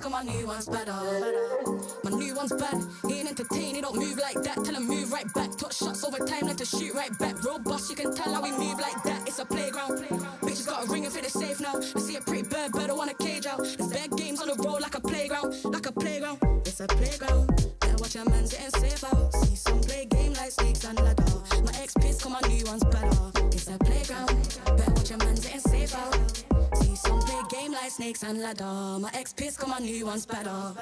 Cause my new one's better. My new one's bad. He ain't entertained, he don't move like that. Tell him move right back. Touch shots over time, let to shoot right back. Robust, you can tell how we move like that. It's a playground. Bitches got a ring and feel it's safe now. I see a pretty bird, I want a cage out. There's bad games on the road like a playground. Like a playground. It's a playground. Better watch your man's getting safe out. See some play game like snakes and ladder. My ex pissed, cause my new one's better. It's a playground. Better watch your man's getting safe out. See some play game like snakes and ladder. My ex pissed, cause my new one's better.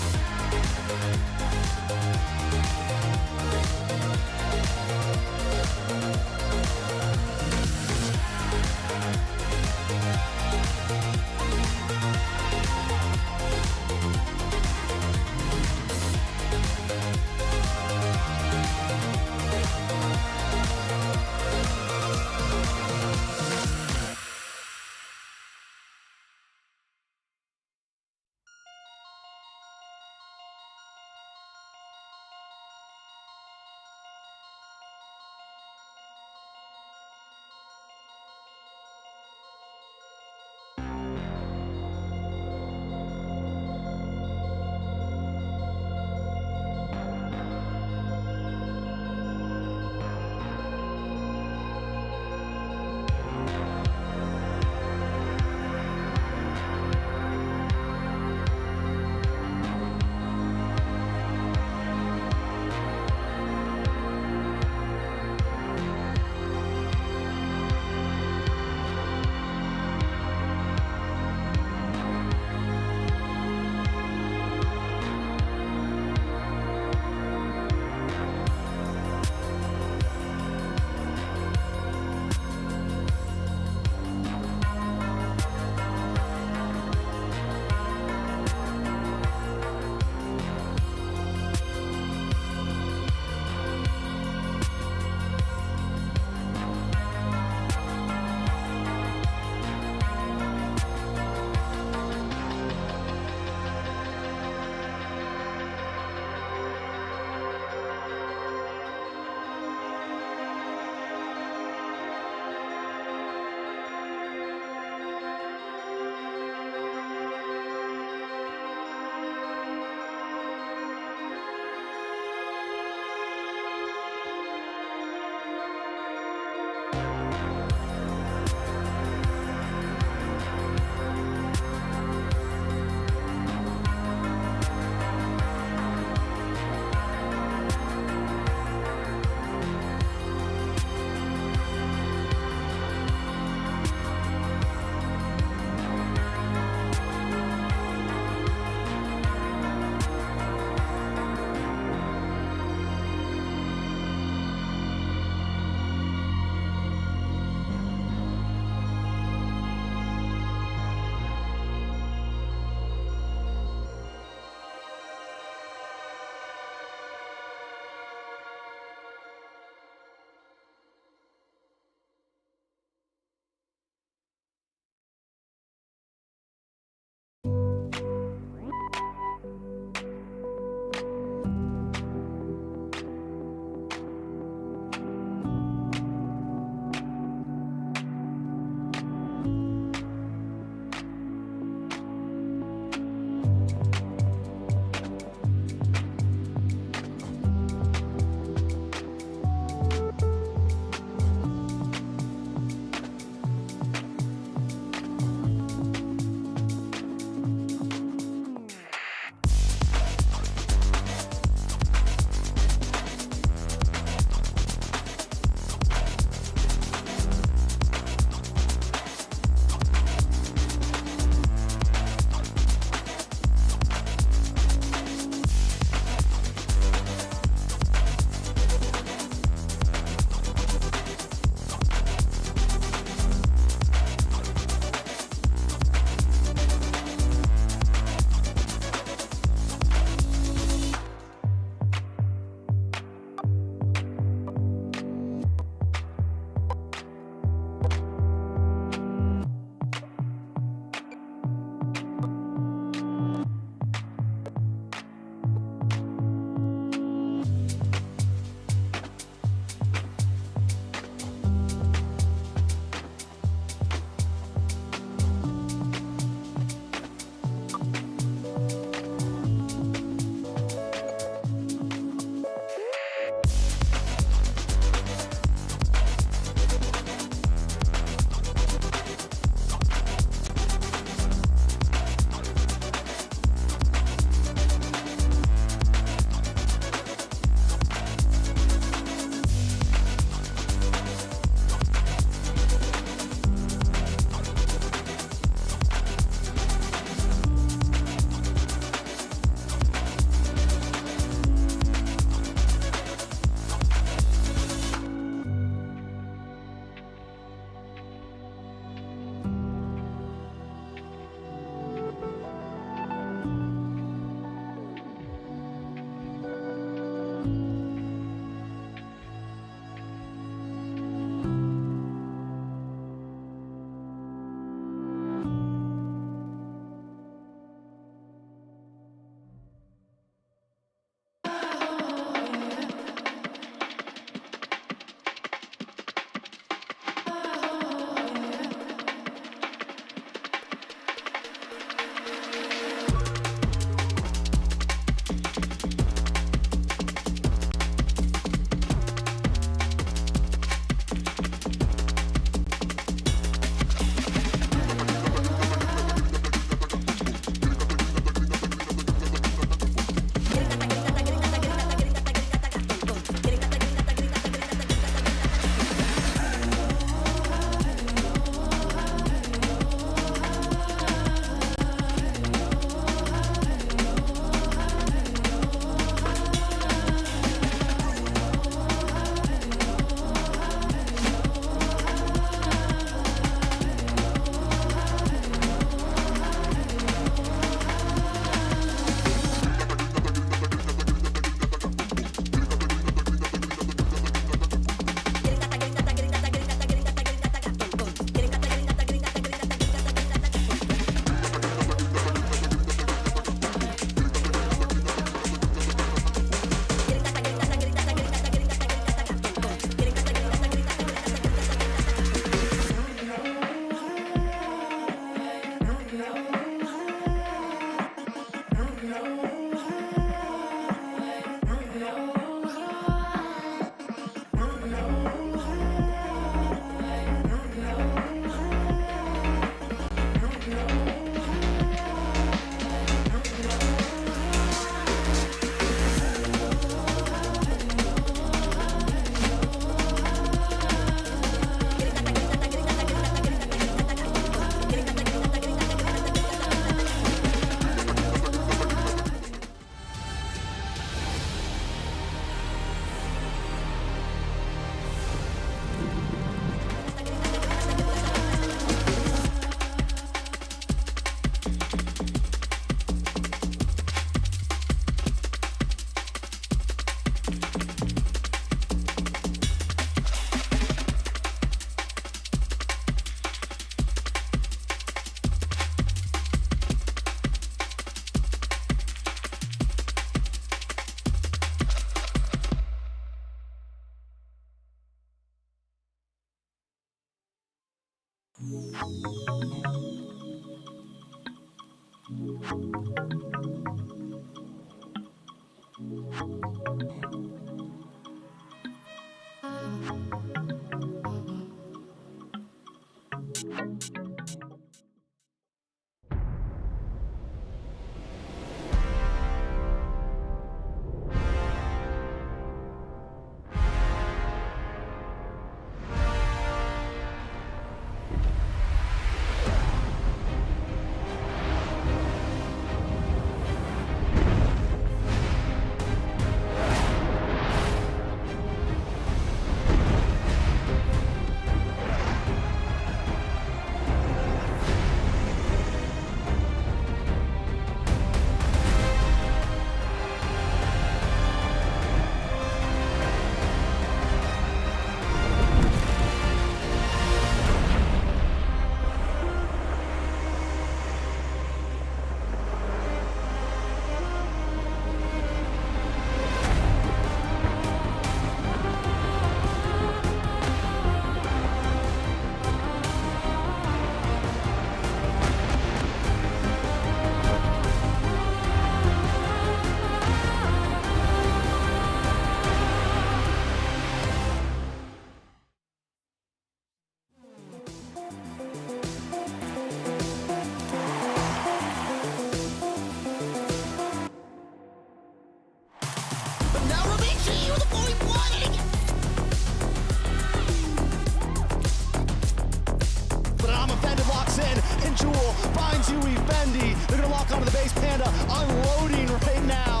They're gonna lock onto the base. Panda unloading right now.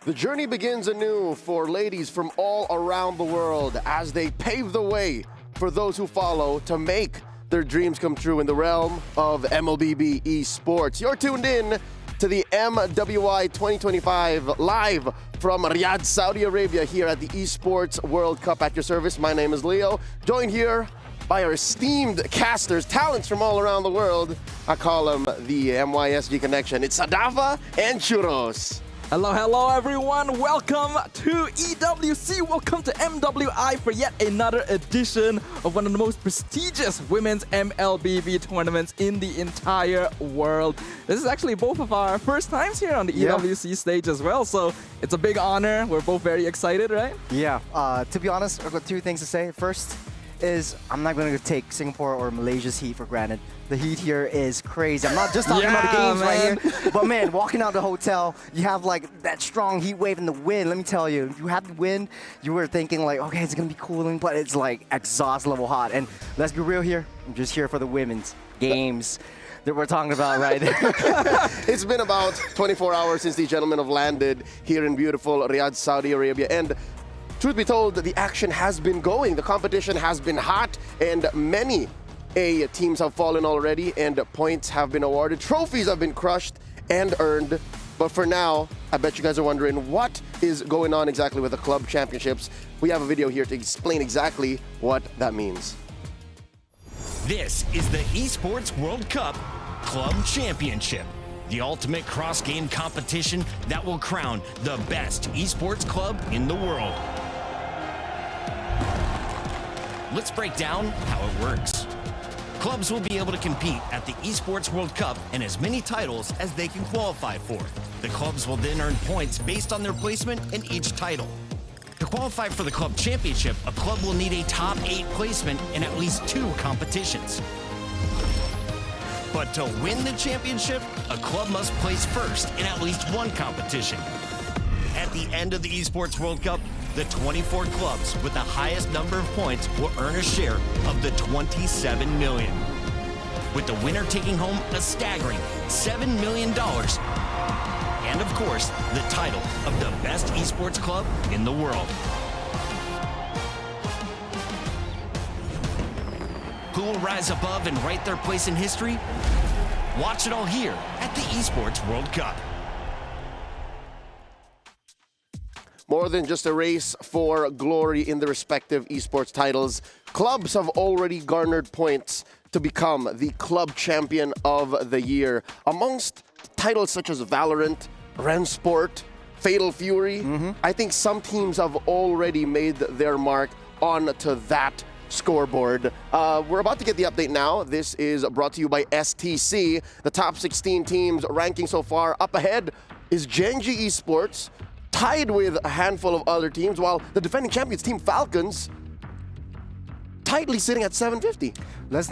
The journey begins anew for ladies from all around the world as they pave the way for those who follow to make their dreams come true in the realm of MLBB Esports. You're tuned in to the MWI 2025 live from Riyadh, Saudi Arabia, here at the Esports World Cup at your service. My name is Leo, joined here by our esteemed casters, talents from all around the world. I call them the MYSG connection. It's Sadafa and Churros. Hello, hello everyone. Welcome to EWC. Welcome to MWI for yet another edition of one of the most prestigious women's MLBB tournaments in the entire world. This is actually both of our first times here on the EWC stage as well, so it's a big honor. We're both very excited, right? Yeah, to be honest, I've got two things to say. First is I'm not going to take Singapore or Malaysia's heat for granted. The heat here is crazy. I'm not just talking about the games right here, but man, walking out the hotel, you have like that strong heat wave and the wind. Let me tell you, if you have the wind, you were thinking like, okay, it's going to be cooling, but it's like exhaust level hot. And let's be real here, I'm just here for the women's games that we're talking about right now. It's been about 24 hours since these gentlemen have landed here in beautiful Riyadh, Saudi Arabia. And truth be told, the action has been going. The competition has been hot, and many teams have fallen already, and points have been awarded. Trophies have been crushed and earned. But for now, I bet you guys are wondering what is going on exactly with the club championships. We have a video here to explain exactly what that means. This is the Esports World Cup Club Championship, the ultimate cross-game competition that will crown the best esports club in the world. Let's break down how it works. Clubs will be able to compete at the Esports World Cup and as many titles as they can qualify for. The clubs will then earn points based on their placement in each title. To qualify for the club championship, a club will need a top 8 placement in at least 2 competitions. But to win the championship, a club must place first in at least 1 competition. At the end of the Esports World Cup, the 24 clubs with the highest number of points will earn a share of the 27 million, with the winner taking home a staggering $7 million. And of course, the title of the best esports club in the world. Who will rise above and write their place in history? Watch it all here at the Esports World Cup. More than just a race for glory in the respective esports titles, clubs have already garnered points to become the club champion of the year. Amongst titles such as Valorant, Rensport, Fatal Fury. I think some teams have already made their mark onto that scoreboard. We're about to get the update now. This is brought to you by STC. The top 16 teams ranking so far. Up ahead is Genji Esports, tied with a handful of other teams, while the defending champions, Team Falcons, tightly sitting at 750. Let's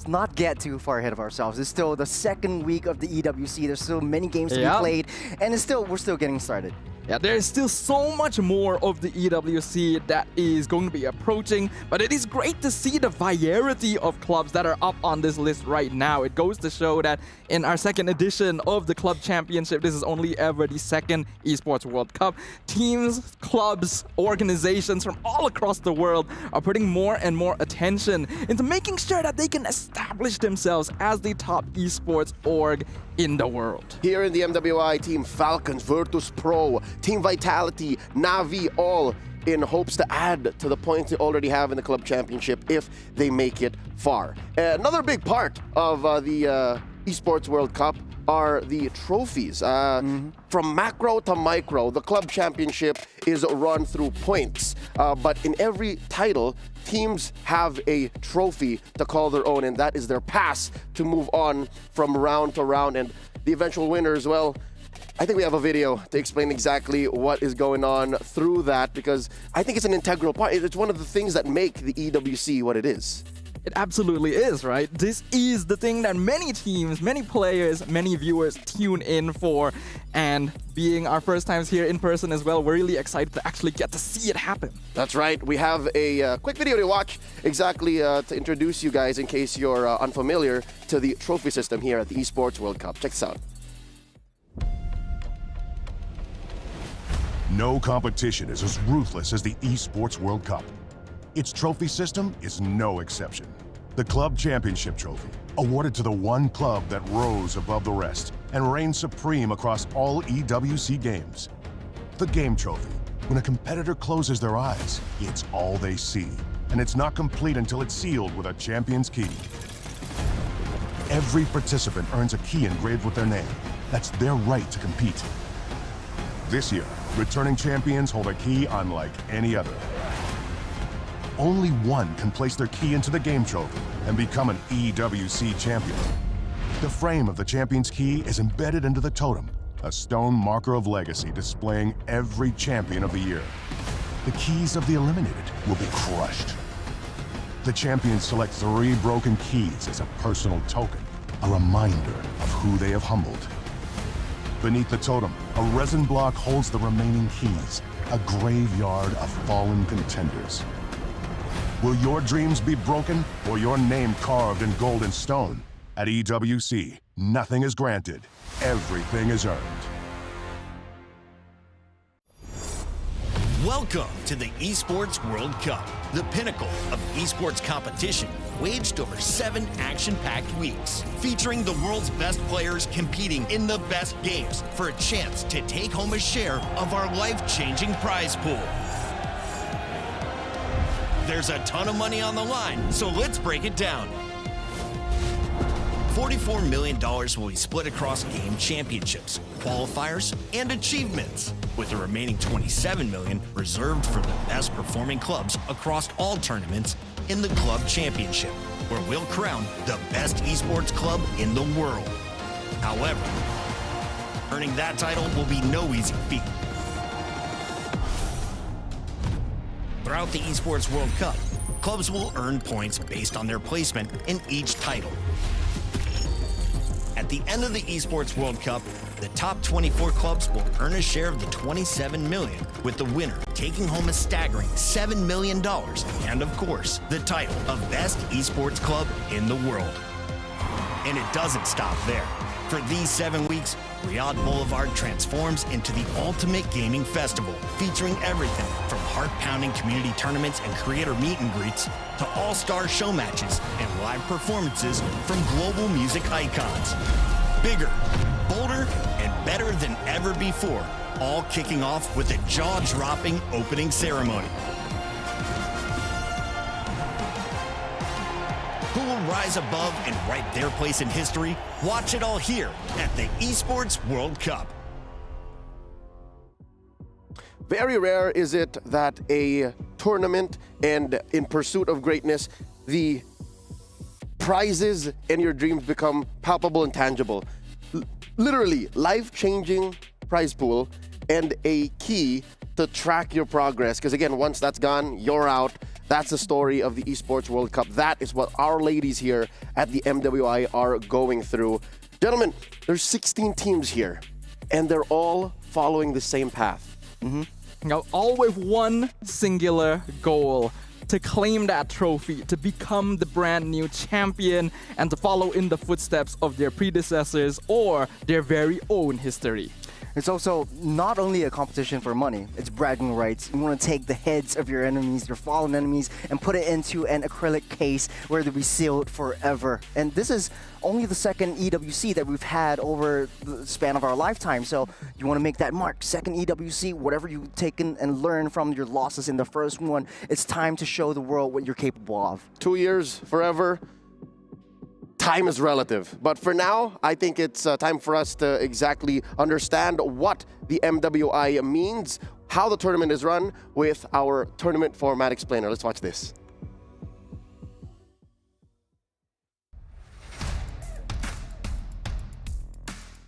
not get too far ahead of ourselves. It's still the second week of the EWC. There's still many games to be played, and we're still getting started. Yeah, there is still so much more of the EWC that is going to be approaching, but it is great to see the variety of clubs that are up on this list right now. It goes to show that in our second edition of the Club Championship, this is only ever the second Esports World Cup. Teams, clubs, organizations from all across the world are putting more and more attention into making sure that they can establish themselves as the top esports org in the world. Here in the MWI, Team Falcons, Virtus Pro, Team Vitality, Navi, all in hopes to add to the points they already have in the Club Championship if they make it far. Another big part of the Esports World Cup are the trophies. From macro to micro, the Club Championship is run through points. But in every title, teams have a trophy to call their own, and that is their pass to move on from round to round. And the eventual winners, well, I think we have a video to explain exactly what is going on through that, because I think it's an integral part. It's one of the things that make the EWC what it is. It absolutely is, right? This is the thing that many teams, many players, many viewers tune in for. And being our first times here in person as well, we're really excited to actually get to see it happen. That's right. We have a quick video to watch exactly to introduce you guys in case you're unfamiliar to the trophy system here at the Esports World Cup. Check this out. No competition is as ruthless as the Esports World Cup. Its trophy system is no exception. The Club Championship Trophy, awarded to the one club that rose above the rest and reigned supreme across all EWC games. The Game Trophy, when a competitor closes their eyes, it's all they see, and it's not complete until it's sealed with a champion's key. Every participant earns a key engraved with their name. That's their right to compete. This year, returning champions hold a key unlike any other. Only one can place their key into the Game Trophy and become an EWC champion. The frame of the champion's key is embedded into the totem, a stone marker of legacy displaying every champion of the year. The keys of the eliminated will be crushed. The champions select 3 broken keys as a personal token, a reminder of who they have humbled. Beneath the totem, a resin block holds the remaining keys, a graveyard of fallen contenders. Will your dreams be broken or your name carved in gold and stone? At EWC, nothing is granted, everything is earned. Welcome to the Esports World Cup, the pinnacle of esports competition, waged over 7 action-packed weeks, featuring the world's best players competing in the best games for a chance to take home a share of our life-changing prize pool. There's a ton of money on the line, so let's break it down. $44 million will be split across game championships, qualifiers, and achievements, with the remaining $27 million reserved for the best performing clubs across all tournaments in the Club Championship, where we'll crown the best esports club in the world. However, earning that title will be no easy feat. Throughout the Esports World Cup, clubs will earn points based on their placement in each title. At the end of the Esports World Cup, the top 24 clubs will earn a share of the $27 million, with the winner taking home a staggering $7 million, and of course, the title of Best Esports Club in the world. And it doesn't stop there. For these 7 weeks, Riyadh Boulevard transforms into the ultimate gaming festival, featuring everything from heart-pounding community tournaments and creator meet and greets to all-star show matches and live performances from global music icons. Bigger, bolder, and better than ever before, all kicking off with a jaw-dropping opening ceremony. Who will rise above and write their place in history? Watch it all here at the Esports World Cup. Very rare is it that a tournament and in pursuit of greatness, the prizes and your dreams become palpable and tangible. Literally, life-changing prize pool and a key to track your progress. Because again, once that's gone, you're out. That's the story of the Esports World Cup. That is what our ladies here at the MWI are going through. Gentlemen, there's 16 teams here, and they're all following the same path. Now, all with one singular goal: to claim that trophy, to become the brand new champion, and to follow in the footsteps of their predecessors or their very own history. It's also not only a competition for money, it's bragging rights. You want to take the heads of your enemies, your fallen enemies, and put it into an acrylic case where they'll be sealed forever. And this is only the second EWC that we've had over the span of our lifetime. So you want to make that mark. Second EWC, whatever you've taken and learned from your losses in the first one, it's time to show the world what you're capable of. 2 years, forever. Time is relative. But for now, I think it's time for us to exactly understand what the MWI means, how the tournament is run with our tournament format explainer. Let's watch this.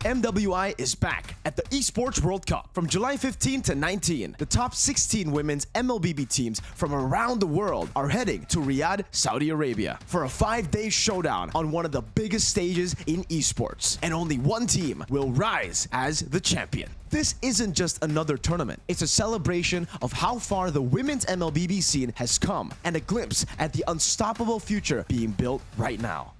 MWI is back at the Esports World Cup from July 15 to 19. The top 16 women's MLBB teams from around the world are heading to Riyadh, Saudi Arabia for a 5-day showdown on one of the biggest stages in esports. And only one team will rise as the champion. This isn't just another tournament. It's a celebration of how far the women's MLBB scene has come and a glimpse at the unstoppable future being built right now.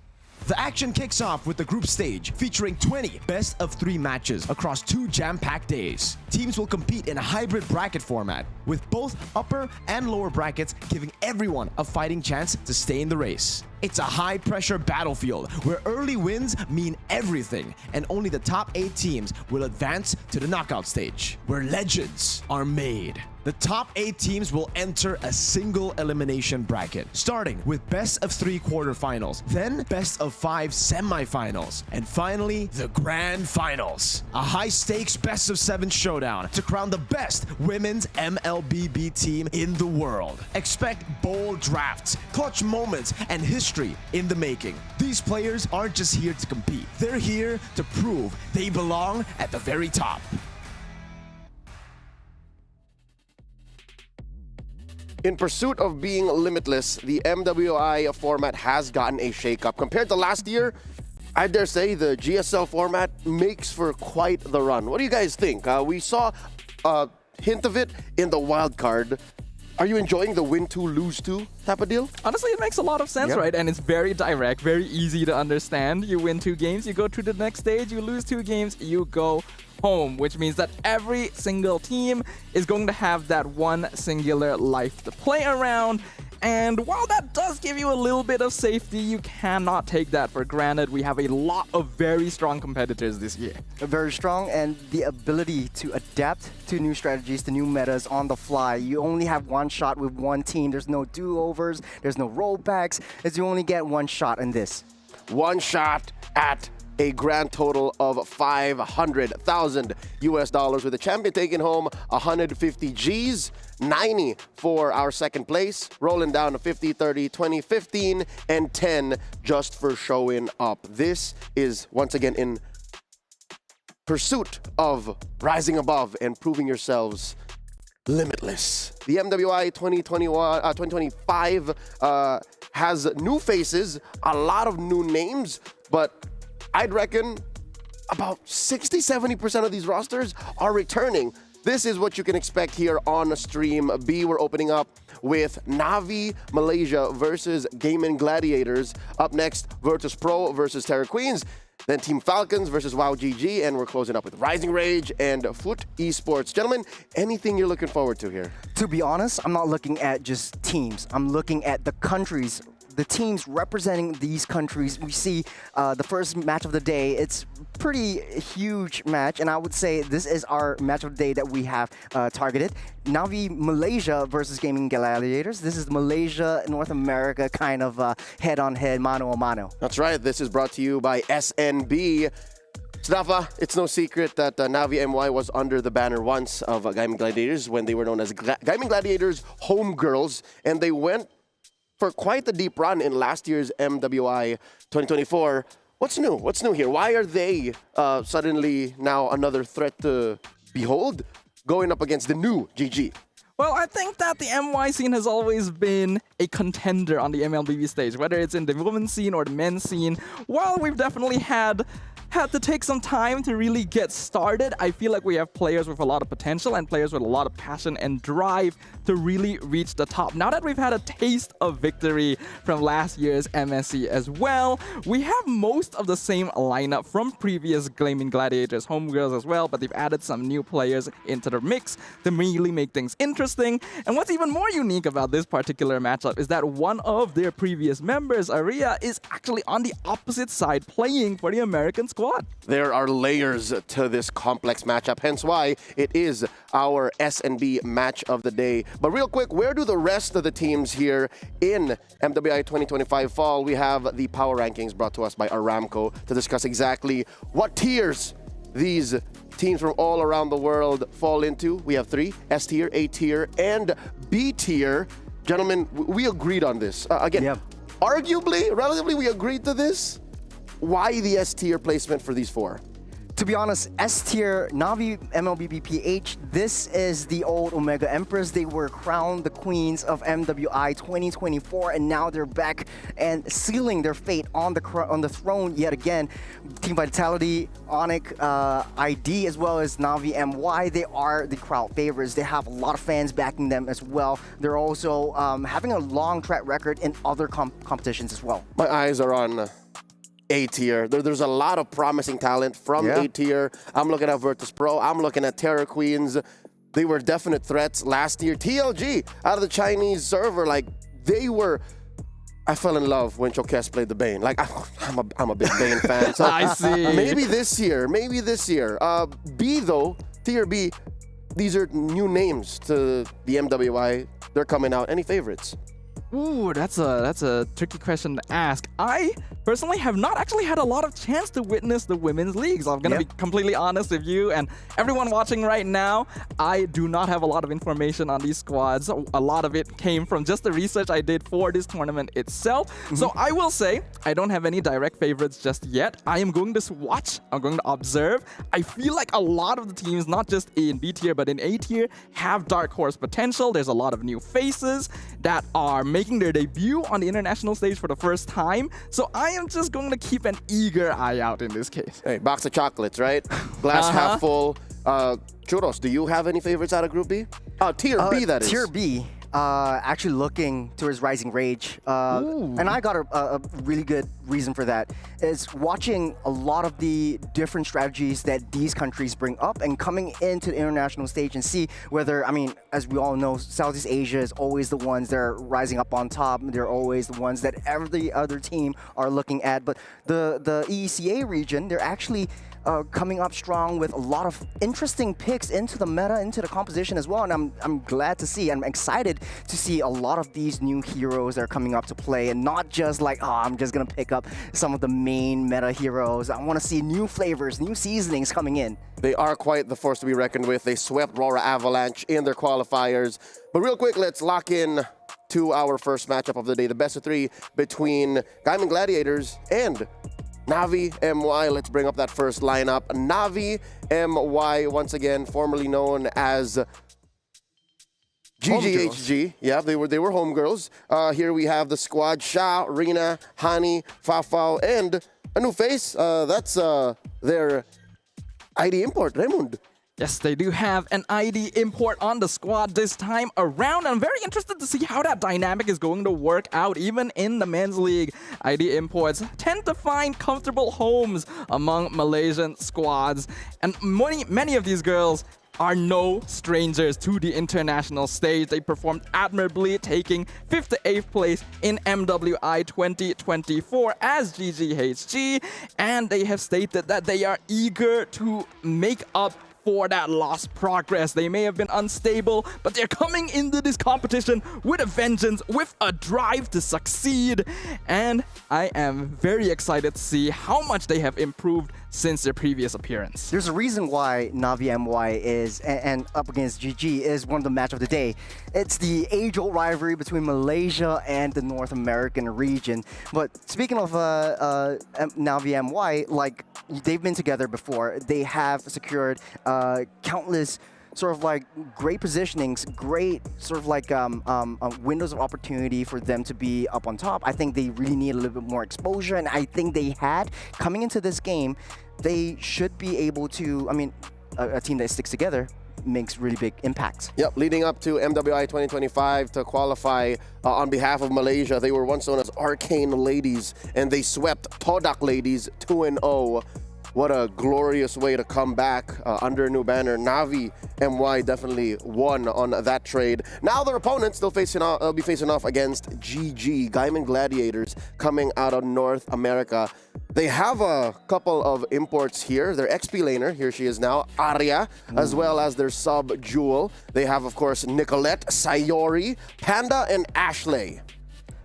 The action kicks off with the group stage, featuring 20 best-of-3 matches across 2 jam-packed days. Teams will compete in a hybrid bracket format, with both upper and lower brackets giving everyone a fighting chance to stay in the race. It's a high-pressure battlefield where early wins mean everything, and only the top 8 teams will advance to the knockout stage, where legends are made. The top 8 teams will enter a single elimination bracket, starting with best-of-3 quarterfinals, then best-of-5 semifinals, and finally, the grand finals. A high-stakes best-of-7 showdown to crown the best women's MLBB team in the world. Expect bold drafts, clutch moments, and history in the making. These players aren't just here to compete. They're here to prove they belong at the very top. In pursuit of being limitless, the MWI format has gotten a shakeup. Compared to last year, I dare say the GSL format makes for quite the run. What do you guys think? We saw a hint of it in the wild card. Are you enjoying the win 2, lose 2 type of deal? Honestly, it makes a lot of sense, right? And it's very direct, very easy to understand. You win 2 games, you go to the next stage. You lose 2 games, you go home, which means that every single team is going to have that one singular life to play around. And while that does give you a little bit of safety, you cannot take that for granted. We have a lot of very strong competitors this year. Very strong, and the ability to adapt to new strategies, to new metas on the fly. You only have one shot with one team. There's no do-overs, there's no rollbacks, as you only get one shot in this. One shot at a grand total of 500,000 US dollars, with the champion taking home 150 Gs, 90 for our second place, rolling down to 50, 30, 20, 15, and 10 just for showing up. This is once again in pursuit of rising above and proving yourselves limitless. The MWI 2025 has new faces, a lot of new names, but I'd reckon about 60-70% of these rosters are returning. This is what you can expect here on Stream B. We're opening up with Navi Malaysia versus Gaming Gladiators. Up next, Virtus Pro versus Terra Queens. Then Team Falcons versus WoW GG. And we're closing up with Rising Rage and Foot Esports. Gentlemen, anything you're looking forward to here? To be honest, I'm not looking at just teams. I'm looking at the countries, the teams representing these countries. We see the first match of the day. It's pretty huge match, and I would say this is our match of the day that we have targeted. Navi Malaysia versus Gaming Gladiators. This is Malaysia, North America kind of head-on-head, mano-a-mano. That's right. This is brought to you by SNB. Snafa, it's no secret that Navi MY was under the banner once of Gaming Gladiators when they were known as Gaming Gladiators Homegirls, and they went for quite a deep run in last year's MWI 2024. What's new? What's new here? Why are they suddenly now another threat to behold, going up against the new GG? Well, I think that the MY scene has always been a contender on the MLBB stage, whether it's in the women's scene or the men's scene. While we've definitely had to take some time to really get started, I feel like we have players with a lot of potential and players with a lot of passion and drive to really reach the top. Now that we've had a taste of victory from last year's MSC as well, we have most of the same lineup from previous Gaming Gladiators Homegirls as well, but they've added some new players into the mix to really make things interesting. And what's even more unique about this particular matchup is that one of their previous members, Aria, is actually on the opposite side playing for the American squad. There are layers to this complex matchup, hence why it is our S&B match of the day. But real quick, where do the rest of the teams here in MWI 2025 fall? We have the power rankings brought to us by Aramco to discuss exactly what tiers these teams from all around the world fall into. We have 3, S tier, A tier, and B tier. Gentlemen, we agreed on this. Again, arguably, relatively, we agreed to this. Why the S tier placement for these 4? To be honest, S tier, Navi, MLBB, PH, this is the old Omega Empress. They were crowned the queens of MWI 2024, and now they're back and sealing their fate on the throne yet again. Team Vitality, Onyx, ID, as well as Navi MY, they are the crowd favorites. They have a lot of fans backing them as well. They're also having a long track record in other competitions as well. My eyes are on A tier. There's a lot of promising talent from A tier. I'm looking at Virtus Pro. I'm looking at Terra Queens. They were definite threats last year. TLG out of the Chinese server, like they were. I fell in love when Chokes played the Bane. Like I'm a big Bane fan. So I see. Maybe this year. Maybe this year. B though, tier B. These are new names to the MWI. They're coming out. Any favorites? Ooh, that's a tricky question to ask. I personally have not actually had a lot of chance to witness the women's leagues. I'm gonna be completely honest with you and everyone watching right now. I do not have a lot of information on these squads. A lot of it came from just the research I did for this tournament itself. So I will say I don't have any direct favorites just yet. I am going to watch. I'm going to observe. I feel like a lot of the teams, not just A and B tier, but in A tier, have dark horse potential. There's a lot of new faces that are making their debut on the international stage for the first time. So I am just going to keep an eager eye out in this case. Hey, box of chocolates, right? Glass half full. Churros, do you have any favorites out of Group B? Tier B, that is. Tier B. Actually looking towards Rising Rage. And I got a really good reason for that. Is watching a lot of the different strategies that these countries bring up and coming into the international stage and see whether, I mean, as we all know, Southeast Asia is always the ones that are rising up on top. They're always the ones that every other team are looking at. But the EECA region, they're actually coming up strong with a lot of interesting picks into the meta, into the composition as well, and I'm glad to see. I'm excited to see a lot of these new heroes that are coming up to play, and not just like, oh, I'm just gonna pick up some of the main meta heroes. I want to see new flavors, new seasonings coming in. They are quite the force to be reckoned with. They swept Rora Avalanche in their qualifiers. But real quick, let's lock in to our first matchup of the day, the best of 3 between Gaming Gladiators and Navi MY. Let's bring up that first lineup. Navi MY, once again, formerly known as GGHG. Yeah, they were homegirls. Here we have the squad: Sha, Rina, Hani, Fafao, and a new face. That's their ID import, Raymond. Yes, they do have an ID import on the squad this time around. I'm very interested to see how that dynamic is going to work out, even in the men's league. ID imports tend to find comfortable homes among Malaysian squads, and many of these girls are no strangers to the international stage. They performed admirably, taking 5th to 8th place in MWI 2024 as GGHG, and they have stated that they are eager to make up for that lost progress. They may have been unstable, but they're coming into this competition with a vengeance, with a drive to succeed. And I am very excited to see how much they have improved since their previous appearance. There's a reason why Navi MY is and up against GG is one of the match of the day. It's the age-old rivalry between Malaysia and the North American region. But speaking of Navi MY, like they've been together before. They have secured countless sort of like great positionings, great sort of like windows of opportunity for them to be up on top. I think they really need a little bit more exposure, and I think they had coming into this game. They should be able to. I mean, a team that sticks together makes really big impacts. Yep, leading up to MWI 2025 to qualify on behalf of Malaysia, they were once known as Arcane Ladies, and they swept Todak Ladies 2-0. What a glorious way to come back under a new banner. Navi MY definitely won on that trade. Now their opponents, they'll be facing off against GG, Gaiman Gladiators, coming out of North America. They have a couple of imports here. Their XP laner, here she is now, Arya, as well as their sub Jewel. They have, of course, Nicolette, Sayori, Panda, and Ashley.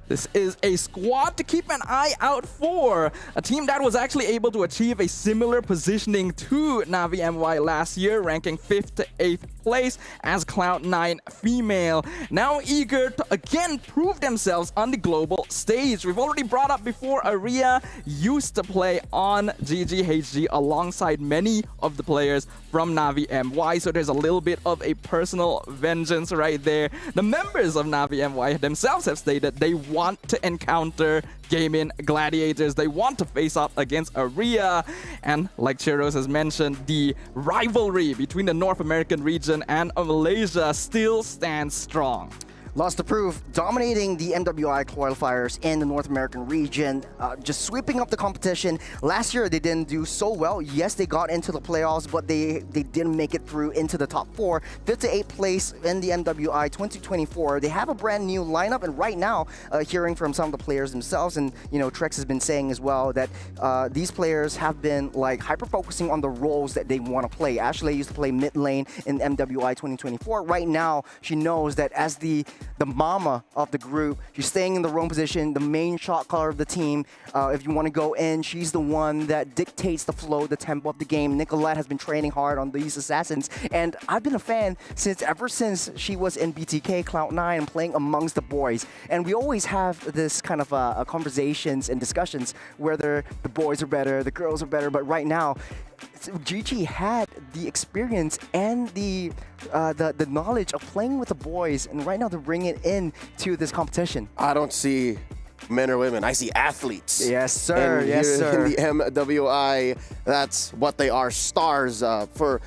This is a squad to keep an eye out for. A team that was actually able to achieve a similar positioning to Navi MY last year, ranking 5th to 8th place as Cloud9 female. Now eager to again prove themselves on the global stage. We've already brought up before, Arya used to play on GGHG alongside many of the players from Navi MY, so there's a little bit of a personal vengeance right there. The members of Navi MY themselves have stated they want to encounter Gaiman Gladiators. They want to face up against Arya. And like Chiros has mentioned, the rivalry between the North American region and Malaysia still stands strong. Lots to prove, dominating the MWI qualifiers in the North American region, just sweeping up the competition. Last year, they didn't do so well. Yes, they got into the playoffs, but they didn't make it through into the top 4. 5th to 8th place in the MWI 2024. They have a brand new lineup, and right now, hearing from some of the players themselves, and you know, Trex has been saying as well that these players have been like hyper-focusing on the roles that they want to play. Ashley used to play mid lane in MWI 2024. Right now, she knows that as the mama of the group, she's staying in the roam position, the main shot caller of the team. If you want to go in, she's the one that dictates the flow, the tempo of the game. Nicolette has been training hard on these assassins, and I've been a fan ever since she was in BTK Cloud9 and playing amongst the boys. And we always have this kind of conversations and discussions whether the boys are better, the girls are better, but right now, GG had the experience and the knowledge of playing with the boys, and right now they're bringing it in to this competition. I don't see men or women. I see athletes. Yes, sir. And yes, here sir. In the MWI, that's what they are, stars. For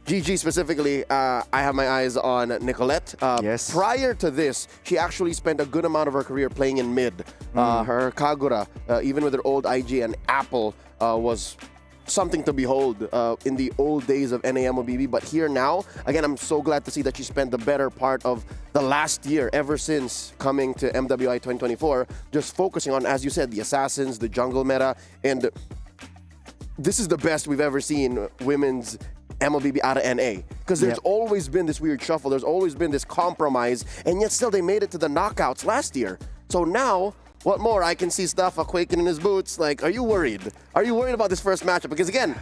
GG specifically, I have my eyes on Nicolette. Yes. Prior to this, she actually spent a good amount of her career playing in mid. Her Kagura, even with her old IG and Apple, was something to behold in the old days of MLBB. But here now, again, I'm so glad to see that she spent the better part of the last year, ever since coming to MWI 2024, just focusing on, as you said, the assassins, the jungle meta, and this is the best we've ever seen women's MLBB out of NA. Because there's always been this weird shuffle, there's always been this compromise, and yet still they made it to the knockouts last year. So now, what more? I can see Staffa quaking in his boots. Like, are you worried? Are you worried about this first matchup? Because again,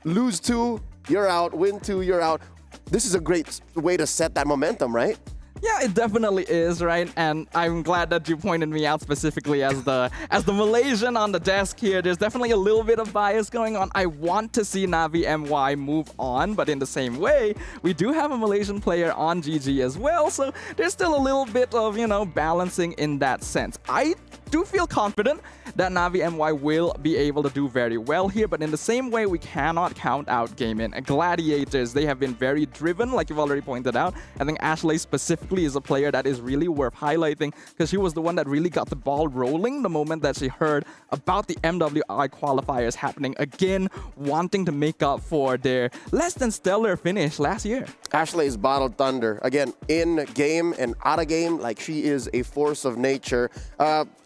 lose 2, you're out. Win 2, you're out. This is a great way to set that momentum, right? Yeah, it definitely is, right? And I'm glad that you pointed me out specifically as the Malaysian on the desk here. There's definitely a little bit of bias going on. I want to see Navi MY move on, but in the same way, we do have a Malaysian player on GG as well, so there's still a little bit of, you know, balancing in that sense. I do feel confident that Navi MY will be able to do very well here, but in the same way, we cannot count out Gaiman Gladiators. They have been very driven, like you've already pointed out. I think Ashley specifically is a player that is really worth highlighting because she was the one that really got the ball rolling the moment that she heard about the MWI qualifiers happening again, wanting to make up for their less than stellar finish last year. Ashley's bottled thunder. Again, in game and out of game, like she is a force of nature.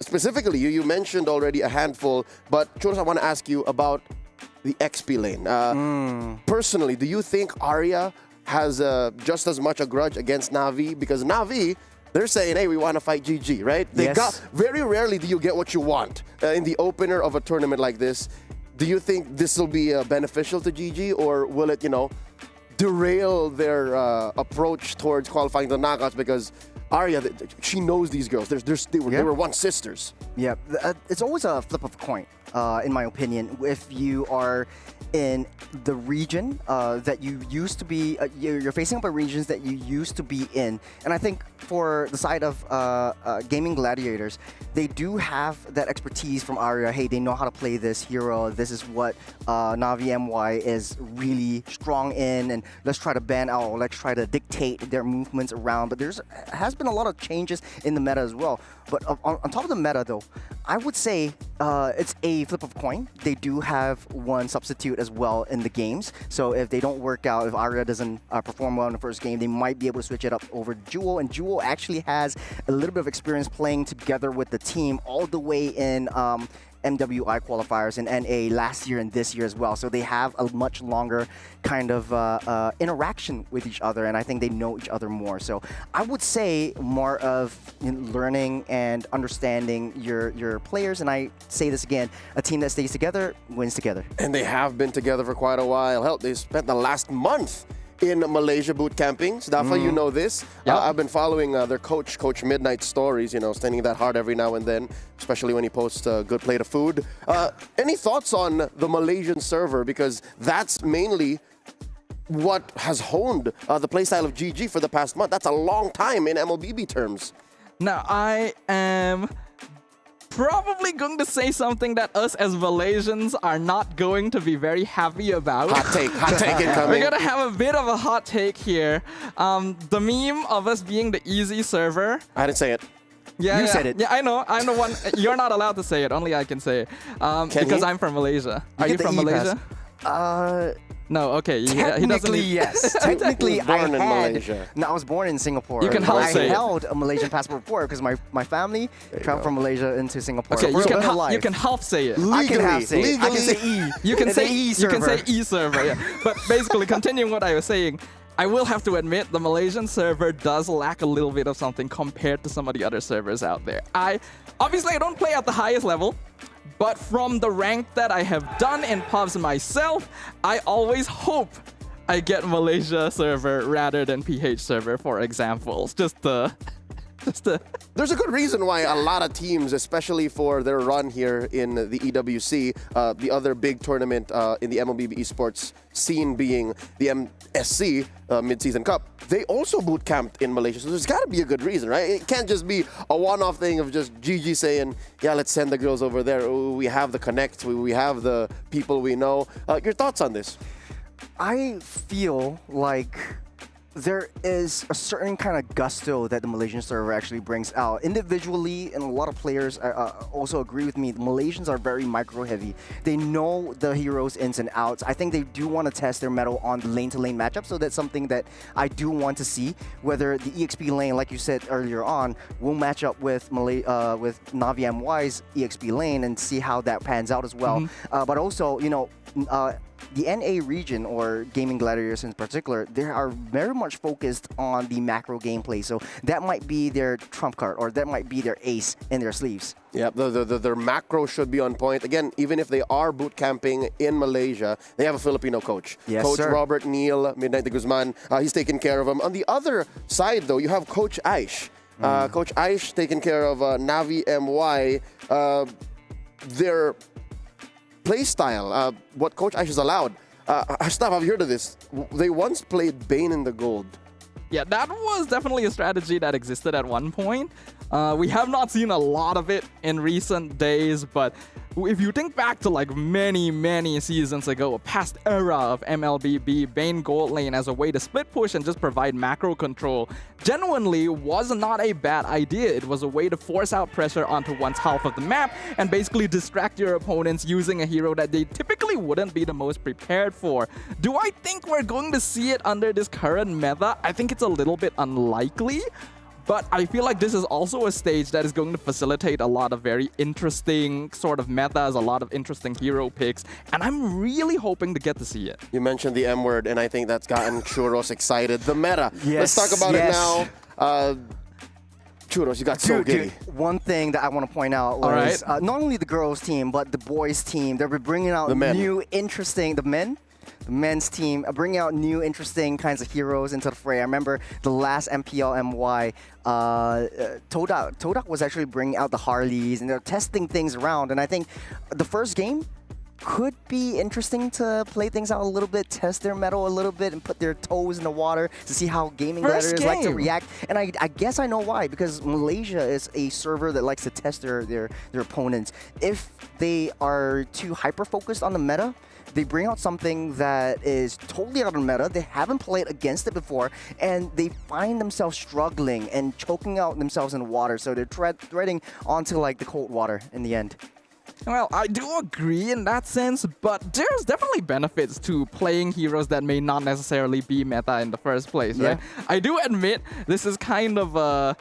Specifically, you mentioned already a handful, but Choros, I want to ask you about the XP lane. Personally, do you think Arya has just as much a grudge against Navi? Because Navi, they're saying, hey, we want to fight GG, right? They got very rarely do you get what you want in the opener of a tournament like this. do you think this will be beneficial to GG, or will it, derail their approach towards qualifying the knockouts? Because Arya, she knows these girls. They were once sisters. Yeah, it's always a flip of a coin, in my opinion. If you are in the region that you used to be, you're facing up at regions that you used to be in. And I think for the side of gaming gladiators, they do have that expertise from Arya. Hey, they know how to play this hero. This is what Navi MY is really strong in, and let's try to ban out, or let's try to dictate their movements around. But has been a lot of changes in the meta as well. But on top of the meta, though, I would say it's a flip of a coin. They do have one substitute as well in the games. So if they don't work out, if Arya doesn't perform well in the first game, they might be able to switch it up over Jewel. And Jewel actually has a little bit of experience playing together with the team all the way in MWI qualifiers in NA last year and this year as well. So they have a much longer kind of interaction with each other, and I think they know each other more. So I would say more of learning and understanding your players, and I say this again, a team that stays together wins together. And they have been together for quite a while. Hell, they spent the last month in Malaysia boot camping. Stafa, you know this. Yep. I've been following their Coach Midnight stories, standing that hard every now and then, especially when he posts a good plate of food. Any thoughts on the Malaysian server? Because that's mainly what has honed the playstyle of GG for the past month. That's a long time in MLBB terms. Now, I am probably going to say something that us as Malaysians are not going to be very happy about. Hot take incoming. We're going to have a bit of a hot take here. The meme of us being the easy server. I didn't say it. Yeah, you said it. Yeah, I know. I'm the one. You're not allowed to say it. Only I can say it. Because I'm from Malaysia. Are you from Malaysia? No, okay. He doesn't yes. Technically, I was born in had. Malaysia. No, I was born in Singapore. You can help say I it. held a Malaysian passport before because my family traveled from Malaysia into Singapore. Okay, for you life. can half say it. I can half say it. I can Legally. say E. You can It's say an E You server. can say E server. Yeah. But basically, continuing what I was saying, I will have to admit the Malaysian server does lack a little bit of something compared to some of the other servers out there. Obviously I don't play at the highest level, but from the rank that I have done in pubs myself, I always hope I get Malaysia server rather than PH server, for examples. There's a good reason why a lot of teams, especially for their run here in the EWC, the other big tournament in the MLBB Esports scene being the MSC Mid-Season Cup, they also boot camped in Malaysia. So there's got to be a good reason, right? It can't just be a one-off thing of just GG saying, yeah, let's send the girls over there. Ooh, we have the connect, we have the people we know. Your thoughts on this? I feel like there is a certain kind of gusto that the Malaysian server actually brings out. Individually, and a lot of players also agree with me, the Malaysians are very micro-heavy. They know the heroes' ins and outs. I think they do want to test their mettle on the lane-to-lane matchup, so that's something that I do want to see, whether the EXP lane, like you said earlier on, will match up with Navi MY's EXP lane and see how that pans out as well. But also, the NA region, or gaming gladiators in particular, they are very much focused on the macro gameplay. So that might be their trump card, or that might be their ace in their sleeves. Yeah, their macro should be on point. Again, even if they are boot camping in Malaysia, they have a Filipino coach. Yes, Coach sir. Robert Neal, Midnight de Guzman. He's taking care of them. On the other side, though, you have Coach Aish. Coach Aish taking care of Navi MY. Their play style, what Coach Aish has allowed. Staff, have you heard of this? They once played Bane in the Gold. Yeah, that was definitely a strategy that existed at one point. We have not seen a lot of it in recent days, but if you think back to like many seasons ago, a past era of MLBB, Bane Gold Lane as a way to split push and just provide macro control genuinely was not a bad idea. It was a way to force out pressure onto one's half of the map and basically distract your opponents using a hero that they typically wouldn't be the most prepared for. Do I think we're going to see it under this current meta? I think it's a little bit unlikely. But I feel like this is also a stage that is going to facilitate a lot of very interesting sort of metas, a lot of interesting hero picks, and I'm really hoping to get to see it. You mentioned the M word, and I think that's gotten Churros excited. The meta. Yes, Let's talk about it now. Churros, you got so giddy. One thing that I want to point out was not only the girls team, but the boys team. They're bringing out new, interesting, the men's team, bringing out new, interesting kinds of heroes into the fray. I remember the last MPL MY, Todak was actually bringing out the Harleys, and they're testing things around. And I think the first game could be interesting to play things out a little bit, test their mettle a little bit, and put their toes in the water to see how gaming gladiators like to react. And I guess I know why, because Malaysia is a server that likes to test their opponents. If they are too hyper-focused on the meta, they bring out something that is totally out of meta. They haven't played against it before, and they find themselves struggling and choking out themselves in water. So they're threading onto like the cold water in the end. Well, I do agree in that sense, but there's definitely benefits to playing heroes that may not necessarily be meta in the first place, right? I do admit this is kind of a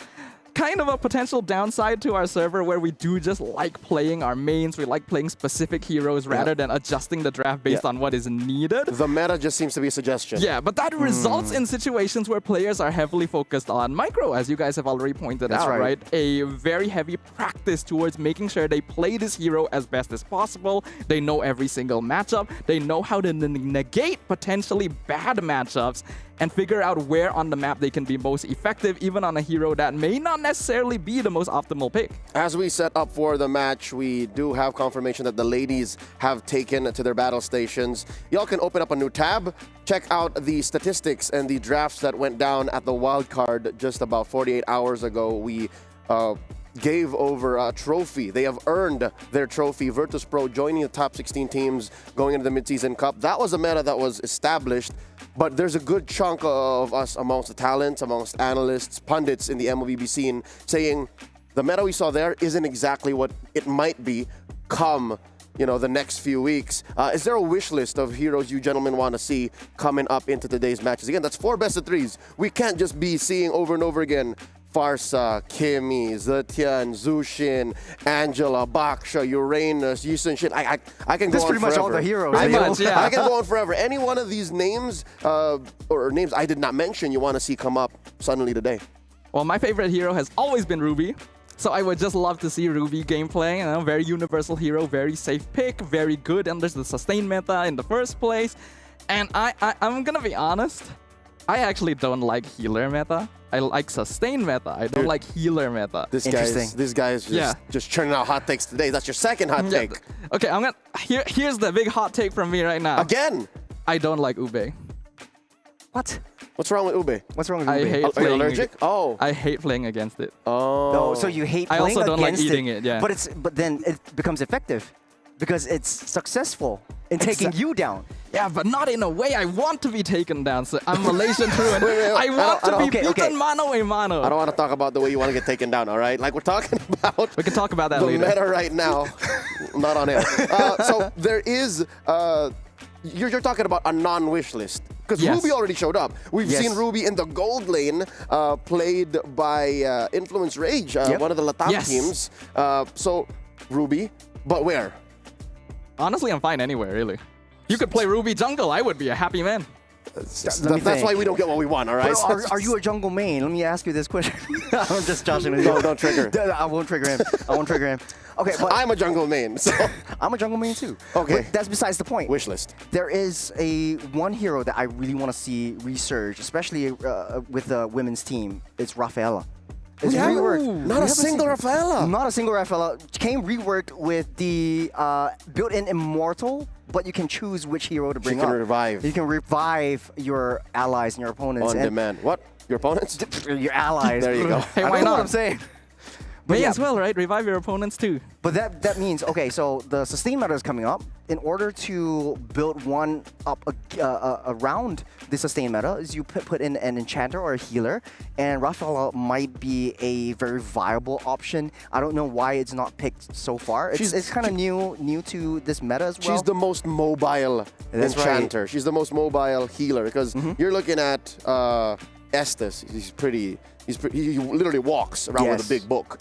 potential downside to our server, where we do just like playing our mains. We like playing specific heroes rather than adjusting the draft based on what is needed. The meta just seems to be a suggestion. Yeah, but that results in situations where players are heavily focused on micro, as you guys have already pointed out, right? A very heavy practice towards making sure they play this hero as best as possible. They know every single matchup. They know how to negate potentially bad matchups and figure out where on the map they can be most effective, even on a hero that may not necessarily be the most optimal pick. As we set up for the match, we do have confirmation that the ladies have taken to their battle stations. Y'all can open up a new tab, check out the statistics and the drafts that went down at the wildcard just about 48 hours ago. We gave over a trophy. They have earned their trophy. Virtus Pro joining the top 16 teams going into the Mid-Season Cup. That was a meta that was established, but there's a good chunk of us amongst the talents, amongst analysts, pundits in the MLBB scene saying the meta we saw there isn't exactly what it might be come the next few weeks. Is there a wish list of heroes you gentlemen want to see coming up into today's matches? Again, that's 4 best of 3s. We can't just be seeing over and over again Farsa, Kimi, Zetian, Zushin, Angela, Baksha, Uranus, Yusun, shit. I can go on forever. That's pretty much all the heroes. I can go on forever. Any one of these names, or names I did not mention, you want to see come up suddenly today? Well, my favorite hero has always been Ruby. So I would just love to see Ruby gameplay. Very universal hero, very safe pick, very good under the sustain meta in the first place. And I'm gonna be honest, I actually don't like healer meta. I like sustain meta. I don't like healer meta. This guy is just churning out hot takes today. That's your second hot take. Okay, here's the big hot take from me right now. Again, I don't like Ube. What? What's wrong with Ube? What's wrong with Ube? I hate Are you allergic? Oh. I hate playing against it. Oh. No, so you hate playing against it. I also don't like eating it, yeah. But then it becomes effective because it's successful in taking you down. Yeah, but not in a way I want to be taken down. So I'm Malaysian through and I want to be beaten mano a mano. I don't want to talk about the way you want to get taken down, all right? Like, we're talking about... We can talk about that the later. meta right now. Not on air. So there is... You're talking about a non-wish list. Because Ruby already showed up. We've seen Ruby in the gold lane, played by Influence Rage, one of the Latam teams. So, Ruby, but where? Honestly, I'm fine anywhere, really. You could play Ruby jungle. I would be a happy man. That's why we don't get what we want, all right? Are you a jungle main? Let me ask you this question. I'm just joshing with you. Don't trigger. I won't trigger him. I won't trigger him. Okay, but I'm a jungle main, so... I'm a jungle main too. Okay. But that's besides the point. Wish list. There is one hero that I really want to see resurge, especially with the women's team. It's Rafaela. It's reworked. Not a single Rafaela. Not a single Rafaela. Came reworked with the built-in Immortal, but you can choose which hero to bring up. You can revive. You can revive your allies and your opponents. On demand. What? Your opponents? Your allies. There you go. Hey, why not? I know what I'm saying. May as well, right? Revive your opponents too. But that means, okay, so the sustain meta is coming up. In order to build one up around the sustain meta, is you put in an enchanter or a healer, and Rafaela might be a very viable option. I don't know why it's not picked so far. It's kind of new to this meta as well. She's the most mobile enchanter. She's the most mobile healer because you're looking at Estes. He literally walks around with a big book.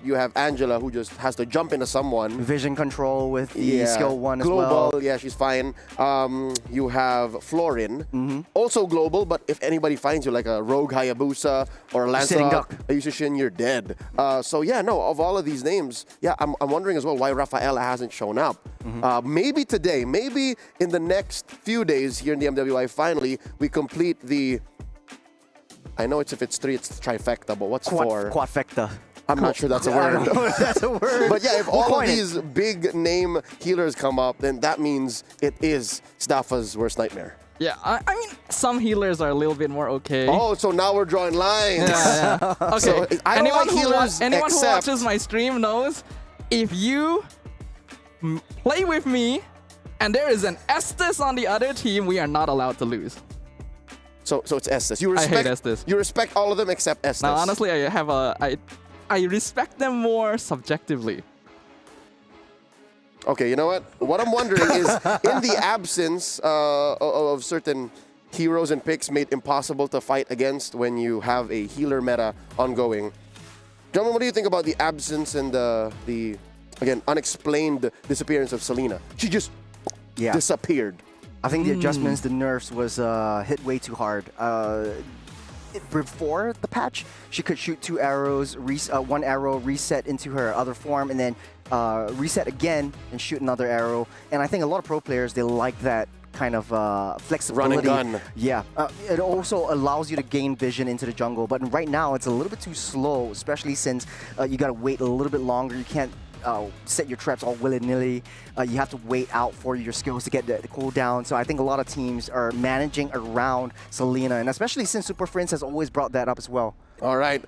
You have Angela, who just has to jump into someone. Vision control with the skill 1 as well. Global, yeah, she's fine. You have Florin, also global, but if anybody finds you, like a Rogue Hayabusa or a Lancelot, a Yushishin, you're dead. So yeah, no, of all of these names, yeah, I'm wondering as well why Rafaela hasn't shown up. Maybe today, maybe in the next few days here in the MWI, finally, we complete the... I know if it's 3, it's trifecta, but what's 4? Quadfecta. I'm not sure that's a word. I don't know if that's a word. But yeah, if all of these big name healers come up, then that means it is Staffa's worst nightmare. Yeah, I mean, some healers are a little bit more okay. Oh, so now we're drawing lines. Yeah. Okay. So I don't like healers anyone who except... watches my stream knows if you play with me and there is an Estes on the other team, we are not allowed to lose. So it's Estes. I hate Estes. You respect all of them except Estes. Now, honestly, I respect them more subjectively. Okay, you know what? What I'm wondering is, in the absence of certain heroes and picks made impossible to fight against when you have a healer meta ongoing, gentlemen, what do you think about the absence and the again, unexplained disappearance of Selena? She just disappeared. I think the adjustments, the nerfs was hit way too hard. Before the patch, she could shoot 2 arrows, 1 arrow reset into her other form, and then reset again and shoot another arrow. And I think a lot of pro players, they like that kind of flexibility. Run and gun. Yeah. It also allows you to gain vision into the jungle. But right now, it's a little bit too slow, especially since you got to wait a little bit longer. You can't set your traps all willy-nilly. You have to wait out for your skills to get the cooldown. So I think a lot of teams are managing around Selena, and especially since Super Friends has always brought that up as well. All right.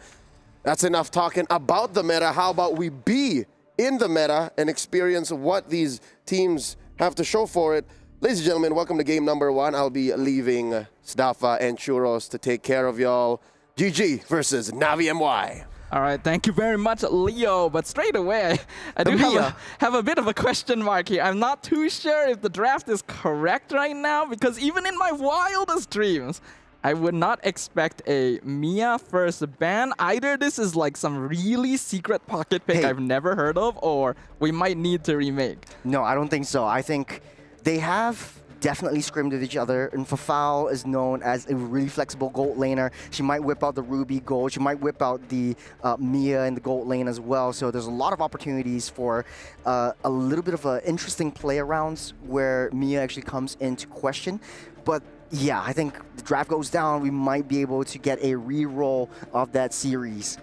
That's enough talking about the meta. How about we be in the meta and experience what these teams have to show for it? Ladies and gentlemen, welcome to game number 1. I'll be leaving Staffa and Churros to take care of y'all. GG versus Navi MY. All right, thank you very much, Leo. But straight away, I do have a bit of a question mark here. I'm not too sure if the draft is correct right now, because even in my wildest dreams, I would not expect a Mia first ban. Either this is like some really secret pocket pick I've never heard of, or we might need to remake. No, I don't think so. I think they have definitely scrimmed with each other, and Fafal is known as a really flexible gold laner. She might whip out the Ruby gold. She might whip out the Mia in the gold lane as well. So there's a lot of opportunities for a little bit of an interesting play arounds where Mia actually comes into question. But yeah, I think the draft goes down, we might be able to get a re-roll of that series.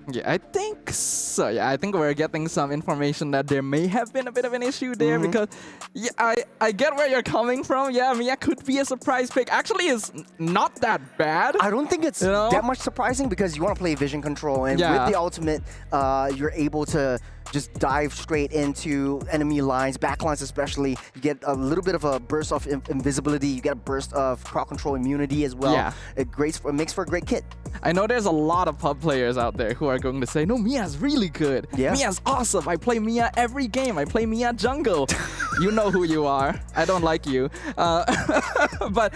Yeah, I think so. Yeah, I think we're getting some information that there may have been a bit of an issue there, because yeah, I get where you're coming from. Yeah, Mia could be a surprise pick. Actually, it's not that bad. I don't think it's that much surprising, because you want to play vision control, and with the ultimate, you're able to just dive straight into enemy lines, backlines especially. You get a little bit of a burst of invisibility. You get a burst of crowd control immunity as well. Yeah. It makes for a great kit. I know there's a lot of pub players out there who are going to say, no, Mia's really good. Yeah. Mia's awesome. I play Mia every game. I play Mia jungle. You know who you are. I don't like you. But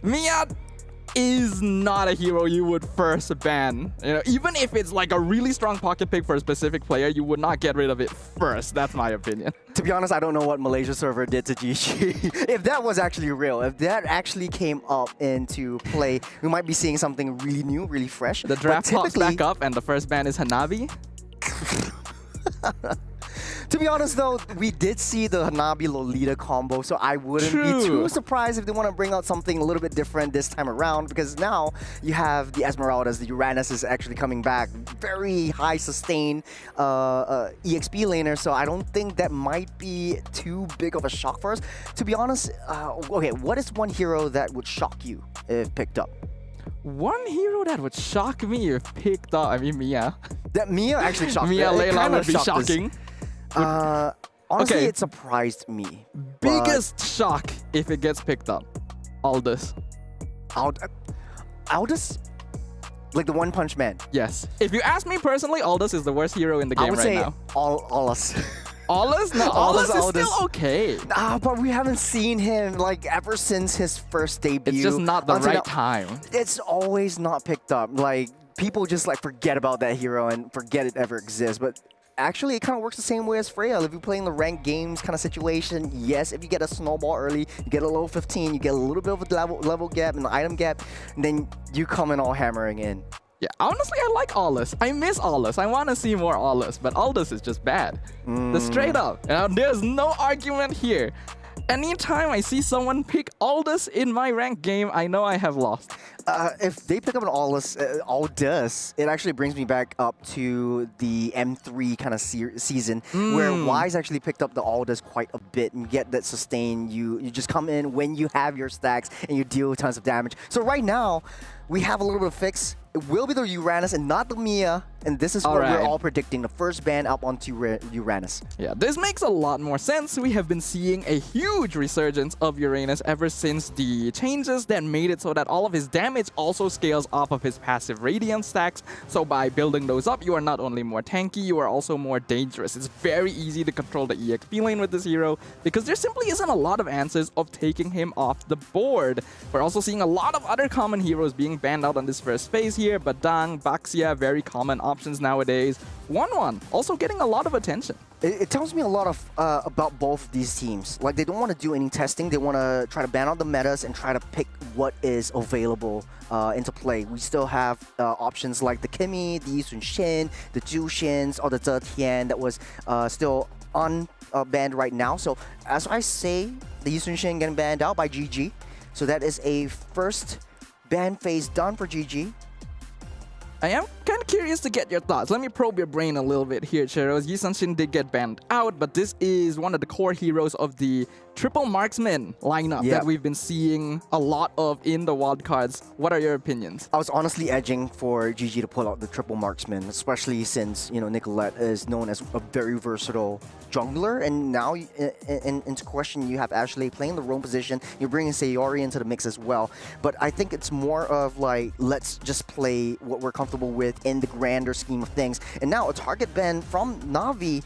Mia is not a hero you would first ban. You know, even if it's like a really strong pocket pick for a specific player, you would not get rid of it first. That's my opinion. To be honest, I don't know what Malaysia server did to GG. If that was actually real, if that actually came up into play, we might be seeing something really new, really fresh. The draft pops back up and the first ban is Hanabi. To be honest, though, we did see the Hanabi-Lolita combo, so I wouldn't be too surprised if they want to bring out something a little bit different this time around, because now you have the Esmeraldas, the Uranus is actually coming back. Very high sustain EXP laner, so I don't think that might be too big of a shock for us. To be honest, okay, what is one hero that would shock you if picked up? One hero that would shock me if picked up, I mean Mia. That Mia actually shocked me. Mia Layla would be shocking. Honestly, it surprised me. Biggest shock if it gets picked up. Aldous. Aldous? Like the One Punch Man? Yes. If you ask me personally, Aldous is the worst hero in the game right now. I would say Aldous. Aldous? No, Aldous is still okay. But we haven't seen him like ever since his first debut. It's just not the right time. It's always not picked up. Like people just like forget about that hero and forget it ever exists. But actually, it kind of works the same way as Freya. If you're playing the ranked games kind of situation, yes, if you get a snowball early, you get a level 15, you get a little bit of a level gap and an item gap, and then you come in all hammering in. Yeah, honestly, I like Aldous. I miss Aldous. I want to see more Aldous, but Aldous is just bad. The straight up. There's no argument here. Anytime I see someone pick Aldous in my ranked game, I know I have lost. If they pick up an Aldous, it actually brings me back up to the M3 kind of season where Wise actually picked up the Aldous quite a bit and get that sustain. You just come in when you have your stacks and you deal tons of damage. So right now, we have a little bit of fix. It will be the Uranus and not the Mia, and this is what we're all predicting, the first ban up onto Uranus. Yeah, this makes a lot more sense. We have been seeing a huge resurgence of Uranus ever since the changes that made it so that all of his damage also scales off of his passive Radiant stacks. So by building those up, you are not only more tanky, you are also more dangerous. It's very easy to control the EXP lane with this hero because there simply isn't a lot of answers of taking him off the board. We're also seeing a lot of other common heroes being banned out on this first phase here. Badang, Baxia, very common options nowadays. 1-1, also getting a lot of attention. It tells me a lot of about both these teams. Like, they don't want to do any testing. They want to try to ban out the metas and try to pick what is available into play. We still have options like the Kimi, the Yi Sun-shin, the Zhu-shins, or the Zetian that was still unbanned right now. So, as I say, the Yi Sun-shin getting banned out by GG. So that is a first ban phase done for GG. I am kind of curious to get your thoughts. Let me probe your brain a little bit here, Cheros. Yi Sun-shin did get banned out, but this is one of the core heroes of the triple marksman lineup that we've been seeing a lot of in the wildcards. What are your opinions? I was honestly edging for GG to pull out the triple marksman, especially since, you know, Nicolette is known as a very versatile jungler, and now into question you have Ashley playing the roam position. You're bringing Sayori into the mix as well, but I think it's more of like, let's just play what we're comfortable with in the grander scheme of things. And now a target ban from Na'Vi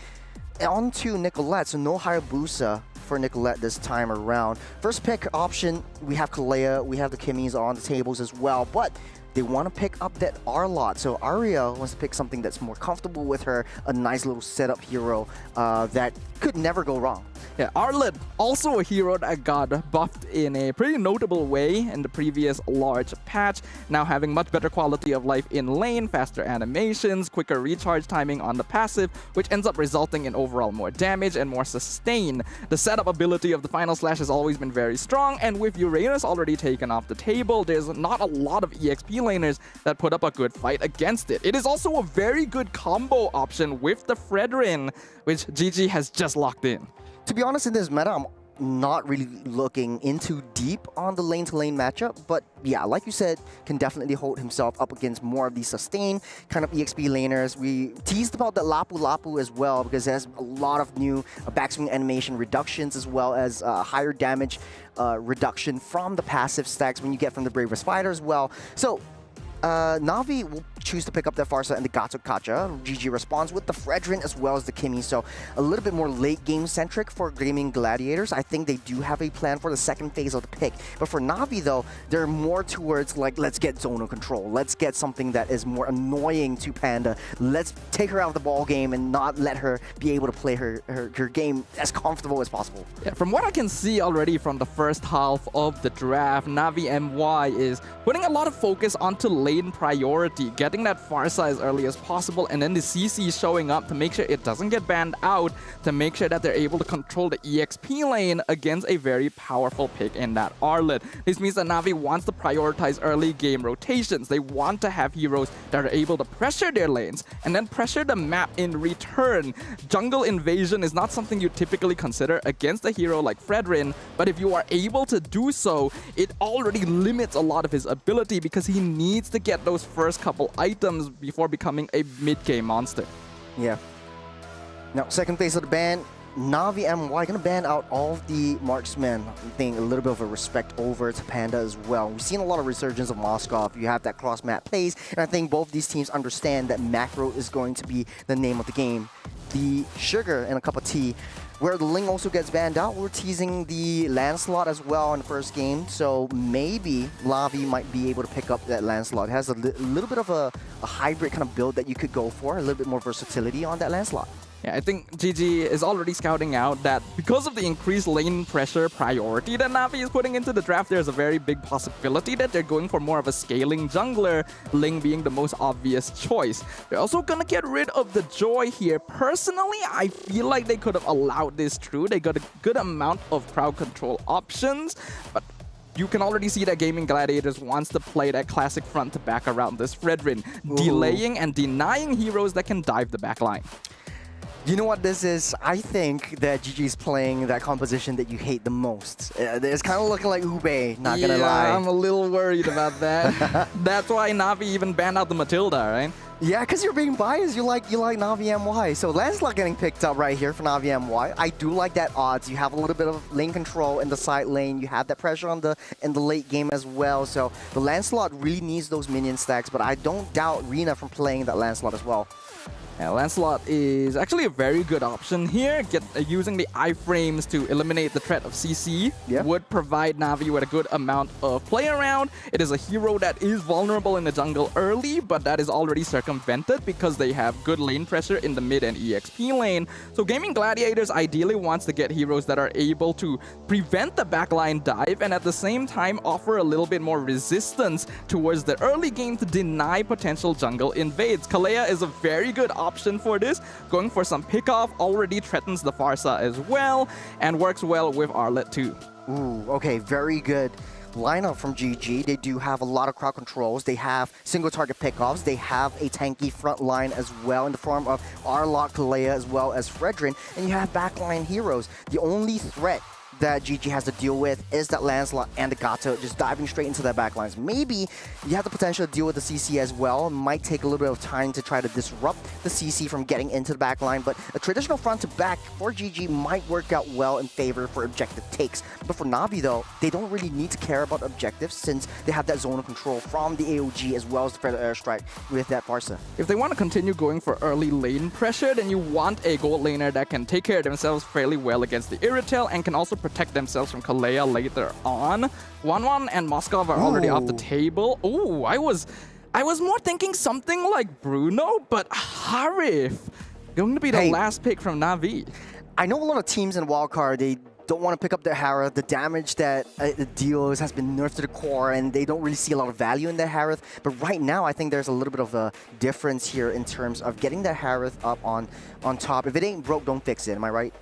onto Nicolette, so no Hayabusa for Nicolette this time around. First pick option, we have Kalea, we have the Kimmys on the tables as well, but they want to pick up that Arlott. So Aria wants to pick something that's more comfortable with her, a nice little setup hero that could never go wrong. Yeah, Arlott, also a hero that got buffed in a pretty notable way in the previous large patch, now having much better quality of life in lane, faster animations, quicker recharge timing on the passive, which ends up resulting in overall more damage and more sustain. The setup ability of the Final Slash has always been very strong, and with Uranus already taken off the table, there's not a lot of EXP laners that put up a good fight against it. It is also a very good combo option with the Fredrin, which GG has just locked in. To be honest, in this meta, I'm not really looking into deep on the lane-to-lane matchup, but yeah, like you said, can definitely hold himself up against more of these sustain kind of EXP laners. We teased about the Lapu Lapu as well because it has a lot of new backswing animation reductions as well as higher damage reduction from the passive stacks when you get from the Bravest Fighter as well. So Na'Vi will choose to pick up that Farsa and the Gato-Kacha. GG responds with the Fredrin as well as the Kimi, so a little bit more late game centric for Gaming Gladiators. I think they do have a plan for the second phase of the pick, but for Na'Vi though, they're more towards like, let's get zonal control, let's get something that is more annoying to Panda, let's take her out of the ball game and not let her be able to play her game as comfortable as possible. Yeah, from what I can see already from the first half of the draft, Na'Vi MY is putting a lot of focus onto lane priority, getting that Farsa as early as possible, and then the CC showing up to make sure it doesn't get banned out, to make sure that they're able to control the EXP lane against a very powerful pick in that Arlott. This means that Na'Vi wants to prioritize early game rotations. They want to have heroes that are able to pressure their lanes and then pressure the map in return. Jungle invasion is not something you typically consider against a hero like Fredrin, but if you are able to do so, it already limits a lot of his ability because he needs to get those first couple items before becoming a mid-game monster. Yeah. Now, second phase of the ban, Na'Vi MY gonna ban out all of the marksmen. I think a little bit of a respect over to Panda as well. We've seen a lot of resurgence of Moskov. You have that cross-map plays, and I think both these teams understand that macro is going to be the name of the game. the sugar in a cup of tea. Where the Ling also gets banned out, we're teasing the Lancelot as well in the first game. So maybe Lavi might be able to pick up that Lancelot. It has a little bit of a hybrid kind of build that you could go for, a little bit more versatility on that Lancelot. Yeah, I think GG is already scouting out that because of the increased lane pressure priority that Navi is putting into the draft, there's a very big possibility that they're going for more of a scaling jungler, Ling being the most obvious choice. They're also gonna get rid of the Joy here. Personally, I feel like they could have allowed this through. They got a good amount of crowd control options, but you can already see that Gaming Gladiators wants to play that classic front to back around this Fredrin, delaying and denying heroes that can dive the backline. You know what this is? I think that GG is playing that composition that you hate the most. It's kind of looking like Ube, not gonna lie. I'm a little worried about that. That's why Navi even banned out the Matilda, right? Yeah, because you're being biased. You like Navi MY. So Lancelot getting picked up right here for Navi MY. I do like that odds. You have a little bit of lane control in the side lane. You have that pressure in the late game as well. So the Lancelot really needs those minion stacks, but I don't doubt Rina from playing that Lancelot as well. Yeah, Lancelot is actually a very good option here. Using the iframes to eliminate the threat of CC would provide Navi with a good amount of play around. It is a hero that is vulnerable in the jungle early, but that is already circumvented because they have good lane pressure in the mid and EXP lane. So Gaming Gladiators ideally wants to get heroes that are able to prevent the backline dive and at the same time offer a little bit more resistance towards the early game to deny potential jungle invades. Kalea is a very good option for this. Going for some pickoff already threatens the Pharsa as well and works well with Arlet too. Ooh, okay, very good lineup from GG. They do have a lot of crowd controls. They have single target pickoffs. They have a tanky front line as well in the form of Arlot, Kalea, as well as Fredrin. And you have backline heroes. The only threat that GG has to deal with is that Lancelot and the Gato just diving straight into their backlines. Maybe you have the potential to deal with the CC as well. It might take a little bit of time to try to disrupt the CC from getting into the backline, but a traditional front to back for GG might work out well in favor for objective takes. But for Navi though, they don't really need to care about objectives since they have that zone of control from the AOG as well as the Predator Airstrike with that Pharsa. If they want to continue going for early lane pressure, then you want a gold laner that can take care of themselves fairly well against the Irritel and can also protect themselves from Kalea later on. 1-1 and Moskov are already off the table. Ooh, I was more thinking something like Bruno, but Harif going to be the last pick from Navi. I know a lot of teams in Wildcard, they don't want to pick up their Harith. The damage that it deals has been nerfed to the core, and they don't really see a lot of value in their Harith. But right now, I think there's a little bit of a difference here in terms of getting the Harith up on top. If it ain't broke, don't fix it. Am I right?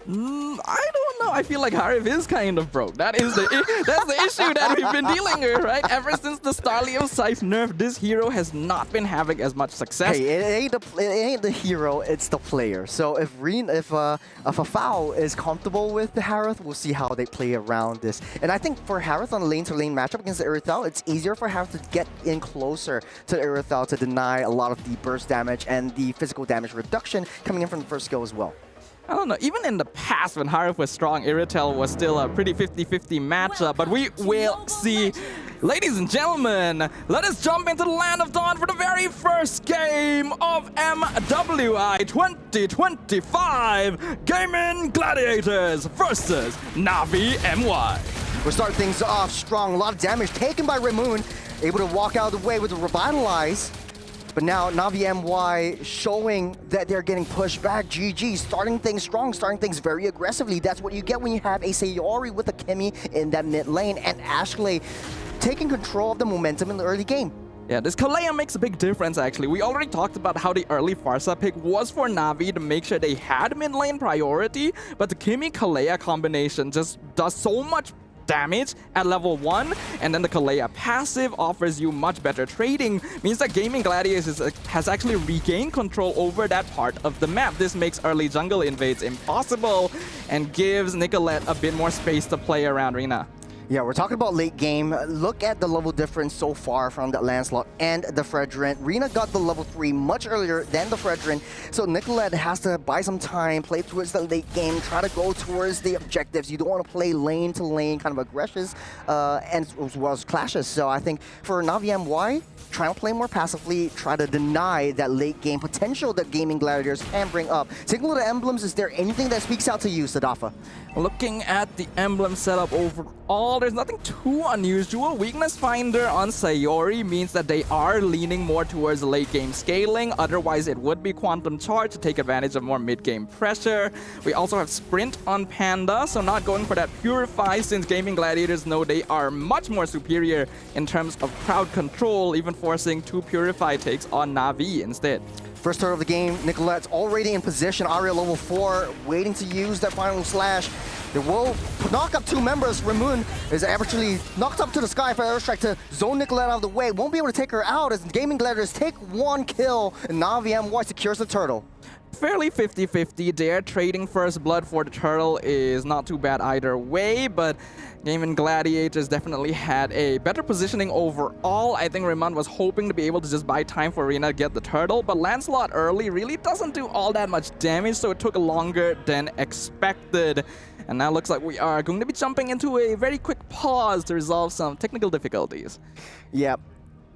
I don't know. I feel like Harif is kind of broke. That's the issue that we've been dealing with, right? Ever since the Starleo Scythe nerf, this hero has not been having as much success. Hey, it ain't the hero, it's the player. So if Afao is comfortable with the Harith, we'll see how they play around this. And I think for Harith on a lane-to-lane matchup against the Irithel, it's easier for Harith to get in closer to the Irithel to deny a lot of the burst damage and the physical damage reduction coming in from the first skill as well. I don't know, even in the past when Harif was strong, Irritel was still a pretty 50-50 matchup, but we will see. Ladies and gentlemen, let us jump into the Land of Dawn for the very first game of MWI 2025 Gaming Gladiators versus Navi MY. We'll start things off strong, a lot of damage taken by Ramoon, able to walk out of the way with the Revitalize. But now Navi MY showing that they're getting pushed back. GG starting things strong, starting things very aggressively. That's what you get when you have a Sayori with a Kimi in that mid lane and Ashley taking control of the momentum in the early game. Yeah, this Kalea makes a big difference actually. We already talked about how the early Pharsa pick was for Navi to make sure they had mid lane priority, but the Kimi-Kalea combination just does so much damage at level 1, and then the Kalea passive offers you much better trading, means that Gaming Gladiators has actually regained control over that part of the map. This makes early jungle invades impossible and gives Nicolette a bit more space to play around Rina. Yeah, we're talking about late game. Look at the level difference so far from the Lancelot and the Fredrin. Rina got the level 3 much earlier than the Fredrin, so Nicolette has to buy some time, play towards the late game, try to go towards the objectives. You don't want to play lane to lane kind of aggressions and as well as clashes. So I think for Navi MY, try to play more passively, try to deny that late game potential that Gaming Gladiators can bring up. Taking a look at emblems, is there anything that speaks out to you, Sadafa? Looking at the emblem setup overall, there's nothing too unusual. Weakness Finder on Sayori means that they are leaning more towards late game scaling. Otherwise, it would be Quantum Charge to take advantage of more mid-game pressure. We also have Sprint on Panda, so not going for that Purify since Gaming Gladiators know they are much more superior in terms of crowd control, even forcing 2 Purify takes on Na'Vi instead. First turn of the game, Nicolette's already in position. Aria level 4, waiting to use that final slash. They will knock up 2 members. Ramoon is actually knocked up to the sky for airstrike to zone Nicolette out of the way. Won't be able to take her out as Gaming Gladiators take 1 kill, and Navi MY secures the turtle. Fairly 50-50 there. Trading first blood for the turtle is not too bad either way, but Gaming Gladiators definitely had a better positioning overall. I think Raymond was hoping to be able to just buy time for Arena to get the turtle, but Lancelot early really doesn't do all that much damage, so it took longer than expected. And now looks like we are going to be jumping into a very quick pause to resolve some technical difficulties. Yep.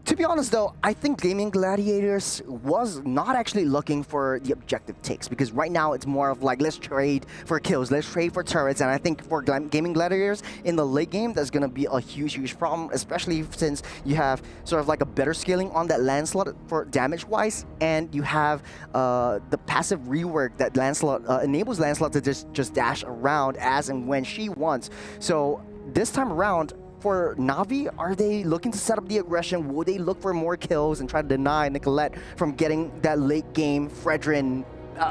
To be honest though, I think Gaming Gladiators was not actually looking for the objective takes, because right now it's more of like, let's trade for kills, let's trade for turrets, and I think for Gaming Gladiators in the late game, that's going to be a huge problem, especially since you have sort of like a better scaling on that Lancelot for damage-wise, and you have the passive rework that Lancelot enables Lancelot to just dash around as and when she wants. So this time around, for Navi, are they looking to set up the aggression? Will they look for more kills and try to deny Nicolette from getting that late game Fredrin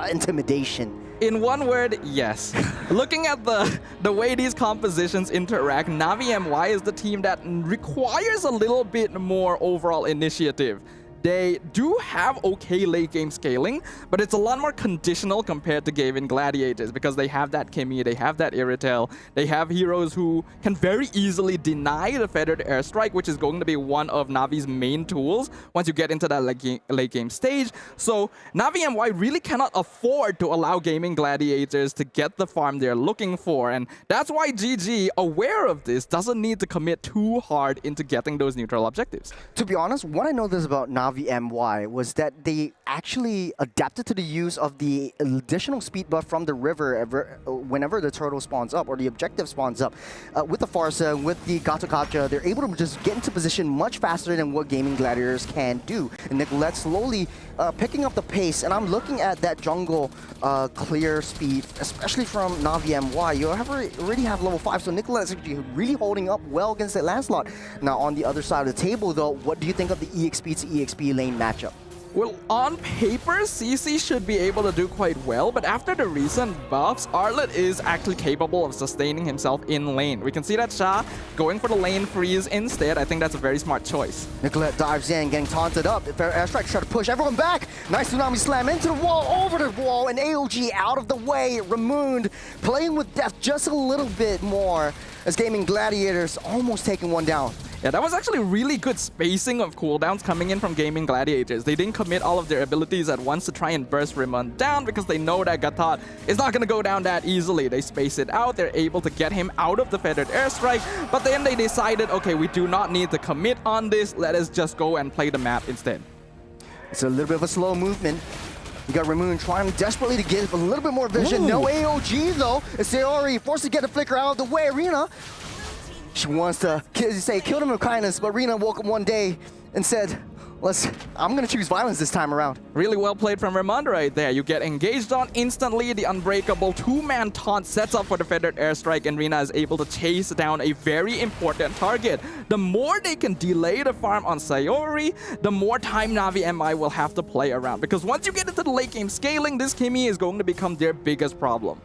intimidation? In one word, yes. Looking at the way these compositions interact, Navi MY is the team that requires a little bit more overall initiative. They do have okay late game scaling, but it's a lot more conditional compared to Gaming Gladiators because they have that Kimmy, they have that Iritel, they have heroes who can very easily deny the feathered airstrike, which is going to be one of Navi's main tools once you get into that late game stage. So Navi MY really cannot afford to allow Gaming Gladiators to get the farm they're looking for, and that's why GG, aware of this, doesn't need to commit too hard into getting those neutral objectives. To be honest, what I know this about Navi MY was that they actually adapted to the use of the additional speed buff from the river whenever the turtle spawns up or the objective spawns up. With the Farsa, with the Gacha, they're able to just get into position much faster than what Gaming Gladiators can do. And Nicolette slowly picking up the pace, and I'm looking at that jungle clear speed, especially from Navi MY. You already have level 5, so Nicolette's actually really holding up well against that Lancelot. Now on the other side of the table though, what do you think of the EXP to EXP lane matchup? Well, on paper, CC should be able to do quite well, but after the recent buffs, Arlet is actually capable of sustaining himself in lane. We can see that Sha going for the lane freeze instead. I think that's a very smart choice. Nicolette dives in, getting taunted up. Airstrike try to push everyone back. Nice tsunami slam into the wall, over the wall, and AOG out of the way. Ramoon playing with death just a little bit more as Gaming Gladiators almost taking one down. Yeah, that was actually really good spacing of cooldowns coming in from Gaming Gladiators. They didn't commit all of their abilities at once to try and burst Raymond down because they know that Gatot is not going to go down that easily. They space it out. They're able to get him out of the feathered airstrike, but then they decided, okay, we do not need to commit on this. Let us just go and play the map instead. It's a little bit of a slow movement. You got Ramoon trying desperately to get a little bit more vision. Ooh. No AOG though. It's Sayori forced to get the flicker out of the way. Arena, she wants to kill him with kindness, but Rina woke up one day and said, I'm going to choose violence this time around. Really well played from Raymond right there. You get engaged on instantly. The unbreakable 2-man taunt sets up for the feathered airstrike, and Rina is able to chase down a very important target. The more they can delay the farm on Sayori, the more time Navi MI will have to play around. Because once you get into the late game scaling, this Kimmy is going to become their biggest problem.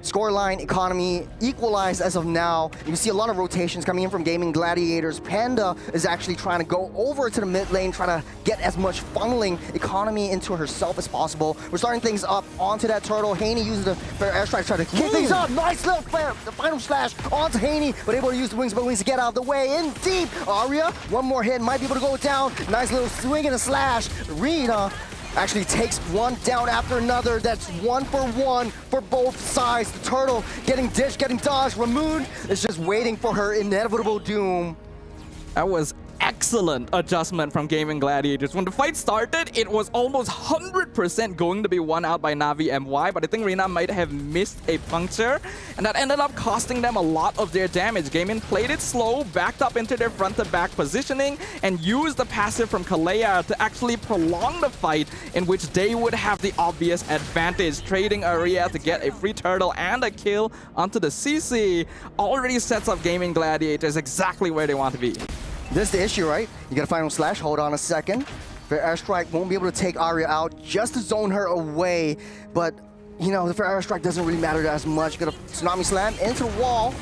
Scoreline, economy, equalized as of now. You can see a lot of rotations coming in from Gaming Gladiators. Panda is actually trying to go over to the mid lane, trying to get as much funneling economy into herself as possible. We're starting things up onto that turtle. Haney uses the fair airstrike, trying to kick things up. Nice little fair, the final slash onto Haney, but able to use the wings, but wings to get out of the way. In deep, Arya, one more hit, might be able to go down. Nice little swing and a slash. Rina actually takes one down after another. That's 1-for-1 for both sides. The turtle getting dished, getting dodged. Ramoon is just waiting for her inevitable doom. That was excellent adjustment from Gaming Gladiators. When the fight started, it was almost 100% going to be won out by Na'Vi MY, but I think Rina might have missed a puncture, and that ended up costing them a lot of their damage. Gaming played it slow, backed up into their front-to-back positioning, and used the passive from Kalea to actually prolong the fight, in which they would have the obvious advantage. Trading Arya to get a free turtle and a kill onto the CC already sets up Gaming Gladiators exactly where they want to be. This is the issue, right? You get a final slash, hold on a second. Fair airstrike won't be able to take Arya out, just to zone her away. But, you know, the fair airstrike doesn't really matter as much. You get a tsunami slam into the wall.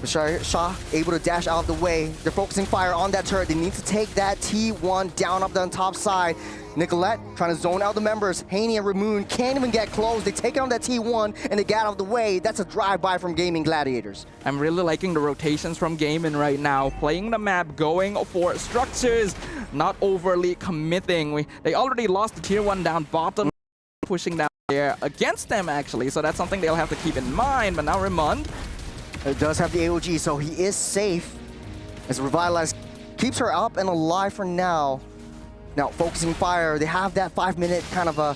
Shah able to dash out of the way. They're focusing fire on that turret. They need to take that T1 down up the top side. Nicolette trying to zone out the members. Haney and Ramoon can't even get close. They take on that T1 and they get out of the way. That's a drive-by from Gaming Gladiators. I'm really liking the rotations from Gaming right now. Playing the map, going for structures, not overly committing. They already lost the tier 1 down bottom, pushing down there against them actually. So that's something they'll have to keep in mind. But now Raymond does have the AOG, so he is safe. As Revitalize keeps her up and alive for now. Now, focusing fire, they have that 5-minute kind of a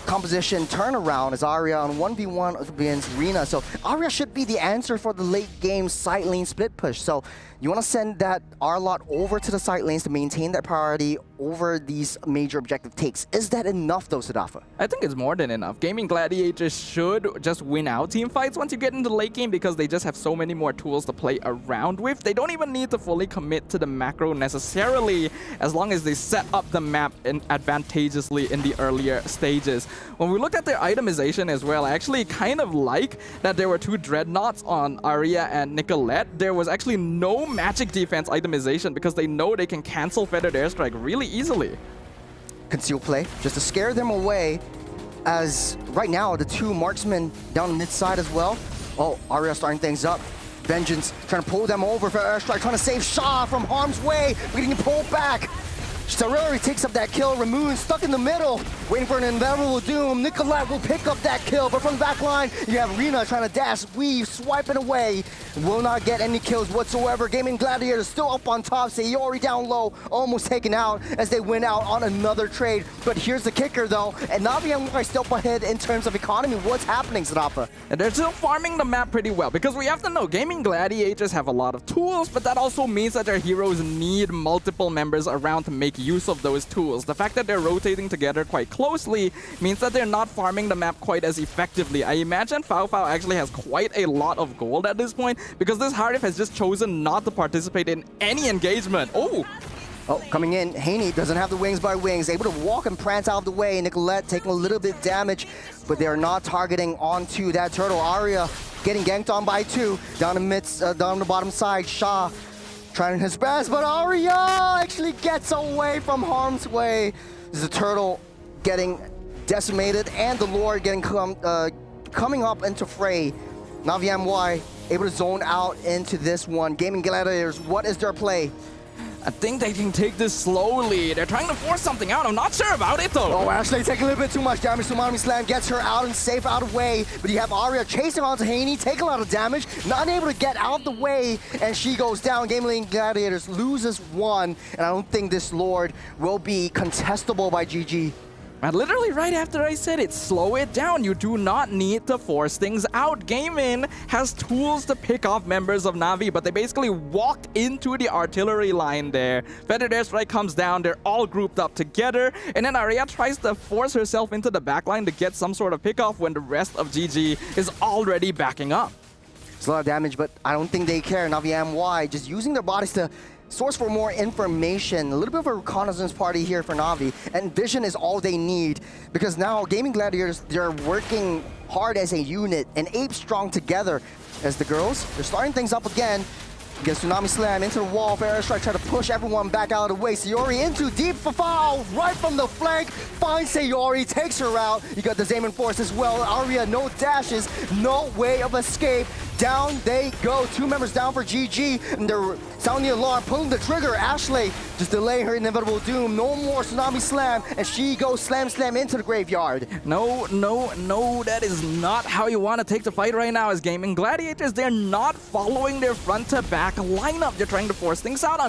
composition turnaround as Arya on 1v1 against Rina. So Arya should be the answer for the late game side lane split push. So you want to send that R-Lot over to the side lanes to maintain that priority over these major objective takes. Is that enough though, Sadafa? I think it's more than enough. Gaming Gladiators should just win out team fights once you get into the late game because they just have so many more tools to play around with. They don't even need to fully commit to the macro necessarily as long as they set up the map advantageously in the earlier stages. When we look at their itemization as well, I actually kind of like that there were 2 Dreadnoughts on Arya and Nicolette. There was actually no magic defense itemization because they know they can cancel Feathered Airstrike really easily. Conceal play, just to scare them away, as right now the 2 marksmen down the mid side as well. Oh, Arya starting things up. Vengeance trying to pull them over for airstrike, trying to save Shah from harm's way, getting pulled back. Saruri takes up that kill. Ramoon stuck in the middle, waiting for an inevitable doom. Nicolette will pick up that kill, but from the back line, you have Rina trying to dash, weave, swiping away. Will not get any kills whatsoever. Gaming Gladiators still up on top. Sayori down low, almost taken out as they win out on another trade. But here's the kicker though, and Na'Vi MY still up ahead in terms of economy. What's happening, Sadafa? And they're still farming the map pretty well because we have to know Gaming Gladiators have a lot of tools, but that also means that their heroes need multiple members around to make use of those tools. The fact that they're rotating together quite closely means that they're not farming the map quite as effectively. I imagine Fao actually has quite a lot of gold at this point because this Harif has just chosen not to participate in any engagement. Oh, coming in, Haney doesn't have the wings by wings, able to walk and prance out of the way. Nicolette taking a little bit damage, but they are not targeting onto that turtle. Arya getting ganked on by 2, down the bottom side. Shah trying his best, but Arya actually gets away from harm's way. This is a turtle getting decimated, and the Lord getting coming up into fray. Na'Vi MY able to zone out into this one. Gaming Gladiators, what is their play? I think they can take this slowly. They're trying to force something out. I'm not sure about it though. Oh, actually taking a little bit too much damage. Tsunami Slam gets her out and safe out of the way. But you have Arya chasing onto Haney, taking a lot of damage, not able to get out of the way, and she goes down. Gaming Gladiators loses 1, and I don't think this Lord will be contestable by GG. And literally right after I said it, slow it down. You do not need to force things out. Gaming has tools to pick off members of Na'Vi, but they basically walked into the artillery line there. Feathered Airstrike comes down, they're all grouped up together, and then Arya tries to force herself into the backline to get some sort of pickoff when the rest of GG is already backing up. It's a lot of damage, but I don't think they care. Na'Vi MY just using their bodies to source for more information. A little bit of a reconnaissance party here for Na'Vi, and vision is all they need because now Gaming Gladiators, they're working hard as a unit and ape strong together. As the girls, they're starting things up again. Gets Tsunami Slam into the wall. Fair Strike try to push everyone back out of the way. Sayori into deep for foul, right from the flank. Finds Sayori, takes her out. You got the Xayman Force as well. Aria, no dashes, no way of escape. Down they go. 2 members down for GG, and they're sounding the alarm, pulling the trigger. Ashley just delaying her inevitable doom. No more Tsunami Slam, and she goes slam into the graveyard. No, that is not how you want to take the fight right now as Gaming Gladiators. They're not following their front-to-back lineup. They're trying to force things out.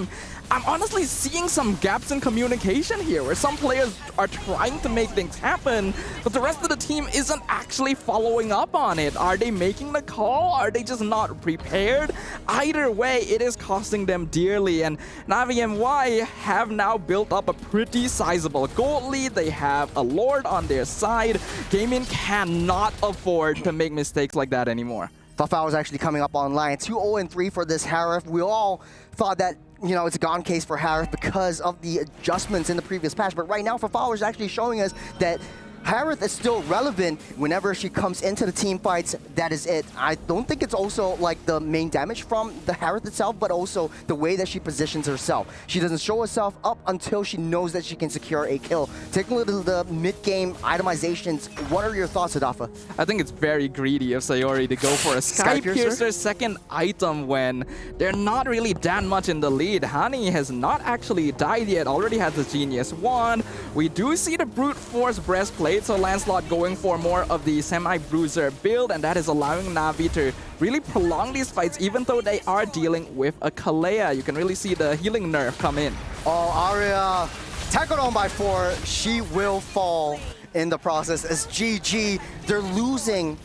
I'm honestly seeing some gaps in communication here where some players are trying to make things happen, but the rest of the team isn't actually following up on it. Are they making the call? Are they just not prepared? Either way, it is costing them dearly, and Na'Vi MWI have now built up a pretty sizable gold lead. They have a Lord on their side. Gaming cannot afford to make mistakes like that anymore. Fafao is actually coming up online. 2-0-3 for this Harif. We all thought that, you know, it's a gone case for Harif because of the adjustments in the previous patch. But right now, Fafao is actually showing us that Harith is still relevant whenever she comes into the team fights. That is it. I don't think it's also like the main damage from the Harith itself, but also the way that she positions herself. She doesn't show herself up until she knows that she can secure a kill. Taking a look at the mid-game itemizations, what are your thoughts, Adafa? I think it's very greedy of Sayori to go for a Sky Piercer's second item when they're not really that much in the lead. Hani has not actually died yet, already has the Genius Wand. We do see the Brute Force Breastplate, so Lancelot going for more of the Semi-Bruiser build, and that is allowing Na'Vi to really prolong these fights even though they are dealing with a Kalea. You can really see the healing nerf come in. Oh, Aria tackled on by 4. She will fall in the process as GG. They're losing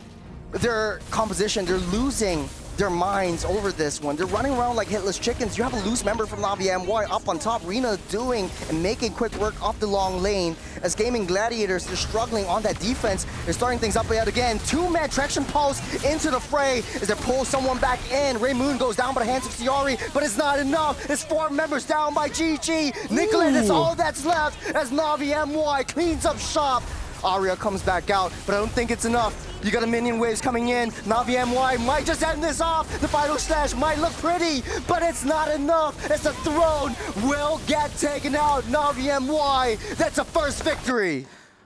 their composition. They're losing their minds over this one. They're running around like hitless chickens. You have a loose member from Na'Vi MWI up on top. Rina doing and making quick work off the long lane. As Gaming Gladiators, they're struggling on that defense. They're starting things up yet again. 2-man traction pulse into the fray as they pull someone back in. Ray Moon goes down by the hands of Sayori, but it's not enough. It's 4 members down by GG. Nicolette is all that's left as Na'Vi MWI cleans up shop. Aria comes back out, but I don't think it's enough. You got a minion waves coming in. Na'Vi MWI might just end this off. The final slash might look pretty, but it's not enough as the throne will get taken out. Na'Vi MWI, that's a first victory.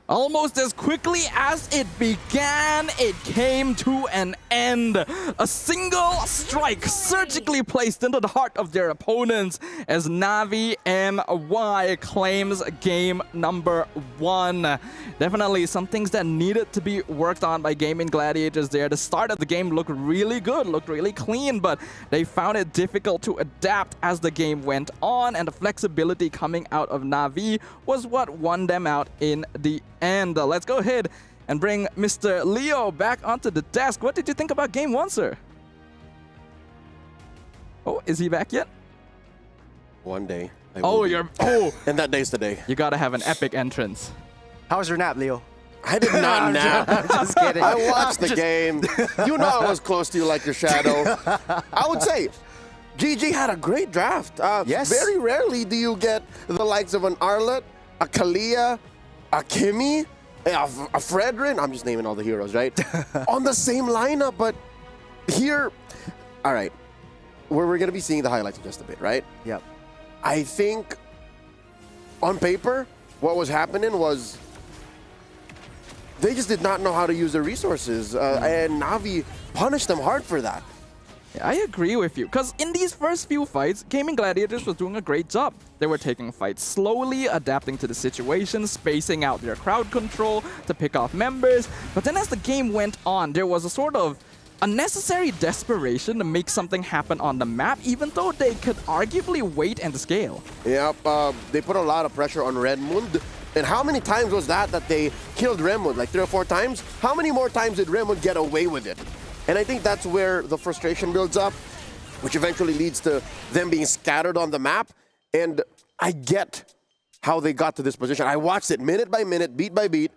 Almost as quickly as it began, it came to an end. A single strike surgically placed into the heart of their opponents as Na'Vi MWI claims game number 1. Definitely some things that needed to be worked on by Gaming Gladiators there. The start of the game looked really good, looked really clean, but they found it difficult to adapt as the game went on, and the flexibility coming out of Na'Vi was what won them out in the end. Let's go ahead and bring Mr. Leo back onto the desk. What did you think about game 1, sir? Oh, is he back yet? One day. And that day's today. You gotta have an epic entrance. How was your nap, Leo? I did not nap. I'm just kidding. I watched the game. You know I was close to you like your shadow. I would say GG had a great draft. Yes. Very rarely do you get the likes of an Arlette, a Kalia, a Kimmy, a Fredrin, I'm just naming all the heroes, right? On the same lineup, but here, all right, we're going to be seeing the highlights in just a bit, right? Yep. I think on paper, what was happening was they just did not know how to use their resources, and Na'Vi punished them hard for that. I agree with you, because in these first few fights, Gaming Gladiators was doing a great job. They were taking fights slowly, adapting to the situation, spacing out their crowd control to pick off members. But then as the game went on, there was a sort of unnecessary desperation to make something happen on the map, even though they could arguably wait and scale. Yep, they put a lot of pressure on Redmond. And how many times was that they killed Redmond? Like 3 or 4 times? How many more times did Redmond get away with it? And I think that's where the frustration builds up, which eventually leads to them being scattered on the map. And I get how they got to this position. I watched it minute by minute, beat by beat.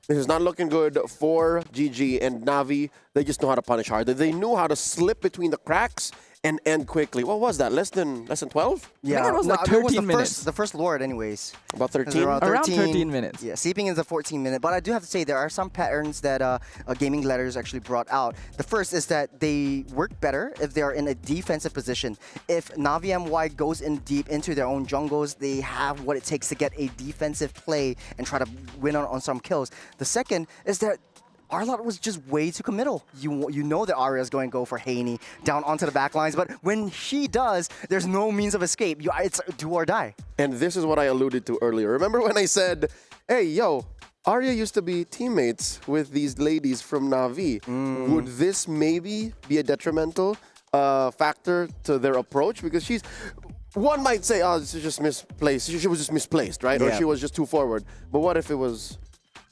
This is not looking good for GG and Na'Vi. They just know how to punish hard. They knew how to slip between the cracks and end quickly. What was that? Less than 12? it was like it was 13 minutes. The first Lord, anyways. About It was 13? Around 13 minutes. Yeah, Seeping is a 14-minute. But I do have to say there are some patterns that Gaming Letters actually brought out. The first is that they work better if they are in a defensive position. If Navi MY goes in deep into their own jungles, they have what it takes to get a defensive play and try to win on some kills. The second is that Arlott was just way too committal. You know that Arya is going to go for Haney down onto the back lines, but when she does, there's no means of escape. It's do or die. And this is what I alluded to earlier. Remember when I said, hey, yo, Arya used to be teammates with these ladies from Navi. Would this maybe be a detrimental factor to their approach? Because one might say, oh, this is just misplaced. She was just misplaced, right? Or Yeah. she was just too forward. But what if it was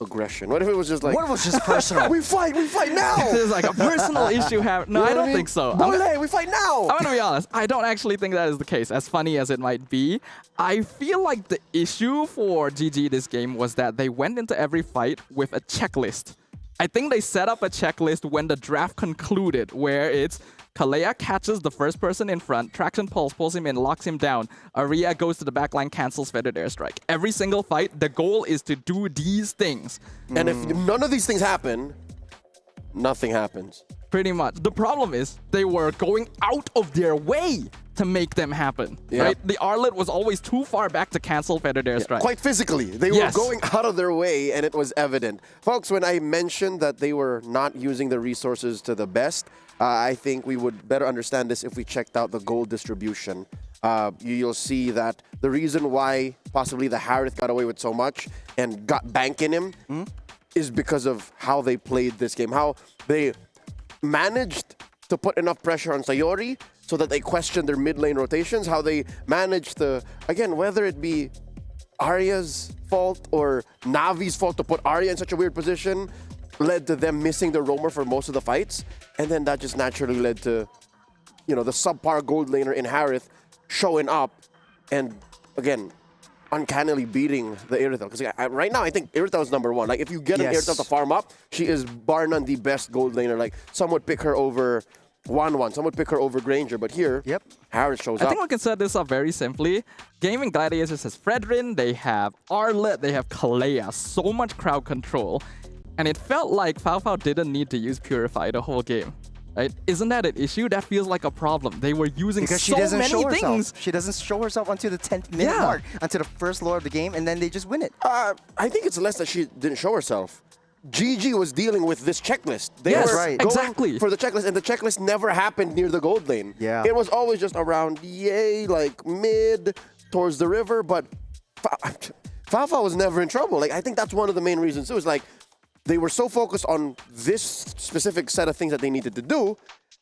aggression? What if it was just like, What if it was just personal? we fight now! There's like a personal issue happening. No, You know I what don't mean? think so. Bole, we fight now! I'm gonna be honest, I don't actually think that is the case, as funny as it might be. I feel like the issue for GG this game was that they went into every fight with a checklist. I think they set up a checklist when the draft concluded, where it's Kalea catches the first person in front, Traction pulls him in, locks him down. Arya goes to the backline, cancels feathered airstrike. Every single fight, the goal is to do these things. And if none of these things happen, nothing happens. Pretty much. The problem is they were going out of their way to make them happen. Yeah. Right? The Arlet was always too far back to cancel feathered airstrike. Quite physically. They Yes. were going out of their way, and it was evident. Folks, when I mentioned that they were not using the resources to the best, I think we would better understand this if we checked out the gold distribution. You'll see that the reason why possibly the Harith got away with so much and got bank in him is because of how they played this game, how they managed to put enough pressure on Sayori so that they questioned their mid lane rotations, how they managed to, again, whether it be Arya's fault or Navi's fault to put Arya in such a weird position, led to them missing the roamer for most of the fights. And then that just naturally led to, the subpar gold laner in Harith showing up and, again, uncannily beating the Irithel. Because right now, I think Irithel is number one. Like, if you get an Yes. Irithel to farm up, she is bar none the best gold laner. Like, some would pick her over 1-1. Some would pick her over Granger. But here, Harith shows I up. think we can set this up very simply. Gaming Gladiators has Fredrin, they have Arlet, they have Kalea. So much crowd control. And it felt like Fao didn't need to use Purify the whole game. Right? Isn't that an issue? That feels like a problem. They were using Because she so doesn't many show things. herself. She doesn't show herself until the 10th minute Yeah. mark, until the first Lord of the game, and then they just win it. I think it's less that she didn't show herself. GG was dealing with this checklist. They Yes, were right. going exactly. for the checklist, and the checklist never happened near the gold lane. Yeah. It was always just around, like mid, towards the river, but Fafa was never in trouble. Like, I think that's one of the main reasons. It was like, they were so focused on this specific set of things that they needed to do,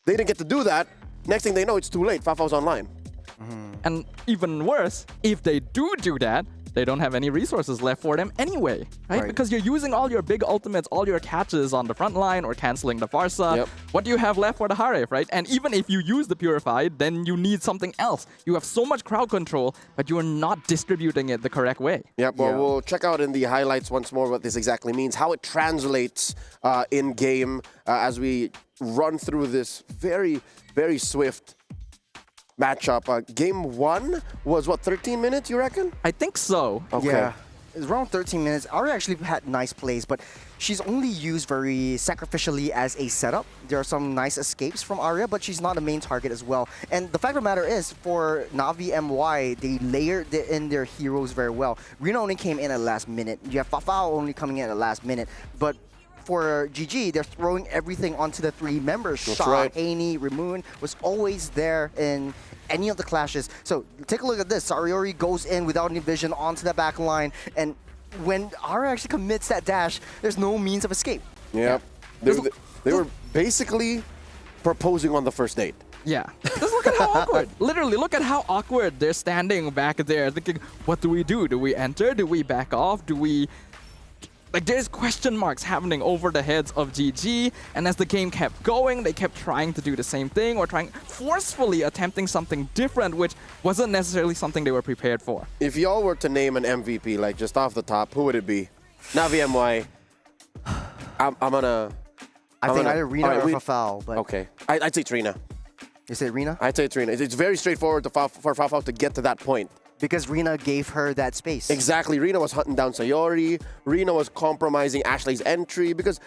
they didn't get to do that. Next thing they know, it's too late. Fafa was online. And even worse, if they do that, they don't have any resources left for them anyway, right? Because you're using all your big ultimates, all your catches on the front line or canceling the Farsa. Yep. What do you have left for the Harith, right? And even if you use the Purified, then you need something else. You have so much crowd control, but you are not distributing it the correct way. Yep, well, we'll check out in the highlights once more what this exactly means, how it translates in-game as we run through this very, very swift matchup. Game one was, 13 minutes, you reckon? I think so. Okay. Yeah. It's around 13 minutes. Arya actually had nice plays, but she's only used very sacrificially as a setup. There are some nice escapes from Arya, but she's not a main target as well. And the fact of the matter is, for Navi MY, they layered in their heroes very well. Rina only came in at the last minute. You have Fafao only coming in at the last minute. But for GG, they're throwing everything onto the three members. That's Shaw, right. Haney, Ramoon was always there in any of the clashes. So take a look at this. Sariori goes in without any vision onto the back line. And when Arya actually commits that dash, there's no means of escape. Yep. They were basically proposing on the first date. Yeah. Just look at how awkward. Literally, look at how awkward they're standing back there thinking, what do we do? Do we enter? Do we back off? Do we... Like, there's question marks happening over the heads of GG, and as the game kept going, they kept trying to do the same thing or forcefully attempting something different, which wasn't necessarily something they were prepared for. If y'all were to name an MVP, like just off the top, who would it be? Navi MY. I think either Rina or Fafao. But Okay. I'd say Trina. You say Rina? I'd say it's Rina. It's very straightforward for Fafao to get to that point. Because Rina gave her that space. Exactly. Rina was hunting down Sayori. Rina was compromising Ashley's entry because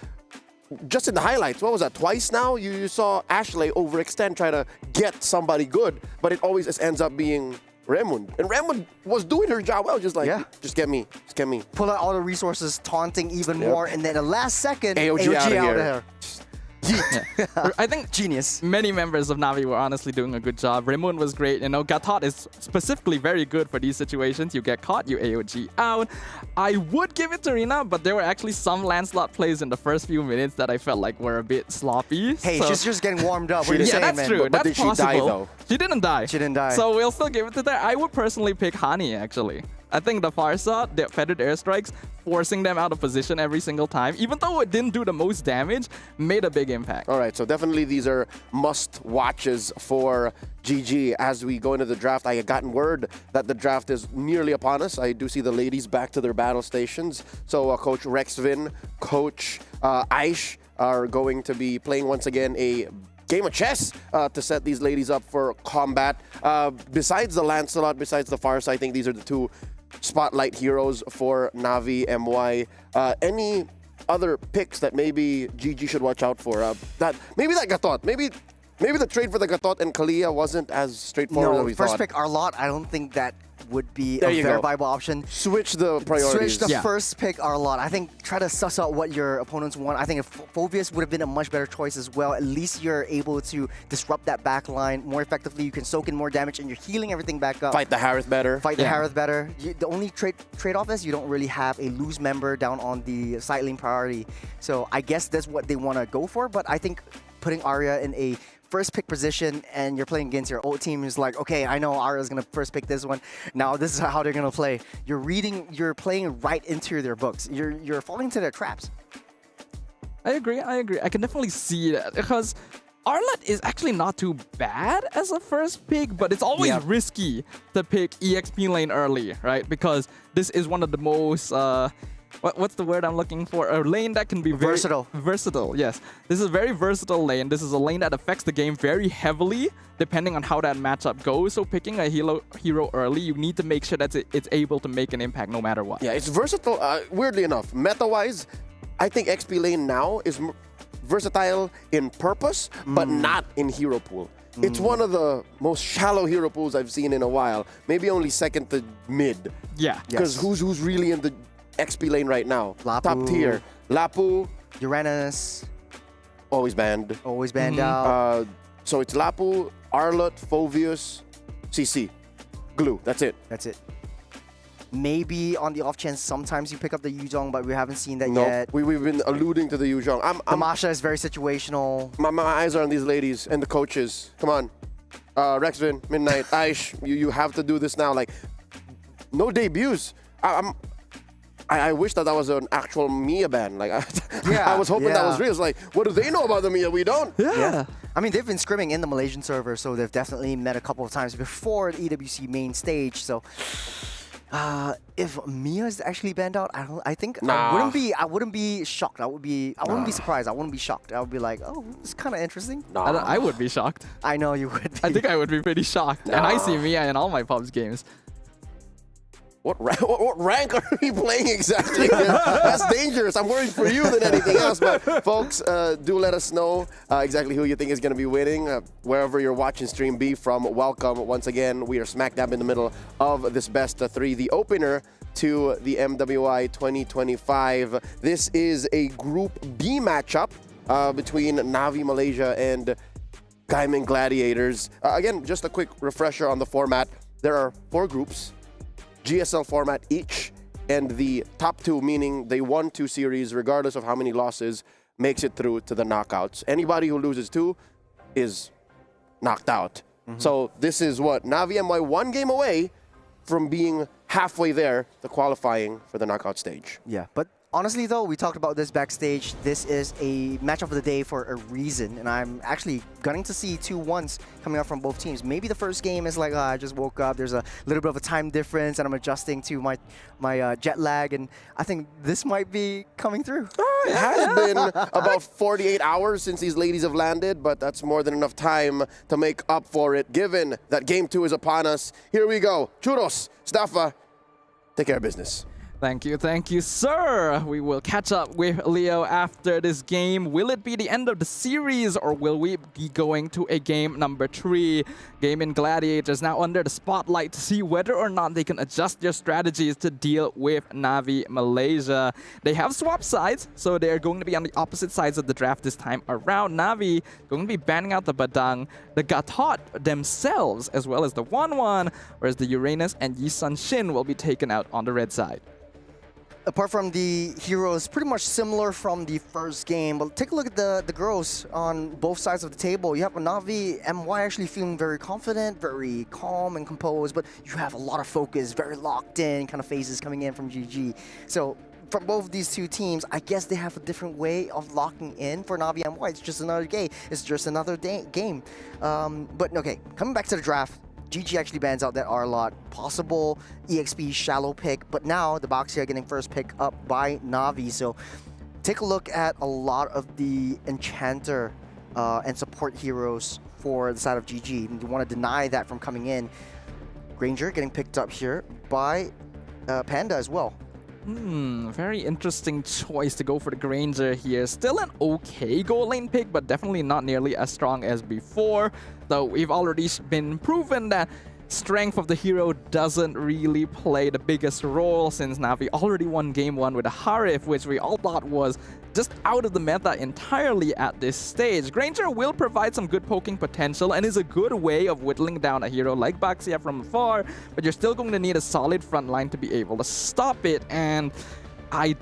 just in the highlights, what was that? Twice now you saw Ashley overextend, try to get somebody good, but it always just ends up being Remund. And Remund was doing her job well, just like, just get me. Pull out all the resources, taunting even more, and then the last second, AOG out of here. I think Genius. many members of Navi were honestly doing a good job. Raymond was great. You know, Gatot is specifically very good for these situations. You get caught, you AOG out. I would give it to Rina, but there were actually some Lancelot plays in the first few minutes that I felt like were a bit sloppy. Hey, so she's just getting warmed up. What are you yeah, saying, that's man? true. But That's did she possible. die, though? She didn't die. She didn't die. So we'll still give it to that. I would personally pick Hani, actually. I think the Farsa, the feathered airstrikes, forcing them out of position every single time, even though it didn't do the most damage, made a big impact. All right, so definitely these are must-watches for GG as we go into the draft. I had gotten word that the draft is nearly upon us. I do see the ladies back to their battle stations. So Coach Rexvin, Coach Aish are going to be playing once again a game of chess to set these ladies up for combat. Besides the Lancelot, besides the Farsa, I think these are the two spotlight heroes for Navi MY. Any other picks that maybe GG should watch out for? Maybe that Gatot. Maybe the trade for the Gatot and Kalia wasn't as straightforward as we first thought. pick Arlot, I don't think that would be There a you very go. viable option. Switch the priorities. Switch the first pick Arlot. I think try to suss out what your opponents want. I think if Phobius would have been a much better choice as well. At least you're able to disrupt that back line more effectively. You can soak in more damage and you're healing everything back up. Fight the Harith better. Fight the Harith better. The only trade-off is you don't really have a loose member down on the side lane priority. So I guess that's what they want to go for. But I think putting Arya in a first pick position and you're playing against your old team is like, okay, I know Arya's going to first pick this one. Now this is how they're going to play. You're playing right into their books. You're falling into their traps. I agree. I can definitely see that because Arlot is actually not too bad as a first pick, but it's always risky to pick EXP lane early, right? Because this is one of the most what's the word I'm looking for? A lane that can be very versatile. Versatile, yes. This is a very versatile lane. This is a lane that affects the game very heavily depending on how that matchup goes. So picking a hero early, you need to make sure that it's able to make an impact no matter what. Yeah, it's versatile. Weirdly enough, meta-wise, I think XP lane now is versatile in purpose, but not in hero pool. It's one of the most shallow hero pools I've seen in a while. Maybe only second to mid. Yeah. Because who's really in the XP lane right now? Lapu. Top tier. Lapu. Uranus. Always banned. Always banned out. So it's Lapu, Arlot, Phovius, CC. Glue. That's it. That's it. Maybe on the off chance, sometimes you pick up the Yuzhong, but we haven't seen that yet. We've been alluding to the Yuzhong. The Masha is very situational. My eyes are on these ladies and the coaches. Come on. Rexvin, Midnight, Aish, you have to do this now. Like, no debuts. I wish that was an actual Mia ban. Like, I was hoping that was real. It's like, what do they know about the Mia? We don't. Yeah. I mean, they've been scrimming in the Malaysian server, so they've definitely met a couple of times before the EWC main stage. So, if Mia is actually banned out, I think I wouldn't be shocked. I wouldn't be surprised. I wouldn't be shocked. I would be like, oh, it's kind of interesting. I would be shocked. I know you would be. I think I would be pretty shocked. And I see Mia in all my Pubs games. What rank are we playing exactly? That's dangerous. I'm worried for you than anything else. But folks, do let us know exactly who you think is going to be winning. Wherever you're watching Stream B from, welcome. Once again, we are smack dab in the middle of this best of three, the opener to the MWI 2025. This is a Group B matchup between Navi Malaysia and Gaiman Gladiators. Again, just a quick refresher on the format. There are 4 groups. GSL format each, and the top 2, meaning they won 2 series, regardless of how many losses, makes it through to the knockouts. Anybody who loses 2 is knocked out. So this is what? Navi MY 1 game away from being halfway there to qualifying for the knockout stage. Yeah, but Honestly, though, we talked about this backstage. This is a matchup of the day for a reason, and I'm actually gunning to see 2-1s coming out from both teams. Maybe the first game is like, I just woke up, there's a little bit of a time difference, and I'm adjusting to my jet lag, and I think this might be coming through. It has been about 48 hours since these ladies have landed, but that's more than enough time to make up for it, given that Game 2 is upon us. Here we go. Churros, Staffa, take care of business. Thank you, sir. We will catch up with Leo after this game. Will it be the end of the series, or will we be going to a game number 3? Gaming Gladiators now under the spotlight to see whether or not they can adjust their strategies to deal with Navi Malaysia. They have swapped sides, so they're going to be on the opposite sides of the draft this time around. Navi going to be banning out the Badang, the Gatot themselves, as well as the 1-1, whereas the Uranus and Yi Sun Shin will be taken out on the red side. Apart from the heroes, pretty much similar from the first game. But take a look at the girls on both sides of the table. You have Navi, MY actually feeling very confident, very calm and composed, but you have a lot of focus, very locked in kind of phases coming in from GG. So from both these two teams, I guess they have a different way of locking in. For Navi MY, it's just another game. It's just another game. But okay, coming back to the draft, GG actually bans out that R-Lot. Possible EXP shallow pick, but now the Boxy are getting first pick up by Navi. So take a look at a lot of the Enchanter and support heroes for the side of GG. You want to deny that from coming in. Granger getting picked up here by Panda as well. Very interesting choice to go for the Granger here. Still an okay goal lane pick, but definitely not nearly as strong as before. Though we've already been proven that strength of the hero doesn't really play the biggest role, since Navi already won game 1 with a Harif, which we all thought was just out of the meta entirely at this stage. Granger will provide some good poking potential and is a good way of whittling down a hero like Baxia from afar, but you're still going to need a solid front line to be able to stop it, and I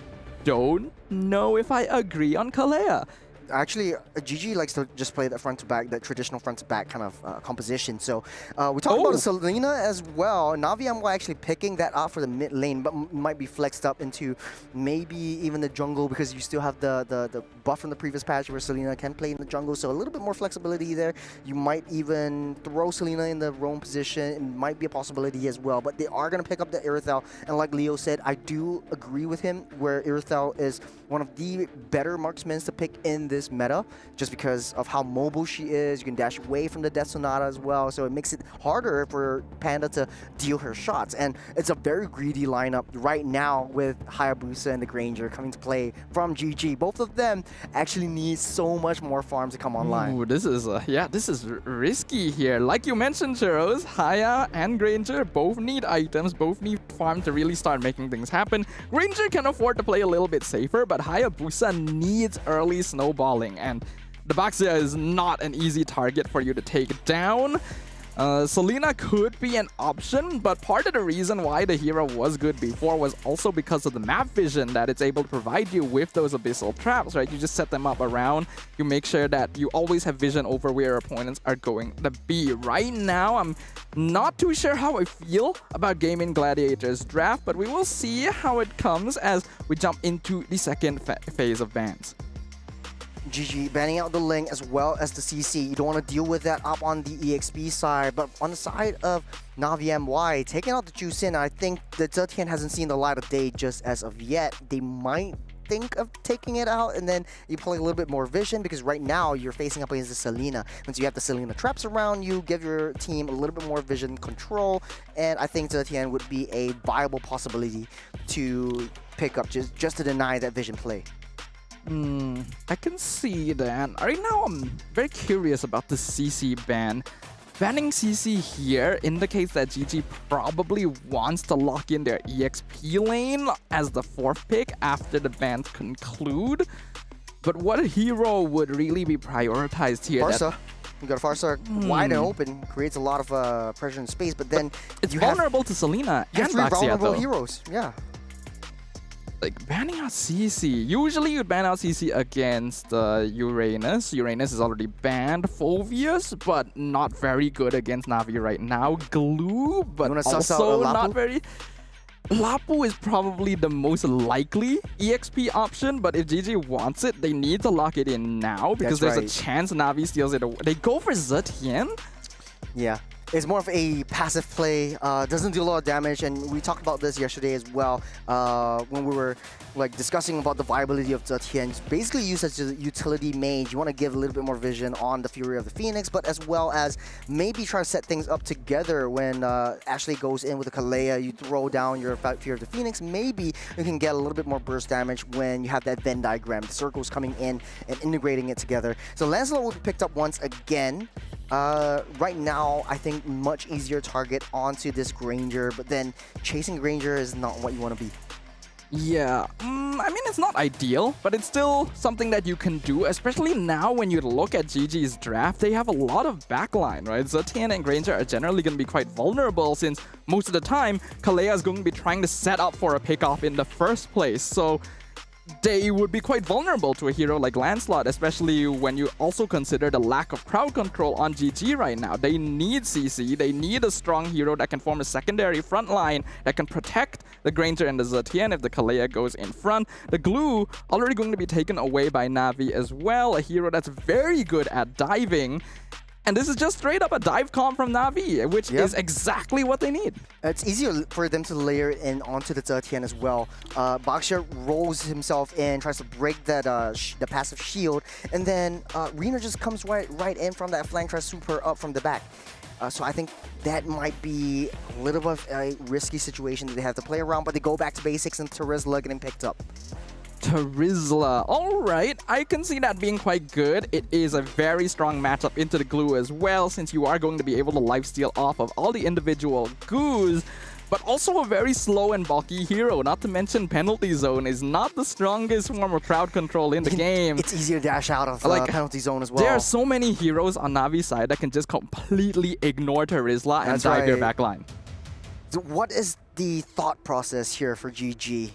don't know if I agree on Kalea. Actually, GG likes to just play that front to back, that traditional front to back kind of composition. So we talked about Selena as well. Navi MY actually picking that out for the mid lane, but might be flexed up into maybe even the jungle, because you still have the buff from the previous patch where Selena can play in the jungle. So a little bit more flexibility there. You might even throw Selena in the roam position. It might be a possibility as well. But they are going to pick up the Irithel. And like Leo said, I do agree with him where Irithel is one of the better marksmen to pick in this meta, just because of how mobile she is. You can dash away from the Death Sonata as well, so it makes it harder for Panda to deal her shots. And it's a very greedy lineup right now with Hayabusa and the Granger coming to play from GG. Both of them actually need so much more farms to come online. Ooh, this is this is risky here. Like you mentioned, Churros, Haya and Granger both need items, both need farm to really start making things happen. Granger can afford to play a little bit safer, but Hayabusa needs early snowballing, and the Baxia is not an easy target for you to take down. Selena could be an option, but part of the reason why the hero was good before was also because of the map vision that it's able to provide you with those abyssal traps, right? You just set them up around, you make sure that you always have vision over where your opponents are going to be. Right now, I'm not too sure how I feel about Gaming Gladiators draft, but we will see how it comes as we jump into the second phase of bans. GG banning out the Ling as well as the CC. You don't want to deal with that up on the EXP side, but on the side of Navi MY, taking out the Juicin, I think the Zetian hasn't seen the light of day just as of yet. They might think of taking it out, and then you play a little bit more vision, because right now you're facing up against the Selena. Once you have the Selena traps around you, give your team a little bit more vision control, and I think Zetian would be a viable possibility to pick up just to deny that vision play. I can see that. Right now, I'm very curious about the CC ban. Banning CC here indicates that GG probably wants to lock in their EXP lane as the 4th pick after the bans conclude. But what hero would really be prioritized here? Farsa. You got Farsa wide and open, creates a lot of pressure and space, but then it's vulnerable to Selena and three Baxia, vulnerable though. heroes. Yeah. Like, banning out CC. Usually you'd ban out CC against Uranus. Uranus is already banned. Phoveus, but not very good against Navi right now. Glue, but also not very... Lapu is probably the most likely EXP option, but if GG wants it, they need to lock it in now because That's there's a chance Na'Vi steals it away. They go for Zetian? Yeah. It's more of a passive play, doesn't do a lot of damage, and we talked about this yesterday as well when we were like discussing about the viability of Zetian. It's basically used as a utility mage. You want to give a little bit more vision on the Fury of the Phoenix, but as well as maybe try to set things up together when Ashley goes in with a Kalea, you throw down your Fury of the Phoenix, maybe you can get a little bit more burst damage when you have that Venn diagram, the circles coming in and integrating it together. So Lancelot will be picked up once again. Right now, I think much easier target onto this Granger, but then chasing Granger is not what you want to be. Yeah, I mean, it's not ideal, but it's still something that you can do, especially now when you look at GG's draft. They have a lot of backline, right? Zetian and Granger are generally going to be quite vulnerable since most of the time, Kalea is going to be trying to set up for a pickoff in the first place. So they would be quite vulnerable to a hero like Lancelot, especially when you also consider the lack of crowd control on GG right now. They need CC, they need a strong hero that can form a secondary front line that can protect the Granger and the Zetian if the Kalea goes in front. The glue already going to be taken away by Na'Vi as well, a hero that's very good at diving. And this is just straight up a dive comp from Na'Vi, which is exactly what they need. It's easier for them to layer it in onto the Zetian as well. Baxia rolls himself in, tries to break that the passive shield, and then Rena just comes right in from that flank, tries to swoop her up from the back. So I think that might be a little bit of a risky situation that they have to play around, but they go back to basics and Terizla getting picked up. Terizla. Alright, I can see that being quite good. It is a very strong matchup into the glue as well, since you are going to be able to lifesteal off of all the individual goos, but also a very slow and bulky hero. Not to mention penalty zone is not the strongest form of crowd control in the game. It's easier to dash out of penalty zone as well. There are so many heroes on Na'Vi's side that can just completely ignore Terizla and dive their backline. So what is the thought process here for GG?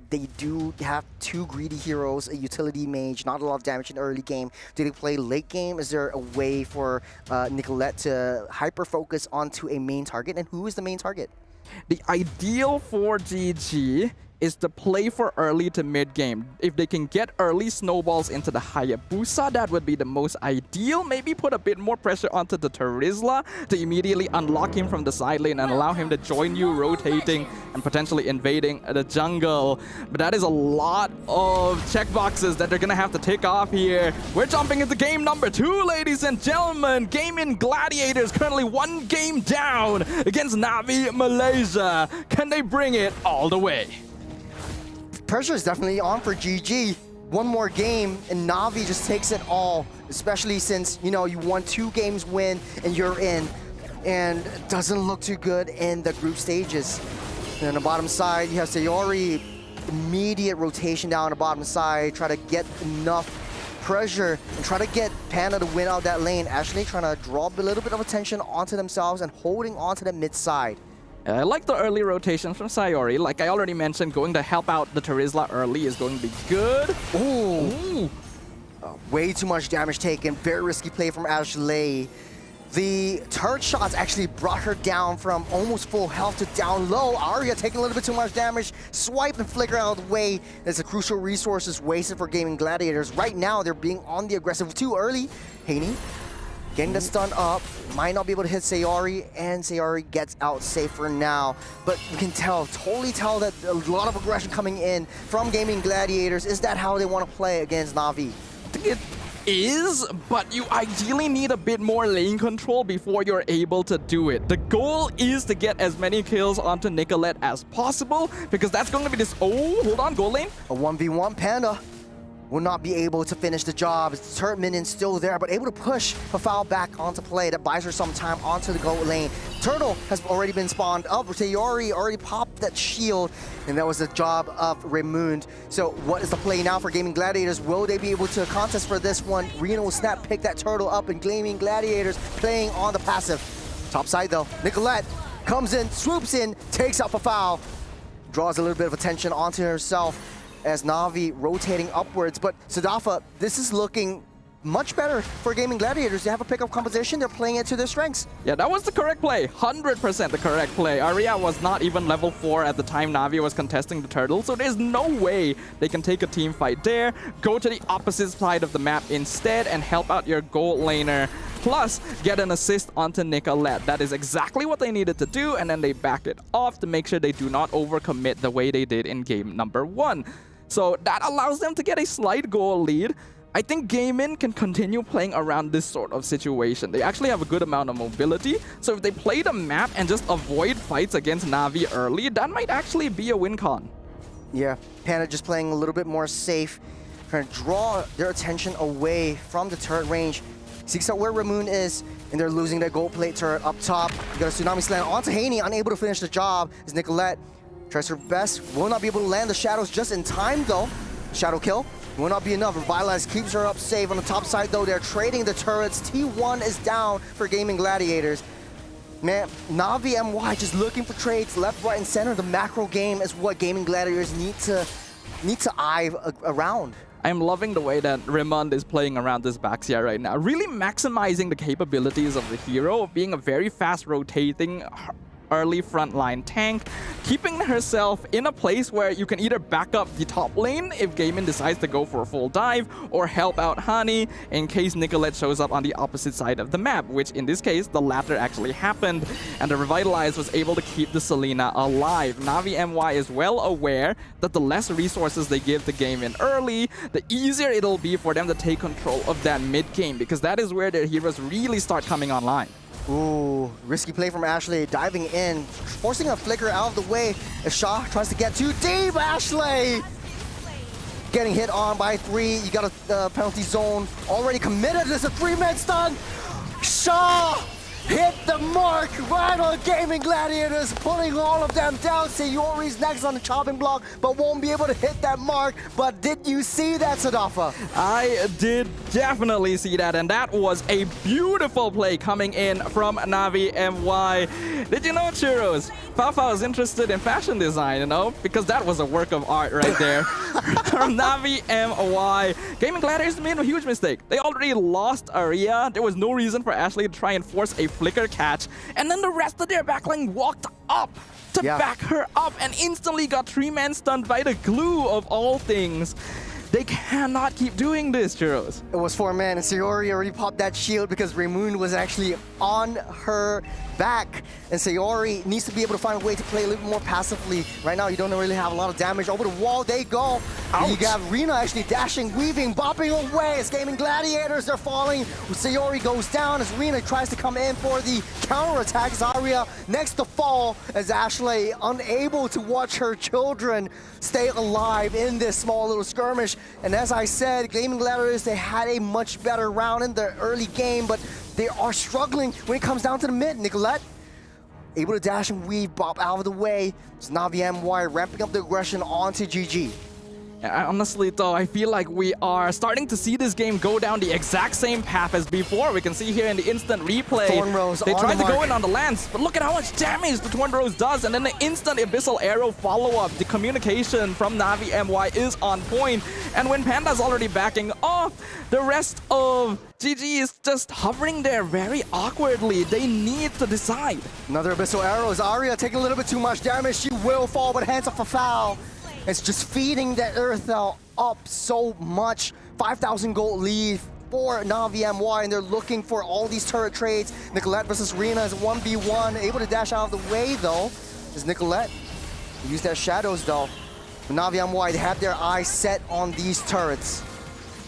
They do have two greedy heroes, a utility mage, not a lot of damage in the early game. Do they play late game? Is there a way for Nicolette to hyper-focus onto a main target? And who is the main target? The ideal for GG is to play for early to mid game. If they can get early snowballs into the Hayabusa, that would be the most ideal. Maybe put a bit more pressure onto the Terizla to immediately unlock him from the side lane and allow him to join you, rotating and potentially invading the jungle. But that is a lot of checkboxes that they're gonna have to tick off here. We're jumping into game number 2, ladies and gentlemen. Gaming Gladiators currently 1 game down against Na'Vi Malaysia. Can they bring it all the way? Pressure is definitely on for GG. One more game and Na'Vi just takes it all, especially since, you know, you won 2 games win and you're in, and it doesn't look too good in the group stages. And on the bottom side, you have Sayori, immediate rotation down the bottom side, try to get enough pressure and try to get Panda to win out that lane. Ashley trying to draw a little bit of attention onto themselves and holding onto the mid side. I like the early rotations from Sayori. Like I already mentioned, going to help out the Terizla early is going to be good. Ooh. Way too much damage taken. Very risky play from Ashley. The turret shots actually brought her down from almost full health to down low. Arya taking a little bit too much damage. Swipe and flicker out of the way. There's a crucial resources wasted for Gaming Gladiators. Right now, they're being on the aggressive too early. Haney getting the stun up, might not be able to hit Sayori, and Sayori gets out safe for now. But you can tell, totally tell that a lot of aggression coming in from Gaming Gladiators. Is that how they want to play against Na'Vi? I think it is, but you ideally need a bit more lane control before you're able to do it. The goal is to get as many kills onto Nicolette as possible, because that's going to be this... Oh, hold on, goal lane. A 1v1 Panda will not be able to finish the job. The turret minion's still there, but able to push Fafal back onto play. That buys her some time onto the goal lane. Turtle has already been spawned up. Sayori already popped that shield, and that was the job of Raymond. So what is the play now for Gaming Gladiators? Will they be able to contest for this one? Reno will snap pick that turtle up, and Gaming Gladiators playing on the passive. Top side though, Nicolette comes in, swoops in, takes out Fafal, draws a little bit of attention onto herself as Na'Vi rotating upwards. But Sadafa, this is looking much better for Gaming Gladiators. They have a pickup composition. They're playing it to their strengths. Yeah, that was the correct play. 100% the correct play. Arya was not even level 4 at the time Na'Vi was contesting the turtle, so there's no way they can take a team fight there. Go to the opposite side of the map instead and help out your gold laner. Plus, get an assist onto Nicolette. That is exactly what they needed to do, and then they backed it off to make sure they do not overcommit the way they did in game number 1. So that allows them to get a slight goal lead. I think Gaming can continue playing around this sort of situation. They actually have a good amount of mobility, so if they play the map and just avoid fights against Na'Vi early, that might actually be a win con. Yeah, Panda just playing a little bit more safe, trying to draw their attention away from the turret range. Seeks out where Ramoon is, and they're losing their gold plate turret up top. You got a Tsunami Slam onto Haney, unable to finish the job, as Nicolette tries her best. Will not be able to land the shadows just in time, though. Shadow kill will not be enough. Revitalize keeps her up safe. On the top side, though, they're trading the turrets. T1 is down for Gaming Gladiators. Man, Na'Vi MY just looking for trades left, right, and center. The macro game is what Gaming Gladiators need to eye around. I'm loving the way that Raymond is playing around this Baxia right now. Really maximizing the capabilities of the hero, of being a very fast rotating early frontline tank, keeping herself in a place where you can either back up the top lane if Gaming decides to go for a full dive, or help out Hani in case Nicolette shows up on the opposite side of the map, which in this case, the latter actually happened, and the Revitalize was able to keep the Selena alive. Na'Vi MY is well aware that the less resources they give to Gaming early, the easier it'll be for them to take control of that mid game, because that is where their heroes really start coming online. Ooh, risky play from Ashley, diving in, forcing a flicker out of the way as Shaw tries to get too deep. Ashley getting hit on by 3. You got a penalty zone already committed. There's a 3-man stun. Shaw hit the mark right on Gaming Gladiators, pulling all of them down. Sayori's next on the chopping block, but won't be able to hit that mark. But did you see that, Sadafa? I did definitely see that, and that was a beautiful play coming in from Na'Vi MY. Did you know, Churros? Fafa was interested in fashion design, you know, because that was a work of art right there. From Na'Vi MY. Gaming Gladiators made a huge mistake. They already lost Arya. There was no reason for Ashley to try and force a flicker catch, and then the rest of their backline walked up to back her up and instantly got 3-man stunned by the glue of all things. They cannot keep doing this, Churros. It was 4-man, and Sayori already popped that shield because Ramoon was actually on her back, and Sayori needs to be able to find a way to play a little more passively. Right now, you don't really have a lot of damage. Over the wall they go. You got Rina actually dashing, weaving, bopping away as Gaming Gladiators are falling. Sayori goes down as Rina tries to come in for the counter-attack. Zarya next to fall as Ashley unable to watch her children stay alive in this small little skirmish. And as I said, Gaming Gladiators, they had a much better round in the early game, but they are struggling when it comes down to the mid. Nicolette able to dash and weave, bop out of the way. It's Na'Vi MY ramping up the aggression onto GG. Honestly, though, I feel like we are starting to see this game go down the exact same path as before. We can see here in the instant replay, Thorn Rose they on tried the to go mark. in on the lance, but look at how much damage the Thorn Rose does, and then the instant Abyssal Arrow follow-up. The communication from Na'Vi MY is on point, and when Panda's already backing off, the rest of GG is just hovering there very awkwardly. They need to decide. Another Abyssal Arrow. Zarya taking a little bit too much damage. She will fall, but hands off a foul. It's just feeding that Earthel up so much. 5,000 gold lead for Na'Vi MY, and they're looking for all these turret trades. Nicolette versus Rina is 1v1. Able to dash out of the way, though, is Nicolette. Use their shadows, though. Na'Vi MY, they have their eyes set on these turrets.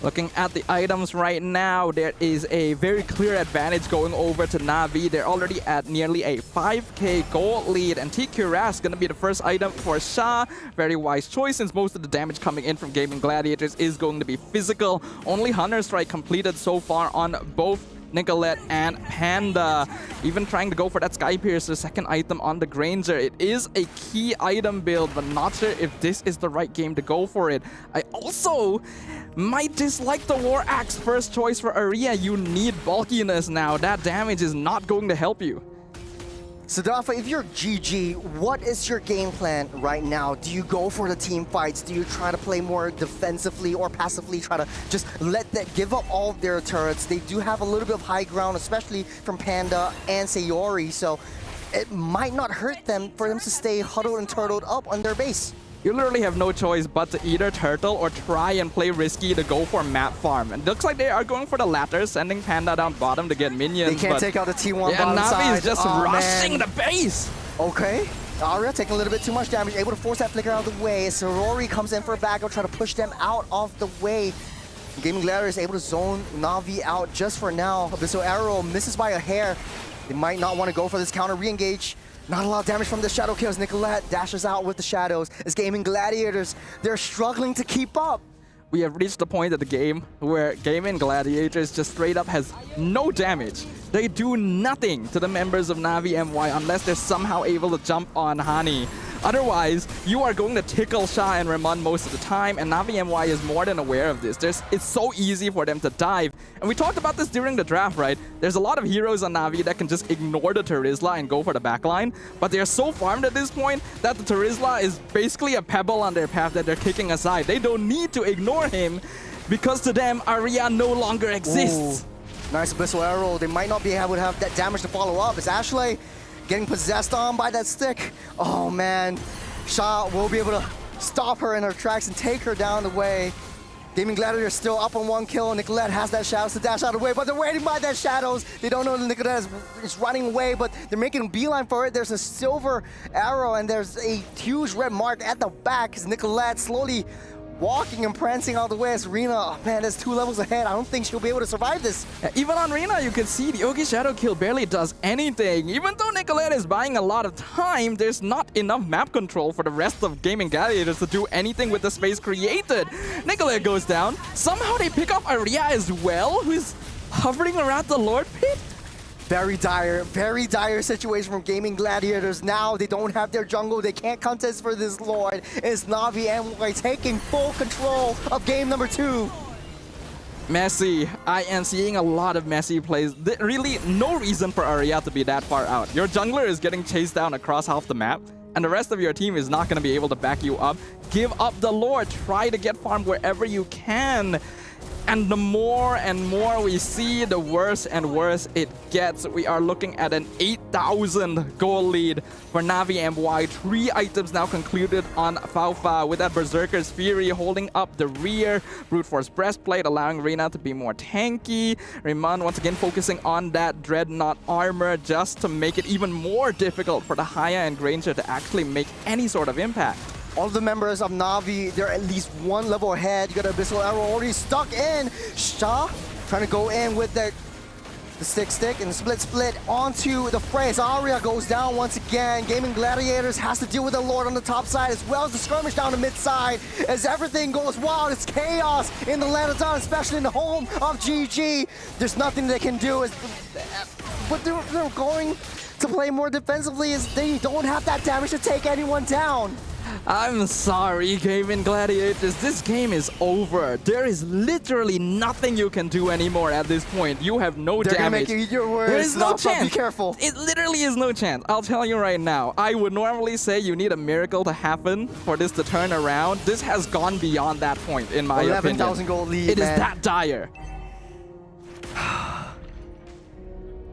Looking at the items right now, there is a very clear advantage going over to Na'Vi. They're already at nearly a 5k gold lead, and TQ Ras going to be the first item for Sha. Very wise choice, since most of the damage coming in from Gaming Gladiators is going to be physical. Only Hunter Strike completed so far on both Nicolette and Panda. Even trying to go for that Sky Piercer, second item on the Granger. It is a key item build, but not sure if this is the right game to go for it. I also might dislike the War Axe first choice for Arya. You need bulkiness now. That damage is not going to help you. So Dafa, if you're GG, what is your game plan right now? Do you go for the team fights? Do you try to play more defensively or passively, try to just let that give up all of their turrets? They do have a little bit of high ground, especially from Panda and Sayori, so it might not hurt them for them to stay huddled and turtled up on their base. You literally have no choice but to either turtle or try and play risky to go for map farm. And it looks like they are going for the latter, sending Panda down bottom to get minions. They can't take out the T1 yeah, bottom Na'Vi side. is just rushing the base. Okay. Aria taking a little bit too much damage, able to force that flicker out of the way. Sorori comes in for a backup, try to push them out of the way. Gaming Gladiator is able to zone Na'Vi out just for now. Abyssal Arrow misses by a hair. They might not want to go for this counter re-engage. Not a lot of damage from the Shadow kills. Nicolette dashes out with the Shadows. As Gaming Gladiators, they're struggling to keep up. We have reached the point of the game where Gaming Gladiators just straight up has no damage. They do nothing to the members of Na'Vi MWI unless they're somehow able to jump on Hani. Otherwise, you are going to tickle Sha and Ramon most of the time, and Na'Vi MWI is more than aware of this. It's so easy for them to dive. And we talked about this during the draft, right? There's a lot of heroes on Na'Vi that can just ignore the Terizla and go for the backline, but they're so farmed at this point that the Terizla is basically a pebble on their path that they're kicking aside. They don't need to ignore him because to them, Aria no longer exists. Ooh. Nice Abyssal Arrow. They might not be able to have that damage to follow up. It's Ashley getting possessed on by that stick. Oh man, Sha will be able to stop her in her tracks and take her down the way. Gaming Gladiator still up on 1 kill. Nicolette has that Shadows to dash out of the way, but they're waiting by that Shadows. They don't know that Nicolette is running away, but they're making a beeline for it. There's a silver arrow and there's a huge red mark at the back as Nicolette slowly walking and prancing all the way as Rina, oh man, that's 2 levels ahead. I don't think she'll be able to survive this. Even on Rina, you can see the Yogi Shadow kill barely does anything. Even though Nicolette is buying a lot of time, there's not enough map control for the rest of Gaming Gladiators to do anything with the space created. Nicolette goes down. Somehow they pick up Aria as well, who's hovering around the Lord Pit. Very dire situation from Gaming Gladiators. Now they don't have their jungle. They can't contest for this Lord. It's Na'Vi MWI taking full control of game number 2. Messy. I am seeing a lot of messy plays. Really, no reason for Aria to be that far out. Your jungler is getting chased down across half the map, and the rest of your team is not going to be able to back you up. Give up the Lord. Try to get farm wherever you can. And the more and more we see, the worse and worse it gets. We are looking at an 8,000 goal lead for Na'Vi MWI. 3 items now concluded on Faufa, with that Berserker's Fury holding up the rear. Brute Force Breastplate allowing Rina to be more tanky. Rayman once again focusing on that Dreadnought armor just to make it even more difficult for the Haya and Granger to actually make any sort of impact. All of the members of Na'Vi, they're at least 1 level ahead. You got Abyssal Arrow already stuck in. Sha trying to go in with the stick and split onto the fray. As Aria goes down once again. Gaming Gladiators has to deal with the Lord on the top side as well as the skirmish down the mid side. As everything goes wild, it's chaos in the land of Dawn, especially in the home of GG. There's nothing they can do. But they're going to play more defensively as they don't have that damage to take anyone down. I'm sorry, Gaming Gladiators. This game is over. There is literally nothing you can do anymore at this point. You have no They're damage. They're gonna make you eat your words. There is no chance. Be careful. It literally is no chance. I'll tell you right now. I would normally say you need a miracle to happen for this to turn around. This has gone beyond that point, in my opinion. 11,000 goal lead, It man. is that dire.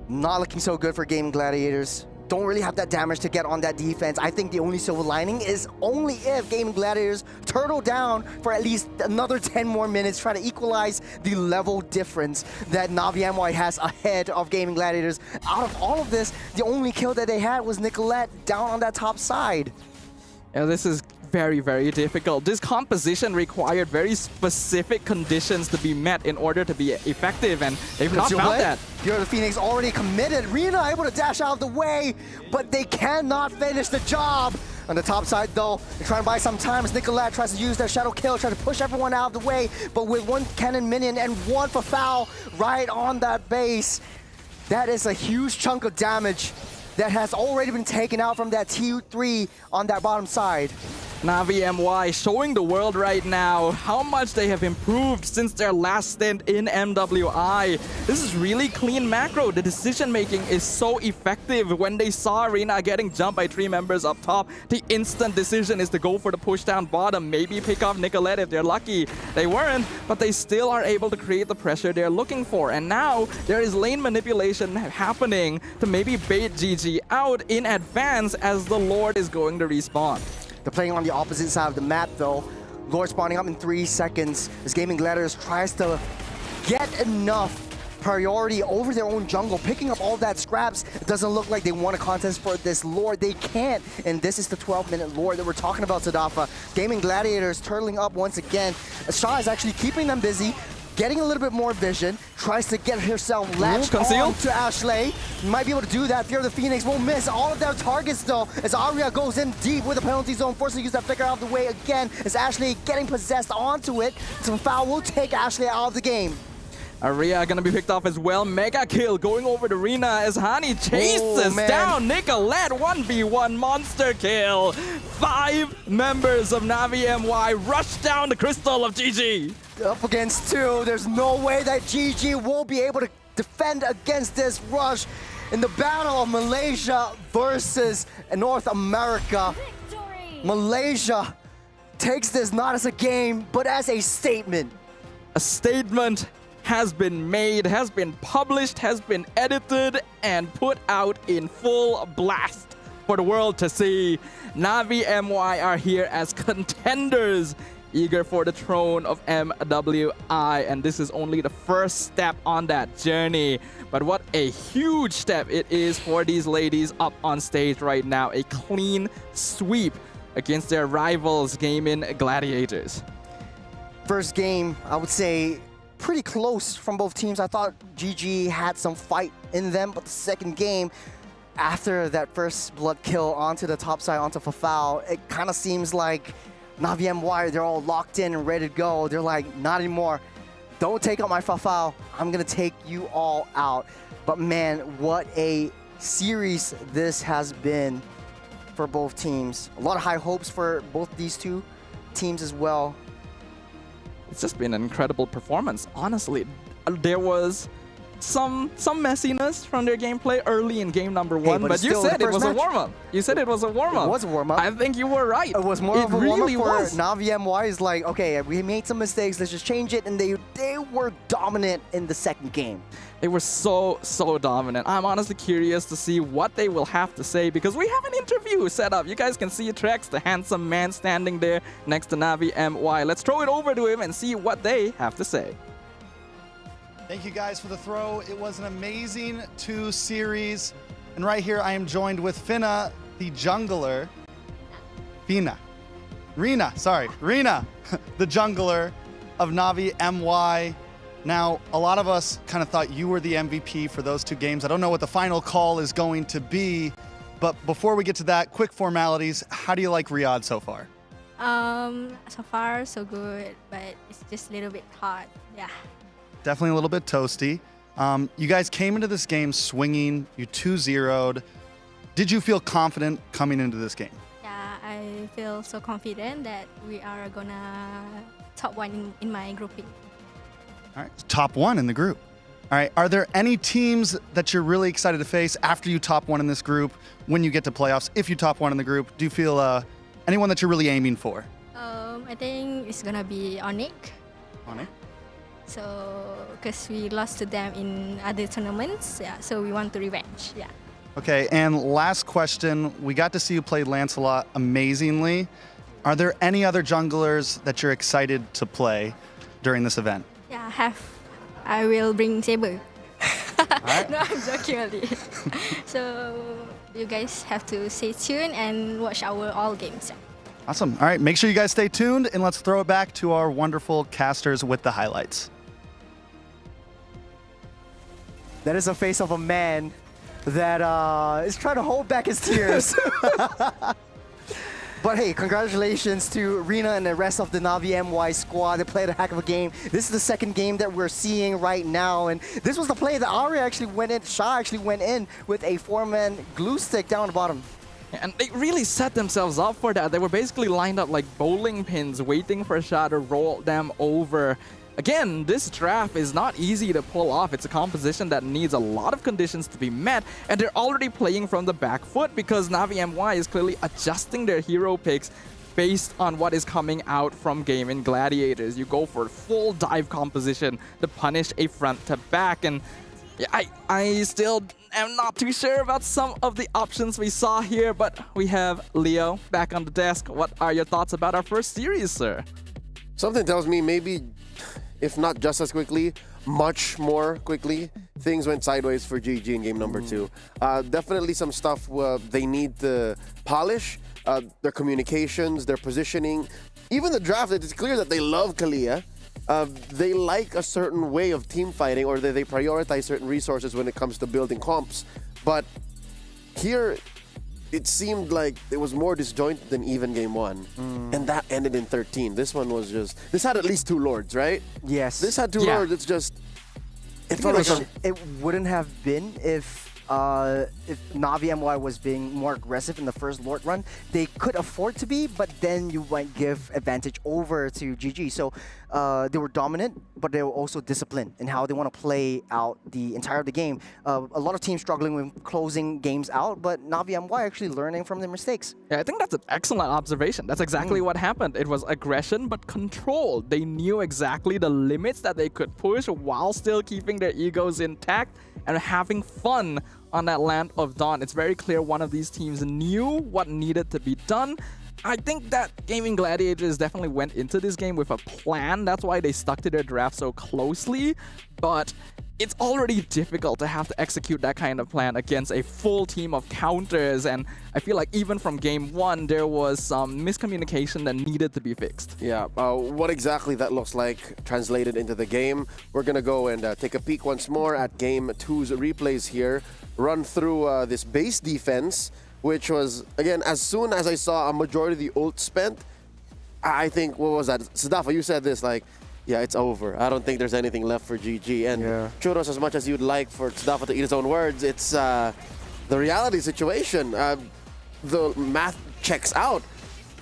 Not looking so good for Gaming Gladiators. Don't really have that damage to get on that defense. I think the only silver lining is only if Gaming Gladiators turtle down for at least another 10 more minutes, try to equalize the level difference that Na'Vi MWI has ahead of Gaming Gladiators. Out of all of this, the only kill that they had was Nicolette down on that top side. Yeah, this is very, very difficult. This composition required very specific conditions to be met in order to be effective, and they've not found that. Here, the Phoenix already committed. Rina able to dash out of the way, but they cannot finish the job. On the top side, though, they're trying to buy some time as Nicolette tries to use their Shadow Kill, try to push everyone out of the way, but with 1 cannon minion and 1 for foul right on that base, that is a huge chunk of damage that has already been taken out from that T3 on that bottom side. Navi MY showing the world right now how much they have improved since their last stint in MWI. This is really clean macro. The decision making is so effective. When they saw Arena getting jumped by 3 members up top, the instant decision is to go for the push down bottom, maybe pick off Nicolette if they're lucky. They weren't, but they still are able to create the pressure they're looking for. And now there is lane manipulation happening to maybe bait GG out in advance as the Lord is going to respawn. They're playing on the opposite side of the map though. Lord spawning up in 3 seconds as Gaming Gladiators tries to get enough priority over their own jungle, picking up all that scraps. It doesn't look like they want a contest for this Lord. They can't. And this is the 12-minute Lord that we're talking about, Sadafa. Gaming Gladiators turtling up once again. Shaw is actually keeping them busy, getting a little bit more vision, tries to get herself latched on to Ashley. Might be able to do that. Fear of the Phoenix will miss all of their targets though, as Aria goes in deep with the penalty zone, forced to use that flicker out of the way again, as Ashley getting possessed onto it. Some foul will take Ashley out of the game. Aria gonna be picked off as well. Mega kill going over to Rina as Hani chases down Nicolette. 1v1 monster kill. 5 members of Navi MY rush down the crystal of GG. Up against 2, there's no way that GG will be able to defend against this rush in the battle of Malaysia versus North America. Malaysia takes this not as a game, but as a statement. A statement has been made, has been published, has been edited, and put out in full blast for the world to see. Navi MY are here as contenders, eager for the throne of MWI, and this is only the first step on that journey. But what a huge step it is for these ladies up on stage right now. A clean sweep against their rivals, Gaming Gladiators. First game, I would say, pretty close from both teams. I thought GG had some fight in them, but the second game, after that first blood kill onto the top side, onto Fafau, it kind of seems like Navi MY, they're all locked in and ready to go. They're like, not anymore. Don't take out my Fafau. I'm going to take you all out. But man, what a series this has been for both teams. A lot of high hopes for both these two teams as well. It's just been an incredible performance, honestly. There was some messiness from their gameplay early in game number 1, but you said it was a warm-up. You said it was a warm-up. It was a warm-up. I think you were right. It was more of a warm-up for Navi MY. Is like, okay, we made some mistakes, let's just change it, and they were dominant in the second game. They were so dominant. I'm honestly curious to see what they will have to say, because we have an interview set up. You guys can see Trex, the handsome man standing there next to Navi MY. Let's throw it over to him and see what they have to say. Thank you guys for the throw. It was an amazing 2 series. And right here I am joined with Finna, the jungler. Rina, the jungler of Navi MY. Now, a lot of us kind of thought you were the MVP for those 2 games. I don't know what the final call is going to be, but before we get to that, quick formalities. How do you like Riyadh so far? So far so good, but it's just a little bit hard, yeah. Definitely a little bit toasty. You guys came into this game swinging, you 2-0'd. Did you feel confident coming into this game? Yeah, I feel so confident that we are gonna top 1 in my grouping. All right, top 1 in the group. All right, are there any teams that you're really excited to face after you top 1 in this group when you get to playoffs? If you top 1 in the group, do you feel anyone that you're really aiming for? I think it's gonna be Onyx. Onyx? So, because we lost to them in other tournaments, yeah, so we want to revenge, yeah. Okay, and last question. We got to see you play Lancelot amazingly. Are there any other junglers that you're excited to play during this event? Yeah, I will bring Saber. Right. No, I'm joking only. So, you guys have to stay tuned and watch our all games. Awesome. All right, make sure you guys stay tuned, and let's throw it back to our wonderful casters with the highlights. That is a face of a man that is trying to hold back his tears. But hey, congratulations to Rina and the rest of the Navi MY squad. They played a heck of a game. This is the second game that we're seeing right now. And this was the play that Ari actually went in, Shah actually went in with a 4-man glue stick down the bottom. And they really set themselves up for that. They were basically lined up like bowling pins, waiting for Sha to roll them over. Again, this draft is not easy to pull off. It's a composition that needs a lot of conditions to be met, and they're already playing from the back foot because Navi MY is clearly adjusting their hero picks based on what is coming out from Gaming Gladiators. You go for full dive composition to punish a front to back, and yeah, I still am not too sure about some of the options we saw here, but we have Leo back on the desk. What are your thoughts about our first series, sir? Something tells me maybe, if not just as quickly, much more quickly, things went sideways for GG in game number 2. Definitely some stuff they need to polish. Their communications, their positioning, even the draft. It's clear that they love Kalia. They like a certain way of team fighting, or they prioritize certain resources when it comes to building comps. But here, it seemed like it was more disjointed than even game 1. And that ended in 13. This one was just... This had at least 2 lords, right? Yes. This had 2 lords. It's just... It felt like it wouldn't have been if Navi MY was being more aggressive in the first Lord run. They could afford to be, but then you might give advantage over to GG. So they were dominant, but they were also disciplined in how they want to play out the entire of the game. A lot of teams struggling with closing games out, but Navi MY actually learning from their mistakes. Yeah, I think that's an excellent observation. That's exactly what happened. It was aggression, but controlled. They knew exactly the limits that they could push while still keeping their egos intact and having fun on that Land of Dawn. It's very clear one of these teams knew what needed to be done. I think that Gaming Gladiators definitely went into this game with a plan. That's why they stuck to their draft so closely. But it's already difficult to have to execute that kind of plan against a full team of counters. And I feel like even from game 1, there was some miscommunication that needed to be fixed. Yeah, what exactly that looks like translated into the game. We're going to go and take a peek once more at game 2's replays here. Run through this base defense, which was, again, as soon as I saw a majority of the ult spent, I think, what was that? Sadafa, you said this, like, yeah, it's over. I don't think there's anything left for GG. And Churros, as much as you'd like for Sadafa to eat his own words, it's the reality situation. The math checks out.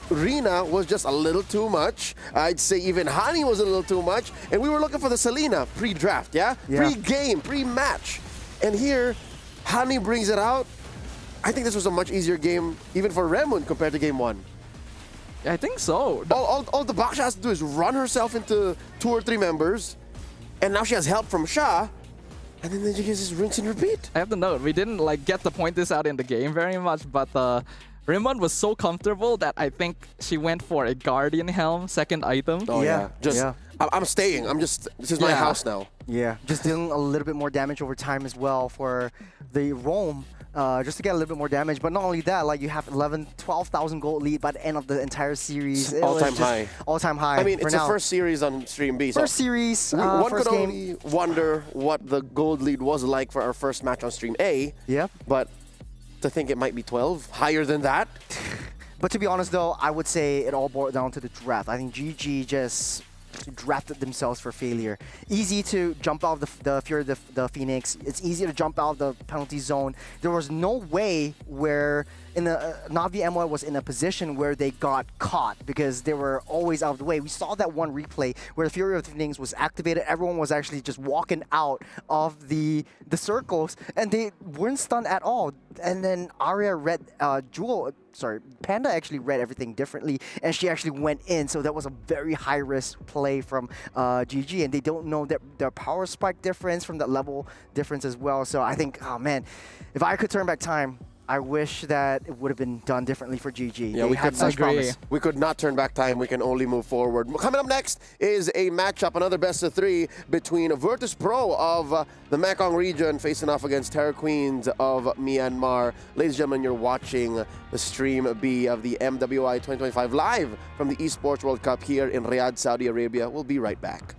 Rina was just a little too much. I'd say even Hani was a little too much. And we were looking for the Selena pre-draft, yeah? Pre-game, pre-match. And here, Hani brings it out. I think this was a much easier game, even for Remun, compared to game 1. Yeah, I think so. All the Baksha has to do is run herself into 2 or 3 members, and now she has help from Sha, and then they just rinse and repeat. I have to note, we didn't like get to point this out in the game very much, but Rimon was so comfortable that I think she went for a Guardian Helm, second item. Oh yeah, I'm staying. This is my house now. Yeah, just dealing a little bit more damage over time as well for the roam. Just to get a little bit more damage, but not only that, like you have 12,000 gold lead by the end of the entire series. All-time high. All-time high. I mean, it's the first series on Stream B. First series, one first could game. only wonder what the gold lead was like for our first match on Stream A. Yeah. But to think it might be 12, higher than that. But to be honest, though, I would say it all boiled down to the draft. I think GG just drafted themselves for failure. Easy to jump out of the Fury, the Phoenix. It's easy to jump out of the penalty zone. There was no way where Navi MY was in a position where they got caught because they were always out of the way. We saw that one replay where the Fury of the Phoenix was activated. Everyone was actually just walking out of the circles, and they weren't stunned at all. And then Arya read Panda actually read everything differently, and she actually went in. So that was a very high-risk play from GG, and they don't know their power spike difference from that level difference as well. So I think, oh man, if I could turn back time, I wish that it would have been done differently for GG. Yeah, we had such promise. We could not turn back time. We can only move forward. Coming up next is a matchup, another best of 3 between Virtus Pro of the Mekong region facing off against Terra Queens of Myanmar. Ladies and gentlemen, you're watching the Stream B of the MWI 2025 live from the Esports World Cup here in Riyadh, Saudi Arabia. We'll be right back.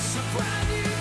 It's a brand new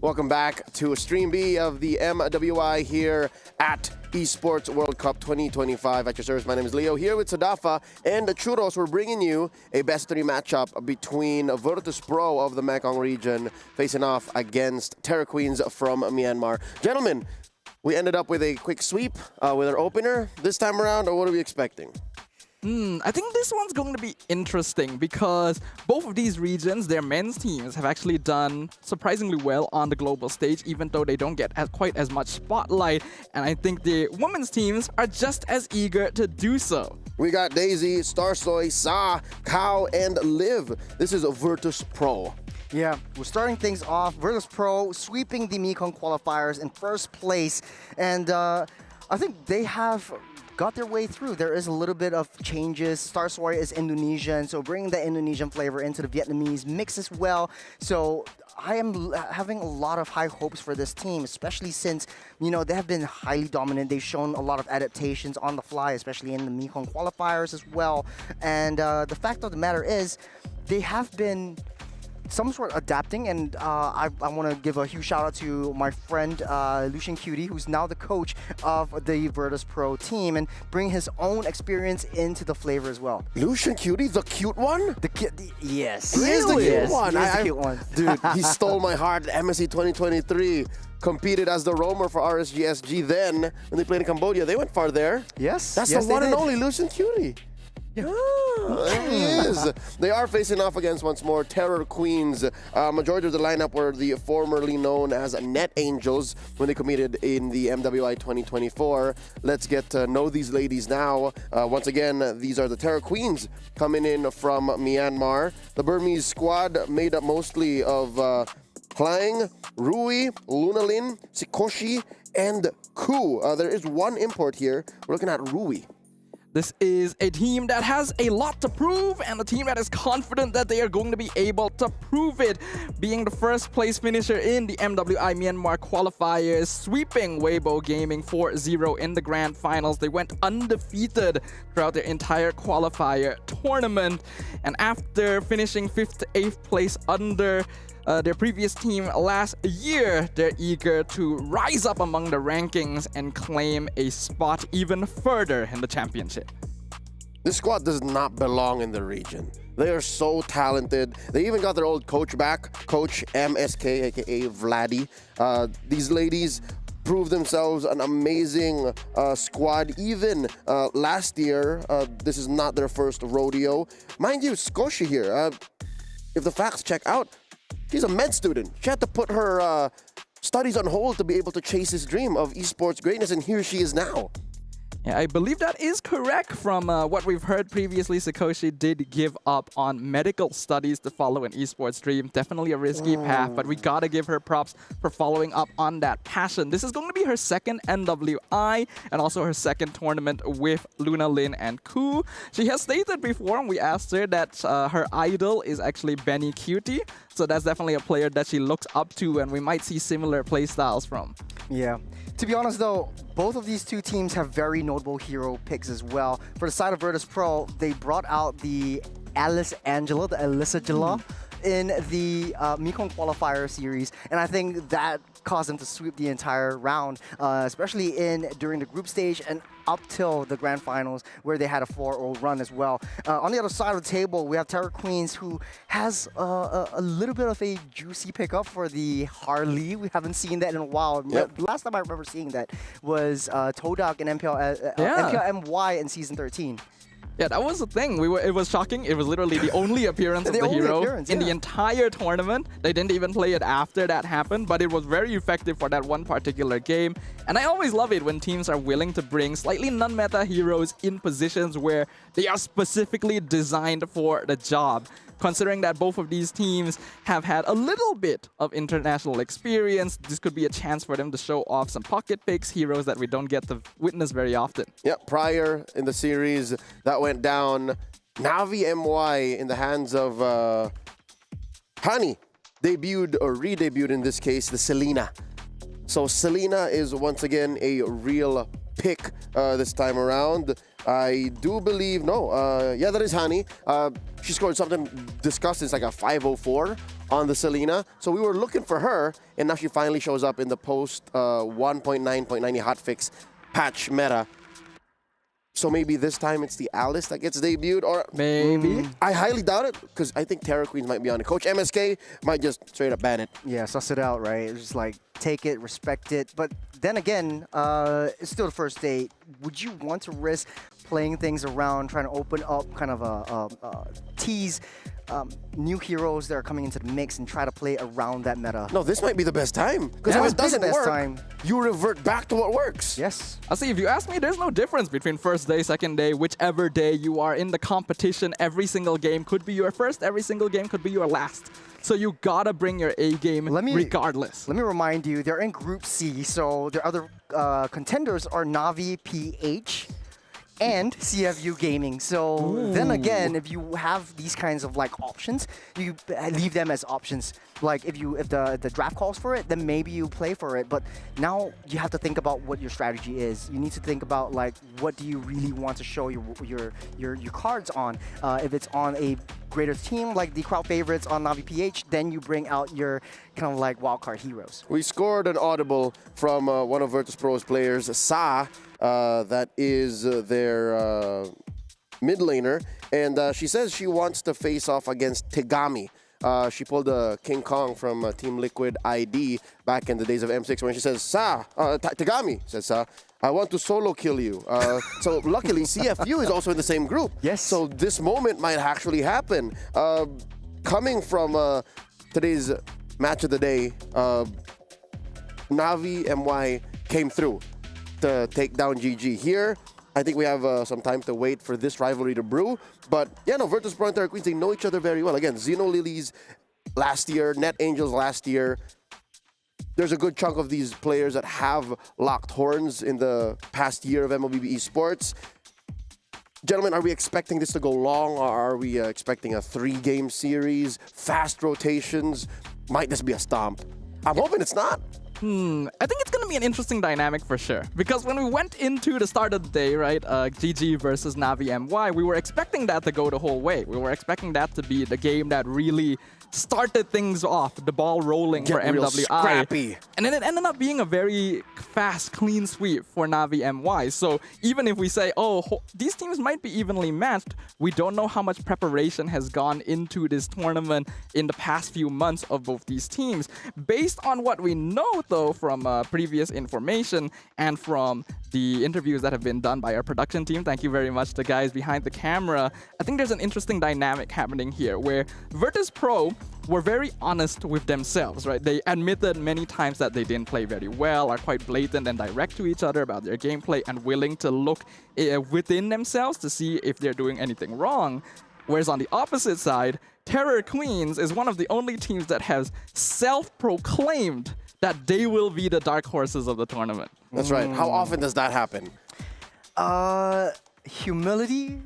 Welcome back to Stream B of the MWI here at Esports World Cup 2025. At your service, my name is Leo, here with Sadafa and the Churros. We're bringing you a best-of-3 matchup between Virtus Pro of the Mekong region facing off against Terra Queens from Myanmar. Gentlemen, we ended up with a quick sweep with our opener. This time around, what are we expecting? I think this one's going to be interesting because both of these regions, their men's teams, have actually done surprisingly well on the global stage, even though they don't get quite as much spotlight. And I think the women's teams are just as eager to do so. We got Daisy, Starsoy, Sa, Kao, and Liv. This is a Virtus Pro. Yeah, we're starting things off. Virtus Pro sweeping the Mekong qualifiers in first place. And I think they have got their way through. There is a little bit of changes. Starsoy is Indonesian, so bringing the Indonesian flavor into the Vietnamese mix as well. So I am having a lot of high hopes for this team, especially since, you know, they have been highly dominant. They've shown a lot of adaptations on the fly, especially in the Mekong qualifiers as well. And the fact of the matter is, they have been some sort of adapting, and I want to give a huge shout out to my friend Lucian Cutie, who's now the coach of the Virtus Pro team, and bring his own experience into the flavor as well. Lucian Cutie, the cute one? Yes. He is the cute one. He is the cute one. Dude, he stole my heart at MSC 2023. Competed as the roamer for RSGSG then when they played in Cambodia. They went far there. Yes. That's yes, the one they and did. only Lucian Cutie. Yeah. There he is. They are facing off against once more Terra Queens. Majority of the lineup were the formerly known as Net Angels when they competed in the MWI 2024. Let's get to know these ladies now. Once again, these are the Terra Queens coming in from Myanmar. The Burmese squad made up mostly of Klang, Rui, Lunalin, Sikoshi, and Ku. There is one import here. We're looking at Rui. This is a team that has a lot to prove and a team that is confident that they are going to be able to prove it, being the first place finisher in the MWI Myanmar qualifiers, sweeping Weibo Gaming 4-0 in the grand finals. They went undefeated throughout their entire qualifier tournament, and after finishing 5th to 8th place under their previous team last year, they're eager to rise up among the rankings and claim a spot even further in the championship. This squad does not belong in the region. They are so talented. They even got their old coach back, Coach MSK, aka Vladdy. These ladies proved themselves an amazing squad. Even last year, this is not their first rodeo. Mind you, Skoshi here, if the facts check out, she's a med student. She had to put her studies on hold to be able to chase his dream of esports greatness, and here she is now. Yeah, I believe that is correct. From what we've heard previously, Sakoshi did give up on medical studies to follow an esports dream. Definitely a risky path, but we gotta give her props for following up on that passion. This is going to be her second MWI and also her second tournament with Luna Lin and Ku. She has stated before, and we asked her, that her idol is actually Benny Cutie. So that's definitely a player that she looks up to, and we might see similar playstyles from. Yeah. To be honest though, both of these two teams have very notable hero picks as well. For the side of Virtus Pro, they brought out the Alice Angela, the Alyssa Jala, in the Mekong qualifier series, and I think that caused them to sweep the entire round, especially during the group stage and up till the grand finals, where they had a 4-0 run as well. On the other side of the table, we have Terra Queens, who has a little bit of a juicy pickup for the Harley. We haven't seen that in a while. Yep. The last time I remember seeing that was Todak and MPL MY in Season 13. Yeah, that was the thing. It was shocking. It was literally the only appearance of the hero in the entire tournament. They didn't even play it after that happened, but it was very effective for that one particular game. And I always love it when teams are willing to bring slightly non-meta heroes in positions where they are specifically designed for the job. Considering that both of these teams have had a little bit of international experience, this could be a chance for them to show off some pocket picks, heroes that we don't get to witness very often. Yep, prior in the series, that went down. Navi MY in the hands of Hani debuted, or re-debuted in this case, the Selena. So Selena is once again a real pick this time around. I do believe, yeah, that is Hani. She scored something disgusting. It's like a 504 on the Selena. So we were looking for her, and now she finally shows up in the post 1.9.90 hotfix patch meta. So maybe this time it's the Alice that gets debuted, or maybe. I highly doubt it, because I think Terra Queens might be on it. Coach MSK might just straight up ban it. Yeah, suss it out, right? It's just like, take it, respect it. But then again, it's still the first day. Would you want to risk playing things around, trying to open up kind of a tease new heroes that are coming into the mix and try to play around that meta? No, this might be the best time. Because if it doesn't work, you revert back to what works. Yes. I'll see, if you ask me, there's no difference between first day, second day, whichever day you are in the competition. Every single game could be your first, every single game could be your last. So you gotta bring your A game regardless. Let me remind you, they're in Group C, so their other contenders are Navi, PH, and CFU Gaming. So then again, if you have these kinds of like options, you leave them as options. Like if the draft calls for it, then maybe you play for it. But now you have to think about what your strategy is. You need to think about like, what do you really want to show your cards on? If it's on a greater team like the crowd favorites on Navi PH, then you bring out your kind of like wildcard heroes. We scored an audible from one of Virtus.pro's players, Sa, that is their mid laner, and she says she wants to face off against Tegami. She pulled a King Kong from Team Liquid ID back in the days of M6 when she says, Sa, Tegami, says Sa, I want to solo kill you. So luckily, CFU is also in the same group. Yes. So this moment might actually happen. Coming from today's match of the day, Navi MY came through to take down GG. Here, I think we have some time to wait for this rivalry to brew. But yeah, no, Virtus.pro and Terra Queens, they know each other very well. Again, Xeno Lilies last year, Net Angels last year. There's a good chunk of these players that have locked horns in the past year of MLBB Esports. Gentlemen, are we expecting this to go long, or are we expecting a 3-game series, fast rotations? Might this be a stomp? I'm hoping it's not. I think it's going to be an interesting dynamic for sure. Because when we went into the start of the day, right, GG versus Navi MY, we were expecting that to go the whole way. We were expecting that to be the game that really started things off, the ball rolling for MWI. Scrappy. And then it ended up being a very fast, clean sweep for Navi MY. So even if we say, oh, these teams might be evenly matched, we don't know how much preparation has gone into this tournament in the past few months of both these teams. Based on what we know, though, from previous information and from the interviews that have been done by our production team, thank you very much, the guys behind the camera, I think there's an interesting dynamic happening here where Virtus.pro were very honest with themselves, right? They admitted many times that they didn't play very well, are quite blatant and direct to each other about their gameplay and willing to look within themselves to see if they're doing anything wrong. Whereas on the opposite side, Terra Queens is one of the only teams that has self-proclaimed that they will be the dark horses of the tournament. That's right. How often does that happen? Humility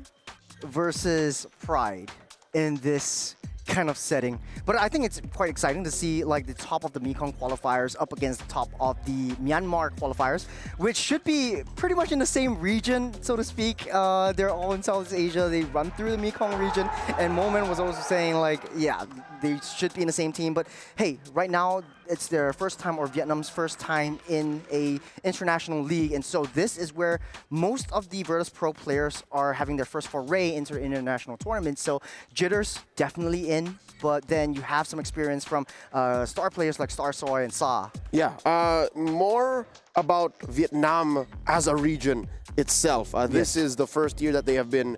versus pride in this kind of setting. But I think it's quite exciting to see like the top of the Mekong qualifiers up against the top of the Myanmar qualifiers, which should be pretty much in the same region, so to speak. They're all in Southeast Asia. They run through the Mekong region. And Moment was also saying like, yeah, they should be in the same team. But hey, right now, it's their first time, or Vietnam's first time in a international league. And so this is where most of the Virtus.pro players are having their first foray into international tournaments. So jitters definitely in, but then you have some experience from star players like Star Soy and Sa. Yeah, more about Vietnam as a region itself. This is the first year that they have been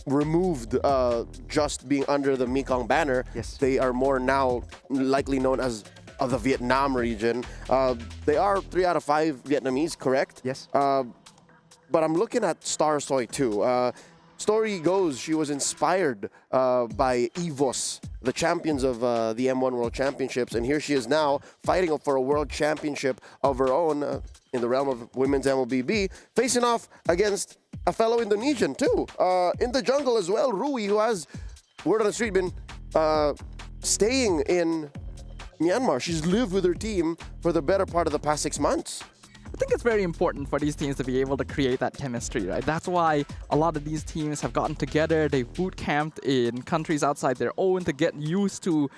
removed just being under the Mekong banner. Yes. They are more now likely known as the Vietnam region. They are 3 out of 5 Vietnamese, correct? Yes. But I'm looking at Star Soy too. Story goes she was inspired by EVOS, the champions of the M1 World Championships, and here she is now fighting for a world championship of her own in the realm of women's MLBB, facing off against a fellow Indonesian too. In the jungle as well, Rui, who has, word on the street, been staying in Myanmar. She's lived with her team for the better part of the past 6 months. think it's very important for these teams to be able to create that chemistry, right? That's why a lot of these teams have gotten together. They boot camped in countries outside their own to get used to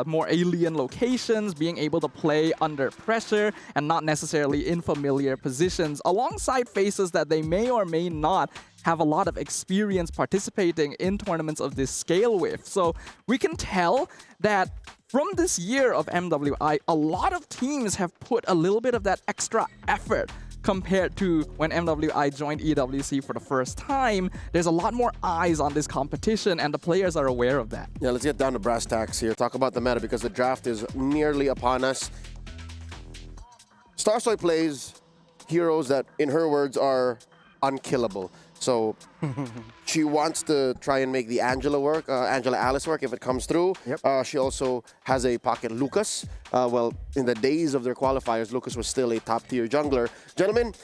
more alien locations, being able to play under pressure and not necessarily in familiar positions, alongside faces that they may or may not have a lot of experience participating in tournaments of this scale with. So we can tell that from this year of MWI, a lot of teams have put a little bit of that extra effort compared to when MWI joined EWC for the first time. There's a lot more eyes on this competition, and the players are aware of that. Yeah, let's get down to brass tacks here. Talk about the meta, because the draft is nearly upon us. Starsoy plays heroes that, in her words, are unkillable. So she wants to try and make the Angela Alice work if it comes through. Yep. She also has a pocket Lucas. Well, in the days of their qualifiers, Lucas was still a top-tier jungler. Gentlemen,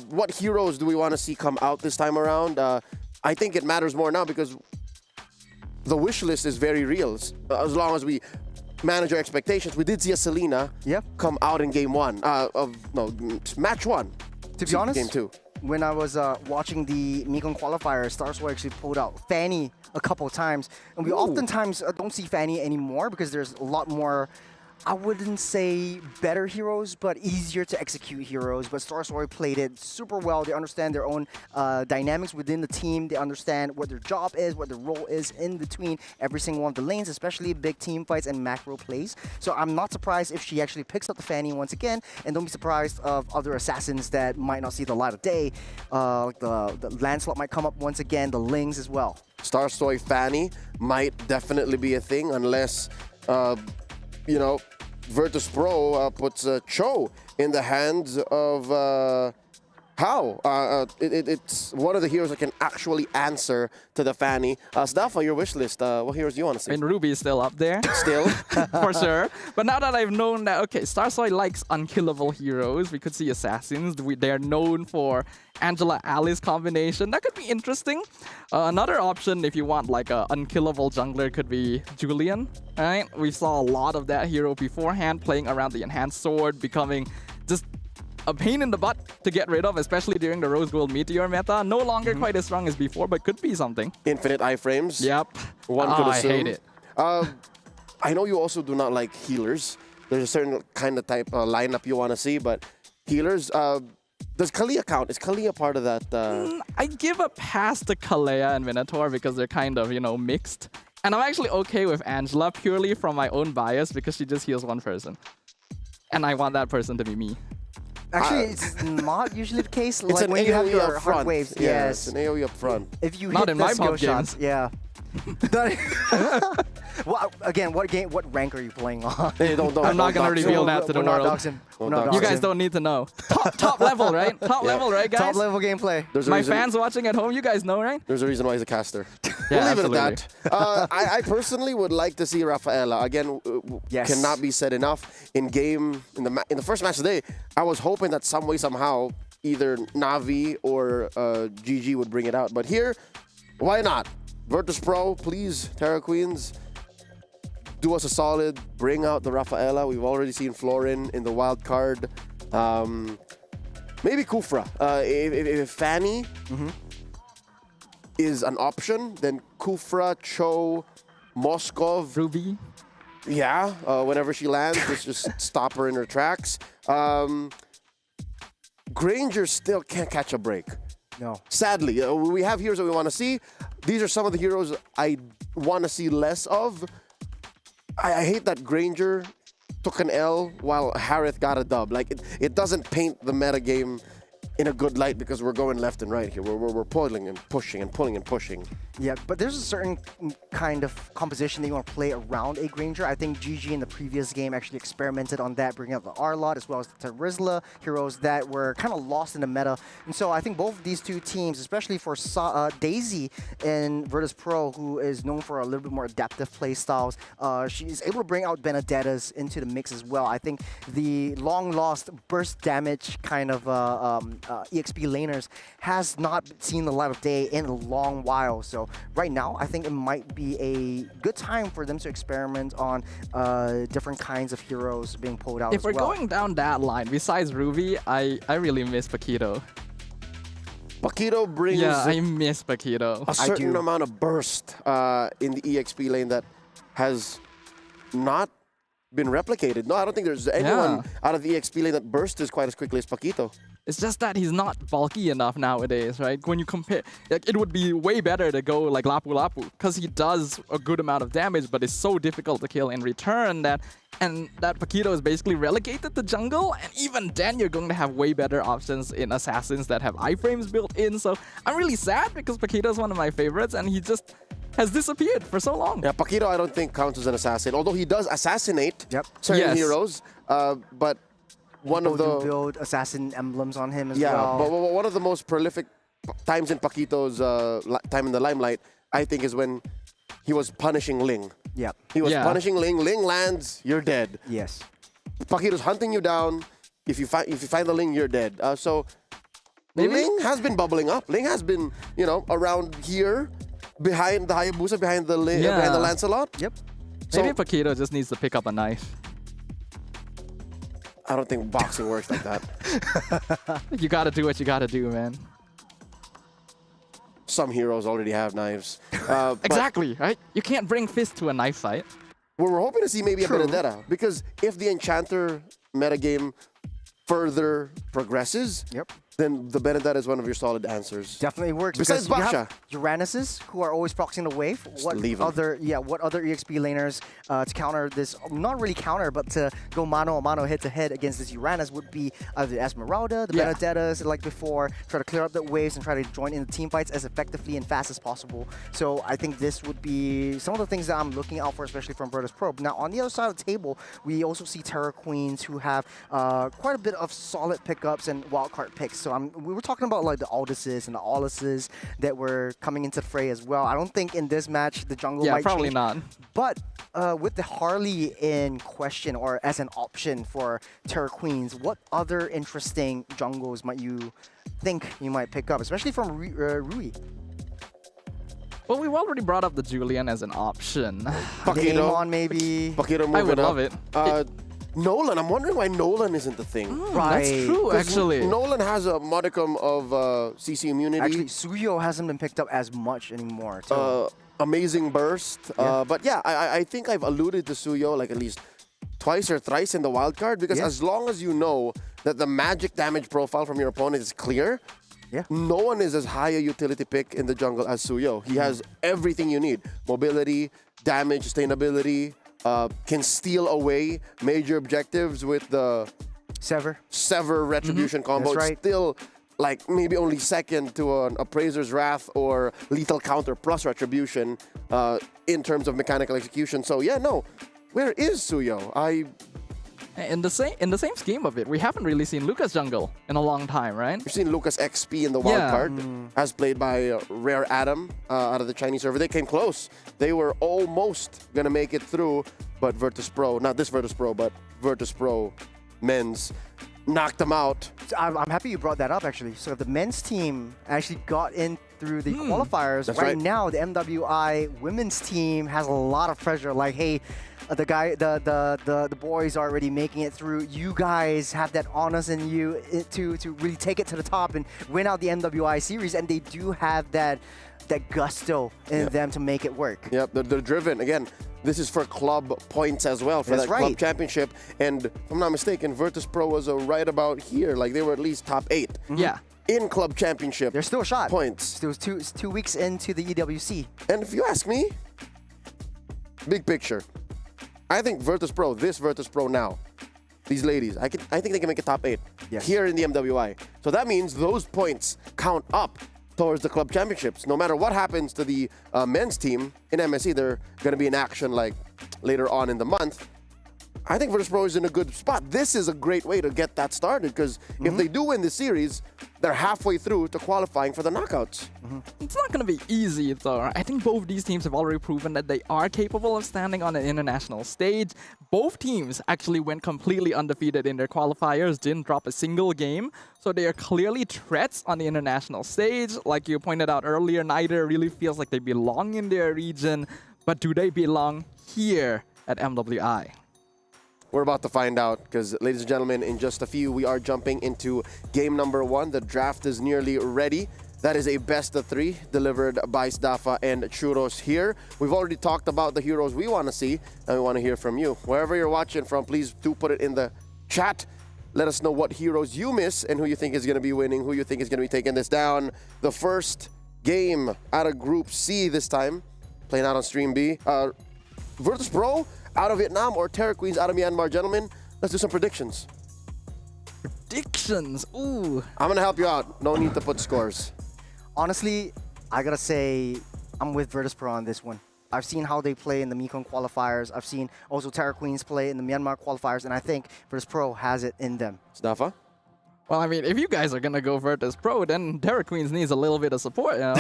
what heroes do we want to see come out this time around? I think it matters more now because the wish list is very real. As long as we manage our expectations, we did see a Selena come out in game one match one. To be honest, game two. When I was watching the Mekong qualifier, Starsoy actually pulled out Fanny a couple of times. And we oftentimes don't see Fanny anymore because there's a lot more, I wouldn't say better heroes, but easier to execute heroes. But Starsoy played it super well. They understand their own dynamics within the team. They understand what their job is, what their role is in between every single one of the lanes, especially big team fights and macro plays. So I'm not surprised if she actually picks up the Fanny once again, and don't be surprised of other assassins that might not see the light of day. Like the Lancelot might come up once again, the Lings as well. Starsoy Fanny might definitely be a thing unless Virtus Pro puts Cho in the hands of How. It's one of the heroes that can actually answer to the Fanny. Stafa, your wish list, what heroes do you want to see? I mean, Ruby is still up there. Still? For sure. But now that I've known that, okay, Starsoy likes unkillable heroes, we could see assassins. They're known for Angela Alice combination. That could be interesting. Another option, if you want like a unkillable jungler, could be Julian. Right? We saw a lot of that hero beforehand, playing around the enhanced sword, becoming just a pain in the butt to get rid of, especially during the Rose Gold Meteor meta. No longer quite as strong as before, but could be something. Infinite iframes. Yep. One could assume. I hate it. I know you also do not like healers. There's a certain kind of type lineup you want to see, but healers, does Kalia count? Is Kalia part of that? I give a pass to Kalea and Minotaur because they're kind of, mixed. And I'm actually okay with Angela purely from my own bias because she just heals one person. And I want that person to be me. Actually, it's not usually the case. It's Like an when you have AoE your up hard front. waves, Yeah, yes. it's an AoE up front. If you Not hit in the my skill pub shots, games. yeah. Well, again, what rank are you playing on? Hey, don't I'm not gonna dox reveal him. that to the We're not world. doxing. Don't We're not dox You him. guys don't need to know. Top level, right? Top level, right, guys? Top level gameplay. There's a My reason, fans watching at home, you guys know, right? There's a reason why he's a caster. Yeah, We'll leave it absolutely. at that. I personally would like to see Rafaela. Again, Yes. cannot be said enough. In the first match today, I was hoping that some way, somehow, either Navi or GG would bring it out. But here, why not? Virtus Pro, please, Terra Queens, do us a solid. Bring out the Rafaela. We've already seen Florin in the wild card. Maybe Kufra. If Fanny is an option, then Kufra, Cho, Moskov. Ruby. Yeah, whenever she lands, let's just stop her in her tracks. Granger still can't catch a break. No. Sadly, we have heroes that we want to see. These are some of the heroes I want to see less of. I hate that Granger took an L while Harith got a dub. Like, it doesn't paint the meta game in a good light because we're going left and right here. We're pulling and pushing and pulling and pushing. Yeah, but there's a certain kind of composition that you want to play around a Granger. I think GG in the previous game actually experimented on that, bringing out the Arlot as well as the Terizla, heroes that were kind of lost in the meta. And so I think both of these two teams, especially for Daisy in Virtus Pro, who is known for a little bit more adaptive play styles, she's able to bring out Benedettas into the mix as well. I think the long-lost burst damage kind of EXP laners has not seen the light of day in a long while. So right now, I think it might be a good time for them to experiment on different kinds of heroes being pulled out If as we're well. going down that line, besides Ruby, I really miss Paquito. Paquito brings Yeah, I miss Paquito. a certain do. amount of burst in the EXP lane that has not been replicated. No, I don't think there's anyone out of the EXP lane that bursts quite as quickly as Paquito. It's just that he's not bulky enough nowadays, right? When you compare, like, it would be way better to go like Lapu Lapu, because he does a good amount of damage, but it's so difficult to kill in return that Paquito is basically relegated to jungle, and even then you're going to have way better options in assassins that have iframes built in. So I'm really sad because Paquito is one of my favorites, and he just has disappeared for so long. Yeah, Paquito I don't think counts as an assassin, although he does assassinate certain Yes. heroes, but one People of the do build assassin emblems on him as yeah, well. but one of the most prolific times in Paquito's time in the limelight, I think, is when he was punishing Ling. Yep. He was Yeah. punishing Ling. Ling lands, you're dead. Yes. Paquito's hunting you down. If you find the Ling, you're dead. So Maybe- Ling has been bubbling up. Ling has been, around here, behind the Hayabusa, behind the Lancelot. Yep. So Maybe Paquito just needs to pick up a knife. I don't think boxing works like that. You gotta do what you gotta do, man. Some heroes already have knives. But Exactly, right? You can't bring fist to a knife fight. we're hoping to see maybe True. a Benedetta, because if the Enchanter metagame further progresses, Yep. then the Benedetta is one of your solid answers. Definitely works. Besides because you have Baksha. Uranuses, who are always proxying the wave. What leave 'em. other EXP laners to counter this? Not really counter, but to go mano a mano, head to head against this Uranus would be either the Esmeralda, the Yeah. Benedettas, like before. Try to clear up the waves and try to join in the team fights as effectively and fast as possible. So I think this would be some of the things that I'm looking out for, especially from Virtus Pro. Now on the other side of the table, we also see Terra Queens, who have quite a bit of solid pickups and wildcard picks. So we were talking about like the Alduses and the Auluses that were coming into the fray as well. I don't think in this match the jungle Yeah, might probably change. not. But with the Harley in question or as an option for Terra Queens, what other interesting jungles might you think you might pick up, especially from Rui? Well, we've already brought up the Julian as an option. Paquito, Daemon maybe. Paquito moving I would up. love it. Nolan, I'm wondering why Nolan isn't the thing. That's Right. true, 'Cause actually. Nolan has a modicum of CC immunity. Actually, Suyo hasn't been picked up as much anymore. So. Amazing burst. Yeah. But yeah, I think I've alluded to Suyo like at least twice or thrice in the wild card, because Yeah. as long as you know that the magic damage profile from your opponent is clear, Yeah. no one is as high a utility pick in the jungle as Suyo. He has everything you need. Mobility, damage, sustainability, can steal away major objectives with the Sever Retribution combo. That's It's right. still like maybe only second to an Appraiser's Wrath or Lethal Counter plus Retribution in terms of mechanical execution. So yeah, no. Where is Suyo? In the same scheme of it, we haven't really seen Lucas jungle in a long time, right? We've seen Lucas XP in the wild Yeah. card, as played by Rare Adam out of the Chinese server. They came close. They were almost going to make it through, but Virtus Pro, not this Virtus Pro, but Virtus Pro men's, knocked them out. I'm happy you brought that up, actually. So the men's team actually got in through the qualifiers. That's right right. now, the MWI women's team has a lot of pressure. Like, hey, the boys are already making it through. You guys have that onus in you to really take it to the top and win out the MWI series, and they do have that gusto in them to make it work. Yep, they're driven. Again, this is for club points as well, for That's that club right. championship. And if I'm not mistaken, Virtus Pro was right about here. Like, they were at least top 8 Yeah. in club championship. There's still a shot. Points. Still 2 weeks into the EWC. And if you ask me, big picture, I think Virtus Pro now, these ladies, I think they can make a top 8 Yes. here in the MWI. So that means those points count up towards the club championships. No matter what happens to the men's team in MSC, they're going to be in action like later on in the month. I think Virtus Pro is in a good spot. This is a great way to get that started because if they do win the series, they're halfway through to qualifying for the knockouts. It's not going to be easy, though. I think both these teams have already proven that they are capable of standing on an international stage. Both teams actually went completely undefeated in their qualifiers, didn't drop a single game. So they are clearly threats on the international stage. Like you pointed out earlier, neither really feels like they belong in their region. But do they belong here at MWI? We're about to find out because, ladies and gentlemen, in just a few, we are jumping into game number 1. The draft is nearly ready. That is a best of 3 delivered by Stafa and Churros here. We've already talked about the heroes we want to see, and we want to hear from you. Wherever you're watching from, please do put it in the chat. Let us know what heroes you miss and who you think is going to be winning, who you think is going to be taking this down. The first game out of Group C this time, playing out on Stream B. Virtus Pro out of Vietnam or Terra Queens out of Myanmar. Gentlemen, let's do some predictions. Predictions? Ooh. I'm going to help you out. No need to put scores. Honestly, I gotta say, I'm with Virtus Pro on this one. I've seen how they play in the Mekong qualifiers. I've seen also Terra Queens play in the Myanmar qualifiers, and I think Virtus Pro has it in them. Stafa? Well, I mean, if you guys are going to go Virtus Pro, then Terra Queens needs a little bit of support. You know?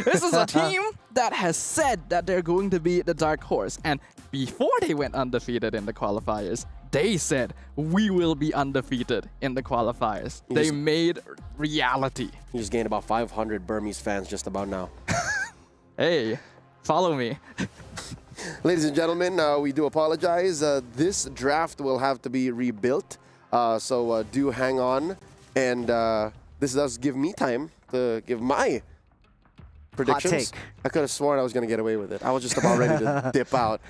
This is a team that has said that they're going to be the dark horse. And before they went undefeated in the qualifiers, they said, we will be undefeated in the qualifiers. They made reality. You just gained about 500 Burmese fans just about now. Hey, follow me. Ladies and gentlemen, we do apologize. This draft will have to be rebuilt. So do hang on. And this does give me time to give my predictions. Hot take. I could have sworn I was going to get away with it. I was just about ready to dip out.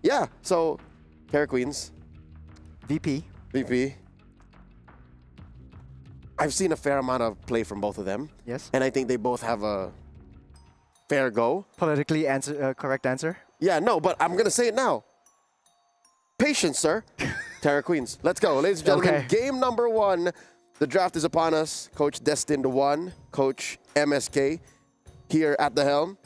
Yeah, so Terra Queens. VP. I've seen a fair amount of play from both of them. Yes. And I think they both have a fair go. Politically correct answer. Yeah, no, but I'm going to say it now. Patience, sir. Terra Queens. Let's go. Ladies and gentlemen, Okay. game number 1. The draft is upon us. Coach Destined 1, Coach MSK here at the helm.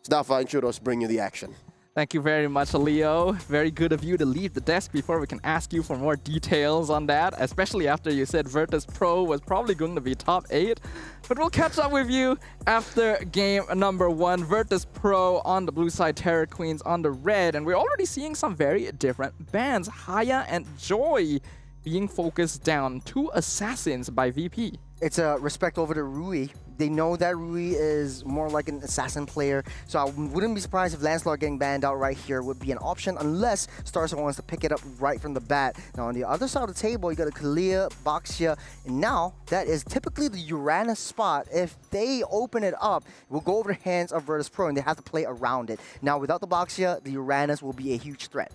Stafa and Churros bring you the action. Thank you very much, Leo. Very good of you to leave the desk before we can ask you for more details on that, especially after you said Virtus Pro was probably going to be top 8. But we'll catch up with you after game number 1. Virtus Pro on the blue side, Terra Queens on the red. And we're already seeing some very different bans. Haya and Joy being focused down. 2 assassins by VP. It's a respect over to Rui. They know that Rui is more like an assassin player, so I wouldn't be surprised if Lancelot getting banned out right here would be an option, unless Starson wants to pick it up right from the bat. Now, on the other side of the table, you got a Kalia, Baxia, and now that is typically the Uranus spot. If they open it up, it will go over the hands of Virtus Pro, and they have to play around it. Now, without the Baxia, the Uranus will be a huge threat.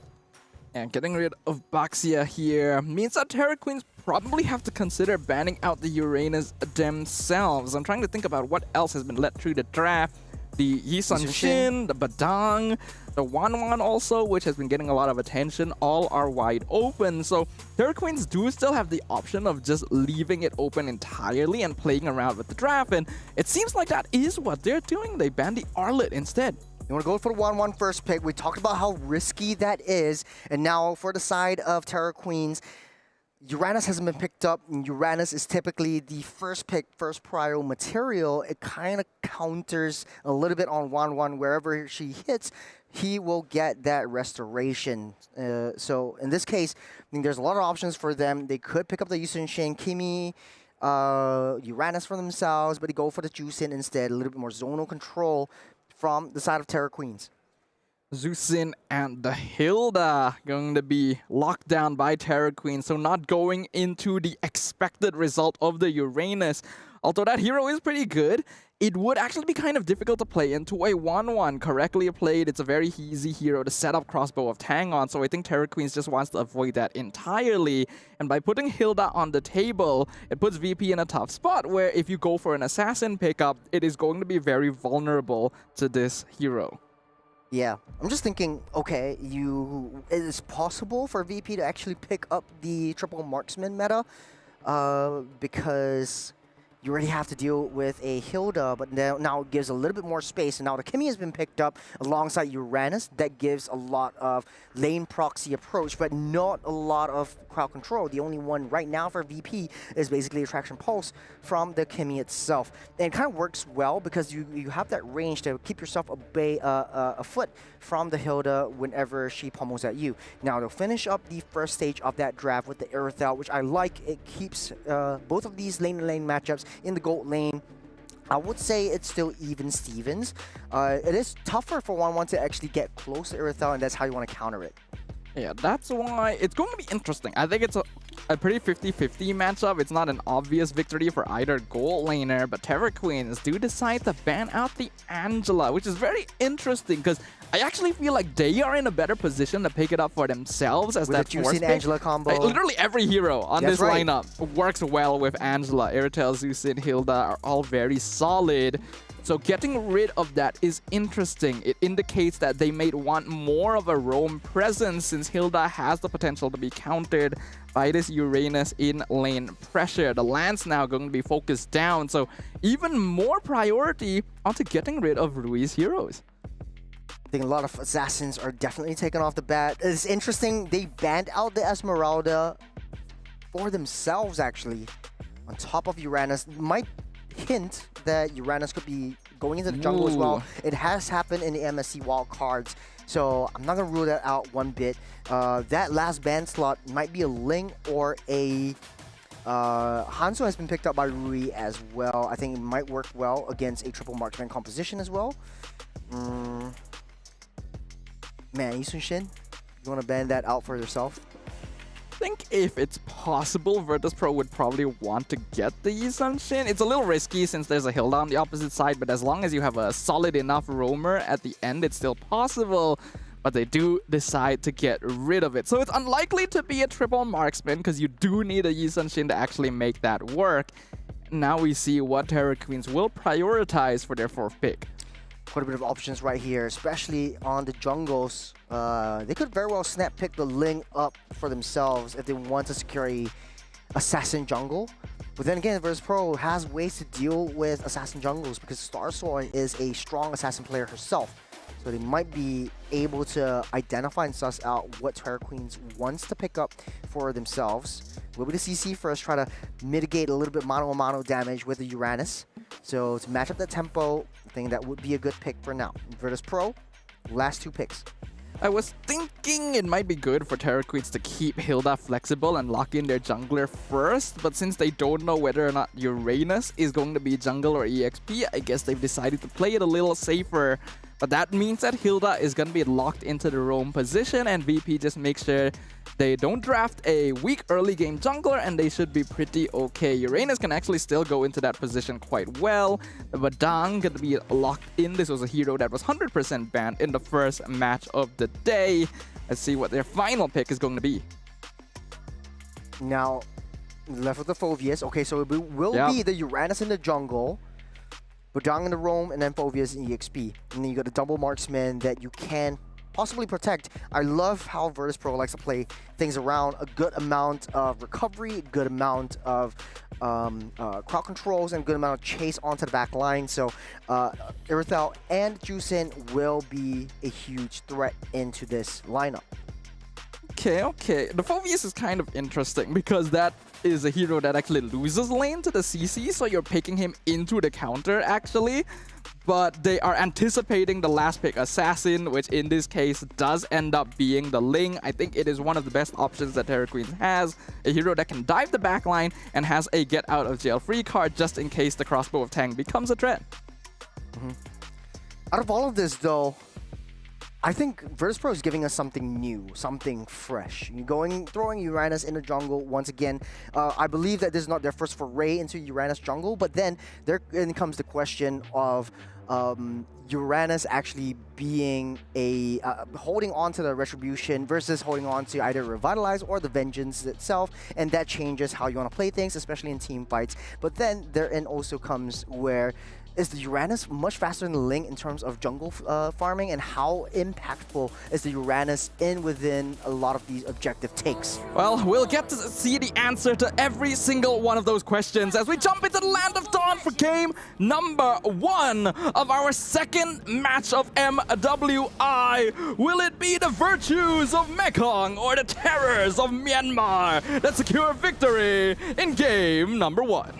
And getting rid of Baxia here means that Terra Queens probably have to consider banning out the Uranus themselves. I'm trying to think about what else has been let through the draft. The Yisun Shin, the Badang, the Wanwan also, which has been getting a lot of attention, all are wide open. So Terra Queens do still have the option of just leaving it open entirely and playing around with the draft. And it seems like that is what they're doing. They banned the Arlet instead. You want to go for the 1-1 first pick. We talked about how risky that is. And now for the side of Terra Queens, Uranus hasn't been picked up. Uranus is typically the first pick, first prio material. It kind of counters a little bit on 1-1. Wherever she hits, he will get that restoration. So in this case, I think there's a lot of options for them. They could pick up the Yusun Shin, Kimi, Uranus for themselves, but they go for the Juicin instead. A little bit more zonal control from the side of Terra Queens. Zusin and the Hilda going to be locked down by Terra Queen, so not going into the expected result of the Uranus. Although that hero is pretty good, it would actually be kind of difficult to play into a 1-1. Correctly played, it's a very easy hero to set up Crossbow of Tang on, so I think Terra Queens just wants to avoid that entirely. And by putting Hilda on the table, it puts VP in a tough spot where if you go for an assassin pickup, it is going to be very vulnerable to this hero. Yeah, I'm just thinking, okay, it is possible for VP to actually pick up the triple marksman meta because you already have to deal with a Hilda, but now it gives a little bit more space. And now the Kimmy has been picked up alongside Uranus. That gives a lot of lane proxy approach, but not a lot of crowd control. The only one right now for VP is basically Attraction Pulse from the Kimmy itself. And it kind of works well because you have that range to keep yourself a foot from the Hilda whenever she pummels at you. Now they'll finish up the first stage of that draft with the Irithel, which I like. It keeps both of these lane-to-lane matchups in the gold lane. I would say it's still even Stevens. It is tougher for 1-1 to actually get close to Irithel, and that's how you want to counter it. Yeah, that's why it's going to be interesting. I think it's a pretty 50-50 matchup. It's not an obvious victory for either gold laner, but Terra Queens do decide to ban out the Angela, which is very interesting because I actually feel like they are in a better position to pick it up for themselves as with that the force pick. Angela combo. Literally every hero on That's this right. lineup works well with Angela. Irithel, Zusin, Hilda are all very solid. So getting rid of that is interesting. It indicates that they may want more of a roam presence since Hilda has the potential to be countered by this Uranus in lane pressure. The land's now going to be focused down, so even more priority onto getting rid of Rui's heroes. I think a lot of assassins are definitely taken off the bat. It's interesting, they banned out the Esmeralda for themselves actually. On top of Uranus, might hint that Uranus could be going into the jungle as well. It has happened in the MSC wildcards, so I'm not going to rule that out one bit. That last ban slot might be a Ling or a Hanzo has been picked up by Rui as well. I think it might work well against a triple marksman composition as well. Man, Yi Sun-shin, you want to ban that out for yourself? I think if it's possible, Virtus.pro would probably want to get the Yi Sun-shin. It's a little risky since there's a Hilda on the opposite side, but as long as you have a solid enough roamer at the end, it's still possible. But they do decide to get rid of it. So it's unlikely to be a triple marksman because you do need a Yi Sun-shin to actually make that work. Now we see what Terra Queens will prioritize for their fourth pick. Quite a bit of options right here, especially on the jungles. They could very well snap pick the Ling up for themselves if they want to secure a assassin jungle. But then again, Virtus.pro has ways to deal with assassin jungles because Starsorn is a strong assassin player herself. So they might be able to identify and suss out what Terra Queens wants to pick up for themselves. Will be the CC first, try to mitigate a little bit mano-a-mano damage with the Uranus. So to match up the tempo, I think that would be a good pick for now. Virtus.pro, last two picks. I was thinking it might be good for Terra Queens to keep Hilda flexible and lock in their jungler first, but since they don't know whether or not Uranus is going to be jungle or EXP, I guess they've decided to play it a little safer. But that means that Hilda is going to be locked into the roam position, and VP just makes sure they don't draft a weak early game jungler, and they should be pretty okay. Uranus can actually still go into that position quite well, but Dang going to be locked in. This was a hero that was 100% banned in the first match of the day. Let's see what their final pick is going to be. Now, left with the Phoveus. Okay, so it will be the Uranus in the jungle, Badang in the roam, and then Phoveus in EXP. And then you got a double marksman that you can possibly protect. I love how Virtus.pro likes to play things around. A good amount of recovery, a good amount of crowd controls, and a good amount of chase onto the back line. So Irithel and Jusin will be a huge threat into this lineup. Okay. The Phoveus is kind of interesting because that is a hero that actually loses lane to the CC, so you're picking him into the counter actually. But they are anticipating the last pick, Assassin, which in this case does end up being the Ling. I think it is one of the best options that Terra Queens has. A hero that can dive the backline and has a get out of jail free card just in case the crossbow of Tang becomes a threat. Out of all of this though, I think Virtus.pro is giving us something new, something fresh. Throwing Uranus in the jungle once again. I believe that this is not their first foray into Uranus jungle, but then there comes the question of Uranus actually being a holding on to the Retribution versus holding on to either Revitalize or the Vengeance itself, and that changes how you want to play things, especially in team fights. But then therein also comes where is the Uranus much faster than the Ling in terms of jungle farming, and how impactful is the Uranus within a lot of these objective takes? Well, we'll get to see the answer to every single one of those questions as we jump into the Land of Dawn for game number 1 of our second match of MWI. Will it be the virtues of Mekong or the terrors of Myanmar that secure victory in game number 1?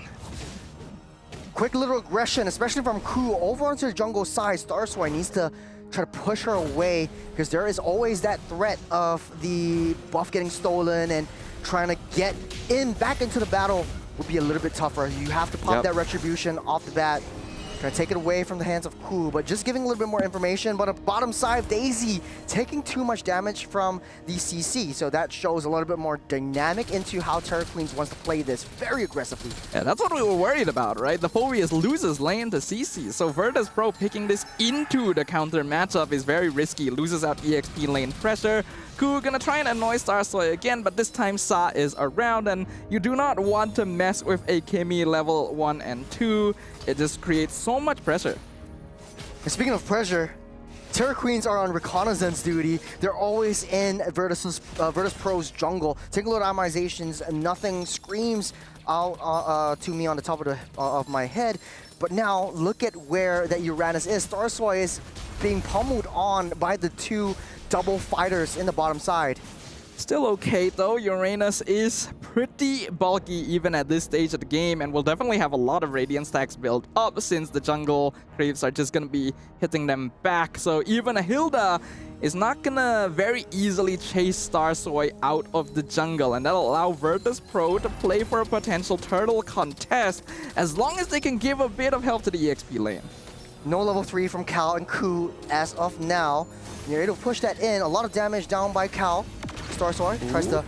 Quick little aggression, especially from Ku over onto the jungle side. Starsway needs to try to push her away because there is always that threat of the buff getting stolen, and trying to get back into the battle would be a little bit tougher. You have to pop that retribution off the bat. Try to take it away from the hands of Ku, but just giving a little bit more information. But on the bottom side, Daisy taking too much damage from the CC, so that shows a little bit more dynamic into how Terra Queens wants to play this very aggressively. Yeah, that's what we were worried about, right? The Phobius loses lane to CC, so Virtus Pro picking this into the counter matchup is very risky. Loses out EXP lane pressure. Ku gonna try and annoy Starsoy again, but this time Sa is around, and you do not want to mess with a Kimi level 1 and 2. It just creates so much pressure. And speaking of pressure, Terra Queens are on reconnaissance duty. They're always in Virtus Pro's jungle. Taking a look at itemizations, nothing screams out to me on the top of my head. But now look at where that Uranus is. Starsoy is being pummeled on by the 2 double fighters in the bottom side. Still okay though, Uranus is pretty bulky even at this stage of the game, and will definitely have a lot of Radiant stacks built up since the jungle creeps are just gonna be hitting them back. So even a Hilda is not gonna very easily chase Starsoy out of the jungle, and that'll allow Virtus Pro to play for a potential turtle contest as long as they can give a bit of help to the EXP lane. No level 3 from Cal and Ku as of now. You're able to push that in. A lot of damage down by Cal. Starsoy tries to...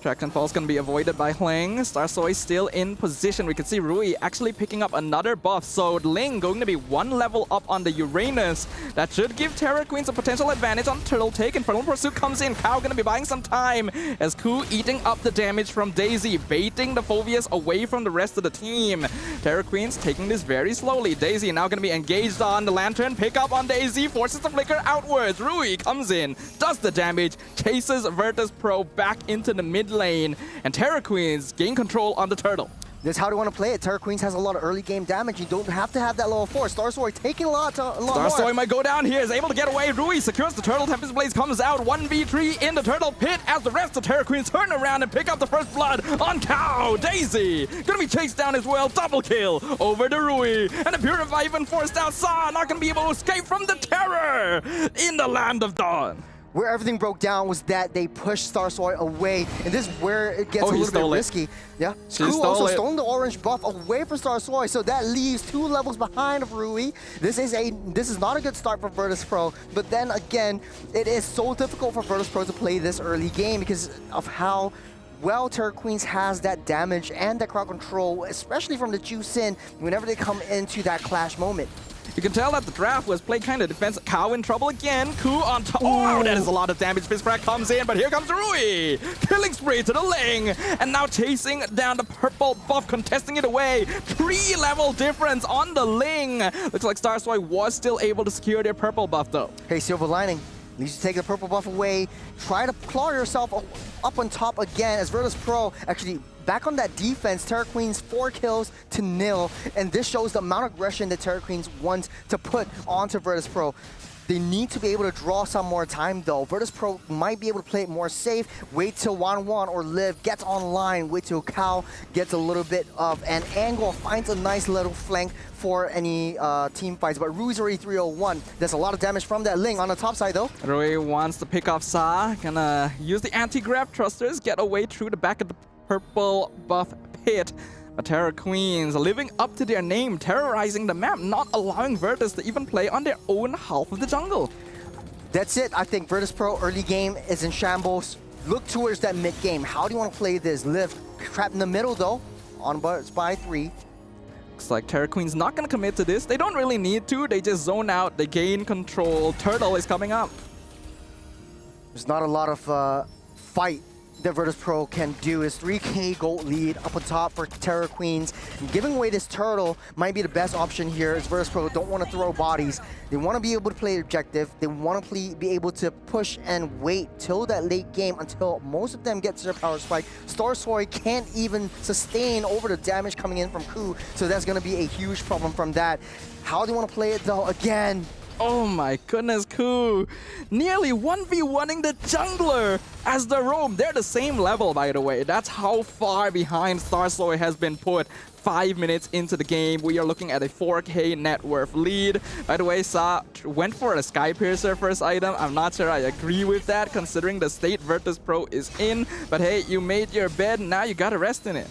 Traction Pulse going to be avoided by Hling. Starsoy still in position. We can see Rui actually picking up another buff. So Ling going to be 1 level up on the Uranus. That should give Terra Queens a potential advantage on Turtle Take. Infernal Pursuit comes in. Cow going to be buying some time as Ku eating up the damage from Daisy, baiting the Phobius away from the rest of the team. Terra Queens taking this very slowly. Daisy now going to be engaged on the Lantern. Pick up on Daisy. Forces the flicker outwards. Rui comes in, does the damage, chases Virtus Pro back into the mid lane, and Terra Queens gain control on the turtle. That's how they want to play it. Terra Queens has a lot of early game damage. You don't have to have that level 4. Starsoy taking a lot more. Starsoy might go down here, is able to get away. Rui secures the turtle. Tempest Blaze comes out. 1v3 in the turtle pit as the rest of Terra Queens turn around and pick up the first blood on Cow. Daisy gonna be chased down as well. Double kill over to Rui. And the Purify even forced out. Sa not gonna be able to escape from the terror in the Land of Dawn. Where everything broke down was that they pushed Starsoy away, and this is where it gets a little bit risky. Yeah, Ku also stole the orange buff away from Starsoy, so that leaves 2 levels behind of Rui. This is not a good start for Virtus Pro, but then again, it is so difficult for Virtus Pro to play this early game because of how well Terra Queens has that damage and that crowd control, especially from the Juice in whenever they come into that clash moment. You can tell that the draft was played kind of defensive. Cow in trouble again. Ku on top. Oh, that is a lot of damage. Fistfrag comes in, but here comes Rui. Killing spree to the Ling. And now chasing down the purple buff, contesting it away. 3 level difference on the Ling. Looks like Starsoy was still able to secure their purple buff though. Hey, Silver Lining. Needs to take the purple buff away. Try to claw yourself up on top again as Virtus Pro actually back on that defense. Terra Queens 4 kills to 0, and this shows the amount of aggression that Terra Queens wants to put onto Virtus Pro. They need to be able to draw some more time though. Virtus Pro might be able to play it more safe. Wait till 1-1 or Liv gets online. Wait till Cal gets a little bit of an angle, finds a nice little flank for any team fights. But Rui's already 301. There's a lot of damage from that Ling on the top side though. Rui wants to pick off Sa. Gonna use the anti-grav thrusters, get away through the back of the purple buff pit. But Terra Queens living up to their name, terrorizing the map, not allowing Virtus to even play on their own half of the jungle. That's it. I think Virtus Pro early game is in shambles. Look towards that mid game. How do you want to play this? Liv trapped in the middle though, on by 3. Looks like Terra Queens not going to commit to this. They don't really need to. They just zone out. They gain control. Turtle is coming up. There's not a lot of fight that Virtus Pro can do is 3K gold lead up on top for Terra Queens. And giving away this turtle might be the best option here, as Virtus Pro don't want to throw bodies. They want to be able to play objective. They want to be able to push and wait till that late game until most of them get to their power spike. Starsoy can't even sustain over the damage coming in from Ku, so that's going to be a huge problem from that. How do you want to play it though? Again, oh my goodness, Ku. Nearly 1v1ing the jungler as the roam. They're the same level, by the way. That's how far behind Starsoy has been put. 5 minutes into the game, we are looking at a 4K net worth lead. By the way, Sa went for a Sky Piercer first item. I'm not sure I agree with that, considering the state Virtus Pro is in. But hey, you made your bed, now you gotta rest in it.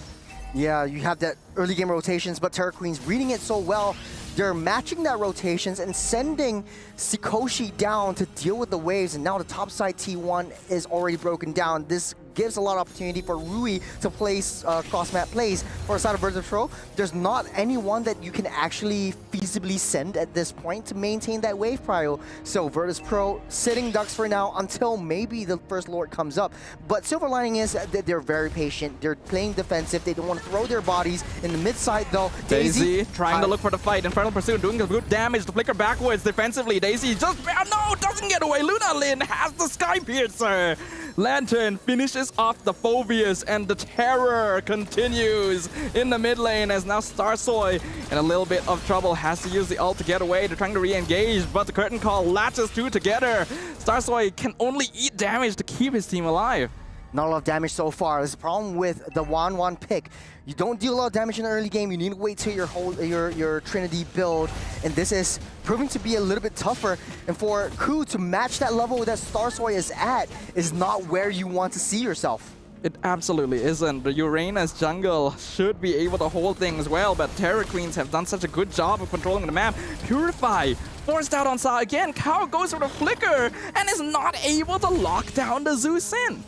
yeah, you have that early game rotations, but Terra Queens reading it so well. They're matching that rotations and sending Sikoshi down to deal with the waves, and now the top side T1 is already broken down. This gives a lot of opportunity for Rui to place cross-map plays for the side of Virtus Pro. There's not anyone that you can actually feasibly send at this point to maintain that wave prio. So Virtus Pro sitting ducks for now until maybe the first Lord comes up. But silver lining is that they're very patient. They're playing defensive. They don't want to throw their bodies in the mid side though. Daisy trying to look for the fight. Infernal Pursuit doing good damage to flicker backwards defensively. Daisy just, no, doesn't get away. Luna Lin has the Sky Piercer. Lantern finishes off the Phobius, and the terror continues in the mid lane as now Starsoy in a little bit of trouble, has to use the ult to get away. They're trying to re-engage, but the curtain call latches two together. Starsoy can only eat damage to keep his team alive. Not a lot of damage so far. There's a problem with the 1-1 pick. You don't deal a lot of damage in the early game. You need to wait till your Trinity build, and this is proving to be a little bit tougher. And for Ku to match that level that Starsoy is at is not where you want to see yourself. It absolutely isn't. The Uranus jungle should be able to hold things well, but Terra Queens have done such a good job of controlling the map. Purify forced out on Sa again. Kao goes for the flicker and is not able to lock down the Zeus in.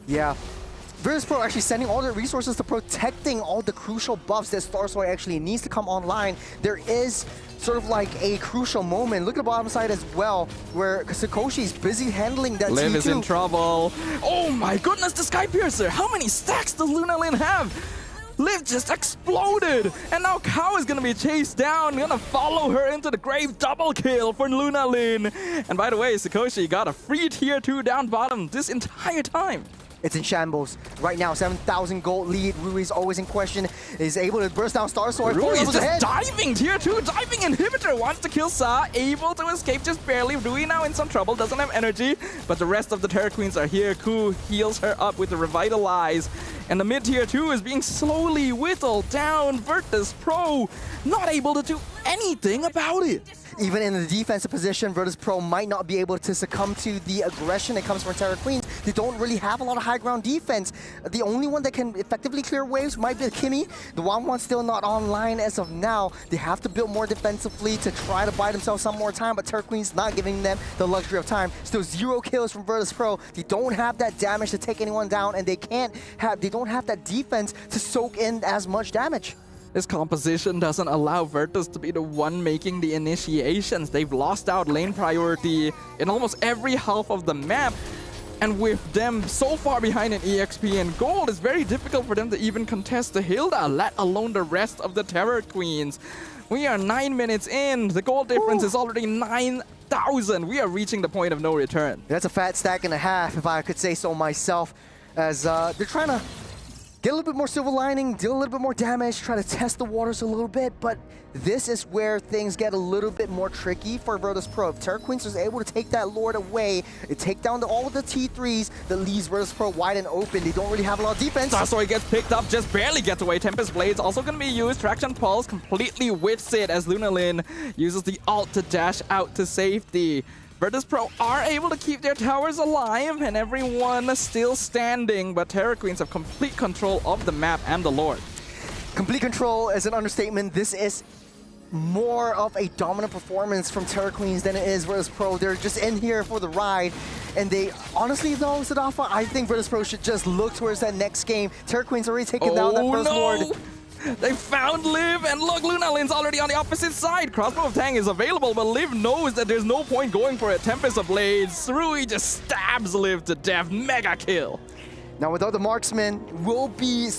Yeah. Virtus Pro actually sending all their resources to protecting all the crucial buffs that Starsoy actually needs to come online. There is sort of like a crucial moment. Look at the bottom side as well, where Sikoshi is busy handling that Liv T2. is in trouble. Oh my goodness, the Sky Piercer! How many stacks does Luna Lin have? Liv just exploded! And now Kao is gonna be chased down, gonna follow her into the grave. Double kill for Luna Lin. And by the way, Sikoshi got a free tier 2 down bottom this entire time. It's in shambles. Right now, 7,000 gold lead. Rui's always in question. Is able to burst down Starsoy. Rui is just diving. Tier 2, diving inhibitor. Wants to kill Sa. Able to escape just barely. Rui now in some trouble. Doesn't have energy. But the rest of the Terra Queens are here. Ku heals her up with the Revitalize. And the mid tier 2 is being slowly whittled down. Virtus Pro not able to do anything about it. Even in the defensive position, Virtus Pro might not be able to succumb to the aggression that comes from Terra Queens. They don't really have a lot of high ground defense. The only one that can effectively clear waves might be the Kimmy. The 1-1 still not online as of now. They have to build more defensively to try to buy themselves some more time, but Terra Queens not giving them the luxury of time. Still 0 kills from Virtus Pro. They don't have that damage to take anyone down, and they don't have that defense to soak in as much damage. This composition doesn't allow Virtus to be the one making the initiations. They've lost out lane priority in almost every half of the map. And with them so far behind in EXP and gold, it's very difficult for them to even contest the Hilda, let alone the rest of the Terror Queens. We are 9 minutes in. The gold difference is already 9,000. We are reaching the point of no return. That's a fat stack and a half, if I could say so myself, as they're trying to get a little bit more silver lining, deal a little bit more damage, try to test the waters a little bit, but this is where things get a little bit more tricky for Virtus Pro. If Terra Queens is able to take that Lord away, and take down all of the T3s, that leaves Virtus Pro wide and open. They don't really have a lot of defense. Starsoy gets picked up, just barely gets away. Tempest Blades also going to be used. Traction Pulse completely whiffs it as Luna Lin uses the ult to dash out to safety. Virtus Pro are able to keep their towers alive and everyone still standing, but Terra Queens have complete control of the map and the Lord. Complete control is an understatement. This is more of a dominant performance from Terra Queens than it is Virtus Pro. They're just in here for the ride, and they honestly though, Sadafa, I think Virtus Pro should just look towards that next game. Terra Queens already taken down that first Lord. They found Liv, and look, Luna Lin's already on the opposite side. Crossbow of Tang is available, but Liv knows that there's no point going for it. Tempest of Blades, Rui just stabs Liv to death. Mega kill. Now without the marksman, it will be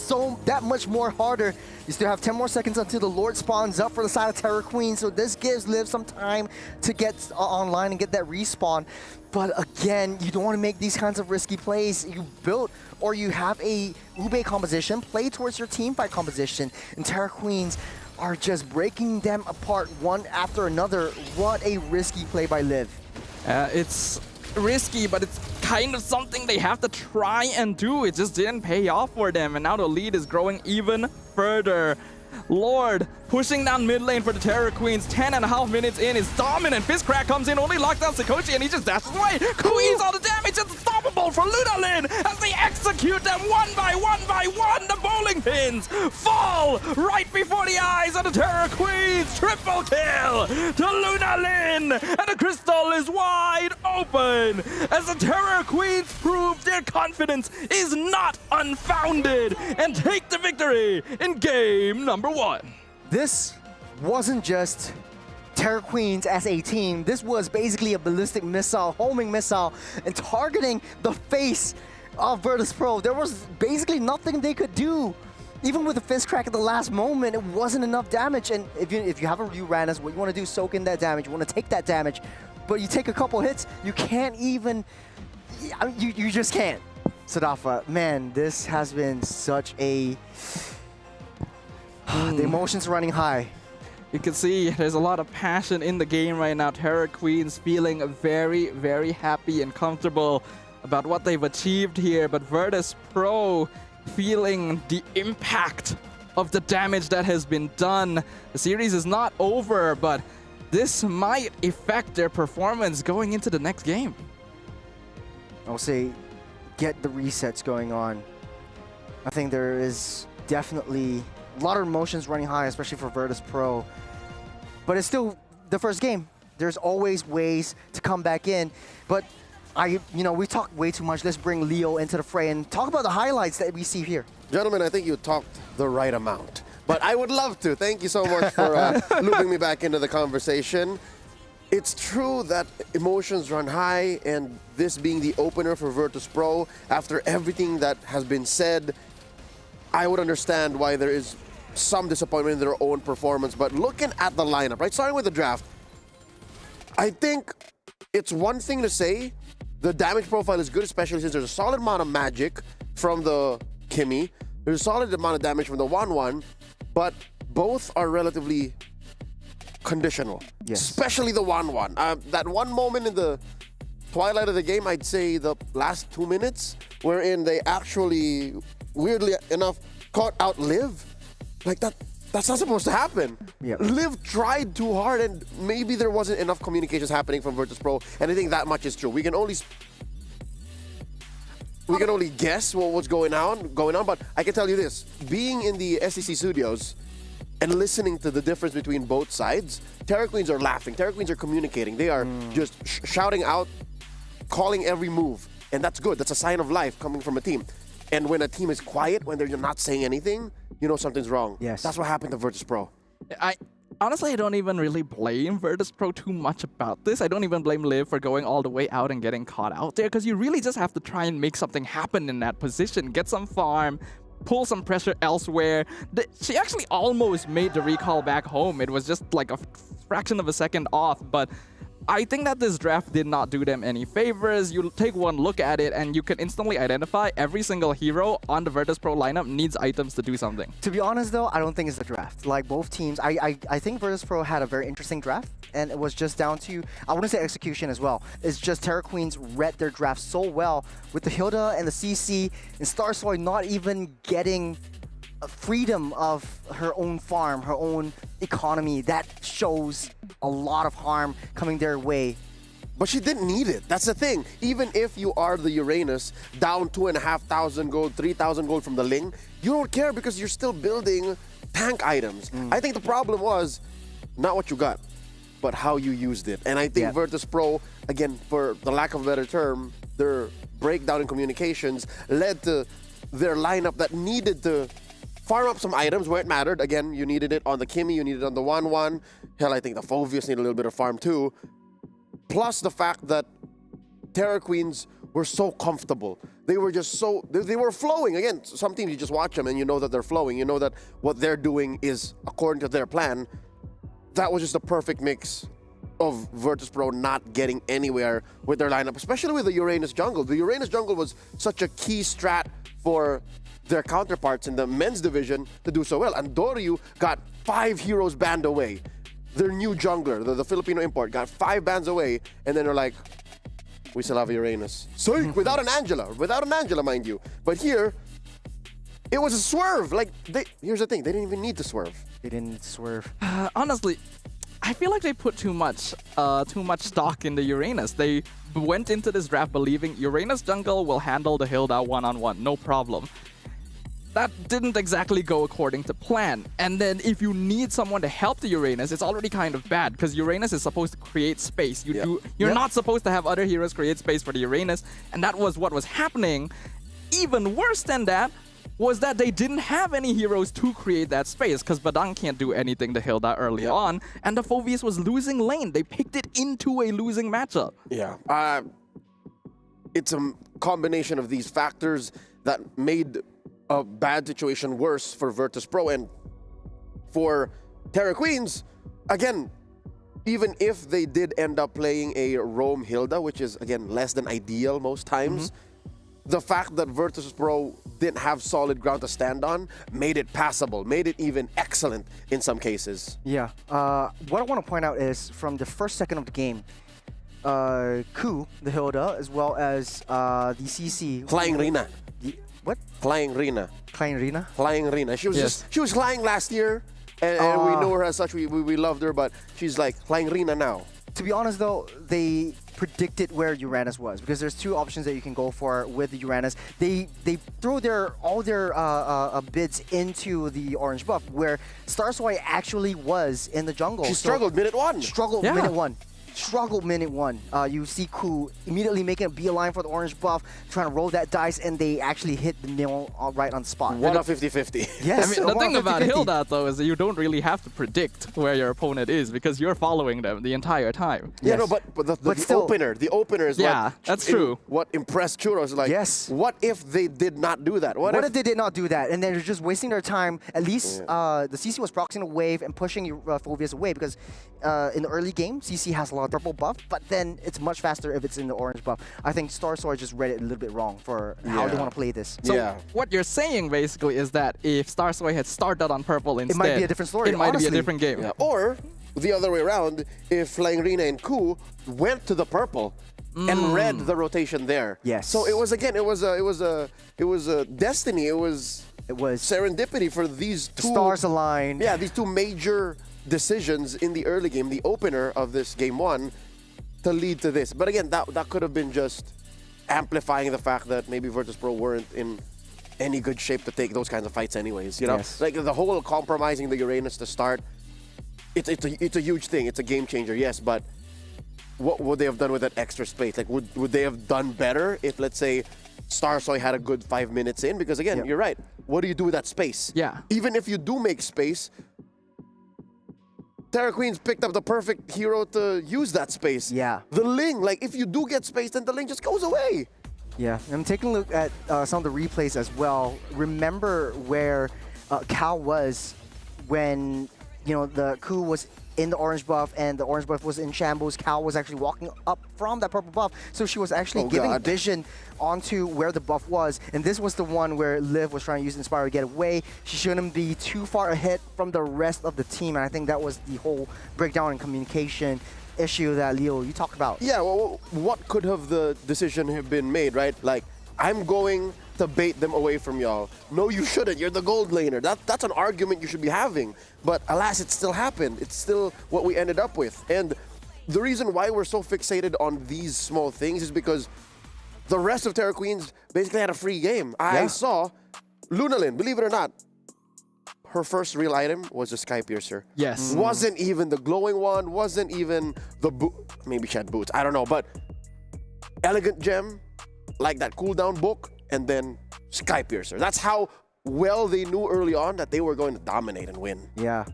that much more harder. You still have 10 more seconds until the Lord spawns up for the side of Terra Queens, so this gives Liv some time to get online and get that respawn. But again, you don't want to make these kinds of risky plays. You built or you have a Ube composition, play towards your teamfight composition, and Terra Queens are just breaking them apart one after another. What a risky play by Liv. It's risky, but it's kind of something they have to try and do. It just didn't pay off for them, and now the lead is growing even further. Lord pushing down mid lane for the Terra Queens. 10.5 minutes in is dominant. Fistcrack comes in, only locks down Sikochi, and he just dashes away. Queens all the damage. It's unstoppable for Lunalin as they execute them one by one. The bowling pins fall right before the eyes of the Terra Queens. Triple kill to Lunalin, and the crystal is wide open as the Terra Queens prove their confidence is not unfounded and take the victory in game number 1. This wasn't just Terra Queens as a team. This was basically a ballistic missile, homing missile, and targeting the face of Virtus Pro. There was basically nothing they could do. Even with the fist crack at the last moment, it wasn't enough damage. And if you have a Ryu Ranus, what you want to do is soak in that damage. You want to take that damage. But you take a couple hits, you can't even... You just can't. Sadafa, man, this has been such a... The emotions running high. You can see there's a lot of passion in the game right now. Terra Queens feeling very, very happy and comfortable about what they've achieved here. But Virtus Pro feeling the impact of the damage that has been done. The series is not over, but this might affect their performance going into the next game. I'll say, get the resets going on. I think there is definitely a lot of emotions running high, especially for Virtus Pro. But it's still the first game. There's always ways to come back in. But we talked way too much. Let's bring Leo into the fray and talk about the highlights that we see here. Gentlemen, I think you talked the right amount. But I would love to. Thank you so much for looping me back into the conversation. It's true that emotions run high, and this being the opener for Virtus Pro, after everything that has been said, I would understand why there is some disappointment in their own performance. But looking at the lineup, right, starting with the draft, I think it's one thing to say the damage profile is good, especially since there's a solid amount of magic from the Kimi. There's a solid amount of damage from the 1-1, but both are relatively conditional. Yes. Especially the 1-1. That one moment in the twilight of the game, I'd say the last 2 minutes, wherein they actually, weirdly enough, caught out Liv. Like that's not supposed to happen. Yep. Liv tried too hard, and maybe there wasn't enough communications happening from Virtus Pro, and I think that much is true. We can only guess what was going on, but I can tell you this: being in the SEC studios and listening to the difference between both sides, Terra Queens are laughing, Terra Queens are communicating, they are just shouting out, calling every move, and that's good. That's a sign of life coming from a team. And when a team is quiet, when they're not saying anything, you know something's wrong. Yes. That's what happened to Virtus Pro. Honestly, I don't even really blame Virtus Pro too much about this. I don't even blame Liv for going all the way out and getting caught out there, because you really just have to try and make something happen in that position. Get some farm, pull some pressure elsewhere. She actually almost made the recall back home. It was just like a fraction of a second off, but I think that this draft did not do them any favors. You take one look at it and you can instantly identify every single hero on the Virtus Pro lineup needs items to do something. To be honest though, I don't think it's the draft. Like both teams, I think Virtus Pro had a very interesting draft, and it was just down to, I wouldn't say execution as well. It's just Terra Queens read their draft so well with the Hilda and the CC, and Starsoy not even getting freedom of her own farm, her own economy. That shows a lot of harm coming their way. But she didn't need it. That's the thing. Even if you are the Uranus, down 2,500 gold, 3,000 gold from the Ling, you don't care because you're still building tank items. I think the problem was not what you got, but how you used it. And I think Virtus Pro, again, for the lack of a better term, their breakdown in communications led to their lineup that needed to farm up some items where it mattered. Again, you needed it on the Kimi, you needed it on the 1-1. Hell, I think the Phoveus needed a little bit of farm too. Plus the fact that Terra Queens were so comfortable. they were just so, they were flowing. Again, some teams you just watch them and you know that they're flowing. You know that what they're doing is according to their plan. That was just a perfect mix of Virtus.pro not getting anywhere with their lineup, especially with the Uranus jungle. The Uranus jungle was such a key strat for their counterparts in the men's division to do so well. And Doryu got 5 heroes banned away. Their new jungler, the Filipino import, got 5 bans away, and then they're like, we still have Uranus. So without an Angela, mind you. But here, it was a swerve. Like, here's the thing, they didn't even need to swerve. They didn't swerve. Honestly, I feel like they put too much stock in the Uranus. They went into this draft believing Uranus jungle will handle the Hilda one-on-one, no problem. That didn't exactly go according to plan. And then if you need someone to help the Uranus, it's already kind of bad because Uranus is supposed to create space. You're not supposed to have other heroes create space for the Uranus, and that was what was happening. Even worse than that was that they didn't have any heroes to create that space because Badang can't do anything to Hilda early on, and the Phoveus was losing lane. They picked it into a losing matchup. Yeah. It's a combination of these factors that made a bad situation worse for Virtus.pro. And for Terra Queens, again, even if they did end up playing a roam Hilda, which is, again, less than ideal most times, the fact that Virtus.pro didn't have solid ground to stand on made it passable, made it even excellent in some cases. Yeah. What I want to point out is from the first second of the game, Ku, the Hilda, as well as the CC. Flying Rina. What? Flying Rina. Flying Rina? Flying Rina. She was she was flying last year, and we know her as such. We loved her, but she's like Flying Rina now. To be honest, though, they predicted where Uranus was because there's 2 options that you can go for with the Uranus. They throw all their bids into the orange buff, where Starsoy actually was in the jungle. She struggled minute 1. Minute 1. Struggled minute 1. You see Ku immediately making a beeline for the orange buff, trying to roll that dice, and they actually hit the nail right on the spot. 1 of 50-50. Yes. I mean, the thing about Hilda, though, is that you don't really have to predict where your opponent is because you're following them the entire time. Yeah, no, but the opener is that's true. What impressed Churros, like, what if they did not do that? What if they did not do that? And they're just wasting their time. At least the CC was proxying a wave and pushing Phoveus away because in the early game, CC has a lot of purple buff, but then it's much faster if it's in the orange buff. I think Starsoy just read it a little bit wrong for how they want to play this. So what you're saying basically is that if Starsoy had started on purple instead, it might be a different story. It might be a different game. Yeah. Or the other way around, if Flying Rina and Ku went to the purple and read the rotation there. Yes. So it was again, it was a destiny. It was serendipity for these 2 stars aligned. Yeah, these 2 major decisions in the early game, the opener of this game 1, to lead to this. But again, that could have been just amplifying the fact that maybe Virtus.pro weren't in any good shape to take those kinds of fights anyways, you know? Like the whole compromising the Uranus to start, it's a huge thing. It's a game changer, yes, but what would they have done with that extra space? Like, would they have done better if, let's say, Starsoy had a good 5 minutes in? Because again, you're right. What do you do with that space? Yeah. Even if you do make space, Terra Queens picked up the perfect hero to use that space. Yeah. The Ling, like, if you do get space, then the Ling just goes away. Yeah, I'm taking a look at some of the replays as well. Remember where Cal was when, the Ku was in the orange buff and the orange buff was in shambles. Cal was actually walking up from that purple buff, so she was actually giving vision onto where the buff was. And this was the one where Liv was trying to use Inspire to get away. She shouldn't be too far ahead from the rest of the team, and I think that was the whole breakdown in communication issue that Leo, you talked about. Yeah, well, what could have the decision have been made, right? Like, I'm going to bait them away from y'all. No, you shouldn't. You're the gold laner. That's an argument you should be having. But alas, it still happened. It's still what we ended up with. And the reason why we're so fixated on these small things is because the rest of Terra Queens basically had a free game. I saw Lunalyn, believe it or not, her first real item was a Sky Piercer. Yes. Wasn't even the glowing one, wasn't even the maybe she had boots, I don't know, but elegant gem, like that cooldown book, and then Sky Piercer. That's how well they knew early on that they were going to dominate and win. Yeah.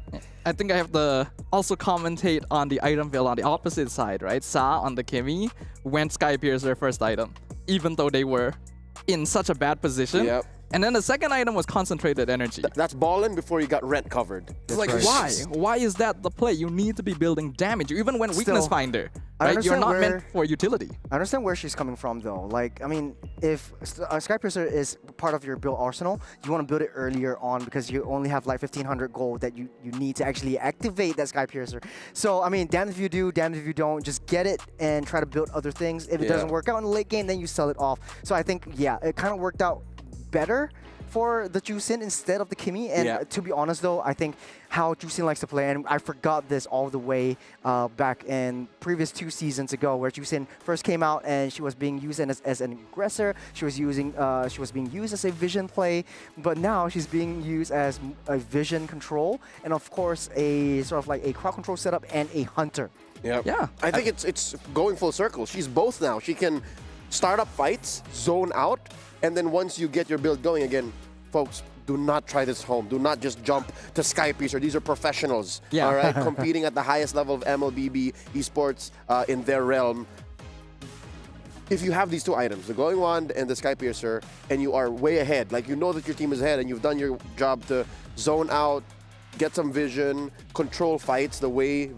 I think I have to also commentate on the item build on the opposite side, right? Sa on the Kimmy went Sky Piercer first item, even though they were in such a bad position. Yep. And then the second item was concentrated energy. That's ballin' before you got rent covered. It's like, right. why? Why is that the play? You need to be building damage. You even went weakness Still, finder. I Right? You're understand not where- meant for utility. I understand where she's coming from, though. Like, I mean, if Skypiercer is part of your build arsenal, you want to build it earlier on because you only have like 1,500 gold that you need to actually activate that Skypiercer. So, I mean, damned if you do, damned if you don't. Just get it and try to build other things. If it doesn't work out in the late game, then you sell it off. So I think, yeah, it kind of worked out better for the Jusin instead of the Kimmy. And to be honest, though, I think how Jusin likes to play, and I forgot this all the way back in previous 2 seasons ago, where Jusin first came out and she was being used as an aggressor. She was being used as a vision play, but now she's being used as a vision control, and of course a sort of like a crowd control setup and a hunter. Yep. Yeah. I think it's going full circle. She's both now. She can start up fights, zone out, and then once you get your build going again, folks, do not try this home. Do not just jump to Skypiercer. These are professionals, all right, competing at the highest level of MLBB esports in their realm. If you have these 2 items, the Glowing Wand and the Skypiercer, and you are way ahead, like you know that your team is ahead and you've done your job to zone out, get some vision, control fights the way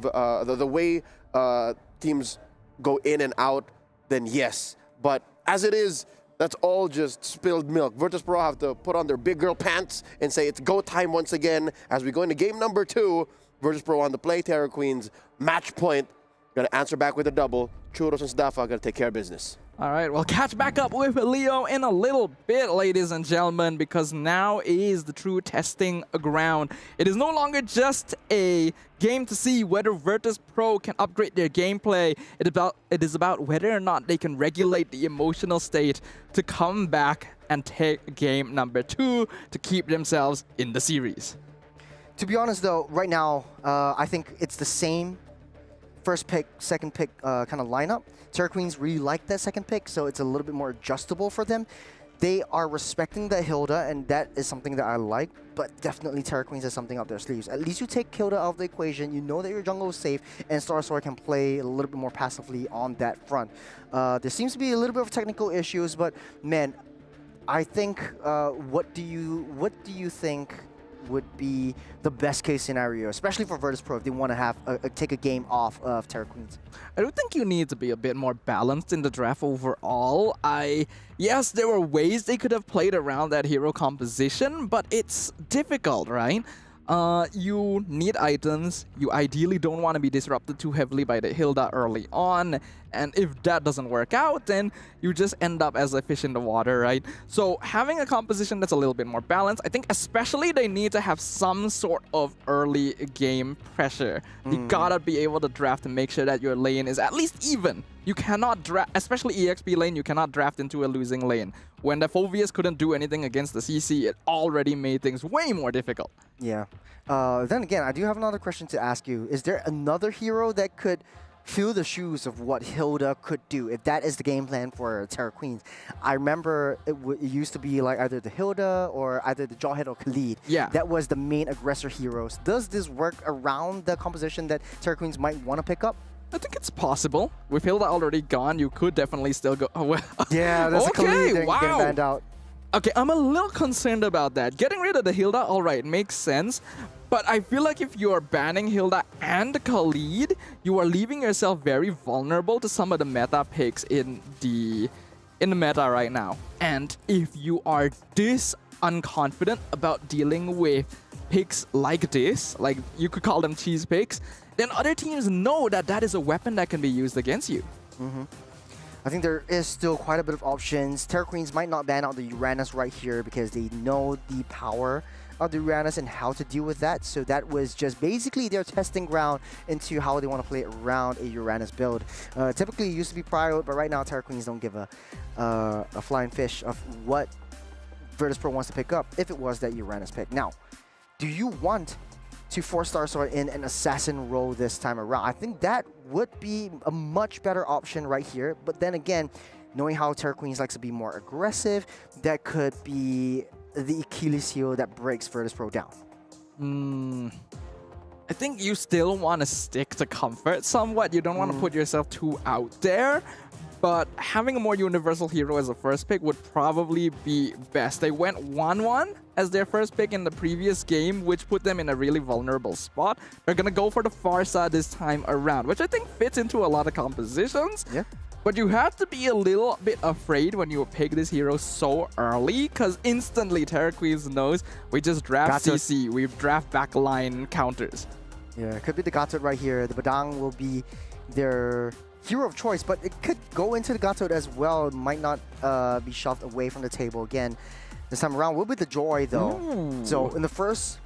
teams go in and out, then yes. But as it is, that's all just spilled milk. Virtus.pro have to put on their big girl pants and say it's go time once again as we go into game number 2. Virtus.pro on the play, Terra Queens, match point. Got to answer back with a double. Churros and Stafa got to take care of business. All right, we'll catch back up with Leo in a little bit, ladies and gentlemen, because now is the true testing ground. It is no longer just a game to see whether Virtus.pro can upgrade their gameplay. It is about whether or not they can regulate the emotional state to come back and take game number 2 to keep themselves in the series. To be honest, though, right now, I think it's the same first pick, second pick kind of lineup. Terra Queens really like that second pick, so it's a little bit more adjustable for them. They are respecting the Hilda, and that is something that I like, but definitely Terra Queens has something up their sleeves. At least you take Hilda out of the equation, you know that your jungle is safe, and Star Sword can play a little bit more passively on that front. There seems to be a little bit of technical issues, but man, I think, what do you think would be the best case scenario, especially for Virtus.pro if they want to have take a game off of Terra Queens? I do think you need to be a bit more balanced in the draft overall. Yes, there were ways they could have played around that hero composition, but it's difficult, right? You need items. You ideally don't want to be disrupted too heavily by the Hilda early on. And if that doesn't work out, then you just end up as a fish in the water, right? So having a composition that's a little bit more balanced, I think especially they need to have some sort of early game pressure. You gotta be able to draft to make sure that your lane is at least even. You cannot draft, especially EXP lane, you cannot draft into a losing lane. When the Phoveus couldn't do anything against the CC, it already made things way more difficult. Yeah. Then again, I do have another question to ask you. Is there another hero that could fill the shoes of what Hilda could do, if that is the game plan for Terra Queens? I remember it used to be like either the Hilda or either the Jawhead or Khalid. Yeah. That was the main aggressor heroes. Does this work around the composition that Terra Queens might want to pick up? I think it's possible. With Hilda already gone, you could definitely still go. Oh, well. Yeah, there's a Khalid getting banned out. Okay, I'm a little concerned about that. Getting rid of the Hilda, all right, makes sense. But I feel like if you are banning Hilda and Khalid, you are leaving yourself very vulnerable to some of the meta picks in the meta right now. And if you are this unconfident about dealing with picks like this, like you could call them cheese picks, then other teams know that that is a weapon that can be used against you. I think there is still quite a bit of options. Terra Queens might not ban out the Uranus right here because they know the power of the Uranus and how to deal with that. So that was just basically their testing ground into how they want to play around a Uranus build. Typically it used to be Prior, but right now Terra Queens don't give a flying fish of what Virtus.pro wants to pick up if it was that Uranus pick. Now, do you want to force Star Sword in an assassin role this time around? I think that would be a much better option right here. But then again, knowing how Terra Queens likes to be more aggressive, that could be the Achilles heel that breaks Virtus.pro down. I think you still want to stick to comfort somewhat. You don't want to put yourself too out there. but having a more universal hero as a first pick would probably be best. They went 1-1 as their first pick in the previous game, which put them in a really vulnerable spot. They're gonna go for the Farsa this time around, which I think fits into a lot of compositions. Yeah. But you have to be a little bit afraid when you pick this hero so early, because instantly Terra Queens knows we just draft Gatot. CC, we draft backline counters. Yeah, it could be the Gatot right here. The Badang will be their hero of choice, but it could go into the Gatot as well. It might not be shoved away from the table again. This time around will be the Joy though. Ooh. So in the first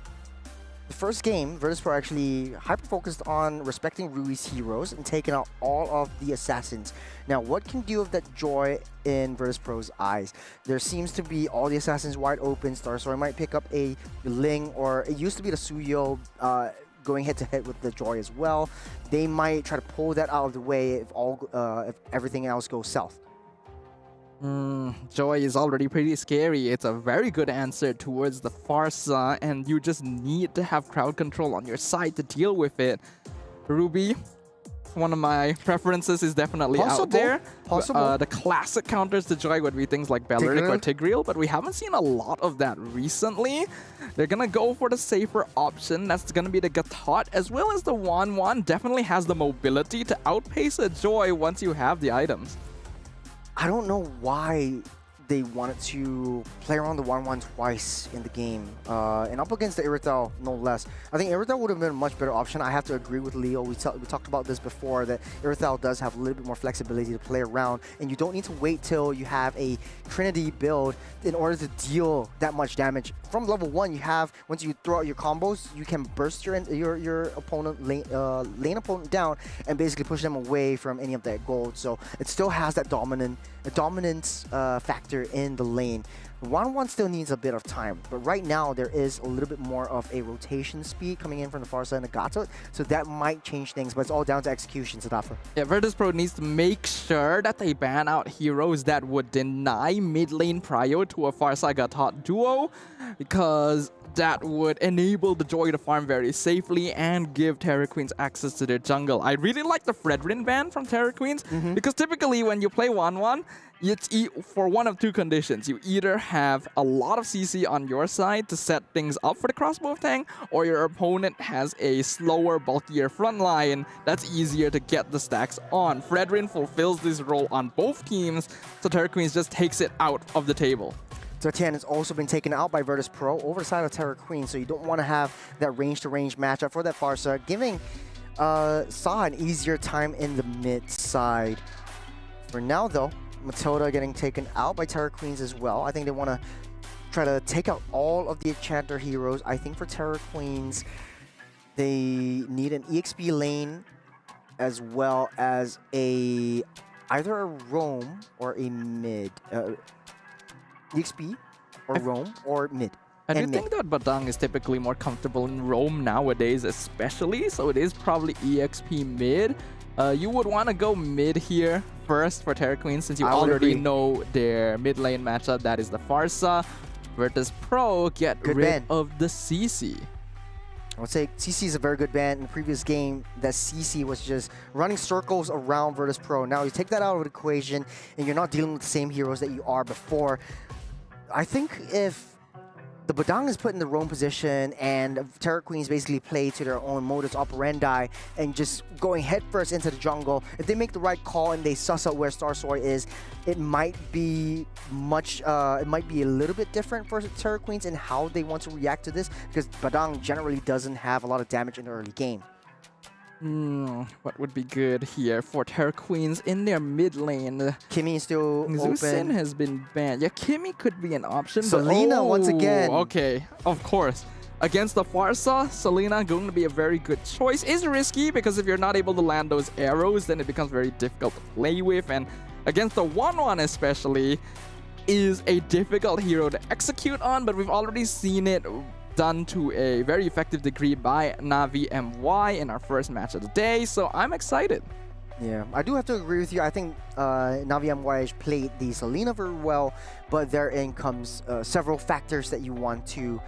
game, Virtus.pro actually hyper-focused on respecting Rui's heroes and taking out all of the assassins. Now, what can do with that Joy in Virtus.pro's eyes? There seems to be all the assassins wide open. Starstory might pick up a Ling, or it used to be the Suyo going head-to-head with the Joy as well. They might try to pull that out of the way if everything else goes south. Joy is already pretty scary. It's a very good answer towards the Farsa, and you just need to have crowd control on your side to deal with it. Ruby, one of my preferences, is definitely out there. Possible. The classic counters to Joy would be things like Belleric or Tigreal, but we haven't seen a lot of that recently. They're gonna go for the safer option. That's gonna be the Gatot, as well as the 1-1. Definitely has the mobility to outpace a Joy once you have the items. I don't know why they wanted to play around the 1-1 twice in the game. And up against the Irithel, no less. I think Irithel would have been a much better option. I have to agree with Leo. We talked about this before, that Irithel does have a little bit more flexibility to play around. And you don't need to wait till you have a Trinity build in order to deal that much damage. From level 1, you have, once you throw out your combos, you can burst your opponent, lane opponent down and basically push them away from any of that gold. So it still has that dominance factor in the lane. 1-1 still needs a bit of time, but right now there is a little bit more of a rotation speed coming in from the Farsa and the Gatot, so that might change things, but it's all down to execution, Sadafa. Yeah, Virtus.pro needs to make sure that they ban out heroes that would deny mid lane prio to a Farsa Gatot duo, because that would enable the Joy to farm very safely and give Terra Queens access to their jungle. I really like the Fredrin ban from Terra Queens, because typically when you play 1-1, it's for one of two conditions. You either have a lot of CC on your side to set things up for the crossbow tank, or your opponent has a slower, bulkier front line that's easier to get the stacks on. Fredrin fulfills this role on both teams, so Terra Queens just takes it out of the table. Tian has also been taken out by Virtus.pro over the side of Terra Queen, so you don't want to have that range-to-range matchup for that Farsa, giving Sa an easier time in the mid side. For now, though, Matilda getting taken out by Terra Queens as well. I think they want to try to take out all of the Enchanter heroes. I think for Terra Queens, they need an EXP lane as well as either a roam or a mid. EXP or roam or mid. I do think that Badang is typically more comfortable in roam nowadays, especially, so it is probably EXP mid. You would want to go mid here first for Terra Queens, since you already know their mid lane matchup. That is the Farsa. Virtus.pro get rid of the CC. I would say CC is a very good ban. In the previous game, that CC was just running circles around Virtus.pro. Now you take that out of the equation, and you're not dealing with the same heroes that you are before. I think if the Badang is put in the roam position and Terra Queens basically play to their own modus operandi and just going headfirst into the jungle, if they make the right call and they suss out where Starstory is, it might be a little bit different for Terra Queens in how they want to react to this, because Badang generally doesn't have a lot of damage in the early game. What would be good here for Terra Queens in their mid lane? Kimmy is still Zusin open. has been banned. Yeah, Kimmy could be an option. Selena once again. Okay, of course. Against the Farsa, Selena going to be a very good choice. Is risky, because if you're not able to land those arrows, then it becomes very difficult to play with. And against the 1-1 especially, is a difficult hero to execute on, but we've already seen it done to a very effective degree by Navi MY in our first match of the day, so I'm excited. Yeah, I do have to agree with you. I think Navi MY has played the Selena very well, but therein comes several factors that you want to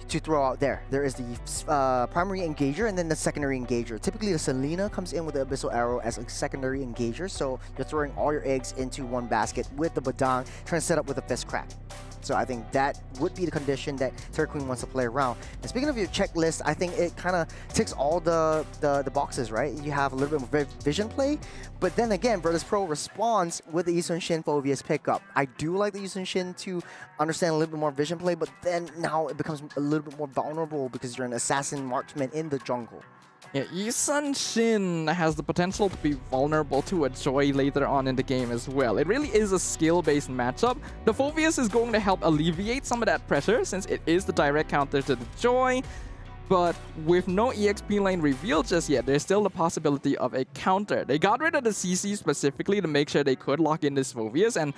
to throw out there. There is the primary engager and then the secondary engager. Typically, the Selena comes in with the Abyssal Arrow as a secondary engager, so you're throwing all your eggs into one basket with the Badang, trying to set up with a fist crack. So I think that would be the condition that Terra Queen wants to play around. And speaking of your checklist, I think it kind of ticks all the boxes, right? You have a little bit more vision play, but then again, Virtus Pro responds with the Yi Sun-shin Phoveus pickup. I do like the Yi Sun-shin to understand a little bit more vision play, but then now it becomes a little bit more vulnerable because you're an assassin marksman in the jungle. Yeah, Yi Sun-shin has the potential to be vulnerable to a Joy later on in the game as well. It really is a skill-based matchup. The Phoveus is going to help alleviate some of that pressure since it is the direct counter to the Joy. But with no EXP lane revealed just yet, there's still the possibility of a counter. They got rid of the CC specifically to make sure they could lock in this Phoveus, and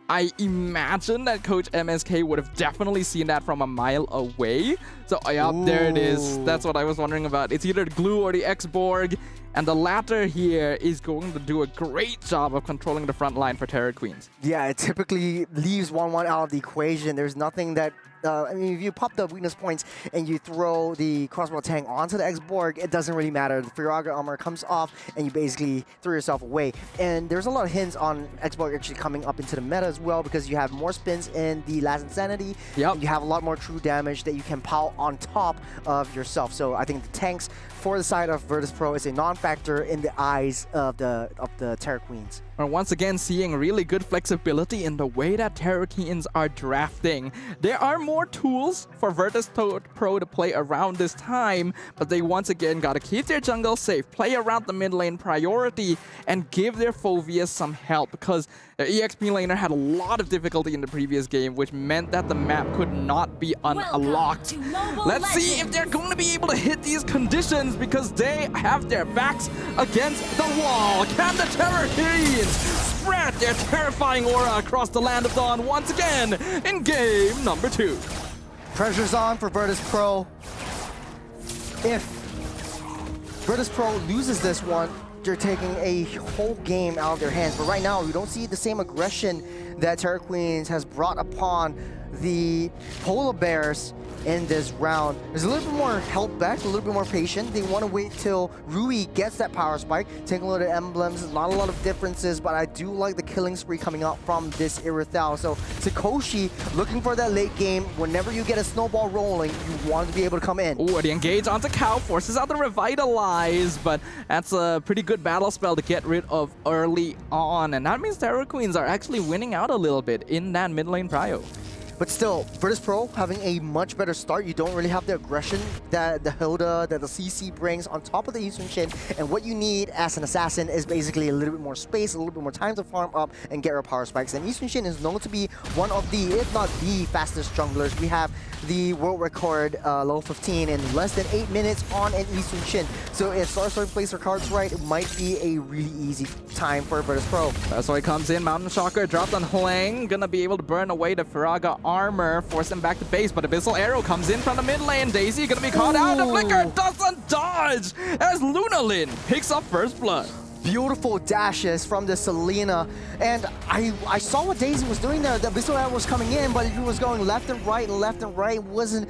I imagine that Coach MSK would have definitely seen that from a mile away. So yeah, there it is. That's what I was wondering about. It's either the Glue or the X-Borg, and the latter here is going to do a great job of controlling the front line for Terra Queens. Yeah, it typically leaves 1-1 out of the equation. There's nothing that I mean, if you pop the weakness points and you throw the crossbow tank onto the X-Borg, it doesn't really matter. The Firaga armor comes off and you basically throw yourself away. And there's a lot of hints on X-Borg actually coming up into the meta as well because you have more spins in the Last Insanity. Yep. You have a lot more true damage that you can pile on top of yourself. So I think the tanks for the side of Virtus Pro is a non-factor in the eyes of the Terra Queens. We're once again seeing really good flexibility in the way that Terra Queens are drafting. There are more tools for Virtus Pro to play around this time, but they once again gotta keep their jungle safe, play around the mid lane priority, and give their Phoveus some help because their EXP laner had a lot of difficulty in the previous game, which meant that the map could not be unlocked. Let's see if they're going to be able to hit these conditions because they have their backs against the wall. Can the Terra Queens spread their terrifying aura across the Land of Dawn once again in game number 2? Pressure's on for Virtus Pro. If Virtus Pro loses this one, they're taking a whole game out of their hands. But right now, we don't see the same aggression that Terra Queens has brought upon the Polar Bears in this round. There's a little bit more held back, a little bit more patient. They want to wait till Rui gets that power spike. Take a look at emblems. Not a lot of differences, but I do like the killing spree coming out from this Irithal. So Sakoshi looking for that late game. Whenever you get a snowball rolling, you want to be able to come in. Oh, the engage onto Cow forces out the Revitalize, but that's a pretty good battle spell to get rid of early on. And that means Terra Queens are actually winning out a little bit in that mid lane prio. But still, Virtus Pro having a much better start. You don't really have the aggression that the Hilda, that the CC brings on top of the Yi Sun-shin. And what you need as an assassin is basically a little bit more space, a little bit more time to farm up and get your power spikes. And Yi Sun-shin is known to be one of the, if not the fastest junglers. We have the world record level 15 in less than 8 minutes on an Yi Sun-shin. So if Starstory plays her cards right, it might be a really easy time for Virtus Pro. That's why he comes in. Mountain Shocker dropped on Huang. Gonna be able to burn away the Firaga armor, force him back to base, but Abyssal Arrow comes in from the mid lane. Daisy gonna be caught out. The Flicker doesn't dodge as Lunalin picks up first blood. Beautiful dashes from the Selena, and I saw what Daisy was doing there. The Abyssal Arrow was coming in, but he was going left and right and left and right. Wasn't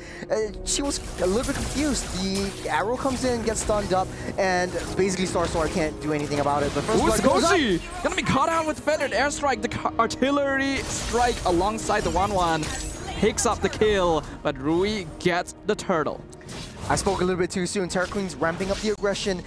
she was a little bit confused. The arrow comes in, gets stunned up, and basically Starstory can't do anything about it. But first blood goes up. Gonna be caught out with Feathered Airstrike. The artillery strike alongside the 1-1 picks up the kill, but Rui gets the turtle. I spoke a little bit too soon. Terra Queens ramping up the aggression.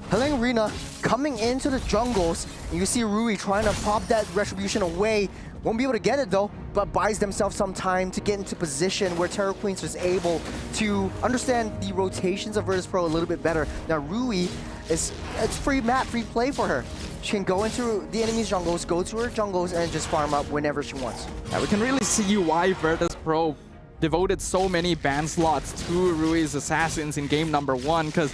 Helen Arena coming into the jungles, and you see Rui trying to pop that retribution away. Won't be able to get it though, but buys themselves some time to get into position where Terra Queens is able to understand the rotations of Virtus Pro a little bit better. Now Rui, it's free map, free play for her. She can go into the enemy's jungles, go to her jungles, and just farm up whenever she wants. Yeah, we can really see why Virtus Pro devoted so many ban slots to Rui's assassins in game number 1, because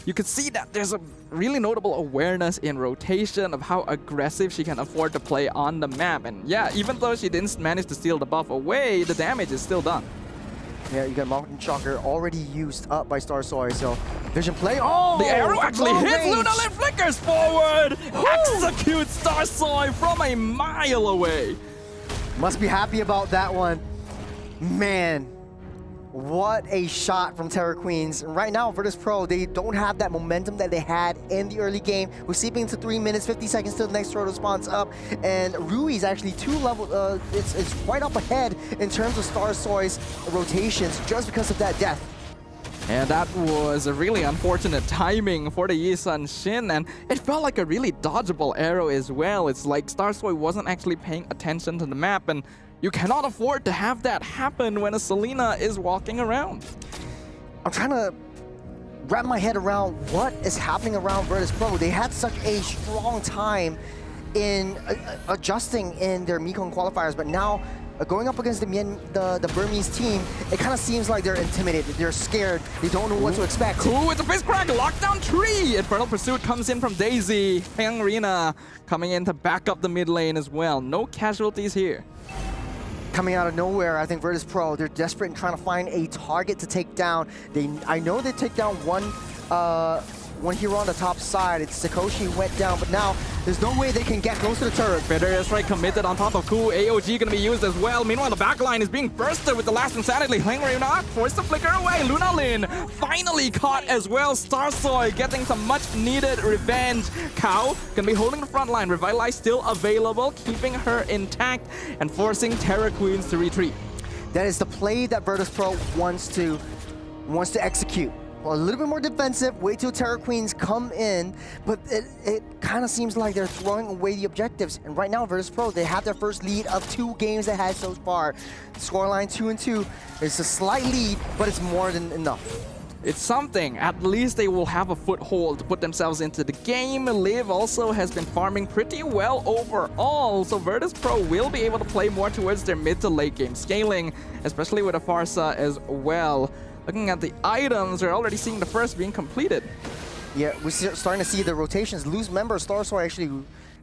you could see that there's a really notable awareness in rotation of how aggressive she can afford to play on the map. And yeah, even though she didn't manage to steal the buff away, the damage is still done. Yeah, you got Mountain Shocker already used up by Starstory, so vision play. Oh! The arrow actually hits! Lunalin flickers forward! Executes Starstory from a mile away! Must be happy about that one. Man, What a shot from Terra Queens. And right now, Virtus Pro, they don't have that momentum that they had in the early game. We're seeping into 3 minutes, 50 seconds till the next turtle spawns up. And Rui's actually it's right up ahead in terms of Star Soy's rotations just because of that death. And that was a really unfortunate timing for the Yisun Shin, and it felt like a really dodgeable arrow as well. It's like Starsoy wasn't actually paying attention to the map, and you cannot afford to have that happen when a Selena is walking around. I'm trying to wrap my head around what is happening around Virtus Pro. They had such a strong time in adjusting in their Mekong qualifiers, but now going up against the Burmese team, it kind of seems like they're intimidated, they're scared, they don't know what to expect. Cool with the face crack, lockdown tree! Infernal Pursuit comes in from Daisy. Hang Rina coming in to back up the mid lane as well. No casualties here. Coming out of nowhere, I think Virtus Pro, they're desperate in trying to find a target to take down. I know they take down one hero on the top side. It's Sakoshi went down, but now there's no way they can get close to the turret. Better airstrike committed on top of Ku. AOG gonna be used as well. Meanwhile, the backline is being bursted with the last Insanity. Hangryuna forced to flicker away. Luna Lin finally caught as well. Starsoy getting some much needed revenge. Kao gonna be holding the front line. Revitalize still available, keeping her intact and forcing Terra Queens to retreat. That is the play that Virtus Pro wants to execute. Well, a little bit more defensive, wait till Terra Queens come in, but it kind of seems like they're throwing away the objectives. And right now, Virtus Pro, they have their first lead of 2 games they had so far. Scoreline 2-2. It's a slight lead, but it's more than enough. It's something. At least they will have a foothold to put themselves into the game. Liv also has been farming pretty well overall, so Virtus Pro will be able to play more towards their mid to late game scaling, especially with a Farsa as well. Looking at the items, we're already seeing the first being completed. Yeah, we're starting to see the rotations. Loose member Starsoy actually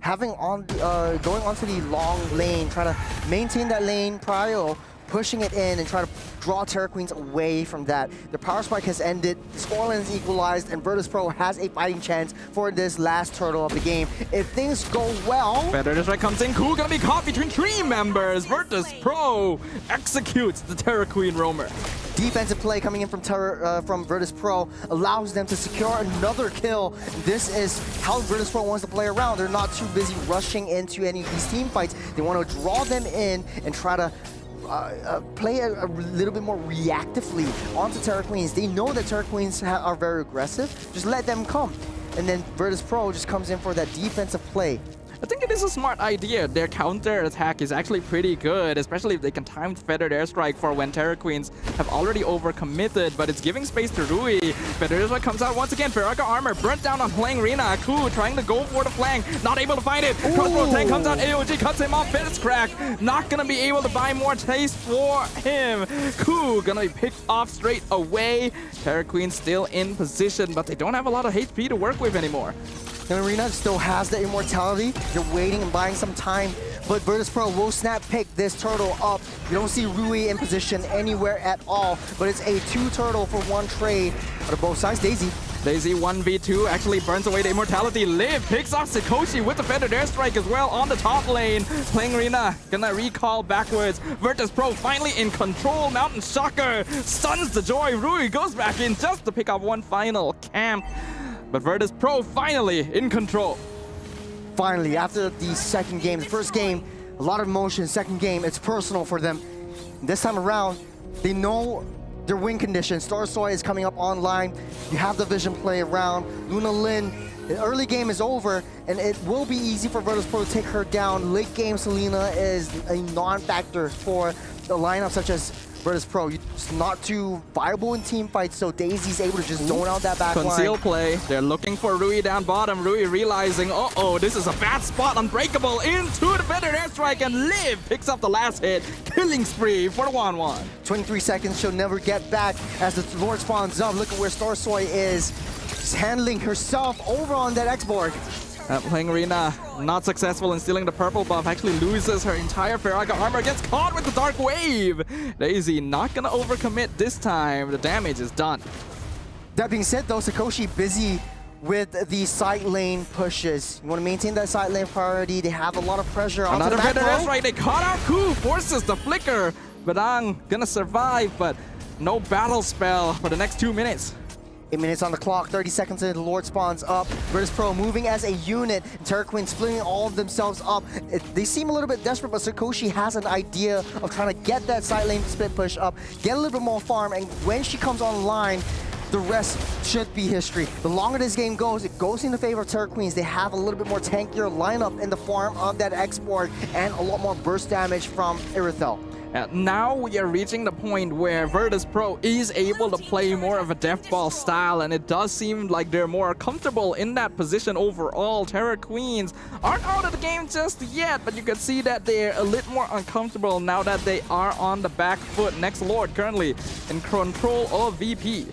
having going onto the long lane, trying to maintain that lane prior, pushing it in and try to draw Terra Queens away from that. The power spike has ended, the scoreline is equalized, and Virtus Pro has a fighting chance for this last turtle of the game. If things go well... Better airstrike comes in. Cool gonna be caught between 3 members. Virtus Pro executes the Terra Queen roamer. Defensive play coming in from Virtus Pro allows them to secure another kill. This is how Virtus Pro wants to play around. They're not too busy rushing into any of these team fights. They want to draw them in and try to play a little bit more reactively onto Terra Queens. They know that Terra Queens are very aggressive. Just let them come. And then Virtus Pro just comes in for that defensive play. I think it is a smart idea. Their counter attack is actually pretty good, especially if they can time feathered airstrike for when Terra Queens have already overcommitted, but it's giving space to Rui. Feathered airstrike comes out once again. Ferraga armor burnt down on playing Rina. Ku trying to go for the flank, not able to find it. Crossbow tank comes out. AOG cuts him off. Fence crack, not gonna be able to buy more taste for him. Ku gonna be picked off straight away. Terra Queens still in position, but they don't have a lot of HP to work with anymore. And Arena still has the immortality. They're waiting and buying some time, but Virtus Pro will snap pick this turtle up. You don't see Rui in position anywhere at all, but it's a 2 turtle for 1 trade out of both sides. Daisy 1v2 actually burns away the immortality. Liv picks off Sakoshi with the feathered airstrike as well on the top lane. Playing Rina gonna recall backwards. Virtus Pro finally in control. Mountain Shocker stuns the Joy. Rui goes back in just to pick up 1 final camp. But Virtus Pro finally in control. Finally, after the second game, the first game, a lot of emotion. Second game, it's personal for them. This time around, they know their win condition. Starsoy is coming up online. You have the vision play around. Luna Lin, the early game is over, and it will be easy for Virtus Pro to take her down. Late game, Selena is a non-factor for the lineup such as Virtus Pro. It's not too viable in team fights, so Daisy's able to just zone out that back Conceal line. play. They're looking for Rui down bottom. Rui realizing, uh-oh, this is a bad spot. Unbreakable into the better airstrike, and Liv picks up the last hit. Killing spree for the 1-1. 23 seconds, she'll never get back as the Lord spawns up. Look at where Starsoy is. She's handling herself over on that X-Borg. Playing Rina, not successful in stealing the purple buff, actually loses her entire Ferraga armor, gets caught with the Dark Wave. Daisy not gonna overcommit this time. The damage is done. That being said though, Sakoshi busy with the side lane pushes. You want to maintain that side lane priority. They have a lot of pressure on the back row. That's right. They caught out Ku, forces the flicker. Badang gonna survive, but No battle spell for the next 2 minutes. 8 minutes on the clock, 30 seconds in, the Lord spawns up. Virtus Pro moving as a unit. Terra Queens splitting all of themselves up. They seem a little bit desperate, but Sakoshi has an idea of trying to get that side lane split push up, get a little bit more farm, and when she comes online, the rest should be history. The longer this game goes, it goes in the favor of Terra Queens. They have a little bit more tankier lineup in the form of that export and a lot more burst damage from Irithel. Now we are reaching the point where Virtus Pro is able to play more of a death ball style, and it does seem like they're more comfortable in that position overall. Terra Queens aren't out of the game just yet, but you can see that they're a little more uncomfortable now that they are on the back foot. Next Lord currently in control of VP.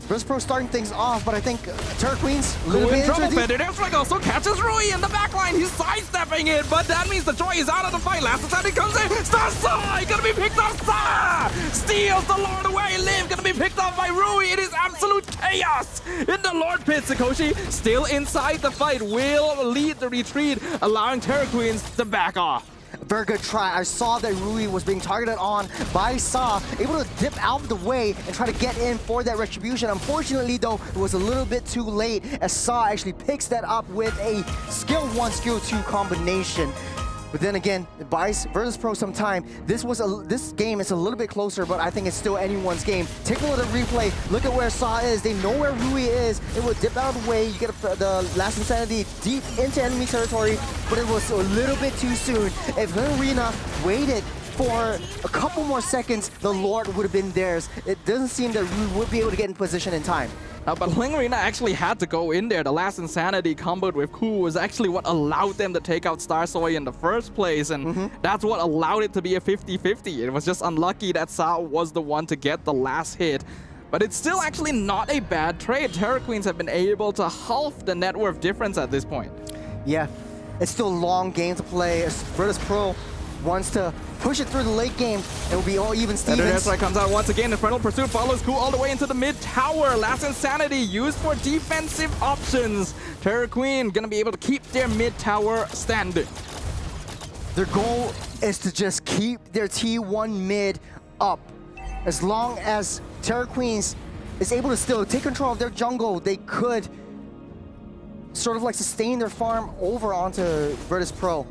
Virtus Pro starting things off, but I think Terra Queens a Cool little in bit trouble. into the Federico also catches Rui in the backline. He's sidestepping it, but that means the Joy is out of the fight. Last time he comes in, Starsai gonna be picked up. Sa steals the Lord away. Liv gonna be picked up by Rui. It is absolute chaos in the Lord pit. Sakoshi still inside the fight, will lead the retreat, allowing Terra Queens to back off. very good try. I saw that Rui was being targeted on by Sa, able to dip out of the way and try to get in for that retribution. Unfortunately, though, it was a little bit too late as Sa actually picks that up with a skill 1, skill 2 combination. But then again, it buys Virtus Pro some time. This game is a little bit closer, but I think it's still anyone's game. Take a look at the replay. Look at where Sa is. They know where Rui is. It will dip out of the way. You get the last insanity deep into enemy territory, but it was a little bit too soon. If Arena waited for a couple more seconds, the Lord would have been theirs. It doesn't seem that Rui would be able to get in position in time. But Lingarina actually had to go in there. The last Insanity comboed with Ku was actually what allowed them to take out Starsoy in the first place, and that's what allowed it to be a 50-50. It was just unlucky that Sa was the one to get the last hit. But it's still actually not a bad trade. Terra Queens have been able to halve the net worth difference at this point. Yeah, it's still a long game to play. Virtus Pro wants to push it through the late game. It will be all even Stevens. And comes out once again. Infernal Pursuit follows Ku all the way into the mid-tower. Last Insanity used for defensive options. Terra Queen gonna be able to keep their mid-tower standing. Their goal is to just keep their T1 mid up. As long as Terra Queens is able to still take control of their jungle, they could sort of like sustain their farm over onto Virtus Pro.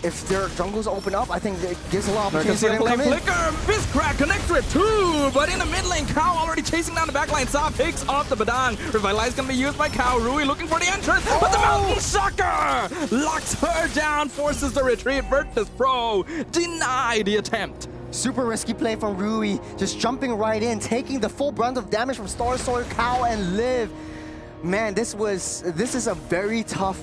If their jungles open up, I think it gives a lot of opportunity for them to come in. Flicker, Fist Crack connects with 2, but in the mid lane, Cow already chasing down the backline. Sa picks up the Badang. Revitalize gonna be used by Cow. Rui looking for the entrance, but the Mountain Shocker locks her down, forces the retreat. Virtus Pro deny the attempt. Super risky play from Rui, just jumping right in, taking the full brunt of damage from Starsoy, Cow, and Liv. Man, this is a very tough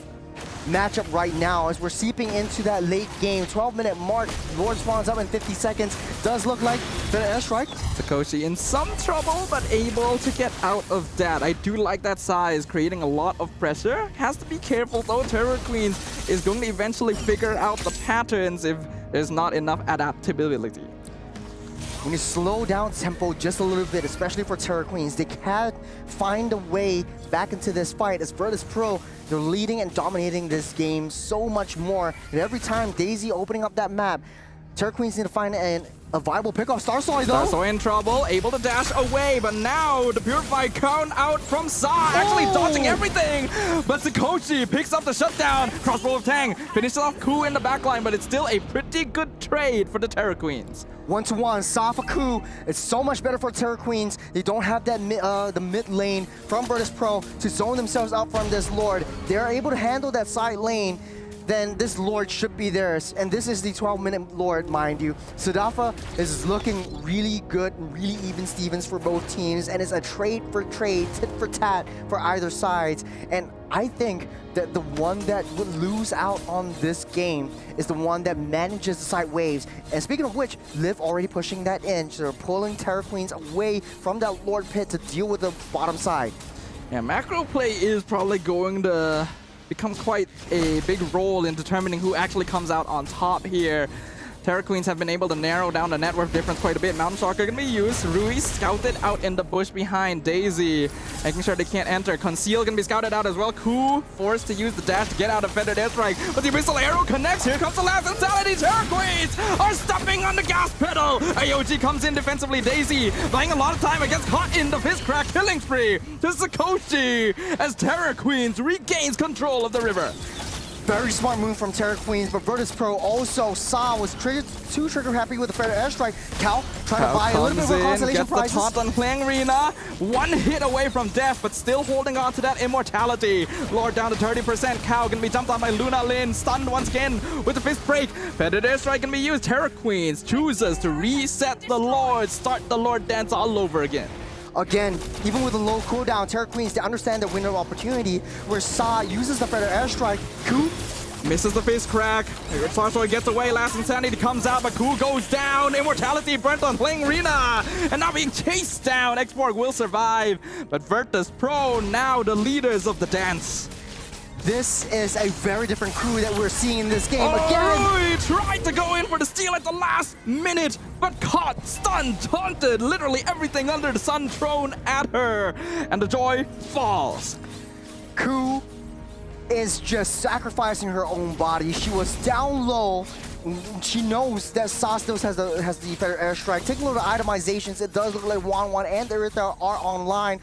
matchup right now as we're seeping into that late game. 12-minute mark. Lord spawns up in 50 seconds. Does look like the airstrike. Sakoshi in some trouble, but able to get out of that. I do like that size, creating a lot of pressure. Has to be careful though. Terra Queens is going to eventually figure out the patterns if there's not enough adaptability. We need to slow down tempo just a little bit, especially for Terra Queens. They can't find a way back into this fight as Virtus Pro, they're leading and dominating this game so much more. And every time Daisy opening up that map, Terra Queens need to find a viable pickoff. Starsoy though. Starsoy in trouble, able to dash away, but now the Purify count out from Sa, actually dodging everything. But Sakoshi picks up the shutdown. Crossbow of Tang finishes off Ku in the backline, but it's still a pretty good trade for the Terra Queens. 1-to-1, Sa for Ku. It's so much better for Terra Queens. They don't have that the mid lane from Virtus Pro to zone themselves out from this Lord. They're able to handle that side lane. Then this Lord should be theirs. And this is the 12-minute Lord, mind you. Sudafa is looking really good, really even Stevens for both teams, and it's a trade for trade, tit for tat for either sides. And I think that the one that would lose out on this game is the one that manages the side waves. And speaking of which, Liv already pushing that in. So they're pulling Terra Queens away from that Lord pit to deal with the bottom side. Yeah, macro play is probably going to become quite a big role in determining who actually comes out on top here. Terra Queens have been able to narrow down the net worth difference quite a bit. Mountain Shocker going to be used. Rui scouted out in the bush behind Daisy, making sure they can't enter. Conceal going to be scouted out as well. Ku forced to use the dash to get out of feathered airstrike, but the missile arrow connects. Here comes the last insanity. Terra Queens are stepping on the gas pedal. AOG comes in defensively. Daisy buying a lot of time against caught in the fist crack killing spree to Sakoshi as Terra Queens regains control of the river. Very smart move from Terra Queens, but Virtus Pro also was too trigger happy with the feather airstrike. Cal trying to buy a little bit more consolation prizes. Gets the taunt on Playing Arena. One hit away from death, but still holding on to that immortality. Lord down to 30%. Cal gonna be jumped on by Luna Lin. Stunned once again with the fist break. Feathered airstrike can be used. Terra Queens chooses to reset the Lord, start the Lord dance all over again. Again, even with a low cooldown, Terra Queens, they understand the window of opportunity where Sa uses the feather airstrike. Ku misses the fist crack. Starsoy gets away. Last Insanity comes out, but Ku goes down. Immortality burnt on Playing Arena. And now being chased down. Xborg will survive. But Virtus Pro now the leaders of the dance. This is a very different crew that we're seeing in this game. Again, he tried to go in for the steal at the last minute, but caught, stunned, taunted, literally everything under the sun thrown at her. And the joy falls. Ku is just sacrificing her own body. She was down low. She knows that Sa still has the feather airstrike. Taking a look at itemizations, it does look like Wan and Aretha are online.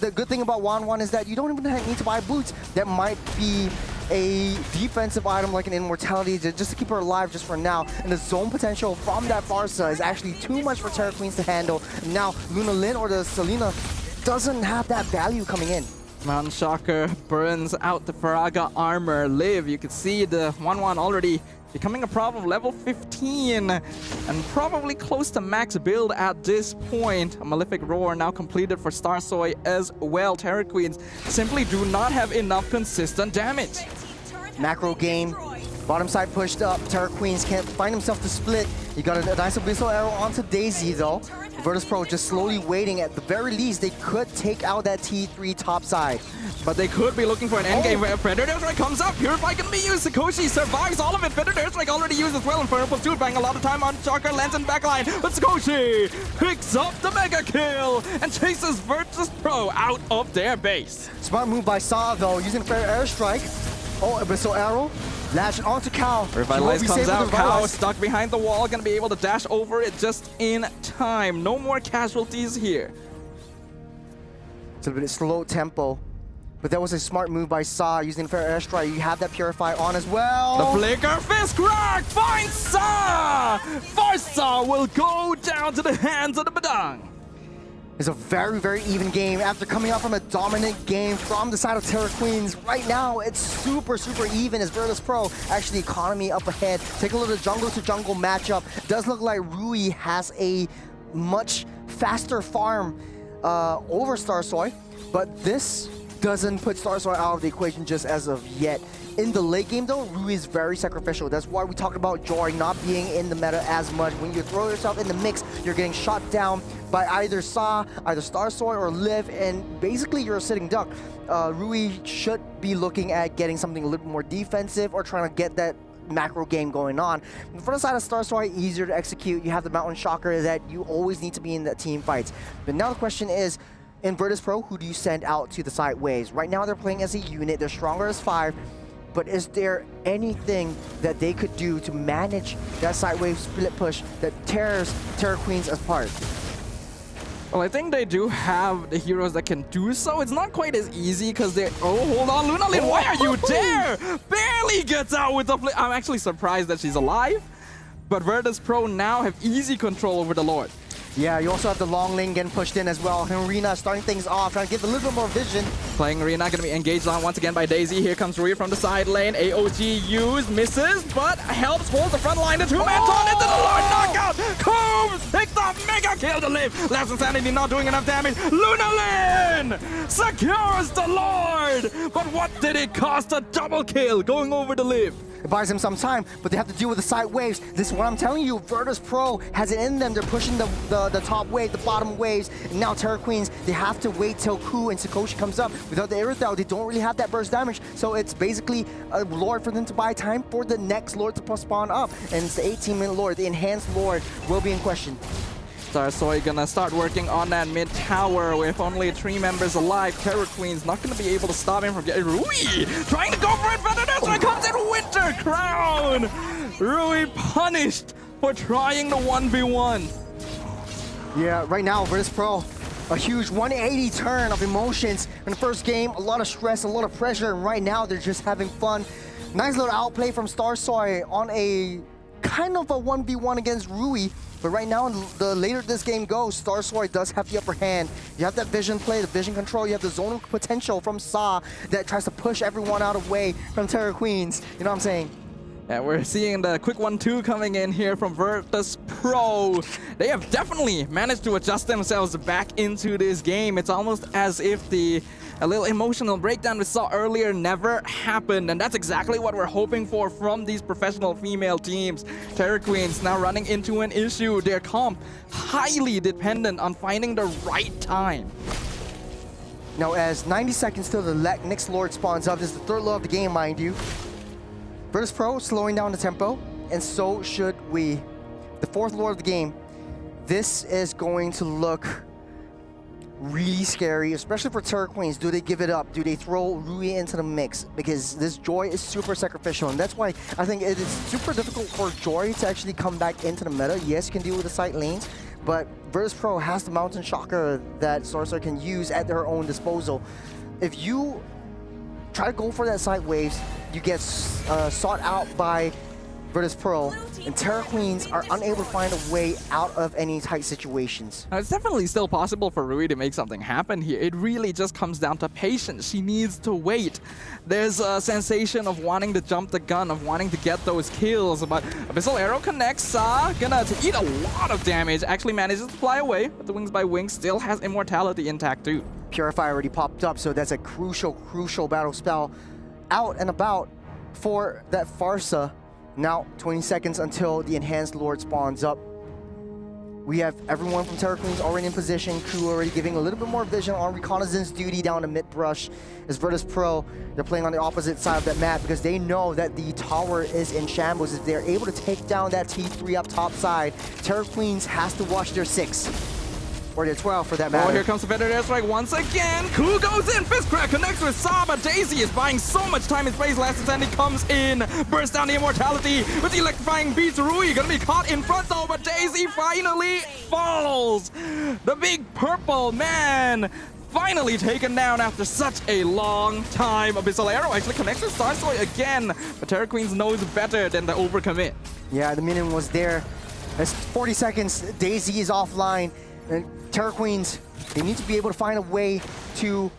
The good thing about Wan is that you don't even need to buy boots. That might be a defensive item like an immortality just to keep her alive just for now. And the zone potential from that Farsa is actually too much for Terra Queens to handle. Now, Luna Lin or the Selena doesn't have that value coming in. Mountain Shocker burns out the Faraga armor. Liv, you can see the 1-1 already becoming a problem, level 15, and probably close to max build at this point. A Malefic Roar now completed for Starsoy as well. Terra Queens simply do not have enough consistent damage. Macro game, bottom side pushed up. Terra Queens can't find himself to split. He got a nice abyssal arrow onto Daisy though. Virtus Pro just slowly waiting. At the very least, they could take out that T3 top side. But they could be looking for an endgame where Predator Airstrike comes up. Purify can be used. Sakoshi survives all of it. Predator Airstrike already used as well. Inferno plus 2 buying a lot of time on Shocker, lands in backline. But Sakoshi picks up the mega kill and chases Virtus Pro out of their base. Smart move by Sa though, using fair airstrike. Oh, abyssal arrow. Lash onto Cal. Revitalize comes out. Cal stuck behind the wall. Gonna be able to dash over it just in time. No more casualties here. It's a bit of slow tempo. But that was a smart move by Sa using fair airstrike. You have that Purify on as well. The flicker fist crack finds Sa! Farsa will go down to the hands of the Badang. It's a very, very even game. After coming out from a dominant game from the side of Terra Queens, right now it's super, super even as Virtus Pro actually economy up ahead. Take a look at the jungle to jungle matchup. Does look like Rui has a much faster farm over Starsoy, but this doesn't put Starsoy out of the equation just as of yet. In the late game though, Rui is very sacrificial. That's why we talked about Joy not being in the meta as much. When you throw yourself in the mix, you're getting shot down by either Sa, either Starsoy, or Liv, and basically you're a sitting duck. Rui should be looking at getting something a little more defensive or trying to get that macro game going on. For the side of Starsoy, easier to execute. You have the Mountain Shocker that you always need to be in the team fights. But now the question is, in Virtus Pro, who do you send out to the sideways? Right now they're playing as a unit, they're stronger as 5, but is there anything that they could do to manage that sideways split push that tears Terra Queens apart? Well, I think they do have the heroes that can do so. It's not quite as easy because they're... Oh, hold on, Luna Lin, why are you there? Barely gets out with the... I'm actually surprised that she's alive, but Virtus Pro now have easy control over the Lord. Yeah, you also have the long lane getting pushed in as well. Arena starting things off, trying to give a little bit more vision. Playing Arena going to be engaged on once again by Daisy. Here comes Rui from the side lane. AOG used, misses, but helps hold the front line. The two-man taunt into the Lord knockout. Combs picks up mega kill to Liv. Last Insanity not doing enough damage. Luna Lin secures the Lord. But what did it cost? A double kill going over to Liv. It buys them some time, but they have to deal with the side waves. This is what I'm telling you. Virtus Pro has it in them. They're pushing the top wave, the bottom waves. And now Terra Queens, they have to wait till Ku and Sakoshi comes up. Without the Irithel, they don't really have that burst damage. So it's basically a Lord for them to buy time for the next Lord to spawn up. And it's the 18-minute Lord. The enhanced Lord will be in question. Starsoy gonna start working on that mid tower with only 3 members alive. Terra Queens not gonna be able to stop him from getting Rui trying to go for it, but it comes in Winter Crown. Rui punished for trying the 1v1. Yeah, right now, Virtus Pro, a huge 180 turn of emotions. In the first game, a lot of stress, a lot of pressure, and right now they're just having fun. Nice little outplay from Starsoy on a kind of a 1v1 against Rui. But right now, the later this game goes, Starsoy does have the upper hand. You have that vision play, the vision control, you have the zoning potential from Sa that tries to push everyone out of the way from Terra Queens. You know what I'm saying? Yeah, we're seeing the quick 1-2 coming in here from Virtus Pro. They have definitely managed to adjust themselves back into this game. It's almost as if a little emotional breakdown we saw earlier never happened, and that's exactly what we're hoping for from these professional female teams. Terra Queens now running into an issue. Their comp highly dependent on finding the right time. Now, as 90 seconds till the next Lord spawns up, this is the third Lord of the game, mind you. Virtus Pro slowing down the tempo, and so should we. The fourth Lord of the game. This is going to look really scary, especially for Terra Queens. Do they give it up? Do they throw Rui into the mix? Because this Joy is super sacrificial, and that's why I think it is super difficult for Joy to actually come back into the meta. Yes, you can deal with the side lanes, but Virtus Pro has the Mountain Shocker that Starsoy can use at their own disposal. If you try to go for that side waves, you get sought out by Virtus Pro, and Terra Queens are unable to find a way out of any tight situations. Now, it's definitely still possible for Rui to make something happen here. It really just comes down to patience. She needs to wait. There's a sensation of wanting to jump the gun, of wanting to get those kills, but Abyssal Arrow connects. Sa gonna eat a lot of damage, actually manages to fly away, but the Wings by Wings still has immortality intact too. Purify already popped up, so that's a crucial battle spell out and about for that Farsa. Now, 20 seconds until the Enhanced Lord spawns up. We have everyone from Terra Queens already in position. Crew already giving a little bit more vision on reconnaissance duty down to mid-brush. As Virtus Pro, they're playing on the opposite side of that map because they know that the tower is in shambles. If they're able to take down that T3 up top side, Terra Queens has to watch their 6. Or their 12 for that matter. Oh, here comes the Federal Airstrike once again. Ku goes in, Fist Crack connects with Saba. Daisy is buying so much time in space. Last Sandy comes in, bursts down the immortality with the electrifying beats. Rui gonna be caught in front though, but Daisy finally falls. The big purple man finally taken down after such a long time. Abyssal Arrow actually connects with Starsoy again, but Terra Queens knows better than to overcommit. Yeah, the minion was there. That's 40 seconds. Daisy is offline. And Terra Queens, they need to be able to find a way to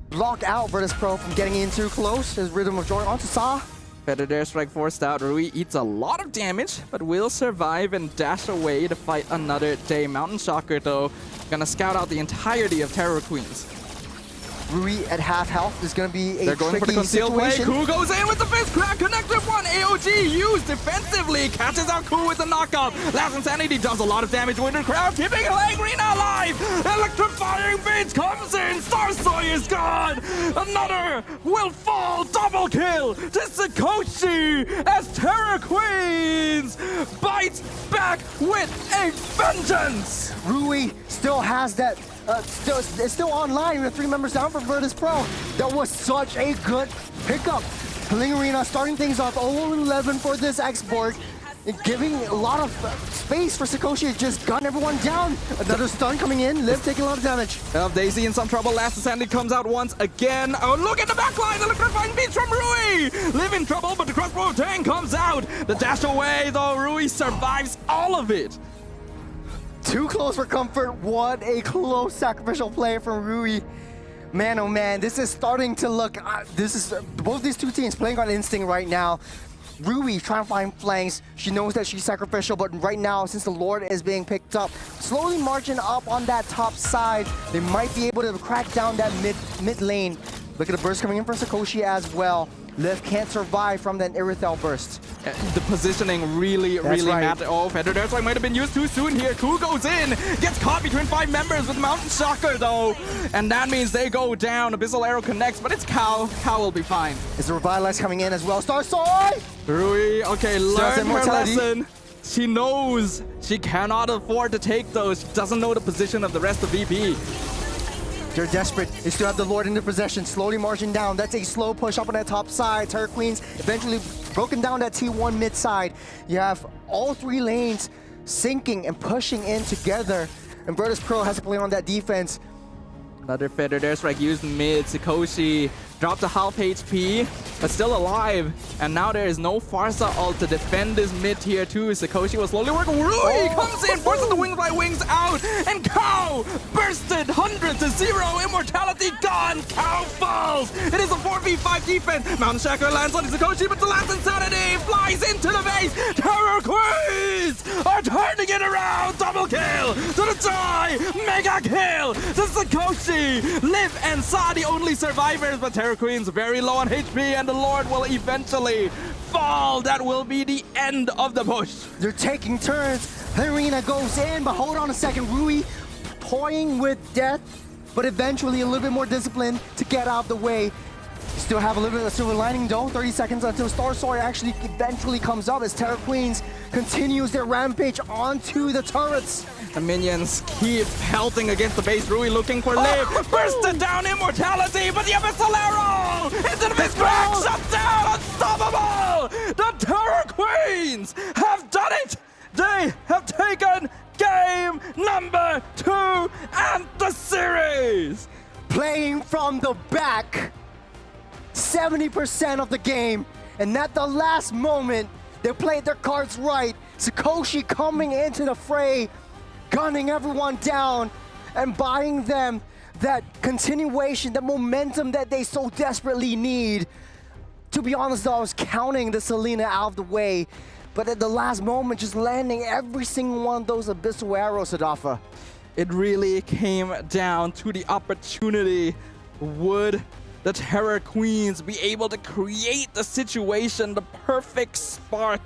block out Virtus Pro from getting in too close. There's Rhythm of Joy onto Sa. Feathered Airstrike forced out. Rui eats a lot of damage, but will survive and dash away to fight another day. Mountain Shocker, though, gonna scout out the entirety of Terra Queens. Rui at half health is going to be a They're going for the tricky concealed play. situation. Ku goes in with the Fist Crack. Connected one. AOG used defensively. Catches out Ku with the knockup. Last Insanity does a lot of damage. Winter Crown keeping Langrina alive. Electrifying Beats comes in. Starsoy is gone. Another will fall. Double kill to Sakoshi as Terra Queens bites back with a vengeance. Rui still has that. It's still online with 3 members down for Virtus Pro. That was such a good pickup. Arena starting things off 0-11 for this export, and giving a lot of space for Sakoshi to just gun everyone down. Another stun coming in. Liv taking a lot of damage. Daisy in some trouble. Last Sandy comes out once again. Oh, look at the backline. Electrifying Beats from Rui. Liv in trouble, but the crossbow tank comes out. The dash away, though. Rui survives all of it. Too close for comfort. What a close sacrificial play from Rui. Man, oh man, this is starting to look... both these two teams playing on instinct right now. Rui trying to find flanks. She knows that she's sacrificial, but right now, since the Lord is being picked up, slowly marching up on that top side, they might be able to crack down that mid lane. Look at the burst coming in for Sakoshi as well. Liv can't survive from that Irithel burst. The positioning really mattered. Oh, Feather Dare Strike might have been used too soon here. Ku goes in, gets caught between 5 members with Mountain Shocker though. And that means they go down. Abyssal Arrow connects, but it's Cow. Cow will be fine. Is the Revitalize coming in as well? Star Sword! Rui, okay, learn her immortality. lesson. She knows she cannot afford to take those. She doesn't know the position of the rest of VP. They're desperate. They still have the Lord in their possession, slowly marching down. That's a slow push up on that top side. Terra Queens eventually broken down that T1 mid side. You have all 3 lanes sinking and pushing in together. And Virtus Pro has to play on that defense. Another Feather Dare Strike used mid. Sikoshi dropped to half HP, but still alive. And now there is no Farsa ult to defend this mid tier 2. Sikoshi will slowly work. Rui comes in, forces the Wings by Wings out, and Cow bursted 100 to 0. Immortality gone. Cow falls. It is a 4v5 defense. Mountain Shackler lands on Sikoshi, but the last Insanity flies into the base. Terra Queens are turning it around. Double kill to the tie. Mega kill to Sikoshi. Liv and Sa the only survivors, but Terra Queens very low on HP, and the Lord will eventually fall. That will be the end of the push. They're taking turns. Arena goes in, but hold on a second. Rui toying with death, but eventually a little bit more discipline to get out of the way. Still have a little bit of silver lining though. 30 seconds until Star Sword actually eventually comes up as Terra Queens continues their rampage onto the turrets. The minions keep pelting against the base. Rui looking for Liv. Bursted down Immortality, but the Abyssal Arrow into the mid back. Shut down. Unstoppable. The Terra Queens have done it. They have taken game number 2 and the series. Playing from the back 70% of the game, and at the last moment they played their cards right. Sikoshi coming into the fray, gunning everyone down and buying them that continuation, the momentum that they so desperately need. To be honest though, I was counting the Selena out of the way, but at the last moment just landing every single one of those Abyssal Arrows, Adafa. It really came down to the opportunity. Would the Terra Queens be able to create the situation, the perfect spark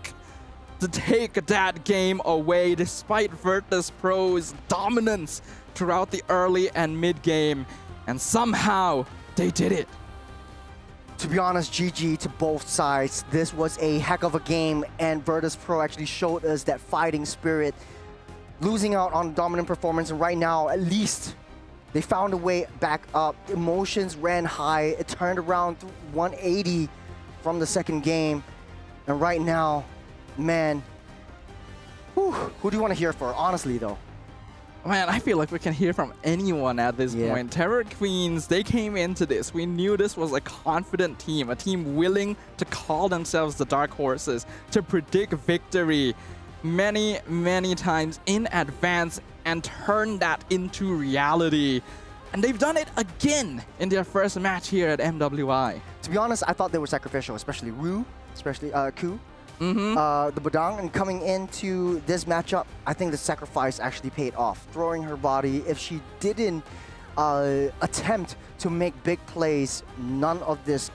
to take that game away despite Virtus Pro's dominance throughout the early and mid game? And somehow they did it. To be honest, GG to both sides. This was a heck of a game, and Virtus Pro actually showed us that fighting spirit, losing out on dominant performance, and right now at least they found a way back up. Emotions ran high. It turned around 180 from the second game. And right now, man, who do you want to hear for? Honestly, though. Man, I feel like we can hear from anyone at this point. Terra Queens, they came into this. We knew this was a confident team, a team willing to call themselves the Dark Horses, to predict victory many times in advance and turn that into reality. And they've done it again in their first match here at MWI. To be honest, I thought they were sacrificial, especially Ru, especially Ku, the Badang. And coming into this matchup, I think the sacrifice actually paid off. Throwing her body, if she didn't attempt to make big plays, none of this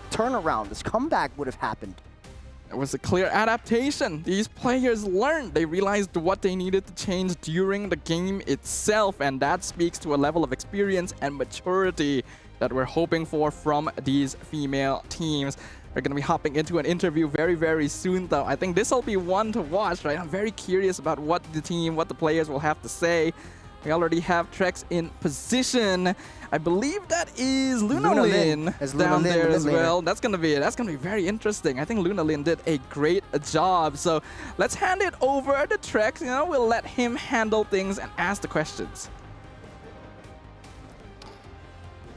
turnaround, this comeback would have happened. It was a clear adaptation. These players learned. They realized what they needed to change during the game itself, and that speaks to a level of experience and maturity that we're hoping for from these female teams. We're going to be hopping into an interview very soon, though. I think this will be one to watch, right? I'm very curious about what the team, what the players will have to say. We already have Trex in position. I believe that is Lunalin down there as well. That's gonna be very interesting. I think Lunalin did a great job. So let's hand it over to Trex. You know, we'll let him handle things and ask the questions.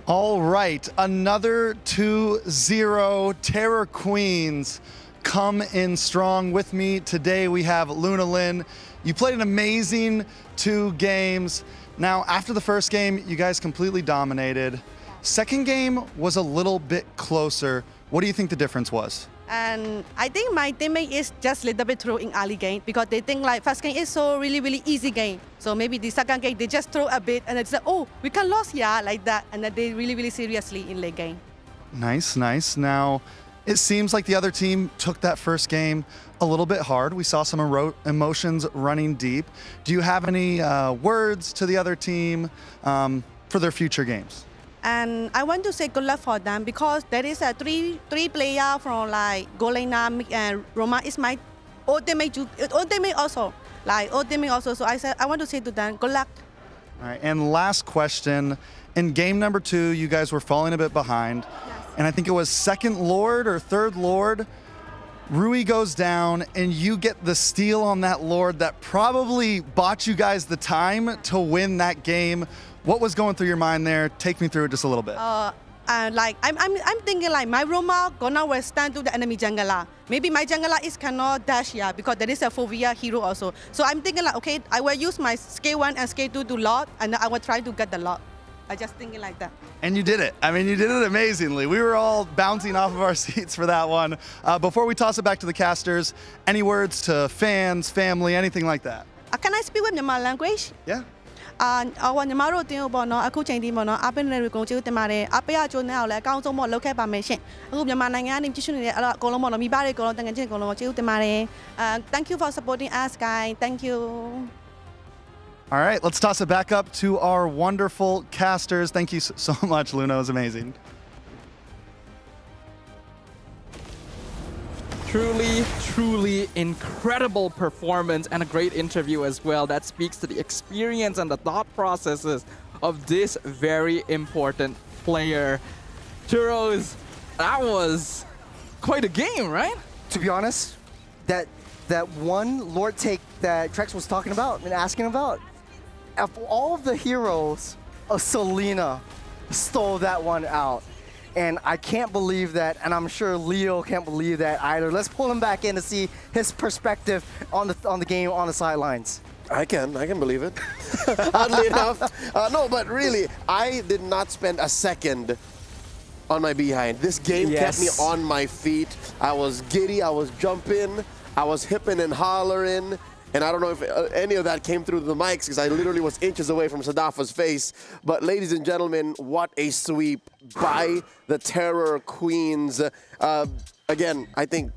All right, another 2-0 Terra Queens come in strong. With me today we have Lunalin. You played an amazing 2 games. Now, after the first game, you guys completely dominated. Second game was a little bit closer. What do you think the difference was? And I think my teammate is just a little bit through in early game because they think like first game is so really easy game. So maybe the second game, they just throw a bit and it's like, oh, we can lose, yeah, like that. And then they really seriously in late game. Nice, nice. Now, it seems like the other team took that first game a little bit hard. We saw some emotions running deep. Do you have any words to the other team for their future games? And I want to say good luck for them because there is a three player from like Golena and Roma is my old teammate also. Like old teammate also. So I want to say to them, good luck. All right, and last question. In game number 2, you guys were falling a bit behind. Yes. And I think it was second Lord or third Lord. Rui goes down and you get the steal on that Lord that probably bought you guys the time to win that game. What was going through your mind there? Take me through it just a little bit. Like I'm thinking like my Roma gonna withstand to the enemy jungler. Maybe my jungler is cannot dash here because there is a Fovia hero also. So I'm thinking like, okay, I will use my scale 1 and scale 2 to Lord and I will try to get the Lord. I just thinking like that. And you did it. I mean, you did it amazingly. We were all bouncing off of our seats for that one. Before we toss it back to the casters, any words to fans, family, anything like that? Can I speak with Myanmar language? Yeah. 我ညီမတို့တင်းကိုပေါ့နော်အခုချိန်ဒီပေါ့နော်အပိနေတွေကိုကျေးဇူးတင်ပါတယ်အပိရကျိုးနဲ့အောင်လည်းအကောင်းဆုံးပေါ့လုပ်ခဲ့ပါမယ်ရှင်အခုမြန်မာနိုင်ငံကနေကြည့်ရှုနေတဲ့အဲ့တော့အကုန်လုံးပေါ့နော်မိဘတွေအကုန်လုံးတန်ငယ်ချင်းအကုန်လုံးကျေးဇူးတင်ပါတယ် Thank you for supporting us guys. Thank you. All right, let's toss it back up to our wonderful casters. Thank you so much, Luna. It was amazing. Truly incredible performance and a great interview as well. That speaks to the experience and the thought processes of this very important player. Churros, that was quite a game, right? To be honest, that one Lord take that Trex was talking about and asking about, of all of the heroes, Selena stole that one out. And I can't believe that, and I'm sure Leo can't believe that either. Let's pull him back in to see his perspective on the game on the sidelines. I can believe it. Oddly enough. No, but really, I did not spend a second on my behind. This game kept me on my feet. I was giddy, I was jumping, I was hipping and hollering. And I don't know if any of that came through the mics because I literally was inches away from Sadafa's face. But ladies and gentlemen, what a sweep by the Terra Queens. Again, I think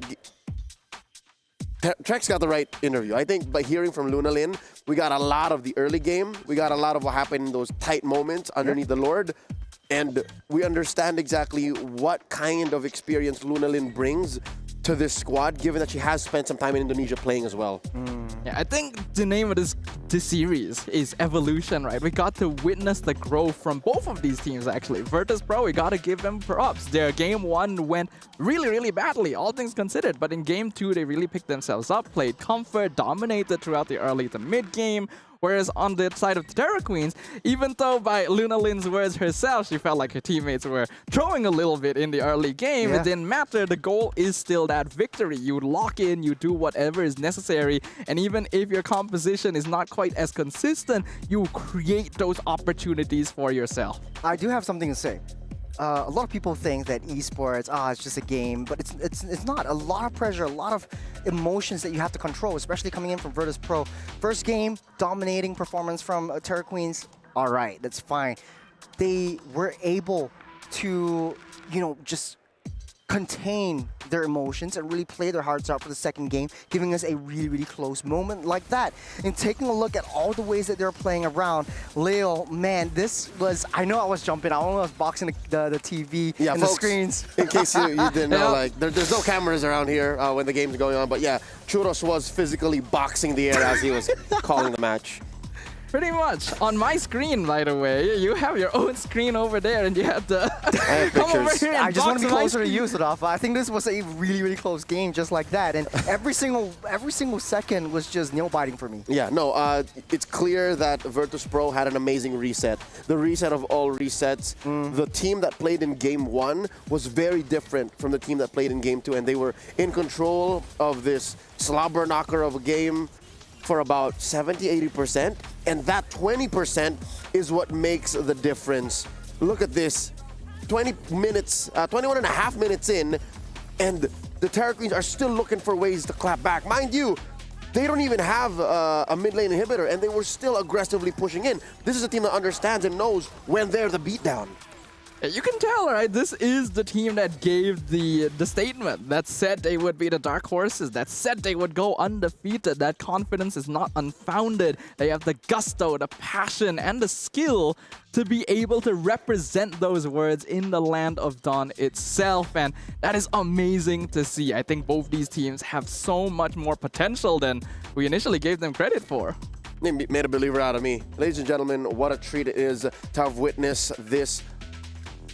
Trex got the right interview. I think by hearing from Luna Lin, we got a lot of the early game. We got a lot of what happened in those tight moments underneath the Lord. And we understand exactly what kind of experience Luna Lin brings to this squad, given that she has spent some time in Indonesia playing as well. Yeah, I think the name of this series is Evolution, right? We got to witness the growth from both of these teams, actually. Virtus Pro, we got to give them props. Their game 1 went really badly, all things considered. But in game 2, they really picked themselves up, played comfort, dominated throughout the early to mid game. Whereas on the side of the Terra Queens, even though by Luna Lin's words herself, she felt like her teammates were throwing a little bit in the early game, it didn't matter. The goal is still that victory. You lock in, you do whatever is necessary, and even if your composition is not quite as consistent, you create those opportunities for yourself. I do have something to say. A lot of people think that esports, it's just a game, but it's not. A lot of pressure, a lot of emotions that you have to control, especially coming in from Virtus Pro. First game, dominating performance from Terra Queens. All right, that's fine. They were able to, just contain their emotions and really play their hearts out for the second game, giving us a really close moment like that. And taking a look at all the ways that they're playing around, Leo, man, this was, I know I was jumping, I almost boxing the TV and folks, the screens. In case you didn't know, like there's no cameras around here when the game's going on, but yeah, Churros was physically boxing the air as he was calling the match. Pretty much. On my screen, by the way, you have your own screen over there, and you have to come over here and I just want to be closer to you, screen. Sadafa. I think this was a really close game, just like that. And every single second was just nail-biting for me. Yeah, no, it's clear that Virtus Pro had an amazing reset. The reset of all resets. The team that played in Game 1 was very different from the team that played in Game 2, and they were in control of this slobber knocker of a game for about 70–80%, and that 20% is what makes the difference. Look at this, 21 and a half minutes in, and the Terra Queens are still looking for ways to clap back. Mind you, they don't even have a mid lane inhibitor, and they were still aggressively pushing in. This is a team that understands and knows when they're the beatdown. You can tell, right? This is the team that gave the statement that said they would be the dark horses, that said they would go undefeated. That confidence is not unfounded. They have the gusto, the passion, and the skill to be able to represent those words in the land of Dawn itself. And that is amazing to see. I think both these teams have so much more potential than we initially gave them credit for. They made a believer out of me. Ladies and gentlemen, what a treat it is to have witnessed this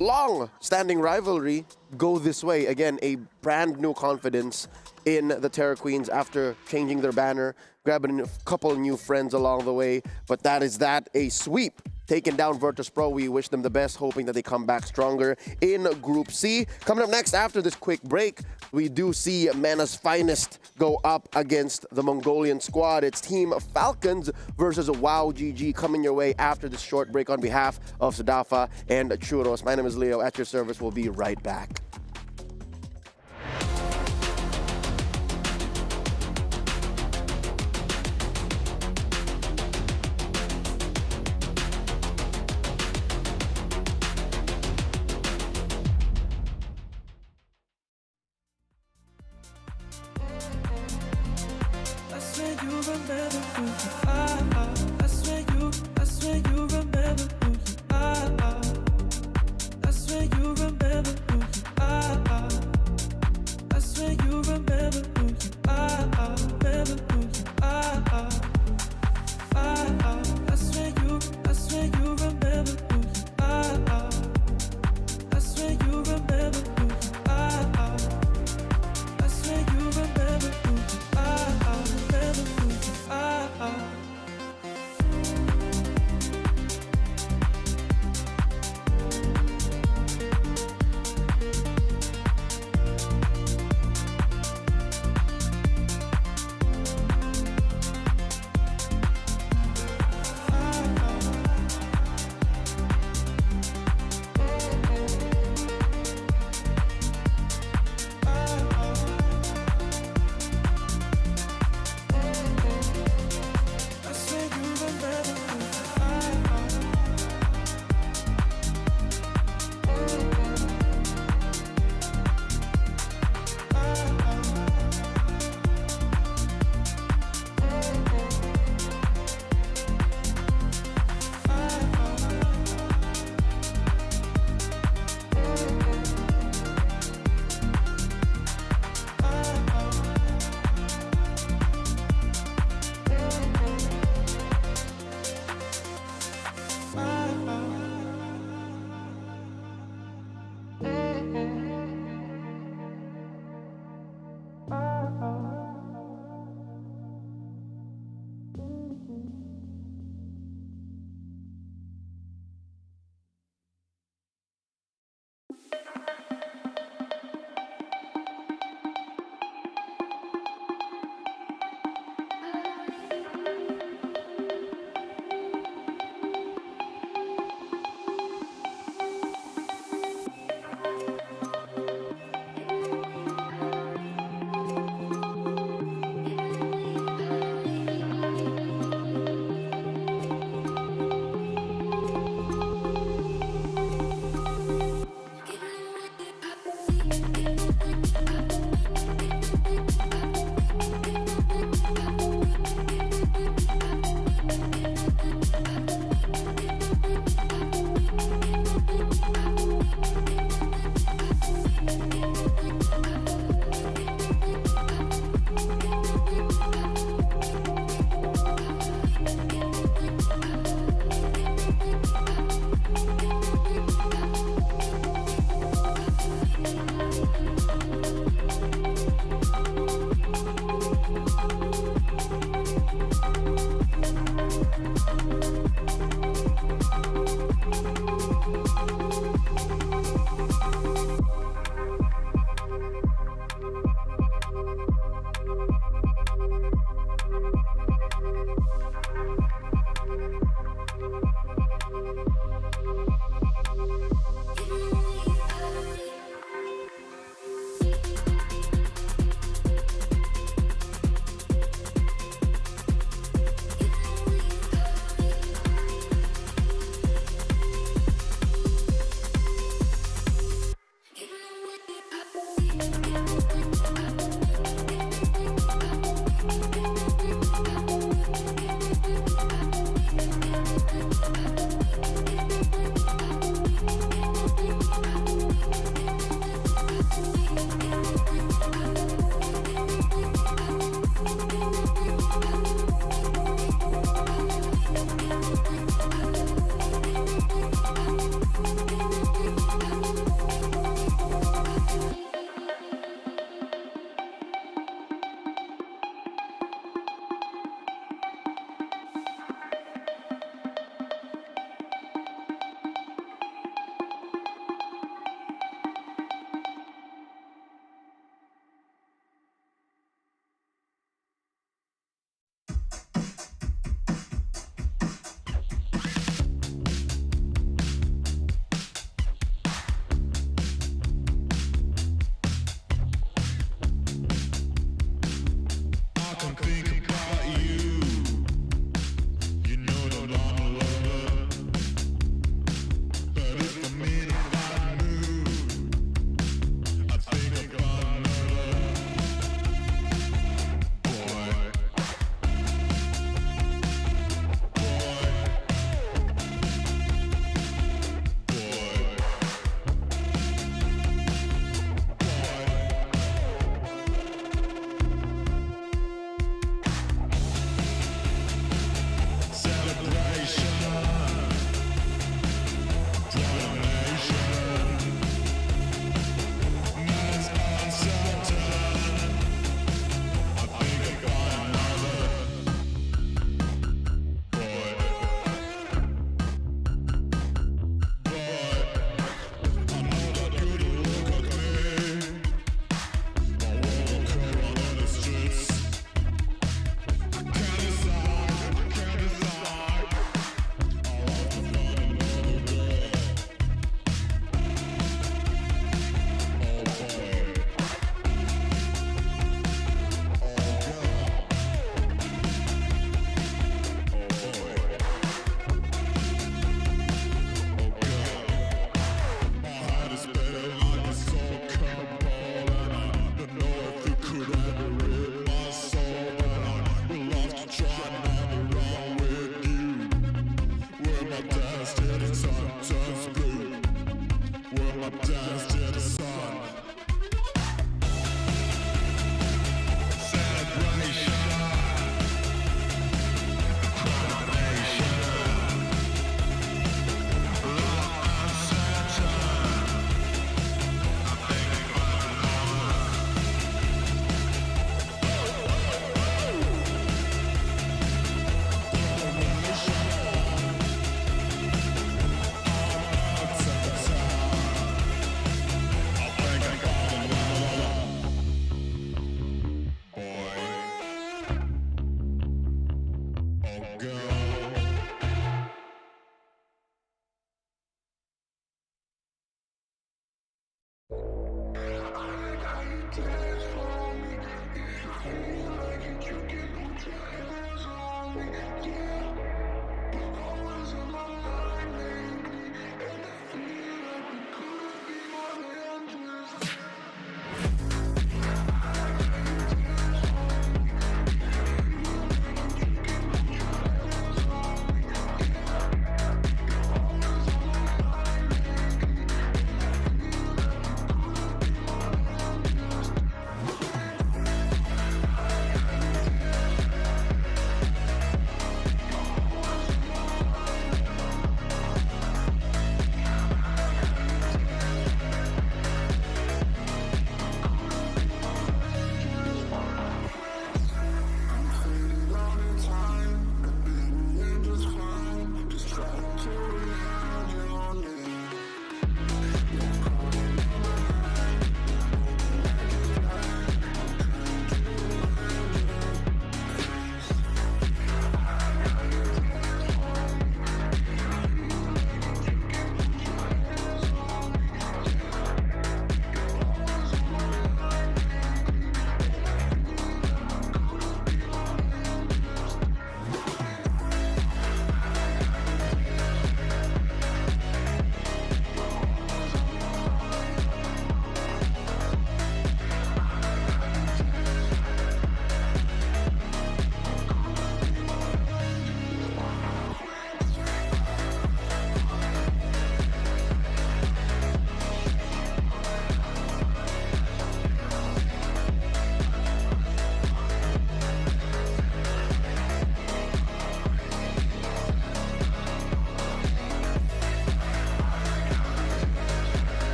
long-standing rivalry go this way. Again, a brand new confidence in the Terra Queens after changing their banner, grabbing a couple new friends along the way. But that is that, a sweep. Taking down Virtus Pro. We wish them the best, hoping that they come back stronger in Group C. Coming up next after this quick break, we do see MENA's finest go up against the Mongolian squad. It's Team Falcons versus WOW GG coming your way after this short break on behalf of Sadafa and Churros. My name is Leo, at your service. We'll be right back.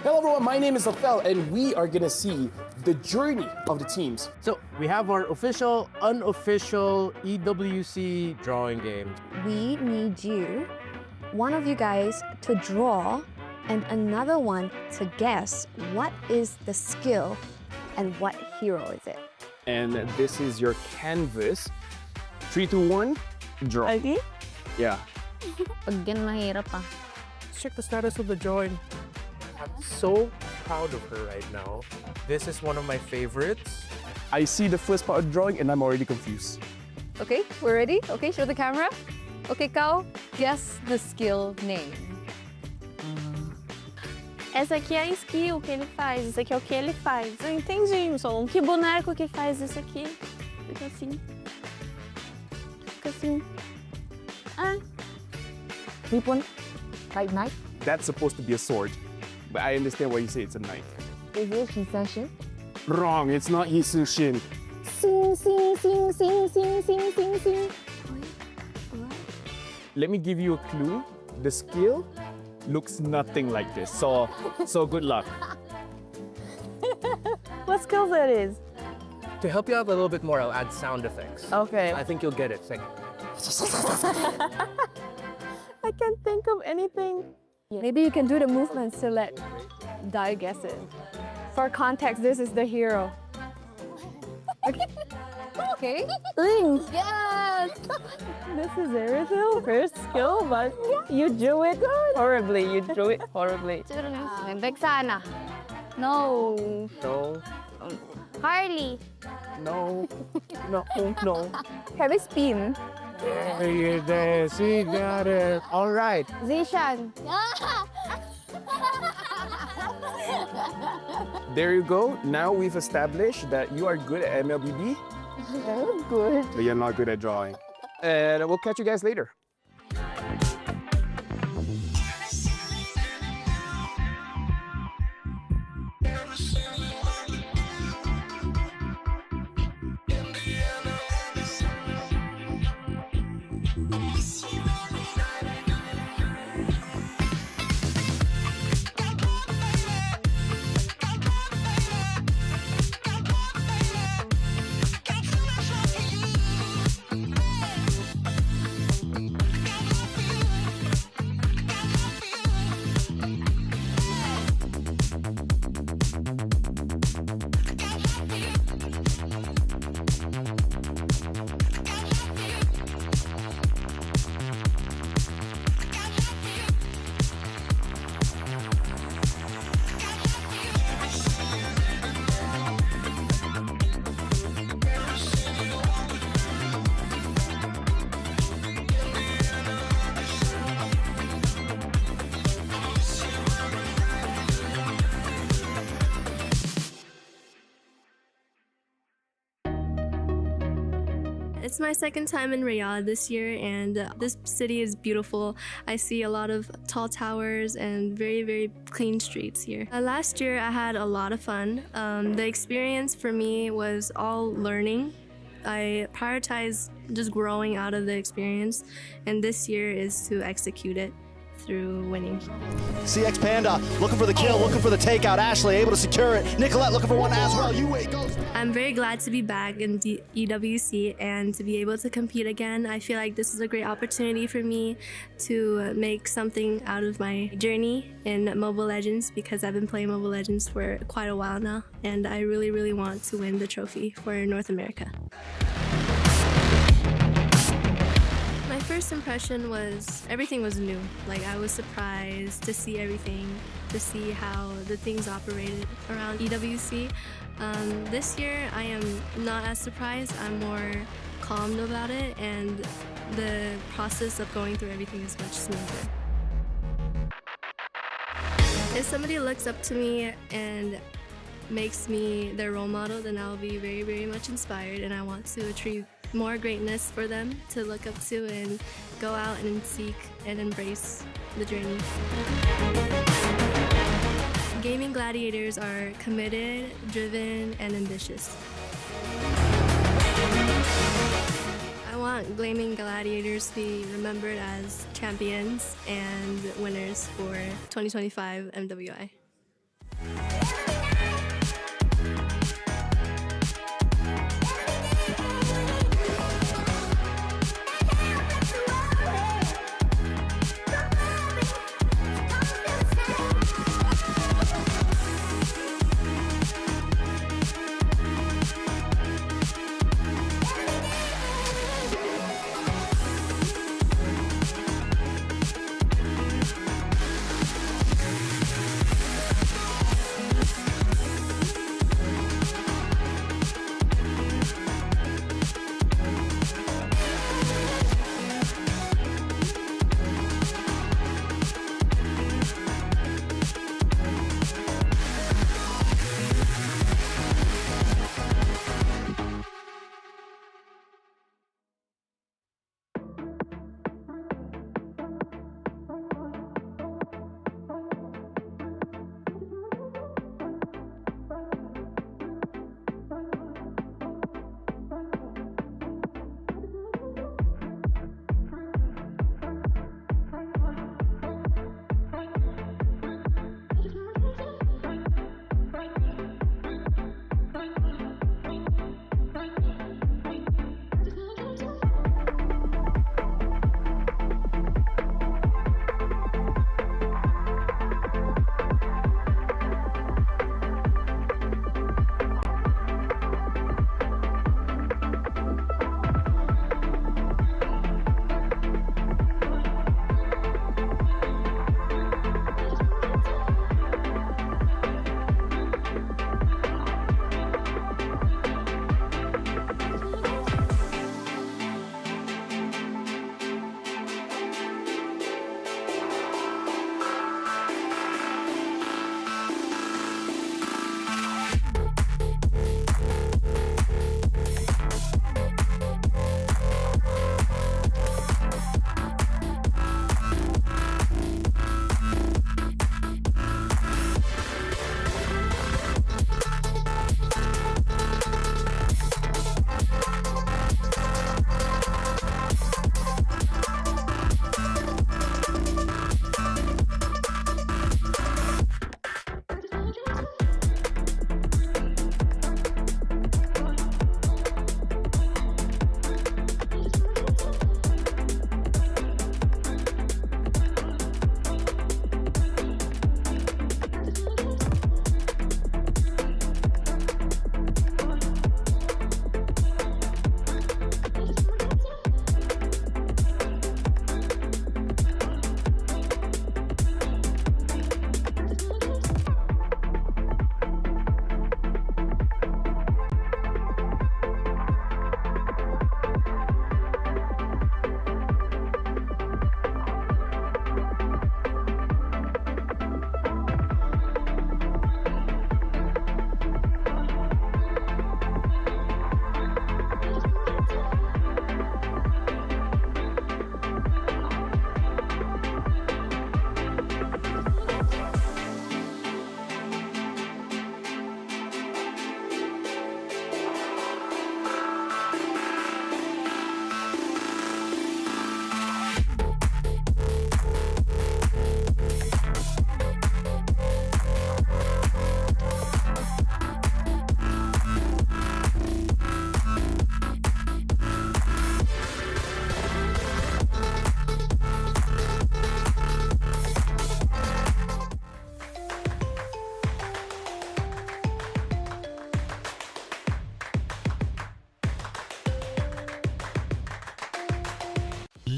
Hello everyone, my name is Othel and we are gonna see the journey of the teams. So we have our official, unofficial EWC drawing game. We need you, one of you guys, to draw and another one to guess what is the skill and what hero is it. And this is your canvas. 3, 2, 1, draw. Okay. Yeah. Again, mahirap ah. Check the status of the drawing. I'm so proud of her right now. This is one of my favorites. I see the first part of drawing and I'm already confused. Okay, we're ready? Okay, show the camera. Okay, Kao, guess the skill name. Essa aqui é a skill que ele faz, isso aqui é o que ele faz. Eu entendi, Solon. Que boneco que faz isso aqui? Fica assim. Fica assim. Ah. Weapon? Like knife? That's supposed to be a sword, but I understand why you say it's a knife. Is it Hisashin? Wrong, it's not Hisushin. Sing, sing, sing, sing, sing, sing, sing, sing. Let me give you a clue. The skill looks nothing like this, so good luck. What skill that is? To help you out a little bit more, I'll add sound effects. Okay. I think you'll get it. Sing. I can't think of anything. Maybe you can do the movements to let Dai guess it. For context, this is the hero. Okay. Okay. Ling. Yes! This is Eris's first skill, but you drew it horribly. You drew it horribly. Vexana. No. No. Harley. No. No. No. Heavy spin. There, see, got it. All right. Zishan. There you go. Now we've established that you are good at MLBB, Very good. but you're not good at drawing. And we'll catch you guys later. It's my second time in Riyadh this year, and this city is beautiful. I see a lot of tall towers and very, very clean streets here. Last year I had a lot of fun. The experience for me was all learning. I prioritize just growing out of the experience, and this year is to execute it through winning. CX Panda looking for the kill, looking for the takeout. Ashley able to secure it. Nicolette looking for one as well. Yue goes. I'm very glad to be back in EWC and to be able to compete again. I feel like this is a great opportunity for me to make something out of my journey in Mobile Legends, because I've been playing Mobile Legends for quite a while now, and I really, really want to win the trophy for North America. My first impression was everything was new. Like, I was surprised to see everything, to see how the things operated around EWC. This year I am not as surprised. I'm more calmed about it, and the process of going through everything is much smoother. If somebody looks up to me and makes me their role model, then I'll be very, very much inspired, and I want to achieve more greatness for them to look up to and go out and seek and embrace the journey. Gaming gladiators are committed, driven, and ambitious. I want gaming gladiators to be remembered as champions and winners for 2025 MWI.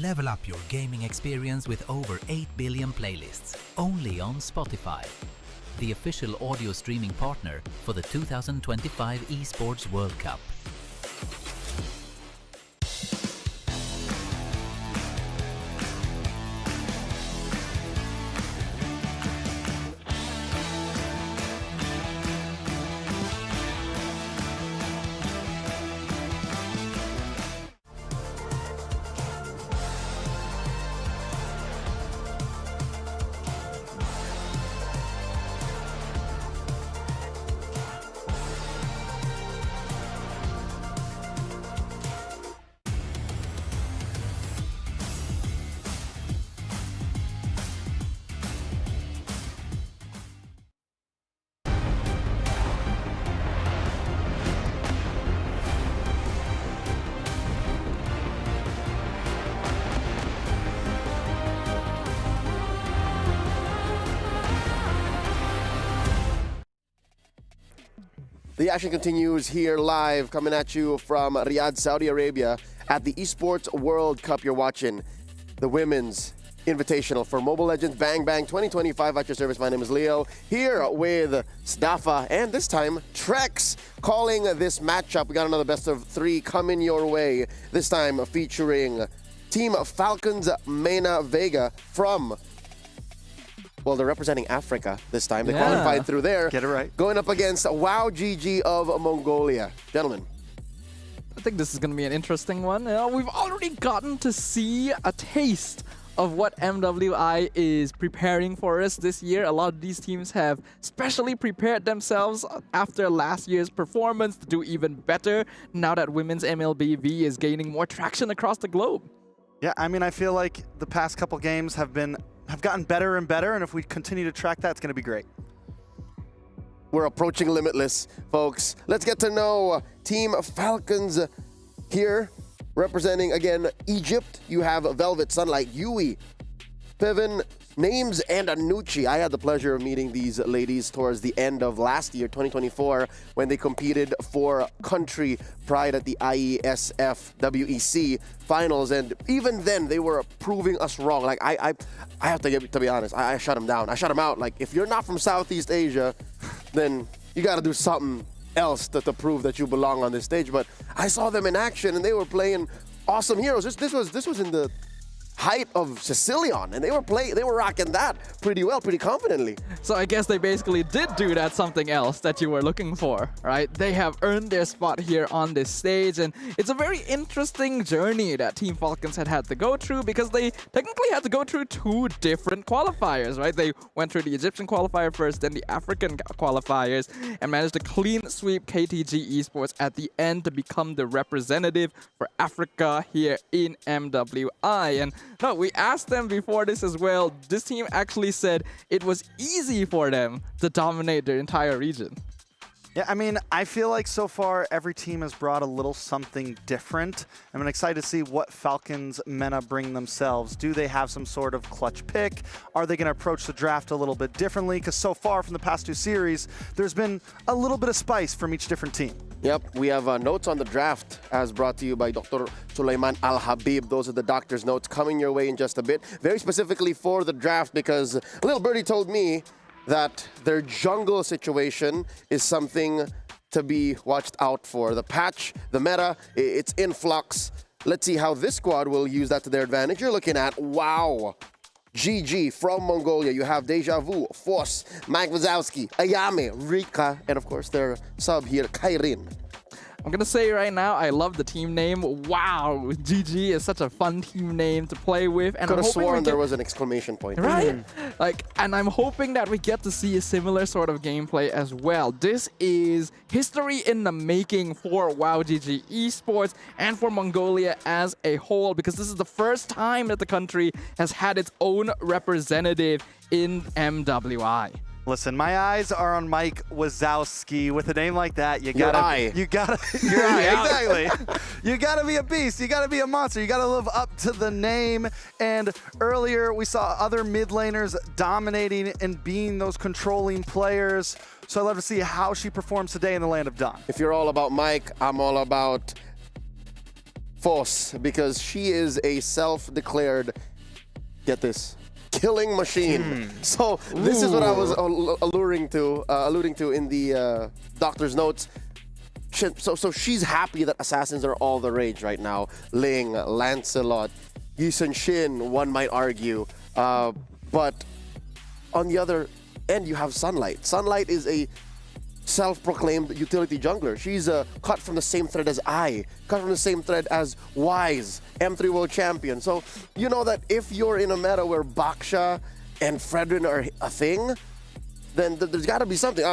level up your gaming experience with over 8 billion playlists, only on Spotify, the official audio streaming partner for the 2025 Esports World Cup. The action continues here live, coming at you from Riyadh, Saudi Arabia at the Esports World Cup. You're watching the Women's Invitational for Mobile Legends Bang Bang 2025 at your service. My name is Leo, here with Stafa, and this time Trex calling this matchup. We got another best of 3 coming your way, this time featuring Team Falcons Mena Vega from, well, they're representing Africa this time. They qualified through there. Get it right. Going up against WOW GG of Mongolia. Gentlemen. I think this is going to be an interesting one. We've already gotten to see a taste of what MWI is preparing for us this year. A lot of these teams have specially prepared themselves after last year's performance to do even better now that women's MLBB is gaining more traction across the globe. Yeah, I mean, I feel like the past couple games have gotten better and better, and if we continue to track that, it's going to be great. We're approaching Limitless, folks. Let's get to know Team Falcons here. Representing, again, Egypt, you have Velvet, Sunlight, Yui, Piven, Names, and Anucci. I had the pleasure of meeting these ladies towards the end of last year, 2024, when they competed for country pride at the IESF WEC finals. And even then, they were proving us wrong. Like, I have to be honest, I shut them down. I shut them out. Like, if you're not from Southeast Asia, then you got to do something else to prove that you belong on this stage. But I saw them in action, and they were playing awesome heroes. This was in the height of Sicilian, and they were rocking that pretty well, pretty confidently. So I guess they basically did do that something else that you were looking for, right? They have earned their spot here on this stage, and it's a very interesting journey that Team Falcons had to go through, because they technically had to go through 2 different qualifiers, right? They went through the Egyptian qualifier first, then the African qualifiers, and managed to clean sweep KTG Esports at the end to become the representative for Africa here in MWI. And no, we asked them before this as well. This team actually said it was easy for them to dominate their entire region. Yeah, I mean, I feel like so far every team has brought a little something different. I'm excited to see what Falcons Mena bring themselves. Do they have some sort of clutch pick? Are they going to approach the draft a little bit differently? Because so far from the past 2 series, there's been a little bit of spice from each different team. Yep, we have notes on the draft as brought to you by Dr. Sulaiman Al-Habib. Those are the doctor's notes coming your way in just a bit. Very specifically for the draft, because a little birdie told me that their jungle situation is something to be watched out for. The patch, the meta, it's in flux. Let's see how this squad will use that to their advantage. You're looking at WOW GG from Mongolia. You have Deja Vu, Force, Mike Wazowski, Ayame, Rika, and of course their sub here, Kairin. I'm going to say right now, I love the team name. Wow, GG is such a fun team name to play with. And Could have sworn there was an exclamation point. Right? And I'm hoping that we get to see a similar sort of gameplay as well. This is history in the making for WOW GG Esports and for Mongolia as a whole, because this is the first time that the country has had its own representative in MWI. Listen, my eyes are on Mike Wazowski. With a name like that, you gotta, your eye, exactly. You gotta be a beast. You gotta be a monster. You gotta live up to the name. And earlier, we saw other mid laners dominating and being those controlling players. So I'd love to see how she performs today in the land of Dawn. If you're all about Mike, I'm all about force because she is a self-declared, get this, killing machine. So this is what I was alluding to in the doctor's notes. So she's happy that assassins are all the rage right now. Ling, Lancelot, Yusun Shin, one might argue. But on the other end, you have Sunlight. Sunlight is a self-proclaimed utility jungler. She's cut from the same thread as cut from the same thread as Wise, M3 World Champion. So you know that if you're in a meta where Baksha and Fredrin are a thing, then there's got to be something.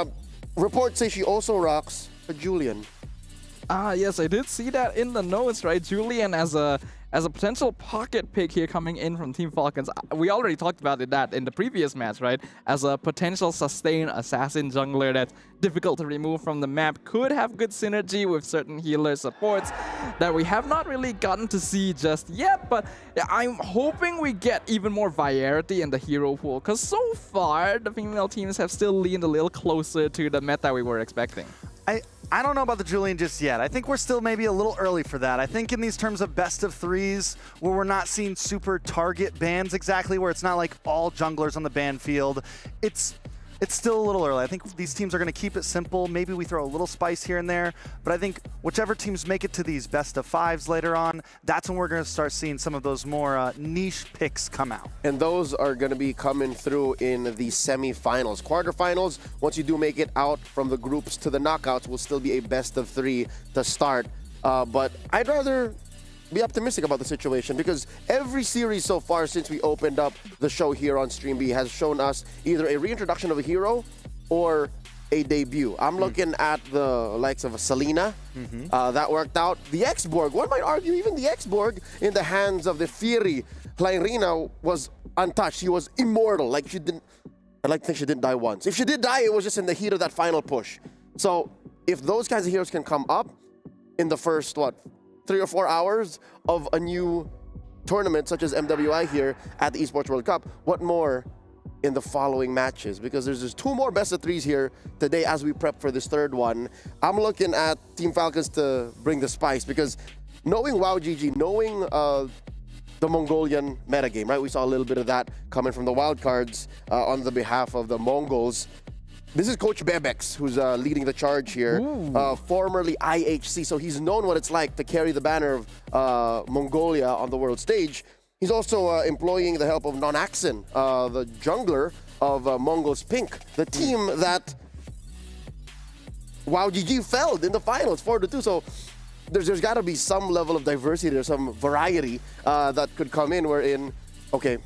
Reports say she also rocks a Julian. Yes, I did see that in the notes, right? Julian as a potential pocket pick here coming in from Team Falcons. We already talked about that in the previous match, right? As a potential sustain assassin jungler that's difficult to remove from the map. Could have good synergy with certain healer supports that we have not really gotten to see just yet. But I'm hoping we get even more variety in the hero pool. Because so far, the female teams have still leaned a little closer to the meta we were expecting. I don't know about the Julian just yet. I think we're still maybe a little early for that. I think in these terms of best of threes, where we're not seeing super target bans exactly, where it's not like all junglers on the ban field, it's still a little early. I think these teams are going to keep it simple. Maybe we throw a little spice here and there, but I think whichever teams make it to these best of fives later on, that's when we're going to start seeing some of those more niche picks come out. And those are going to be coming through in the semifinals. Quarterfinals, once you do make it out from the groups to the knockouts, will still be a best of three to start. But I'd rather be optimistic about the situation because every series so far since we opened up the show here on Stream B has shown us either a reintroduction of a hero or a debut. I'm looking at the likes of a Selena. That worked out. The X-Borg, one might argue even the X-Borg in the hands of the Fury. Lyrina was untouched. She was immortal. Like she didn't, I'd like to think she didn't die once. If she did die, it was just in the heat of that final push. So if those kinds of heroes can come up in the first, 3 or 4 hours of a new tournament such as MWI here at the Esports World Cup, what more in the following matches? Because there's just 2 more best of 3s here today as we prep for this third one. I'm looking at Team Falcons to bring the spice because knowing WowGG, knowing the Mongolian metagame, right? We saw a little bit of that coming from the wildcards on the behalf of the Mongols. This is Coach Bebex who's leading the charge here, formerly IHC, so he's known what it's like to carry the banner of Mongolia on the world stage. He's also employing the help of Nonaxin, the jungler of Mongols Pink, the team that WowGG felled in the finals 4-2. So there's got to be some level of diversity, there's some variety that could come in wherein, okay,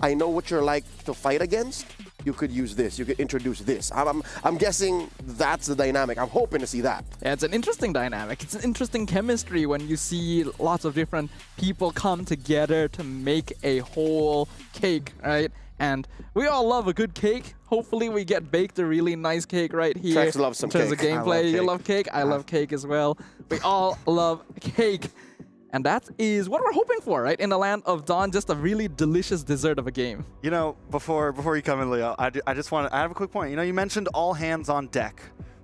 I know what you're like to fight against. You could use this, you could introduce this. I'm guessing that's the dynamic. I'm hoping to see that. Yeah, it's an interesting dynamic. It's an interesting chemistry when you see lots of different people come together to make a whole cake, right? And we all love a good cake. Hopefully we get baked a really nice cake right here. Trex loves some cake. In terms of gameplay, you love cake? I love cake as well. We all love cake. And that is what we're hoping for, right? In the land of Dawn, just a really delicious dessert of a game. You know, before you come in, Leo, I have a quick point. You know, you mentioned all hands on deck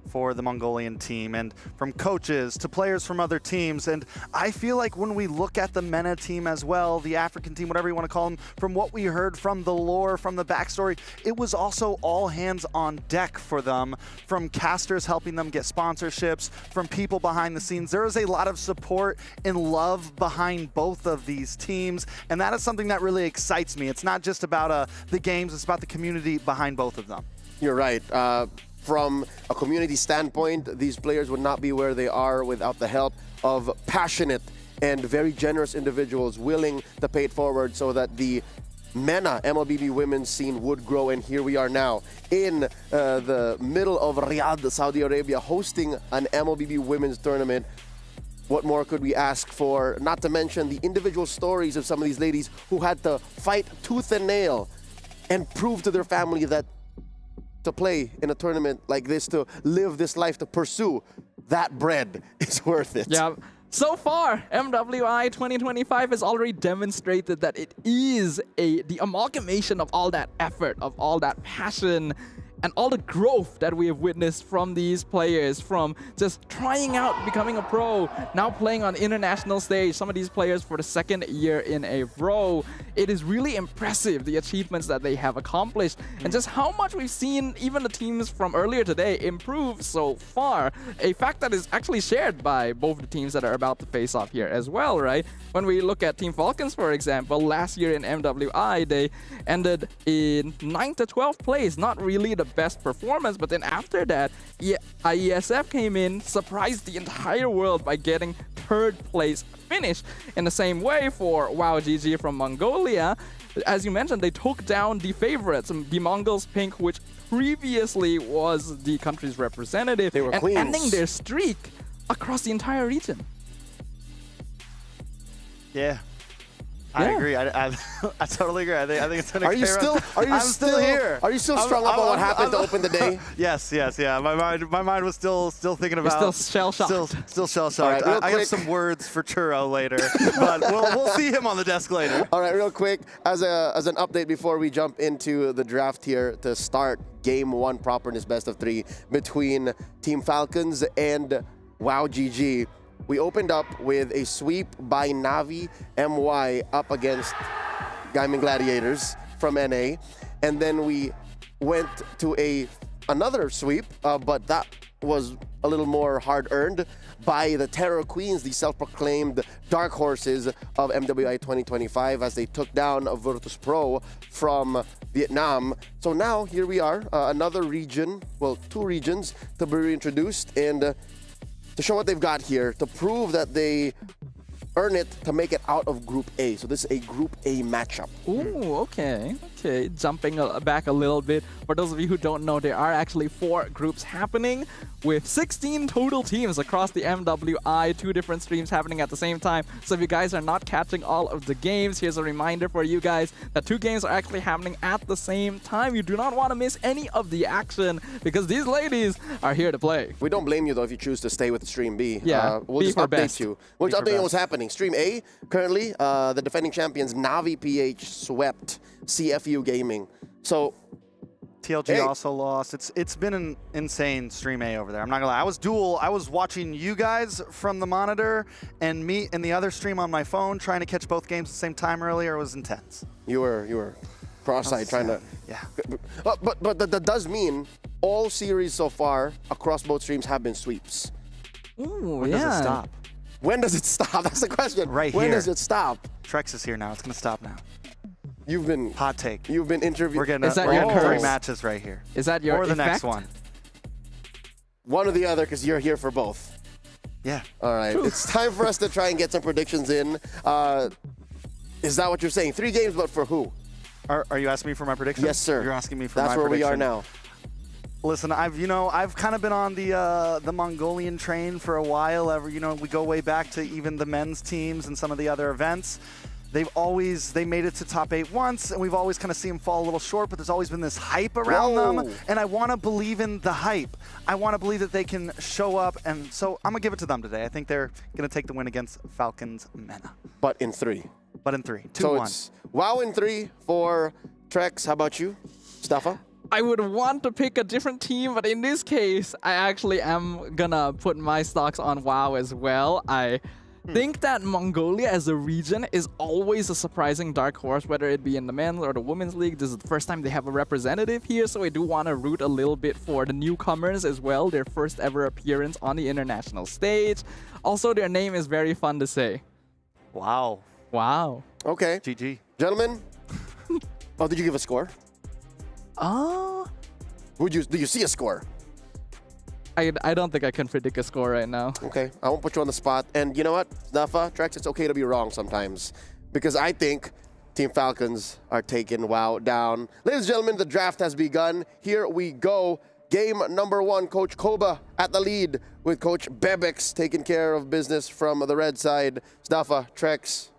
for the Mongolian team, and from coaches to players from other teams. And I feel like when we look at the MENA team as well, the African team, whatever you want to call them, from what we heard from the lore, from the backstory, it was also all hands on deck for them, from casters helping them get sponsorships, from people behind the scenes. There is a lot of support and love behind both of these teams, and that is something that really excites me. It's not just about the games, it's about the community behind both of them. You're right. From a community standpoint, these players would not be where they are without the help of passionate and very generous individuals willing to pay it forward so that the MENA MLBB women's scene would grow. And here we are now in the middle of Riyadh, Saudi Arabia, hosting an MLBB women's tournament. What more could we ask for? Not to mention the individual stories of some of these ladies who had to fight tooth and nail and prove to their family that to play in a tournament like this, to live this life, to pursue that bread is worth it. Yeah. So far, MWI 2025 has already demonstrated that it is the amalgamation of all that effort, of all that passion, and all the growth that we have witnessed from these players, from just trying out, becoming a pro, now playing on international stage, some of these players for the second year in a row. It is really impressive, the achievements that they have accomplished, and just how much we've seen even the teams from earlier today improve so far. A fact that is actually shared by both the teams that are about to face off here as well, right? When we look at Team Falcons, for example, last year in MWI, they ended in 9th to 12th place. Not really the best performance, but then after that, IESF came in, surprised the entire world by getting 3rd place finish. In the same way for WoW GG from Mongolia, as you mentioned, they took down the favorites, the Mongols Pink, which previously was the country's representative, They were and queens. ending their streak across the entire region. Yeah. I agree. I totally agree. I think it's gonna. Are you still? Are you I'm still here? Are you still strung up on what happened to open the day? Yes. Yeah. My mind was still thinking about. You're still shell-shocked. Still shell-shocked. All right, real I have quick. some words for Churro later, but we'll see him on the desk later. All right, real quick, as an update before we jump into the draft here to start Game 1 properness best of 3 between Team Falcons and WoW GG. We opened up with a sweep by Navi MY up against Gaimin Gladiators from NA, and then we went to another sweep, but that was a little more hard-earned by the Terra Queens, the self-proclaimed dark horses of MWI 2025, as they took down Virtus Pro from Vietnam. So now here we are, another region, well, 2 regions to be reintroduced, and to show what they've got here, to prove that they earn it to make it out of Group A. So this is a Group A matchup. Ooh, okay. Jumping back a little bit. For those of you who don't know, there are actually 4 groups happening with 16 total teams across the MWI, 2 different streams happening at the same time. So if you guys are not catching all of the games, here's a reminder for you guys that 2 games are actually happening at the same time. You do not want to miss any of the action because these ladies are here to play. We don't blame you though if you choose to stay with Stream B. Yeah, we'll B just for update best. you. We'll just update you on what's happening. Stream A, currently, the defending champions Navi PH swept CFU Gaming. So TLG also lost. It's been an insane Stream A over there. I'm not gonna lie. I was watching you guys from the monitor and me in the other stream on my phone, trying to catch both games at the same time earlier. It was intense. You were cross-eyed trying to. Yeah. But that does mean all series so far across both streams have been sweeps. Ooh, When does it stop? When does it stop? That's the question. Right When here. does it stop? Trex is here now. It's gonna stop now. You've been hot take. You've been interviewed. We're getting 3 matches right here. Is that your or the effect? next one? One or the other, because you're here for both. Yeah. All right. It's time for us to try and get some predictions in. Is that what you're saying? 3 games, but for who? Are you asking me for my prediction? Yes, sir. You're asking me for That's my where prediction. we are now. Listen, I've kind of been on the Mongolian train for a while. We go way back to even the men's teams and some of the other events. They made it to top 8 once, and we've always kind of seen them fall a little short, but there's always been this hype around them, and I want to believe in the hype. I want to believe that they can show up, and so I'm going to give it to them today. I think they're going to take the win against Falcons Mena. But in 3. But in 3. 2-1. So it's WoW in 3 for Trex. How about you, Staffa? I would want to pick a different team, but in this case, I actually am gonna put my stocks on WoW as well. I think that Mongolia as a region is always a surprising dark horse, whether it be in the men's or the women's league. This is the first time they have a representative here, so I do want to root a little bit for the newcomers as well, their first ever appearance on the international stage. Also, their name is very fun to say. Wow. Wow. Okay. GG. Gentlemen, did you give a score? Do you see a score? I don't think I can predict a score right now. Okay, I won't put you on the spot. And you know what, Nafa, Trex, it's okay to be wrong sometimes. Because I think Team Falcons are taking WoW down. Ladies and gentlemen, the draft has begun. Here we go. Game number 1, Coach Koba at the lead with Coach Bebex taking care of business from the red side. Nafa, Trex,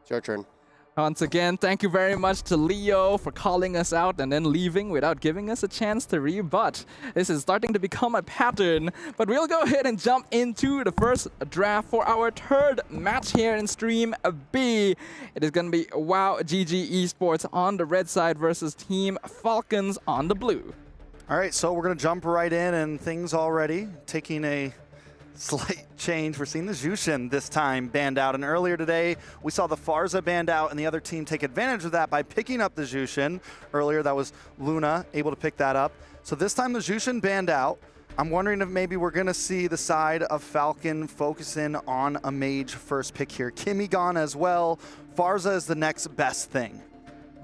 it's your turn. Once again, thank you very much to Leo for calling us out and then leaving without giving us a chance to rebut. This is starting to become a pattern, but we'll go ahead and jump into the first draft for our 3rd match here in Stream B. It is going to be WoW GG Esports on the red side versus Team Falcons on the blue. All right, so we're going to jump right in, and things already taking a slight change. We're seeing the Jushin this time banned out, and earlier today we saw the Farza banned out, and the other team take advantage of that by picking up the Jushin. Earlier that was Luna able to pick that up. So this time the Jushin banned out. I'm wondering if maybe we're going to see the side of Falcon focusing on a mage first pick here. Kimmy gone as well. Farza is the next best thing.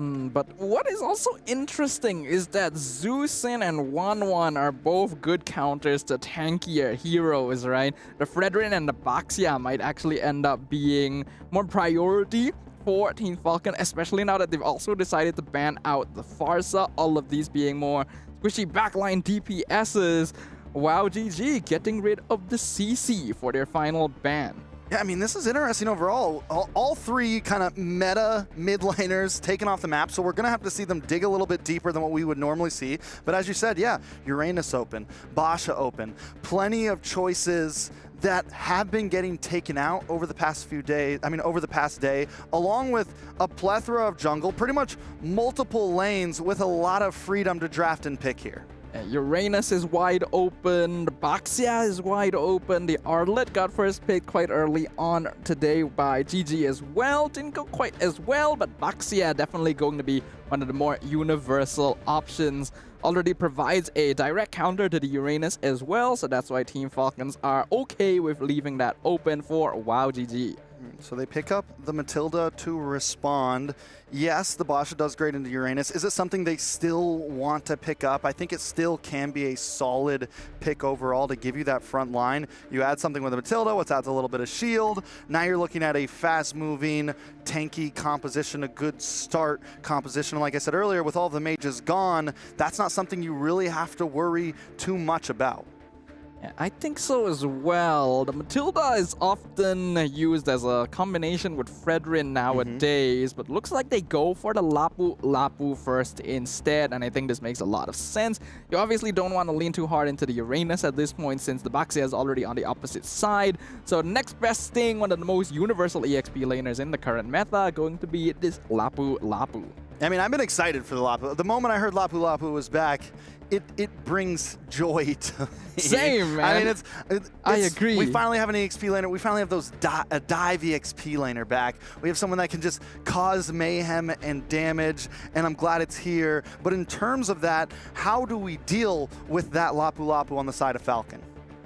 But what is also interesting is that Zeusin and Wanwan are both good counters to tankier heroes, right? The Fredrin and the Baxia might actually end up being more priority for Team Falcon, especially now that they've also decided to ban out the Farsa, all of these being more squishy backline DPSs. Wow, GG getting rid of the CC for their final ban. Yeah, I mean, this is interesting overall. All three kind of meta mid-laners taken off the map, so we're going to have to see them dig a little bit deeper than what we would normally see. But as you said, yeah, Uranus open, Basha open, plenty of choices that have been getting taken out over the past few days, over the past day, along with a plethora of jungle, pretty much multiple lanes with a lot of freedom to draft and pick here. Uranus is wide open, the Baxia is wide open, the Arlet got first picked quite early on today by GG as well. Didn't go quite as well, but Baxia definitely going to be one of the more universal options. Already provides a direct counter to the Uranus as well, so that's why Team Falcons are okay with leaving that open for WoW GG. So they pick up the Matilda to respond. Yes, the Basha does great into Uranus. Is it something they still want to pick up? I think it still can be a solid pick overall to give you that front line. You add something with the Matilda, which adds a little bit of shield. Now you're looking at a fast-moving, tanky composition, a good start composition. Like I said earlier, with all the mages gone, that's not something you really have to worry too much about. Yeah, I think so as well. The Matilda is often used as a combination with Fredrin nowadays, but looks like they go for the Lapu first instead, and I think this makes a lot of sense. You obviously don't want to lean too hard into the Uranus at this point since the Baxia is already on the opposite side. So the next best thing, one of the most universal EXP laners in the current meta, going to be this Lapu. I mean, I've been excited for the Lapu. The moment I heard Lapu was back, it brings joy to me. Same, man. I mean, I agree. We finally have an EXP laner. We finally have a dive EXP laner back. We have someone that can just cause mayhem and damage, and I'm glad it's here. But in terms of that, how do we deal with that Lapu on the side of Falcon?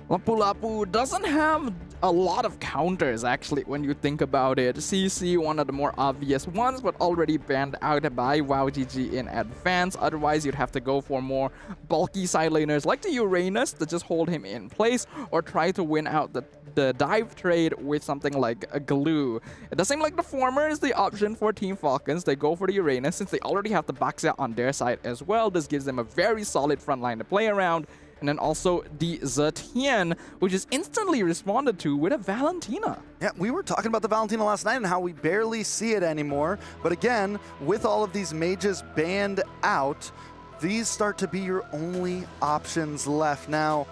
Lapu doesn't have a lot of counters, actually, when you think about it. CC, one of the more obvious ones, but already banned out by WoW GG in advance. Otherwise, you'd have to go for more bulky side laners like the Uranus to just hold him in place, or try to win out the dive trade with something like a glue. It does seem like the former is the option for Team Falcons. They go for the Uranus since they already have the Baxia on their side as well. This gives them a very solid front line to play around. And then also the Zetian, which is instantly responded to with a Valentina. Yeah, we were talking about the Valentina last night and how we barely see it anymore. But again, with all of these mages banned out, these start to be your only options left. Now,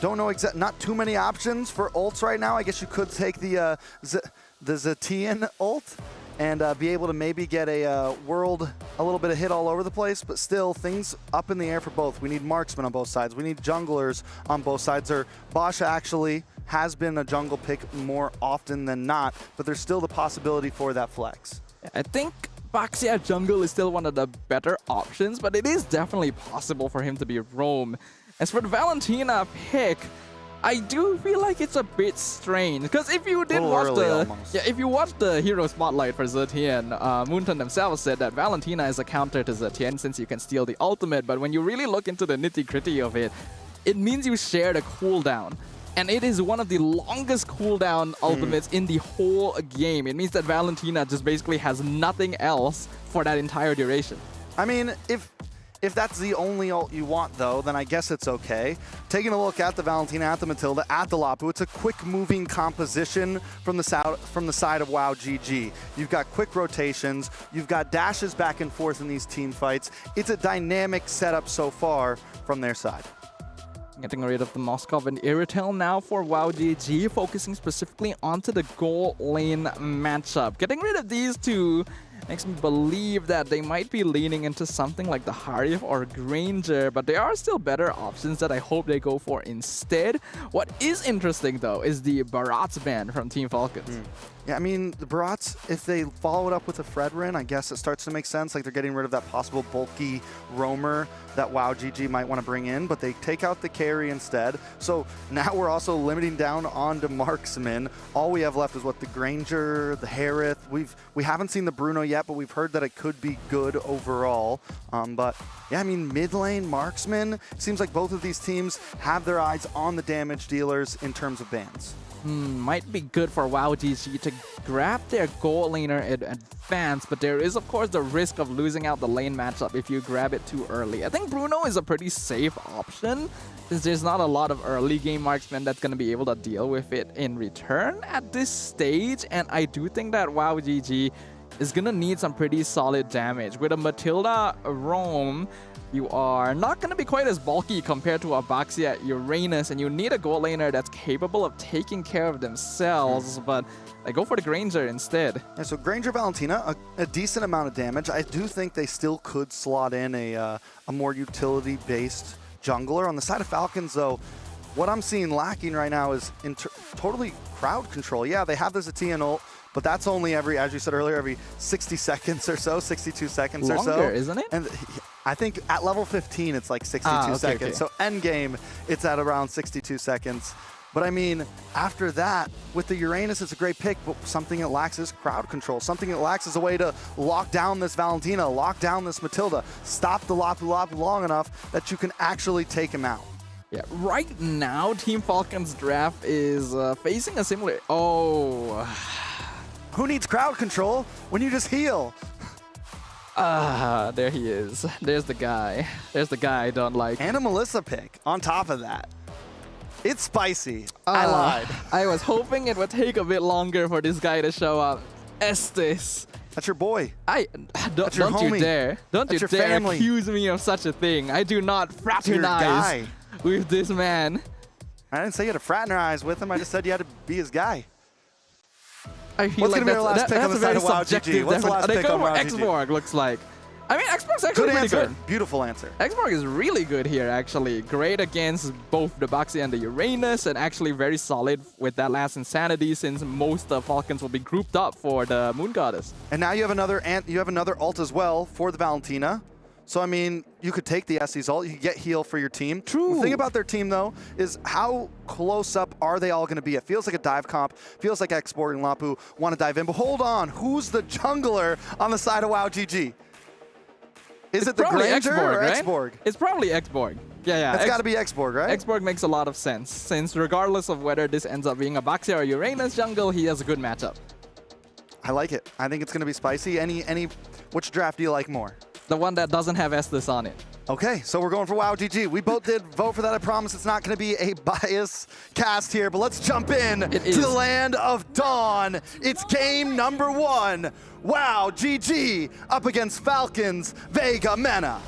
don't know not too many options for ults right now. I guess you could take the Zetian ult and be able to maybe get a world, a little bit of hit all over the place, but still things up in the air for both. We need marksmen on both sides. We need junglers on both sides. Basha actually has been a jungle pick more often than not, but there's still the possibility for that flex. I think Baxia jungle is still one of the better options, but it is definitely possible for him to be roam. As for the Valentina pick, I do feel like it's a bit strange, because if you did watch the hero spotlight for Zetian, Moonton themselves said that Valentina is a counter to Zetian since you can steal the ultimate, but when you really look into the nitty-gritty of it, it means you share the cooldown. And it is one of the longest cooldown ultimates in the whole game. It means that Valentina just basically has nothing else for that entire duration. I mean, if that's the only ult you want, though, then I guess it's okay. Taking a look at the Valentina, at the Matilda, at the Lapu, it's a quick-moving composition from the side of WoW GG. You've got quick rotations. You've got dashes back and forth in these team fights. It's a dynamic setup so far from their side. Getting rid of the Moskov and Iritel now for WoW GG, focusing specifically onto the goal lane matchup. Getting rid of these two makes me believe that they might be leaning into something like the Harif or Granger, but there are still better options that I hope they go for instead. What is interesting though is the Barat's ban from Team Falcons. Yeah, I mean, the Barats, if they follow it up with a Fredrin, I guess it starts to make sense. Like, they're getting rid of that possible bulky roamer that WoW GG might want to bring in, but they take out the carry instead. So now we're also limiting down onto marksman. All we have left is what, the Granger, the Harith. We haven't seen the Bruno yet, but we've heard that it could be good overall. But yeah, I mean, mid lane, marksman, seems like both of these teams have their eyes on the damage dealers in terms of bans. Might be good for WoW GG to grab their gold laner in advance, but there is of course the risk of losing out the lane matchup if you grab it too early. I think Bruno is a pretty safe option since there's not a lot of early game marksmen that's going to be able to deal with it in return at this stage, and I do think that WoW GG is going to need some pretty solid damage. With a Matilda roam, you are not going to be quite as bulky compared to a Baxia Uranus, and you need a gold laner that's capable of taking care of themselves, but I go for the Granger instead. Yeah, so Granger Valentina, a decent amount of damage. I do think they still could slot in a more utility-based jungler. On the side of Falcons, though, what I'm seeing lacking right now is totally crowd control. Yeah, they have the Zetian ult, but that's only every, as you said earlier, every 60 seconds or so, 62 seconds or so. Longer, isn't it? And I think at level 15, it's like 62 seconds. Okay. So end game, it's at around 62 seconds. But I mean, after that, with the Uranus, it's a great pick, but something it lacks is crowd control. Something it lacks is a way to lock down this Valentina, lock down this Matilda, stop the Lapu Lapu long enough that you can actually take him out. Yeah, right now, Team Falcons draft is facing a similar... Oh... Who needs crowd control when you just heal? There he is. There's the guy. There's the guy I don't like. And a Melissa pick on top of that. It's spicy. I lied. I was hoping it would take a bit longer for this guy to show up. Estes. That's your boy. Don't you dare. Don't you dare accuse me of such a thing. I do not fraternize with this man. I didn't say you had to fraternize with him. I just said you had to be his guy. I feel What's like going to be our last pick on the side of WoW GG? What's the last pick on WoW GG? Xborg looks like. I mean, Xborg's actually good pretty answer. good. Beautiful answer. Xborg is really good here, actually. Great against both the Baxi and the Uranus, and actually very solid with that last Insanity, since most Falcons will be grouped up for the Moon Goddess. And now you have another ult as well for the Valentina. So, I mean, you could take the Essie's ult, you could get heal for your team. True. The thing about their team, though, is how close up are they all going to be? It feels like a dive comp. Feels like Xborg and Lapu want to dive in. But hold on, who's the jungler on the side of WoW GG? Is it the Granger Xborg, or right? Xborg? It's probably Xborg. Yeah. It's got to be Xborg, right? Xborg makes a lot of sense, since regardless of whether this ends up being a Baxia or Uranus jungle, he has a good matchup. I like it. I think it's going to be spicy. Which draft do you like more? The one that doesn't have Estes on it. Okay, so we're going for WoW GG. We both did vote for that. I promise it's not going to be a bias cast here, but let's jump in to the land of Dawn. It's game number 1. WoW GG up against Falcons Vega Mena.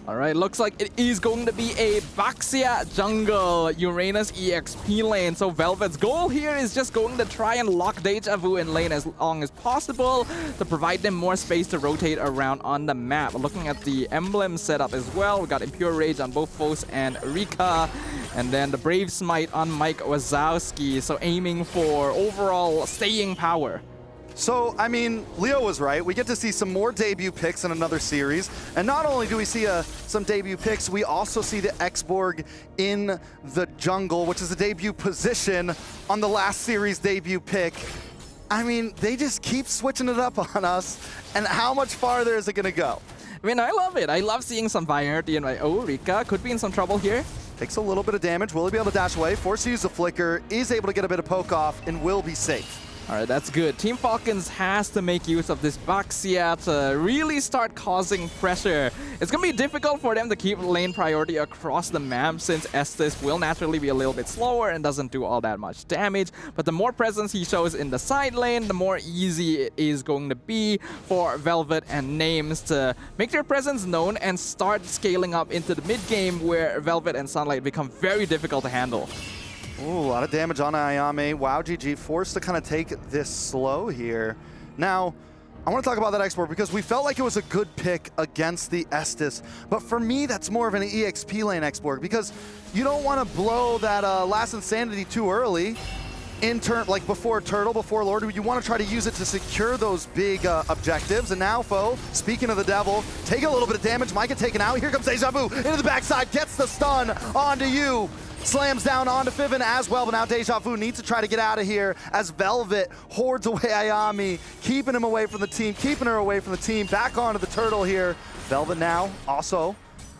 All right, looks like it is going to be a Baxia jungle Uranus EXP lane. So Velvet's goal here is just going to try and lock Deja Vu in lane as long as possible to provide them more space to rotate around on the map. Looking at the emblem setup as well, we got Impure Rage on both Foes and Rika, and then the Brave Smite on Mike Wazowski. So aiming for overall staying power. So, I mean, Leo was right. We get to see some more debut picks in another series. And not only do we see some debut picks, we also see the Xborg in the jungle, which is a debut position on the last series debut pick. I mean, they just keep switching it up on us. And how much farther is it going to go? I mean, I love it. I love seeing some variety in my... Oh, Rika could be in some trouble here. Takes a little bit of damage. Will he be able to dash away? Forced to use the flicker. Is able to get a bit of poke off and will be safe. All right, that's good. Team Falcons has to make use of this Baxia to really start causing pressure. It's going to be difficult for them to keep lane priority across the map, since Estes will naturally be a little bit slower and doesn't do all that much damage. But the more presence he shows in the side lane, the more easy it is going to be for Velvet and Names to make their presence known and start scaling up into the mid-game, where Velvet and Sunlight become very difficult to handle. Ooh, a lot of damage on Ayame. WoW GG forced to kind of take this slow here. Now, I want to talk about that export because we felt like it was a good pick against the Estes, but for me, that's more of an EXP lane export because you don't want to blow that last Insanity too early. Like before Turtle, before Lord, you want to try to use it to secure those big objectives. And now, Foe, speaking of the devil, take a little bit of damage. Micah taken out. Here comes Deja Vu into the backside, gets the stun onto you. Slams down onto Fiven as well, but now Deja Vu needs to try to get out of here as Velvet hordes away Ayami, keeping him away from the team, keeping her away from the team. Back onto the Turtle here. Velvet now also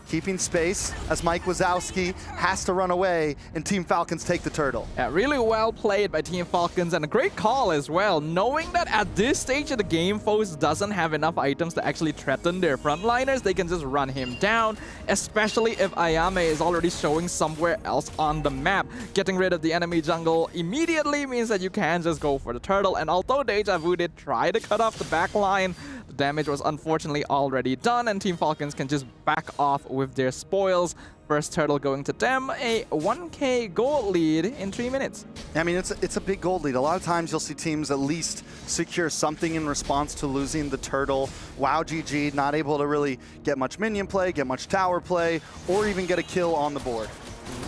keeping space as Mike Wazowski has to run away and Team Falcons take the Turtle. Yeah, really well played by Team Falcons and a great call as well, knowing that at this stage of the game, Foes doesn't have enough items to actually threaten their frontliners. They can just run him down, especially if Ayame is already showing somewhere else on the map. Getting rid of the enemy jungle immediately means that you can just go for the Turtle, and although Deja Vu did try to cut off the back line, the damage was unfortunately already done, and Team Falcons can just back off with their spoils. First Turtle going to them, a 1k gold lead in 3 minutes. I mean, it's a big gold lead. A lot of times you'll see teams at least secure something in response to losing the Turtle. WoW GG, not able to really get much minion play, get much tower play, or even get a kill on the board.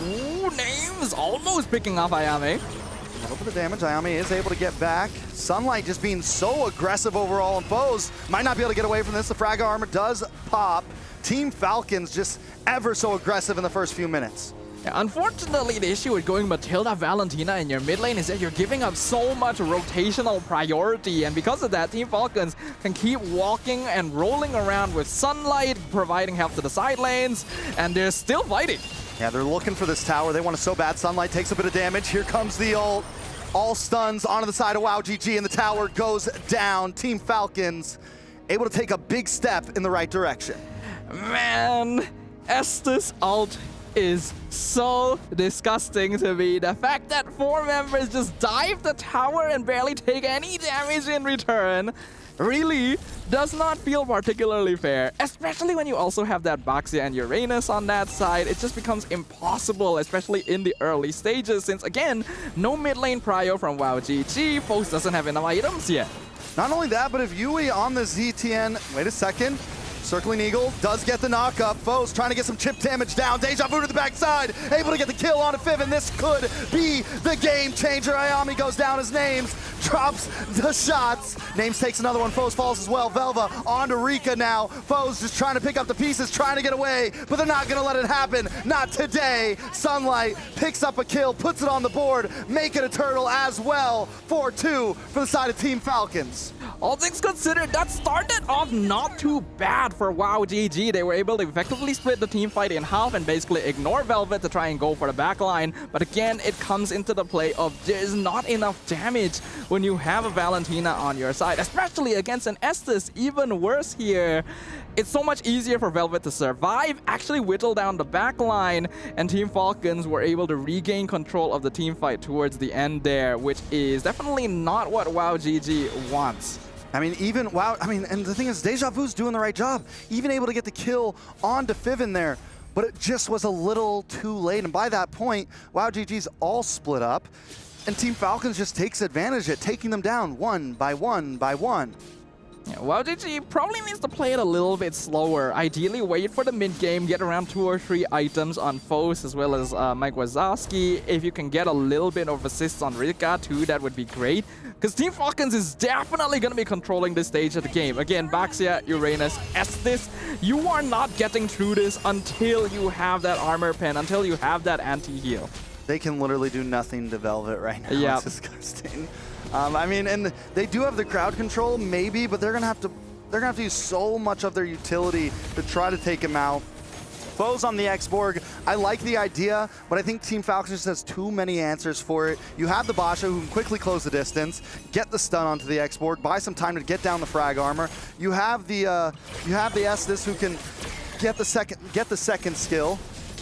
Ooh, Names almost picking off Ayame. A little bit of damage. Ayame is able to get back. Sunlight just being so aggressive overall, and Foes might not be able to get away from this. The frag armor does pop. Team Falcons just ever so aggressive in the first few minutes. Yeah, unfortunately, the issue with going Matilda Valentina in your mid lane is that you're giving up so much rotational priority, and because of that, Team Falcons can keep walking and rolling around with Sunlight, providing help to the side lanes, and they're still fighting. Yeah, they're looking for this tower. They want it so bad. Sunlight takes a bit of damage. Here comes the ult. All stuns onto the side of WoW GG, and the tower goes down. Team Falcons able to take a big step in the right direction. Man, Estes ult is so disgusting to me. The fact that 4 members just dive the tower and barely take any damage in return really does not feel particularly fair, especially when you also have that Baxia and Uranus on that side. It just becomes impossible, especially in the early stages, since again, no mid lane prio from WoW GG. Foes doesn't have enough items yet. Not only that, but if Yui on the ZTN, wait a second, Circling Eagle does get the knock-up. Foes trying to get some chip damage down. Deja Vu to the backside, able to get the kill on Fiven. This could be the game changer. Ayami goes down as Names, drops the shots. Names takes another one. Foes falls as well. Velva on to Rika now. Foes just trying to pick up the pieces, trying to get away, but they're not going to let it happen. Not today. Sunlight picks up a kill, puts it on the board, make it a Turtle as well. 4-2 for the side of Team Falcons. All things considered, that started off not too bad for WoW GG. They were able to effectively split the team fight in half and basically ignore Velvet to try and go for the backline. But again, it comes into the play of there's not enough damage when you have a Valentina on your side, especially against an Estes. Even worse here. It's so much easier for Velvet to survive, actually whittle down the backline, and Team Falcons were able to regain control of the team fight towards the end there, which is definitely not what WoW GG wants. I mean, even WoW, and the thing is, Deja Vu's doing the right job, even able to get the kill onto Fiven there, but it just was a little too late, and by that point, WoW GG's all split up, and Team Falcons just takes advantage of it, taking them down one by one by one. Yeah, WoW GG probably needs to play it a little bit slower. Ideally, wait for the mid-game, get around 2 or 3 items on Foes as well as Mike Wazowski. If you can get a little bit of assists on Rika too, that would be great. Because Team Falcons is definitely going to be controlling this stage of the game. Again, Baxia, Uranus, Estes, you are not getting through this until you have that armor pen, until you have that anti-heal. They can literally do nothing to Velvet right now. Yeah. It's disgusting. I mean, and they do have the crowd control, maybe, but they're gonna have to use so much of their utility to try to take him out. Foes on the Xborg, I like the idea, but I think Team Falcons just has too many answers for it. You have the Basha who can quickly close the distance, get the stun onto the Xborg, buy some time to get down the frag armor. You have the Estes who can get the second skill.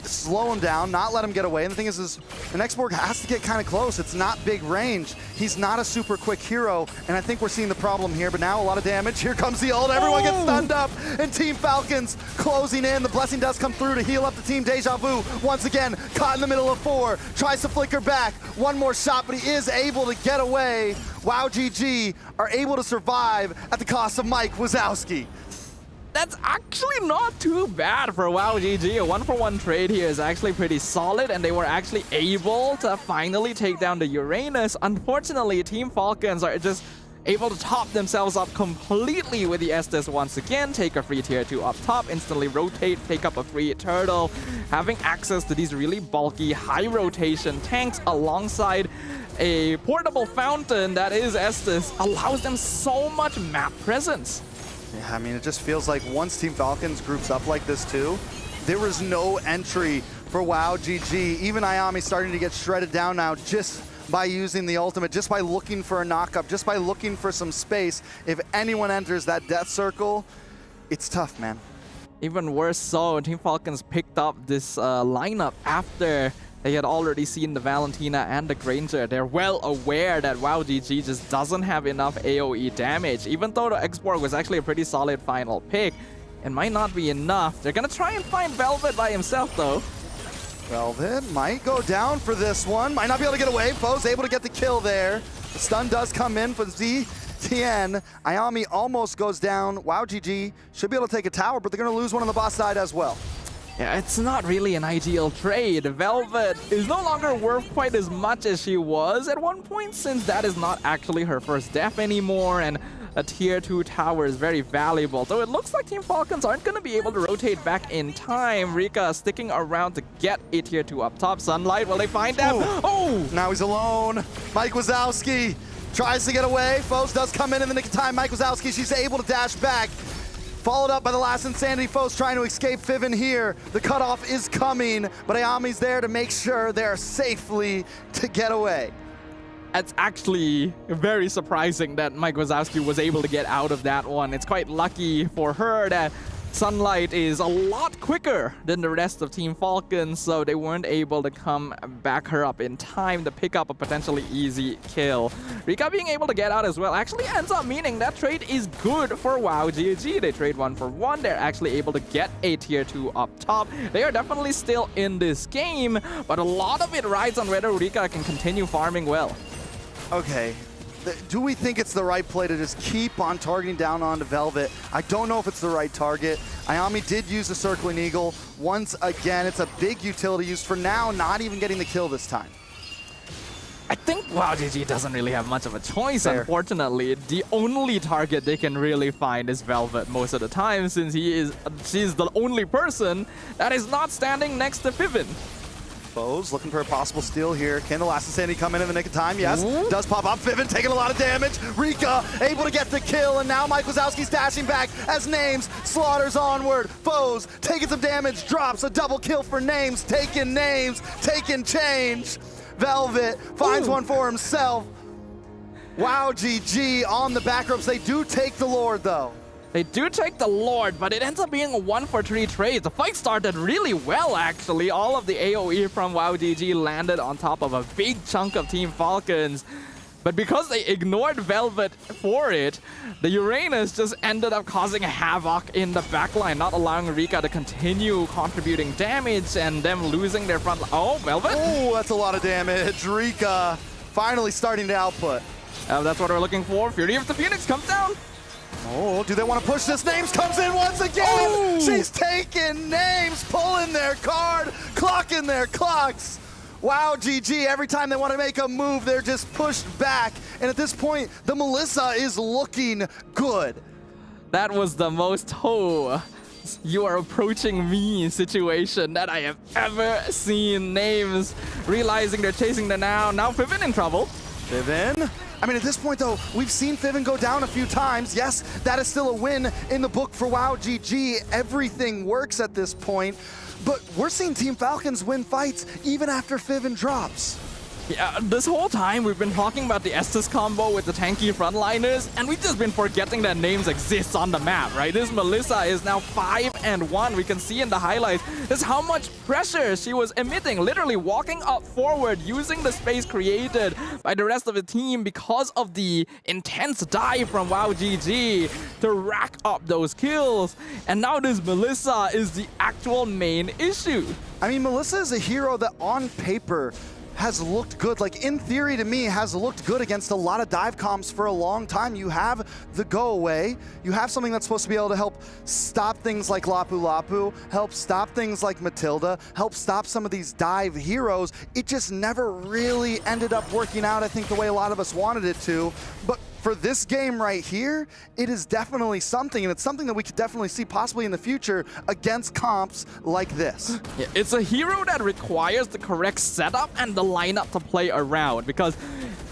slow him down, not let him get away. And the thing is the next Borg has to get kind of close. It's not big range. He's not a super quick hero, and I think we're seeing the problem here, but now a lot of damage. Here comes the ult. Everyone gets stunned up, and Team Falcons closing in. The blessing does come through to heal up the team. Deja Vu, once again, caught in the middle of 4. Tries to flicker back. One more shot, but he is able to get away. WoW GG are able to survive at the cost of Mike Wazowski. That's actually not too bad for WoW GG. A 1-for-1 trade here is actually pretty solid, and they were actually able to finally take down the Uranus. Unfortunately, Team Falcons are just able to top themselves up completely with the Estes once again. Take a free tier 2 up top, instantly rotate, take up a free turtle. Having access to these really bulky, high rotation tanks alongside a portable fountain that is Estes allows them so much map presence. Yeah, I mean, it just feels like once Team Falcons groups up like this too, there was no entry for WoW GG. Even Ayami starting to get shredded down now just by using the ultimate, just by looking for a knock-up, just by looking for some space. If anyone enters that death circle, it's tough, man. Even worse so, Team Falcons picked up this lineup after they had already seen the Valentina and the Granger. They're well aware that WoW GG just doesn't have enough AoE damage. Even though the X-Borg was actually a pretty solid final pick, it might not be enough. They're gonna try and find Velvet by himself though. Velvet might go down for this one. Might not be able to get away. Foe's able to get the kill there. The stun does come in for ZTN. Ayami almost goes down. WoW GG should be able to take a tower, but they're gonna lose one on the boss side as well. Yeah, it's not really an ideal trade. Velvet is no longer worth quite as much as she was at one point, since that is not actually her first death anymore, and a tier 2 tower is very valuable. Though it looks like Team Falcons aren't going to be able to rotate back in time. Rika sticking around to get a tier 2 up top. Sunlight, will they find them? Oh! Now he's alone. Mike Wazowski tries to get away. Foes does come in the nick of time. Mike Wazowski, she's able to dash back. Followed up by the last Insanity. Foes trying to escape Fiven here. The cutoff is coming, but Ayami's there to make sure they're safely to get away. It's actually very surprising that Mike Wazowski was able to get out of that one. It's quite lucky for her that Sunlight is a lot quicker than the rest of Team Falcons, so they weren't able to come back her up in time to pick up a potentially easy kill. Rika being able to get out as well actually ends up meaning that trade is good for WoW GG. They trade 1-for-1. They're actually able to get a tier 2 up top. They are definitely still in this game, but a lot of it rides on whether Rika can continue farming well. Okay. Do we think it's the right play to just keep on targeting down onto Velvet? I don't know if it's the right target. Ayami did use the Circling Eagle. Once again, it's a big utility use. For now, not even getting the kill this time. I think WoW GG doesn't really have much of a choice, unfortunately. The only target they can really find is Velvet most of the time, since she's the only person that is not standing next to Fiven. Foes looking for a possible steal here. Can the last Insanity come in the nick of time? Yes. Does pop up. Fiven taking a lot of damage. Rika able to get the kill, and now Mike Wazowski's dashing back as Names slaughters onward. Foes taking some damage, drops a double kill for Names, taking change. Velvet finds one for himself. WoW GG on the back ropes. They do take the Lord though. They do take the Lord, but it ends up being a 1-for-3 trade. The fight started really well, actually. All of the AoE from WoW GG landed on top of a big chunk of Team Falcons. But because they ignored Velvet for it, the Uranus just ended up causing havoc in the backline, not allowing Rika to continue contributing damage and them losing their front line. Oh, Velvet? Oh, that's a lot of damage. Rika finally starting to output. That's what we're looking for. Fury of the Phoenix comes down. Oh, do they want to push this? Names comes in once again. Oh! She's taking Names, pulling their card, clocking their clocks. WoW GG, every time they want to make a move, they're just pushed back. And at this point, the Melissa is looking good. That was the most you are approaching me situation that I have ever seen. Names realizing they're chasing the now. Now Fiven in trouble. Fiven? I mean, at this point, though, we've seen Fiven go down a few times. Yes, that is still a win in the book for WoW GG. Everything works at this point. But we're seeing Team Falcons win fights even after Fiven drops. Yeah, this whole time we've been talking about the Estes combo with the tanky frontliners, and we've just been forgetting that names exist on the map, right? This Melissa is now 5-1. We can see in the highlights just how much pressure she was emitting, literally walking up forward, using the space created by the rest of the team because of the intense dive from WowGG to rack up those kills. And now this Melissa is the actual main issue. I mean, Melissa is a hero that on paper has looked good. Like, in theory, to me, has looked good against a lot of dive comps for a long time. You have the go away. You have something that's supposed to be able to help stop things like Lapu Lapu, help stop things like Matilda, help stop some of these dive heroes. It just never really ended up working out, I think, the way a lot of us wanted it to. But for this game right here, it is definitely something, and it's something that we could definitely see possibly in the future against comps like this. Yeah, it's a hero that requires the correct setup and the lineup to play around, because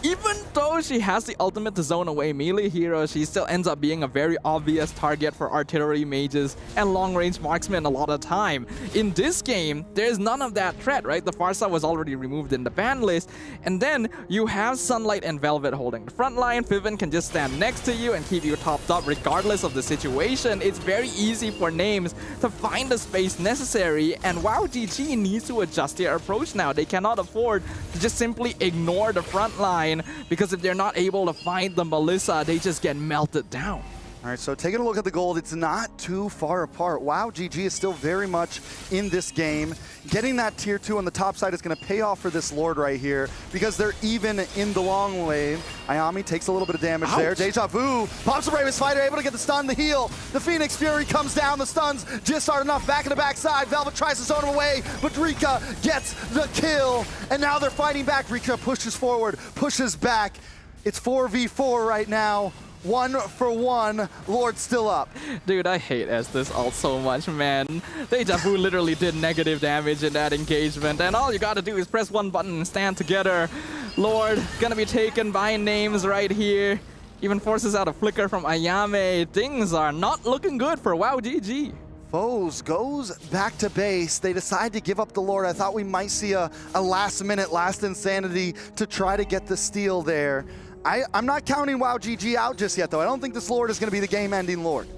even though she has the ultimate to zone away melee hero, she still ends up being a very obvious target for artillery mages and long-range marksmen a lot of time. In this game, there's none of that threat, right? The Farsa was already removed in the ban list, and then you have Sunlight and Velvet holding the front line. Fiven can just stand next to you and keep you topped up regardless of the situation. It's very easy for names to find the space necessary, and WowGG needs to adjust their approach now. They cannot afford to just simply ignore the front line, because if they're not able to find the Melissa, they just get melted down. All right, so taking a look at the gold, it's not too far apart. WowGG is still very much in this game. Getting that tier 2 on the top side is going to pay off for this Lord right here, because they're even in the long wave. Ayami takes a little bit of damage there. Deja Vu pops the Bravest Fighter, able to get the stun, the heal. The Phoenix Fury comes down. The stuns just aren't enough. Back in the backside, Velvet tries to zone him away, but Rika gets the kill. And now they're fighting back. Rika pushes forward, pushes back. It's 4v4 right now. 1-for-1, Lord still up. Dude, I hate Estes ult so much, man. Deja Vu literally did negative damage in that engagement, and all you gotta do is press one button and stand together. Lord gonna be taken by names right here. Even forces out a flicker from Ayame. Things are not looking good for WowGG. Foes goes back to base. They decide to give up the Lord. I thought we might see a last-minute, last insanity to try to get the steal there. I'm not counting WowGG out just yet, though. I don't think this Lord is going to be the game-ending Lord.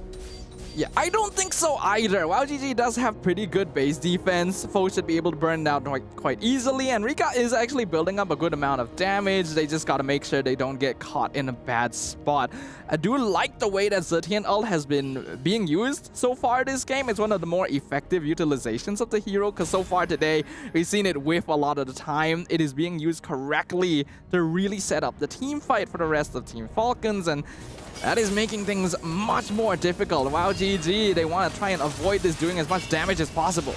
Yeah, I don't think so either. WowGG does have pretty good base defense. Foes should be able to burn it out quite easily, and Rika is actually building up a good amount of damage. They just gotta make sure they don't get caught in a bad spot. I do like the way that Zetian ult has been being used so far this game. It's one of the more effective utilizations of the hero, because so far today, we've seen it whiff a lot of the time. It is being used correctly to really set up the team fight for the rest of Team Falcons, and that is making things much more difficult. WowGG, they want to try and avoid this doing as much damage as possible.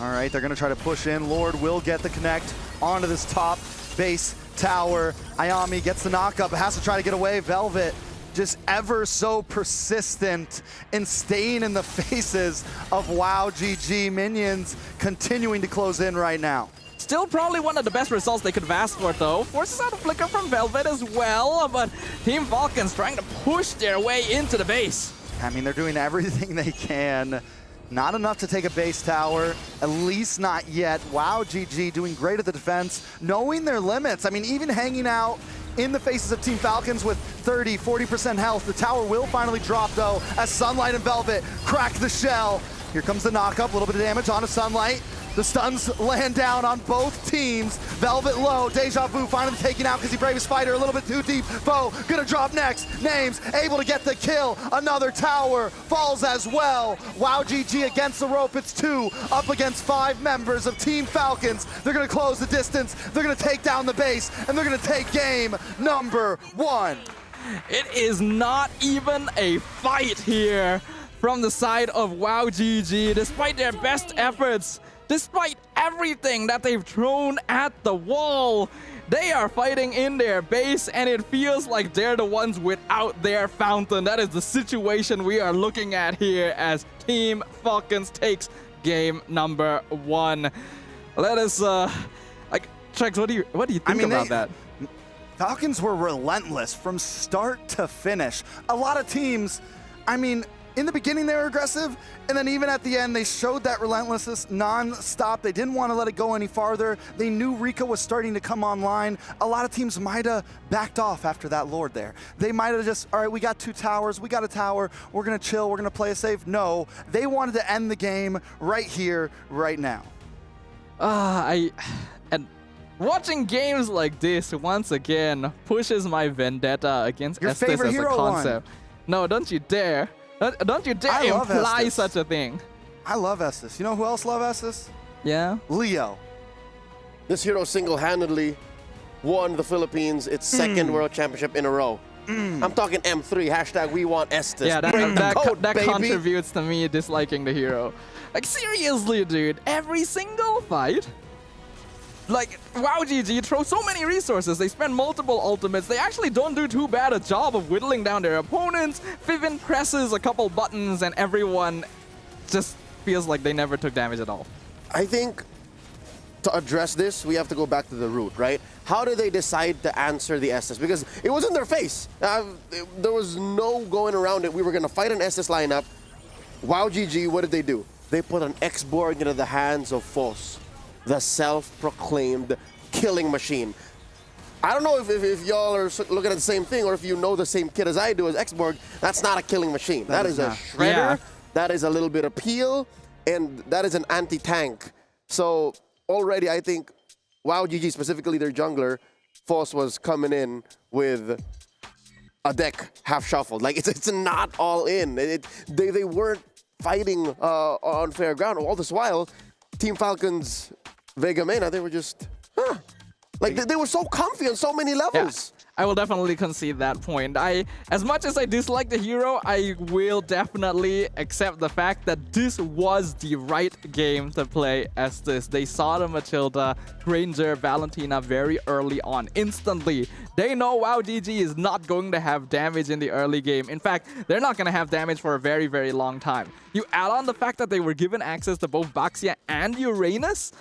All right, they're going to try to push in. Lord will get the connect onto this top base tower. Ayami gets the knockup, has to try to get away. Velvet just ever so persistent in staying in the faces of WowGG. Minions continuing to close in right now. Still probably one of the best results they could have asked for, though. Forces out a flicker from Velvet as well, but Team Falcons trying to push their way into the base. I mean, they're doing everything they can. Not enough to take a base tower, at least not yet. WowGG doing great at the defense, knowing their limits. I mean, even hanging out in the faces of Team Falcons with 30, 40% health. The tower will finally drop, though, as Sunlight and Velvet crack the shell. Here comes the knockup, a little bit of damage onto Sunlight. The stuns land down on both teams. Velvet low, Deja Vu finally taken out because he Bravest Fighter a little bit too deep. Foe gonna drop next. Names able to get the kill. Another tower falls as well. WowGG against the rope. It's 2 up against 5 members of Team Falcons. They're gonna close the distance. They're gonna take down the base, and they're gonna take game number 1. It is not even a fight here from the side of WowGG, despite their best efforts. Despite everything that they've thrown at the wall, they are fighting in their base, and it feels like they're the ones without their fountain. That is the situation we are looking at here as Team Falcons takes game number 1. Let us, Trex, what do you think about that? Falcons were relentless from start to finish. A lot of teams, I mean, in the beginning they were aggressive, and then even at the end they showed that relentlessness non-stop. They didn't want to let it go any farther. They knew Rika was starting to come online. A lot of teams might have backed off after that Lord there. They might have just, all right, we got 2 towers, we got a tower, we're gonna chill, we're gonna play it safe. No, they wanted to end the game right here, right now. And watching games like this once again pushes my vendetta against Your Estes favorite as a hero concept. No, don't you dare. Don't you dare imply such a thing. I love Estes. You know who else love Estes? Yeah? Leo. This hero single-handedly won the Philippines its second World Championship in a row. I'm talking M3, hashtag we want Estes. Yeah, Bring the code, that baby. contributes to me disliking the hero. Like, seriously, dude, every single fight, like, WoW GG throw so many resources. They spend multiple ultimates. They actually don't do too bad a job of whittling down their opponents. Vivin presses a couple buttons and everyone just feels like they never took damage at all. I think to address this, we have to go back to the root, right? How did they decide to answer the Estes? Because it was in their face. There was no going around it. We were going to fight an Estes lineup. WoW GG, what did they do? They put an X-Borg into the hands of Foss, the self-proclaimed killing machine. I don't know if y'all are looking at the same thing or if you know the same kid as I do as X-Borg. That's not a killing machine. That is a shredder. Yeah. That is a little bit of peel, and that is an anti-tank. So already I think WoW GG, specifically their jungler, Foss was coming in with a deck half shuffled. Like it's not all in. They weren't fighting on fair ground. All this while, Team Falcon's Vega Mena, they were just, like they were so comfy on so many levels. Yeah, I will definitely concede that point. As much as I dislike the hero, I will definitely accept the fact that this was the right game to play Estes. They saw the Matilda, Granger, Valentina very early on, instantly. They know WoW GG is not going to have damage in the early game. In fact, they're not going to have damage for a very, very long time. You add on the fact that they were given access to both Baxia and Uranus,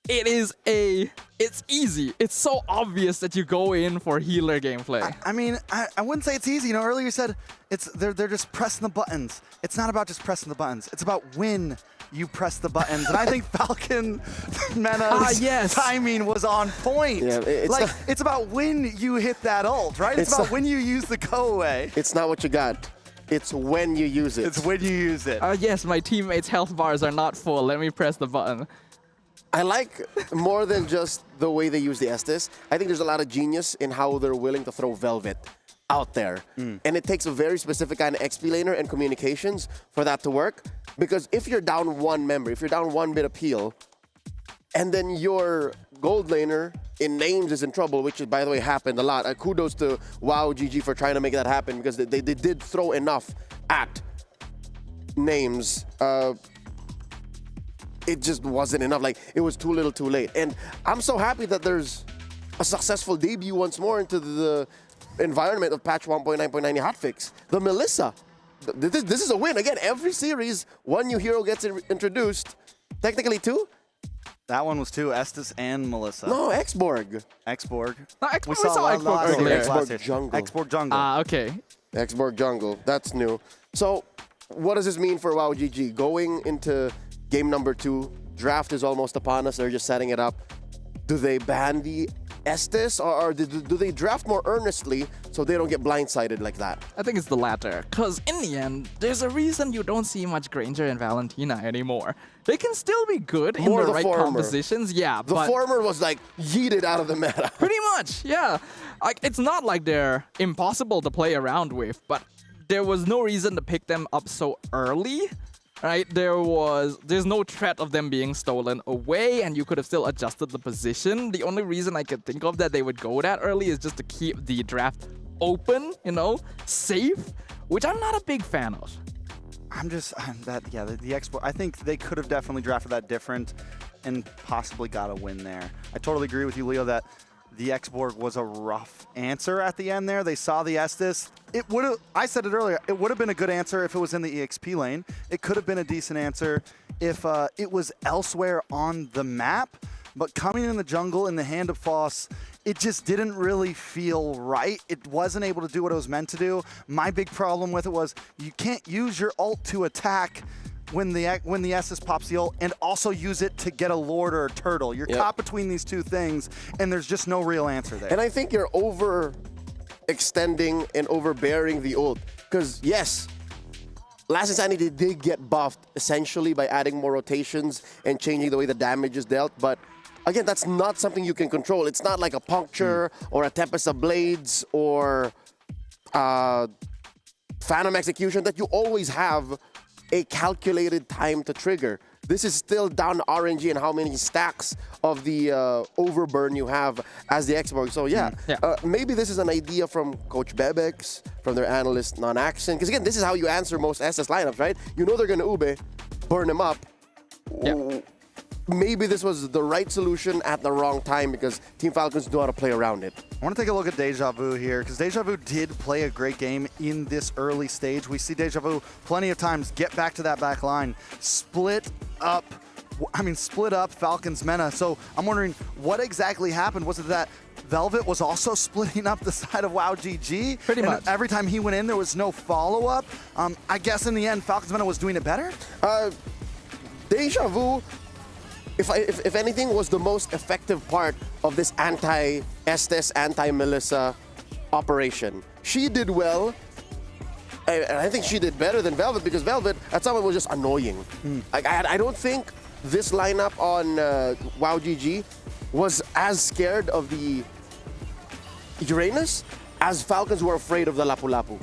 it's easy. It's so obvious that you go in for healer gameplay. I mean, I wouldn't say it's easy. You know, earlier you said they're just pressing the buttons. It's not about just pressing the buttons. It's about when you press the buttons. And I think Falcon Mena's timing was on point. Yeah, it's about when you hit that ult, right? It's about when you use the go away. It's not what you got. It's when you use it. It's when you use it. Yes, my teammates' health bars are not full. Let me press the button. I like more than just the way they use the Estes. I think there's a lot of genius in how they're willing to throw Velvet out there. And it takes a very specific kind of XP laner and communications for that to work. Because if you're down one member, if you're down one bit of peel, and then your gold laner in names is in trouble, which by the way happened a lot. Kudos to WoW GG for trying to make that happen because they did throw enough at names. It just wasn't enough. Like, it was too little too late. And I'm so happy that there's a successful debut once more into the environment of patch 1.9.90 hotfix. The Melissa. This is a win. Again, every series, one new hero gets introduced. Technically 2. That one was 2, Estes and Melissa. No, X-Borg. X-Borg. No, we saw X-Borg earlier. X-Borg Jungle. X-Borg Jungle. Okay. X-Borg Jungle. That's new. So, what does this mean for WoW GG? Going into game number 2, draft is almost upon us. They're just setting it up. Do they ban the Estes or do they draft more earnestly so they don't get blindsided like that? I think it's the latter. Because in the end, there's a reason you don't see much Granger and Valentina anymore. They can still be good in the right compositions. Yeah, the former was like yeeted out of the meta. Pretty much, yeah. Like, it's not like they're impossible to play around with, but there was no reason to pick them up so early. Right, there's no threat of them being stolen away, and you could have still adjusted the position. The only reason I could think of that they would go that early is just to keep the draft open, you know, safe, which I'm not a big fan of. The X-Borg, I think they could have definitely drafted that different and possibly got a win there. I totally agree with you, Leo, that the X-Borg was a rough answer at the end there. They saw the Estes. It would have, I said it earlier, it would have been a good answer if it was in the EXP lane. It could have been a decent answer if it was elsewhere on the map. But coming in the jungle in the hand of Foss it just didn't really feel right. It wasn't able to do what it was meant to do. My big problem with it was you can't use your ult to attack when the Estes pops the ult and also use it to get a Lord or a Turtle. You're caught between these two things, and there's just no real answer there. And I think you're overextending and overbearing the ult. Because, yes, Last Insanity did get buffed essentially by adding more rotations and changing the way the damage is dealt, but again, that's not something you can control. It's not like a Puncture or a Tempest of Blades or Phantom Execution that you always have a calculated time to trigger. This is still down to RNG and how many stacks of the overburn you have as the Xbox. So maybe this is an idea from Coach Bebex, from their analyst Non-Action. Because again, this is how you answer most SS lineups, right? You know they're going to ube, burn them up. Yeah. Maybe this was the right solution at the wrong time because Team Falcons know how to play around it. I want to take a look at Deja Vu here because Deja Vu did play a great game in this early stage. We see Deja Vu plenty of times get back to that back line, split up Falcons Mena. So I'm wondering what exactly happened. Was it that Velvet was also splitting up the side of WoW GG? Pretty much. Every time he went in, there was no follow-up. I guess in the end, Falcons Mena was doing it better? Deja Vu, if anything, was the most effective part of this anti-Estes, anti-Melissa operation. She did well, and I think she did better than Velvet because Velvet at some point was just annoying. I don't think this lineup on WoW GG was as scared of the Uranus as Falcons were afraid of the Lapu Lapu.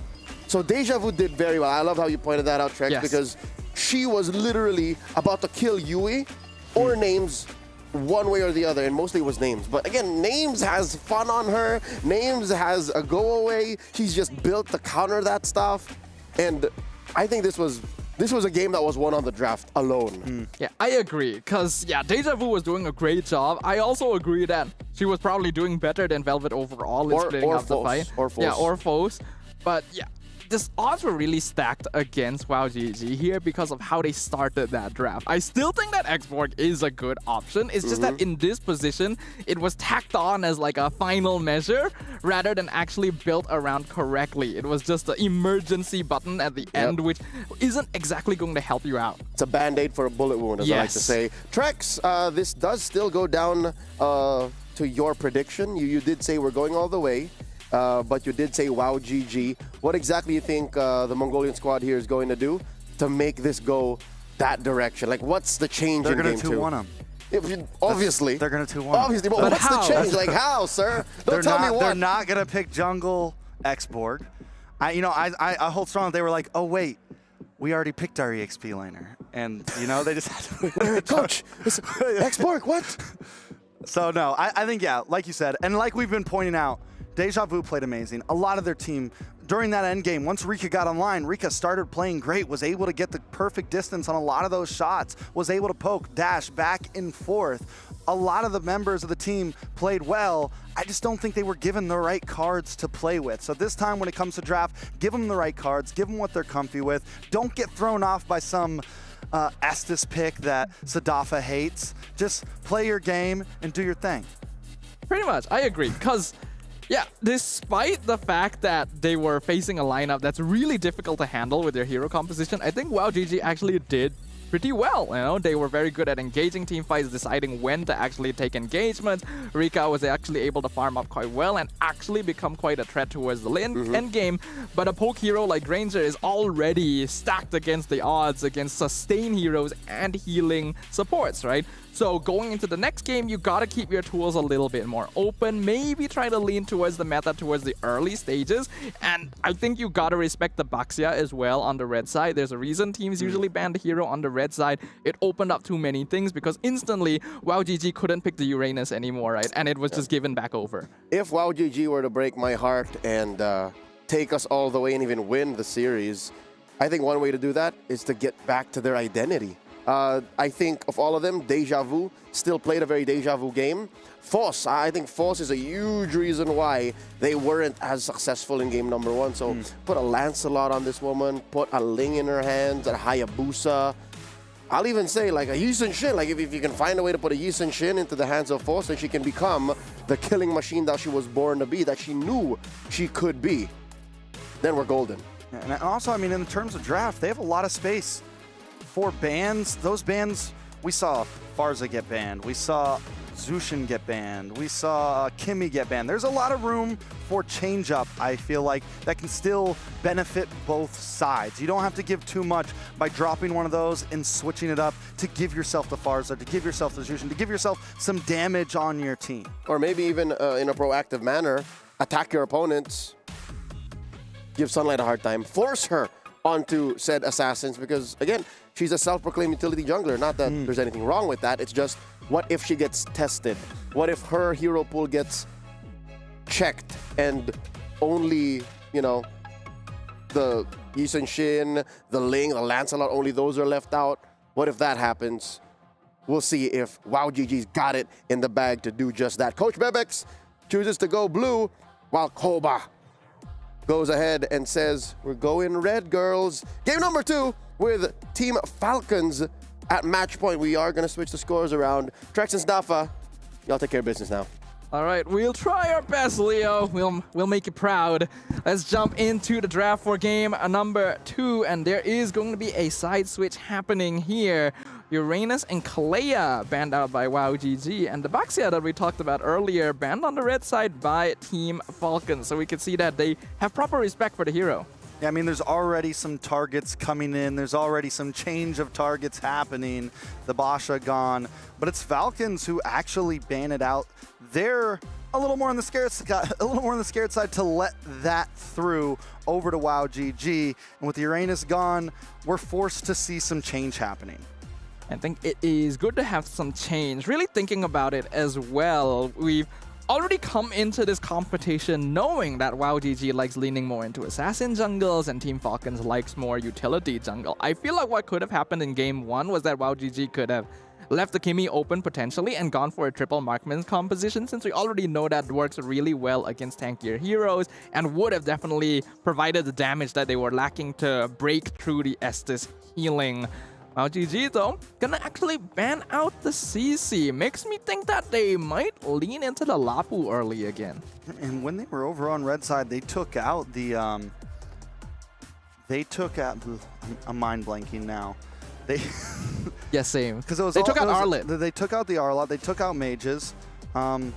So Deja Vu did very well. I love how you pointed that out, Trex, because she was literally about to kill Yui or Names one way or the other, and mostly it was Names. But again, Names has fun on her. Names has a go away. She's just built to counter that stuff. And I think this was a game that was won on the draft alone. Yeah, I agree. Because, Deja Vu was doing a great job. I also agree that she was probably doing better than Velvet overall in splitting up the fight. Or Foes. Yeah, or Foes. But yeah, the odds were really stacked against WoW GG here because of how they started that draft. I still think that Xborg is a good option. It's just that in this position, it was tacked on as like a final measure rather than actually built around correctly. It was just the emergency button at the end, which isn't exactly going to help you out. It's a band-aid for a bullet wound, as I like to say. Trex, this does still go down to your prediction. You did say we're going all the way. But you did say WoW GG. What exactly do you think the Mongolian squad here is going to do to make this go that direction? Like, what's the change in game 2? They're going to 2-1 them. Obviously. They're going to 2-1 them. Obviously, but what's the change? Like, how, sir? Don't tell me what. They're not going to pick jungle Xborg. I hold strong. They were like, oh, wait. We already picked our EXP laner. And, they just had to... Coach, Xborg, what? So, no, I think, like you said, and like we've been pointing out, Deja Vu played amazing. A lot of their team, during that end game, once Rika got online, Rika started playing great, was able to get the perfect distance on a lot of those shots, was able to poke, dash, back and forth. A lot of the members of the team played well. I just don't think they were given the right cards to play with. So this time when it comes to draft, give them the right cards, give them what they're comfy with. Don't get thrown off by some Estes pick that Sadafa hates. Just play your game and do your thing. Pretty much, I agree, because despite the fact that they were facing a lineup that's really difficult to handle with their hero composition, I think WoW GG actually did pretty well. They were very good at engaging team fights, deciding when to actually take engagement. Rika was actually able to farm up quite well and actually become quite a threat towards the end game. But a poke hero like Granger is already stacked against the odds against sustain heroes and healing supports, right? So going into the next game, you gotta keep your tools a little bit more open, maybe try to lean towards the meta towards the early stages, and I think you gotta respect the Baxia as well on the red side. There's a reason teams usually ban the hero on the red side. It opened up too many things because instantly WoW GG couldn't pick the Uranus anymore, right? And it was just given back over. If WoW GG were to break my heart and take us all the way and even win the series, I think one way to do that is to get back to their identity. I think of all of them, Deja Vu still played a very Deja Vu game. Foss, I think Foss is a huge reason why they weren't as successful in game number 1. So put a Lancelot on this woman, put a Ling in her hands, a Hayabusa. I'll even say like a Yisun Shin, like if you can find a way to put a Yisun Shin into the hands of Force, then she can become the killing machine that she was born to be, that she knew she could be, then we're golden. And also, I mean, in terms of draft, they have a lot of space for bans. Those bans, we saw Farza get banned. We saw Zushin get banned. We saw Kimmy get banned. There's a lot of room for change-up, I feel like, that can still benefit both sides. You don't have to give too much by dropping one of those and switching it up to give yourself the Farza, to give yourself the Zushin, to give yourself some damage on your team. Or maybe even in a proactive manner, attack your opponents, give Sunlight a hard time, force her onto said assassins, because again, she's a self-proclaimed utility jungler. Not that there's anything wrong with that, it's just, what if she gets tested? What if her hero pool gets checked and only, you know, the Yisun Shin, the Ling, the Lancelot, only those are left out? What if that happens? We'll see if WowGG's got it in the bag to do just that. Coach Bebex chooses to go blue, while Koba goes ahead and says, we're going red, girls. Game number 2 with Team Falcons at match point. We are going to switch the scores around. Trex and Snafa, y'all take care of business now. All right, we'll try our best, Leo. We'll make you proud. Let's jump into the draft for game number 2, and there is going to be a side switch happening here. Uranus and Kalea banned out by WowGG, and the Baxia that we talked about earlier banned on the red side by Team Falcons. So we can see that they have proper respect for the hero. Yeah, I mean, there's already some targets coming in. There's already some change of targets happening. The Basha gone, but it's Falcons who actually ban it out. They're a little more on the scared side to let that through over to WowGG. And with the Uranus gone, we're forced to see some change happening. I think it is good to have some change. Really thinking about it as well, we've already come into this competition knowing that WowGG likes leaning more into assassin jungles and Team Falcons likes more utility jungle. I feel like what could have happened in game 1 was that WowGG could have left the Kimmy open potentially and gone for a triple marksman composition, since we already know that works really well against tankier heroes and would have definitely provided the damage that they were lacking to break through the Estus healing. WowGG though, gonna actually ban out the CC. Makes me think that they might lean into the Lapu early again. And when they were over on red side, they took out the, I'm mind blanking now. Yeah, same. Because it was they took out Arlet. They took out the Arlot, they took out mages. But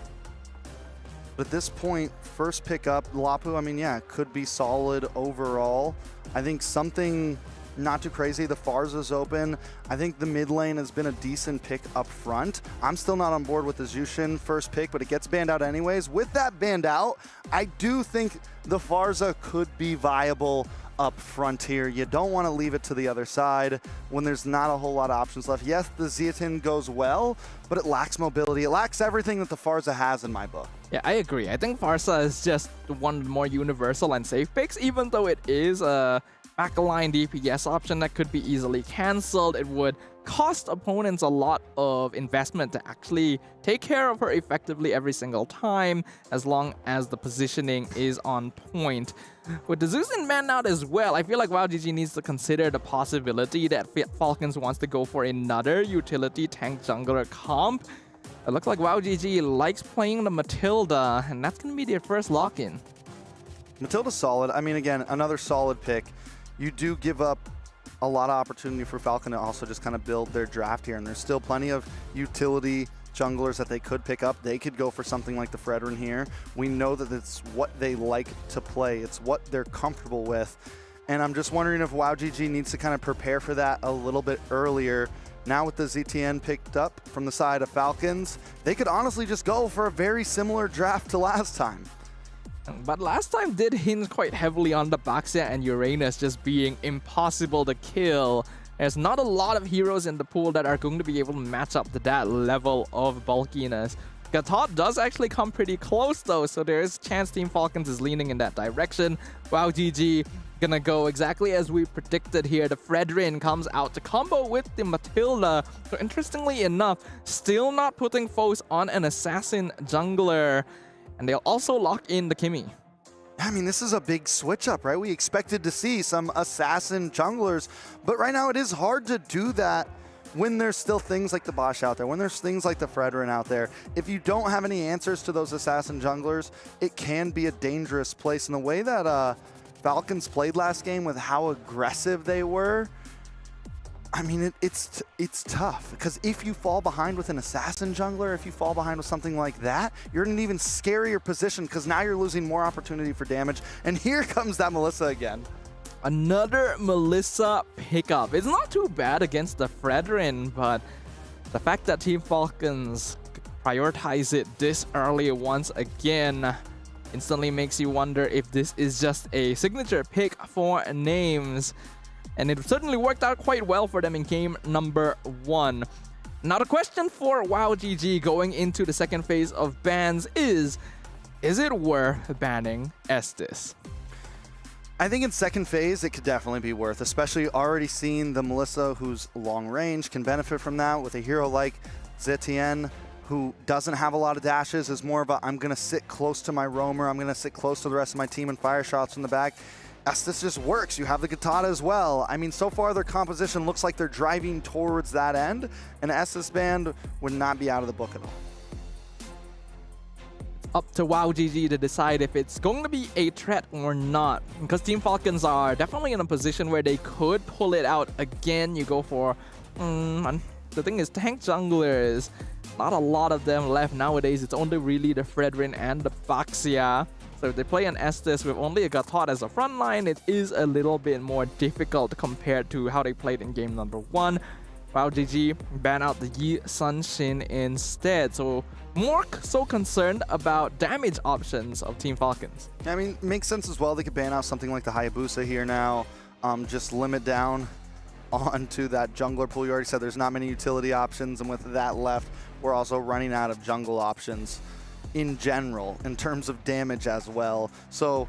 at this point, first pick up, Lapu, I mean, yeah, could be solid overall. I think something not too crazy. The Farza's open. I think the mid lane has been a decent pick up front. I'm still not on board with the Zushin first pick, but it gets banned out anyways. With that banned out, I do think the Farza could be viable up front here. You don't want to leave it to the other side when there's not a whole lot of options left. Yes, the Zeatin goes well, but it lacks mobility. It lacks everything that the Farza has in my book. Yeah, I agree. I think Farza is just one of the more universal and safe picks, even though it is a backline DPS option that could be easily cancelled. It would cost opponents a lot of investment to actually take care of her effectively every single time, as long as the positioning is on point. With the Zeus'in banned out as well, I feel like WowGG needs to consider the possibility that Falcons wants to go for another utility tank jungler comp. It looks like WowGG likes playing the Matilda, and that's going to be their first lock-in. Matilda's solid. I mean, again, another solid pick. You do give up a lot of opportunity for Falcon to also just kind of build their draft here, and there's still plenty of utility junglers that they could pick up. They could go for something like the Fredrin here. We know that it's what they like to play. It's what they're comfortable with. And I'm just wondering if WowGG needs to kind of prepare for that a little bit earlier. Now with the ZTN picked up from the side of Falcons, they could honestly just go for a very similar draft to last time. But last time did hinge quite heavily on the Baxia and Uranus just being impossible to kill. There's not a lot of heroes in the pool that are going to be able to match up to that level of bulkiness. Gatot does actually come pretty close though, so there is a chance Team Falcons is leaning in that direction. WowGG gonna go exactly as we predicted here. The Fredrin comes out to combo with the Matilda. So interestingly enough, still not putting foes on an assassin jungler. And they'll also lock in the Kimmy. I mean, this is a big switch up, right? We expected to see some assassin junglers, but right now it is hard to do that when there's still things like the Bosch out there, when there's things like the Fredrin out there, if you don't have any answers to those assassin junglers, it can be a dangerous place. And the way that Falcons played last game with how aggressive they were, I mean, it's tough, because if you fall behind with an assassin jungler, if you fall behind with something like that, you're in an even scarier position, because now you're losing more opportunity for damage. And here comes that Melissa again. Another Melissa pickup. It's not too bad against the Fredrin, but the fact that Team Falcons prioritize it this early once again instantly makes you wonder if this is just a signature pick for names. And it certainly worked out quite well for them in game number 1. Now the question for WoW GG going into the second phase of bans is it worth banning Estes? I think in second phase, it could definitely be worth, especially already seeing the Melissa who's long range can benefit from that with a hero like Zetienne, who doesn't have a lot of dashes, is more of a, I'm going to sit close to my roamer, I'm going to sit close to the rest of my team and fire shots from the back. Estes just works. You have the Gatada as well. I mean, so far their composition looks like they're driving towards that end, and Estes band would not be out of the book at all. Up to WoW GG to decide if it's going to be a threat or not, because Team Falcons are definitely in a position where they could pull it out again. You go for the thing is, tank junglers, not a lot of them left nowadays. It's only really the Fredrin and the Baxia. So if they play an Estes with only a Gatot as a front line, it is a little bit more difficult compared to how they played in game number 1. WoW GG ban out the Yi Sun Shin instead. So more so concerned about damage options of Team Falcons. I mean, makes sense as well. They could ban out something like the Hayabusa here now. Just limit down onto that jungler pool. You already said there's not many utility options, and with that left, we're also running out of jungle options in general, in terms of damage as well. So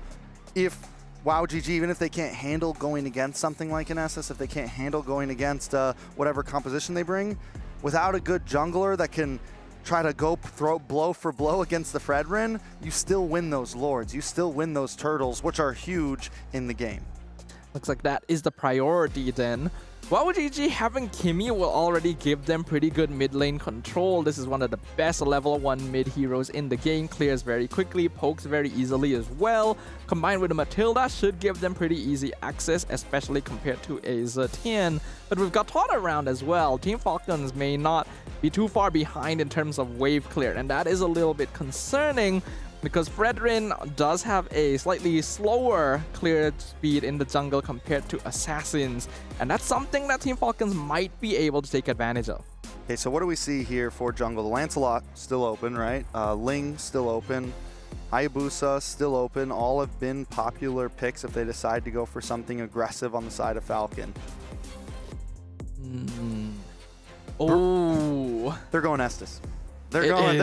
if WoW GG, even if they can't handle going against something like an Estes, if they can't handle going against whatever composition they bring, without a good jungler that can try to go throw blow for blow against the Fredrin, you still win those Lords, you still win those Turtles, which are huge in the game. Looks like that is the priority then. WoW GG having Kimmy will already give them pretty good mid lane control. This is one of the best level 1 mid heroes in the game. Clears very quickly, pokes very easily as well. Combined with a Matilda should give them pretty easy access, especially compared to a Zetienne. But we've got Todd around as well. Team Falcons may not be too far behind in terms of wave clear, and that is a little bit concerning, because Fredrin does have a slightly slower clear speed in the jungle compared to Assassins, and that's something that Team Falcons might be able to take advantage of. Okay, so what do we see here for jungle? The Lancelot still open, right? Ling still open. Hayabusa still open. All have been popular picks if they decide to go for something aggressive on the side of Falcon. Oh, they're going Estes. They're going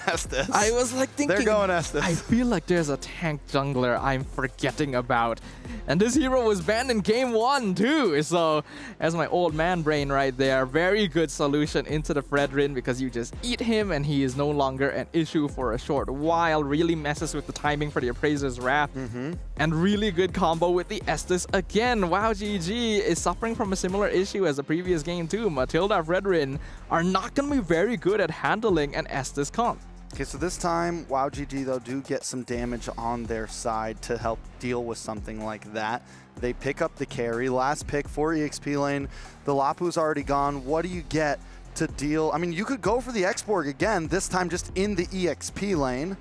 Estes. I was like thinking, they're going Estes. I feel like there's a tank jungler I'm forgetting about. And this hero was banned in game 1 too. So as my old man brain right there, very good solution into the Fredrin, because you just eat him and he is no longer an issue for a short while. Really messes with the timing for the Appraiser's Wrath. And really good combo with the Estes again. WoW GG is suffering from a similar issue as the previous game too. Matilda, Fredrin are not going to be very good at handling an Estes comp. Okay, so this time, WoW GG, though, do get some damage on their side to help deal with something like that. They pick up the carry. Last pick for EXP lane. The Lapu's already gone. What do you get to deal? I mean, you could go for the Exborg again, this time just in the EXP lane.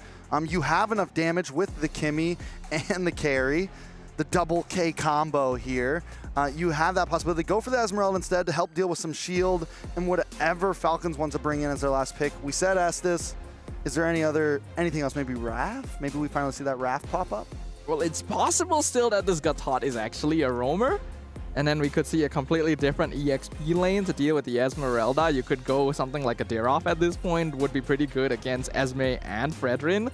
You have enough damage with the Kimmy and the carry. The double K combo here. You have that possibility. Go for the Esmeralda instead to help deal with some shield and whatever Falcons want to bring in as their last pick. We said Estes. Is there anything else? Maybe Wrath? Maybe we finally see that Wrath pop up? Well, it's possible still that this Gatot is actually a roamer. And then we could see a completely different EXP lane to deal with the Esmeralda. You could go with something like a Deroff at this point. Would be pretty good against Esme and Fredrin.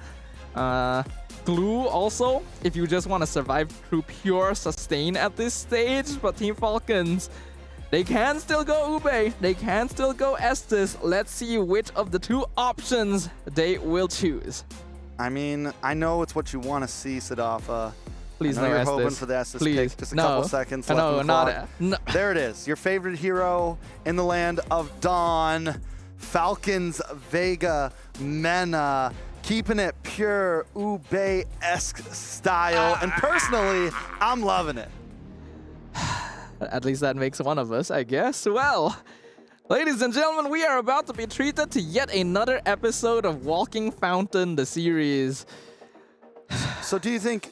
Glue also, if you just want to survive through pure sustain at this stage. But Team Falcons, they can still go Ube. They can still go Estes. Let's see which of the two options they will choose. I mean, I know it's what you want to see, Sadaf. Please I know no you're Estes. hoping for the Estes Please. pick. Just a No. couple seconds left No, on the not clock. no. There it is. Your favorite hero in the land of Dawn. Falcons Vega Mena. Keeping it pure Ube-esque style. And personally, I'm loving it. At least that makes one of us, I guess. Well, ladies and gentlemen, we are about to be treated to yet another episode of Walking Fountain, the series. So do you think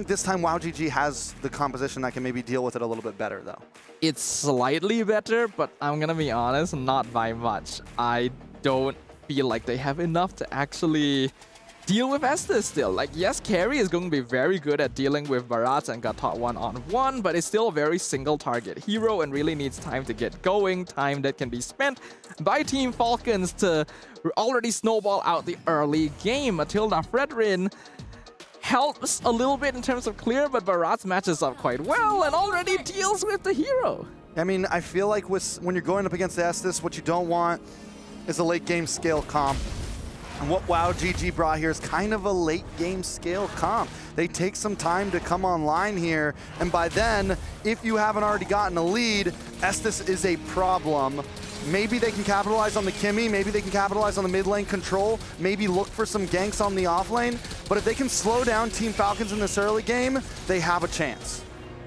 this time WoW GG has the composition that can maybe deal with it a little bit better, though? It's slightly better, but I'm gonna be honest, not by much. I don't feel like they have enough to actually deal with Estes still. Like, yes, Carry is going to be very good at dealing with Barat and Gatot one-on-one, but it's still a very single target hero and really needs time to get going, time that can be spent by Team Falcons to already snowball out the early game. Matilda Fredrin helps a little bit in terms of clear, but Barat matches up quite well and already deals with the hero. I mean, I feel like when you're going up against Estes, what you don't want is a late game scale comp. And what WoW GG brought here is kind of a late game scale comp. They take some time to come online here, and by then, if you haven't already gotten a lead, Estes is a problem. Maybe they can capitalize on the Kimmy, maybe they can capitalize on the mid lane control, maybe look for some ganks on the off lane, but if they can slow down Team Falcons in this early game, they have a chance.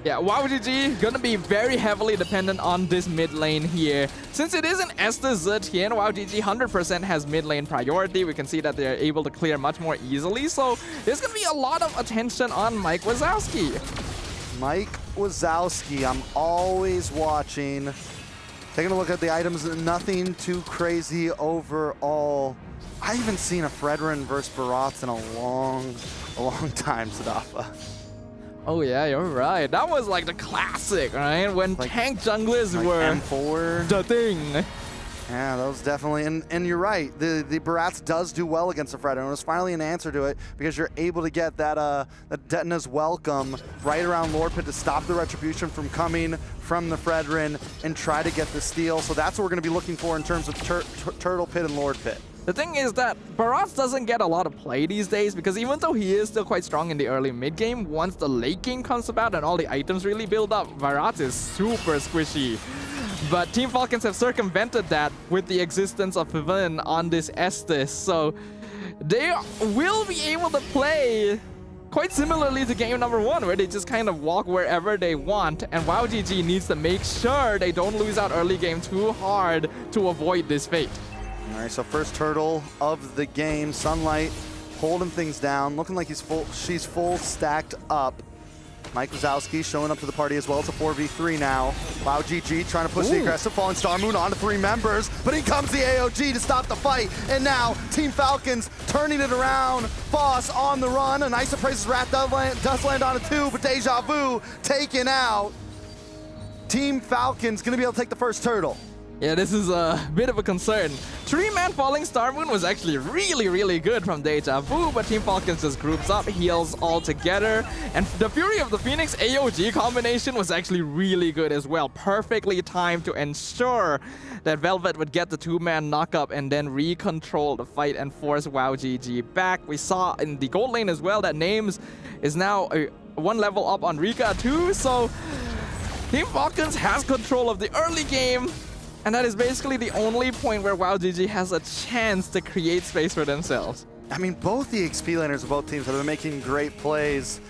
Yeah, WoW GG gonna be very heavily dependent on this mid lane here. Since it is an Estes Zetian, WoW GG 100% has mid lane priority. We can see that they're able to clear much more easily, so there's gonna be a lot of attention on Mike Wazowski. Mike Wazowski, I'm always watching. Taking a look at the items, nothing too crazy overall. I haven't seen a Fredrin versus Barat in a long time, Sadafa. Oh yeah, you're right. That was like the classic, right? When like, tank junglers were M4. The thing. Yeah, that was definitely, and you're right. The Barats does do well against the Fredrin. It was finally an answer to it because you're able to get that Detna's Welcome right around Lord Pit to stop the retribution from coming from the Fredrin and try to get the steal. So that's what we're going to be looking for in terms of Turtle Pit and Lord Pit. The thing is that Barat doesn't get a lot of play these days because even though he is still quite strong in the early mid game, once the late game comes about and all the items really build up, Barat is super squishy. But Team Falcons have circumvented that with the existence of Vivin on this Estes, so they will be able to play quite similarly to game number 1, where they just kind of walk wherever they want, and WoW GG needs to make sure they don't lose out early game too hard to avoid this fate. All right, so first turtle of the game. Sunlight holding things down, looking like she's full stacked up. Mike Wazowski showing up to the party as well. It's a 4v3 now. WoW GG trying to push the aggressive Fallen Star Moon onto 3 members, but in comes the AOG to stop the fight. And now Team Falcons turning it around. Foss on the run. A nice Appraiser's Wrath does land on a 2, but Deja Vu taken out. Team Falcons gonna be able to take the first turtle. Yeah, this is a bit of a concern. 3-man Falling Star Moon was actually really good from Deja Vu, but Team Falcons just groups up, heals all together, and the Fury of the Phoenix AOG combination was actually really good as well. Perfectly timed to ensure that Velvet would get the 2-man knock-up and then recontrol the fight and force WoW GG back. We saw in the gold lane as well that Names is now 1 level up on Rika too, so Team Falcons has control of the early game. And that is basically the only point where WoW GG has a chance to create space for themselves. I mean, both the XP laners of both teams have been making great plays.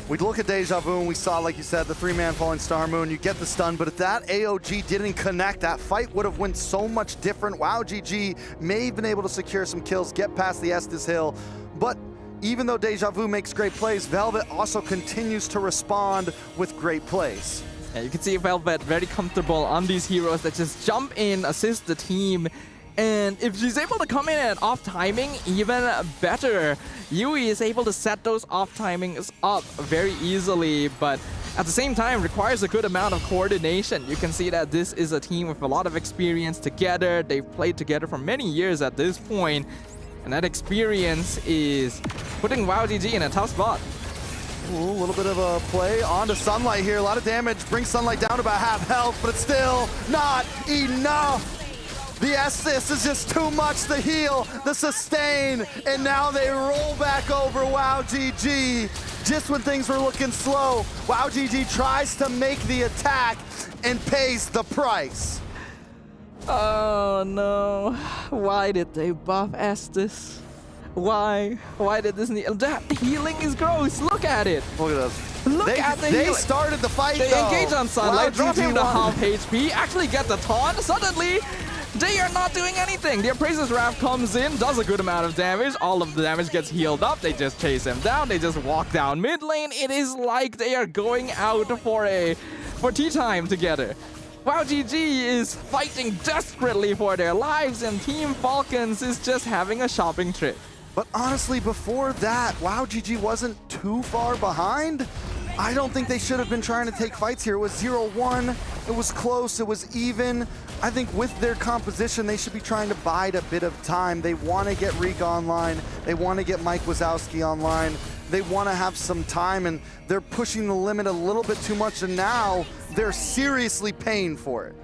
We'd look at Deja Vu and we saw, like you said, the 3-man Falling Star Moon. You get the stun, but if that AOG didn't connect, that fight would have went so much different. WoW GG may have been able to secure some kills, get past the Estes Hill, but even though Deja Vu makes great plays, Velvet also continues to respond with great plays. Yeah, you can see Velvet very comfortable on these heroes that just jump in, assist the team, and if she's able to come in at off timing, even better. Yui is able to set those off timings up very easily, but at the same time requires a good amount of coordination. You can see that this is a team with a lot of experience together. They've played together for many years at this point, and that experience is putting WoW GG in a tough spot. Ooh, a little bit of a play onto Sunlight here. A lot of damage. Brings Sunlight down to about half health, but it's still not enough. The assist is just too much. The heal, the sustain, and now they roll back over WoW GG. just when things were looking slow, WoW GG tries to make the attack and pays the price. Oh no, why did they buff Estes? Why? Why did this need? That healing is gross. Look at it. Look at this. Look at the They healing. started the fight. They though. engage on Sunlight, WoW drop him GG to won. half HP, actually get the taunt. Suddenly, they are not doing anything. The Appraiser's Wrath comes in, does a good amount of damage. All of the damage gets healed up. They just chase him down. They just walk down mid lane. It is like they are going out for tea time together. WoW GG is fighting desperately for their lives, and Team Falcons is just having a shopping trip. But honestly, before that, WoW GG wasn't too far behind. I don't think they should have been trying to take fights here. It was 0-1. It was close. It was even. I think with their composition, they should be trying to bide a bit of time. They want to get Rika online. They want to get Mike Wazowski online. They want to have some time, and they're pushing the limit a little bit too much, and now they're seriously paying for it.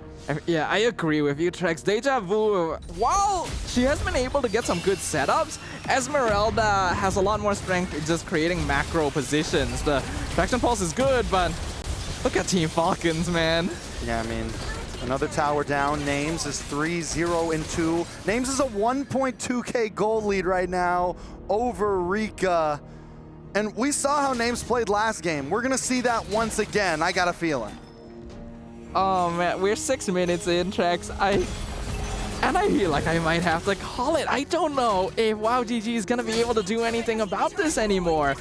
Yeah, I agree with you, Trex. Deja Vu, while she has been able to get some good setups, Esmeralda has a lot more strength in just creating macro positions. The Traction Pulse is good, but look at Team Falcons, man. Yeah, I mean, another tower down. Names is 3-0-2. Names is a 1.2k gold lead right now over Rika. And we saw how Names played last game. We're gonna see that once again, I got a feeling. Oh man, we're 6 minutes in, Trex. And I feel like I might have to call it. I don't know if WoW GG is gonna be able to do anything about this anymore.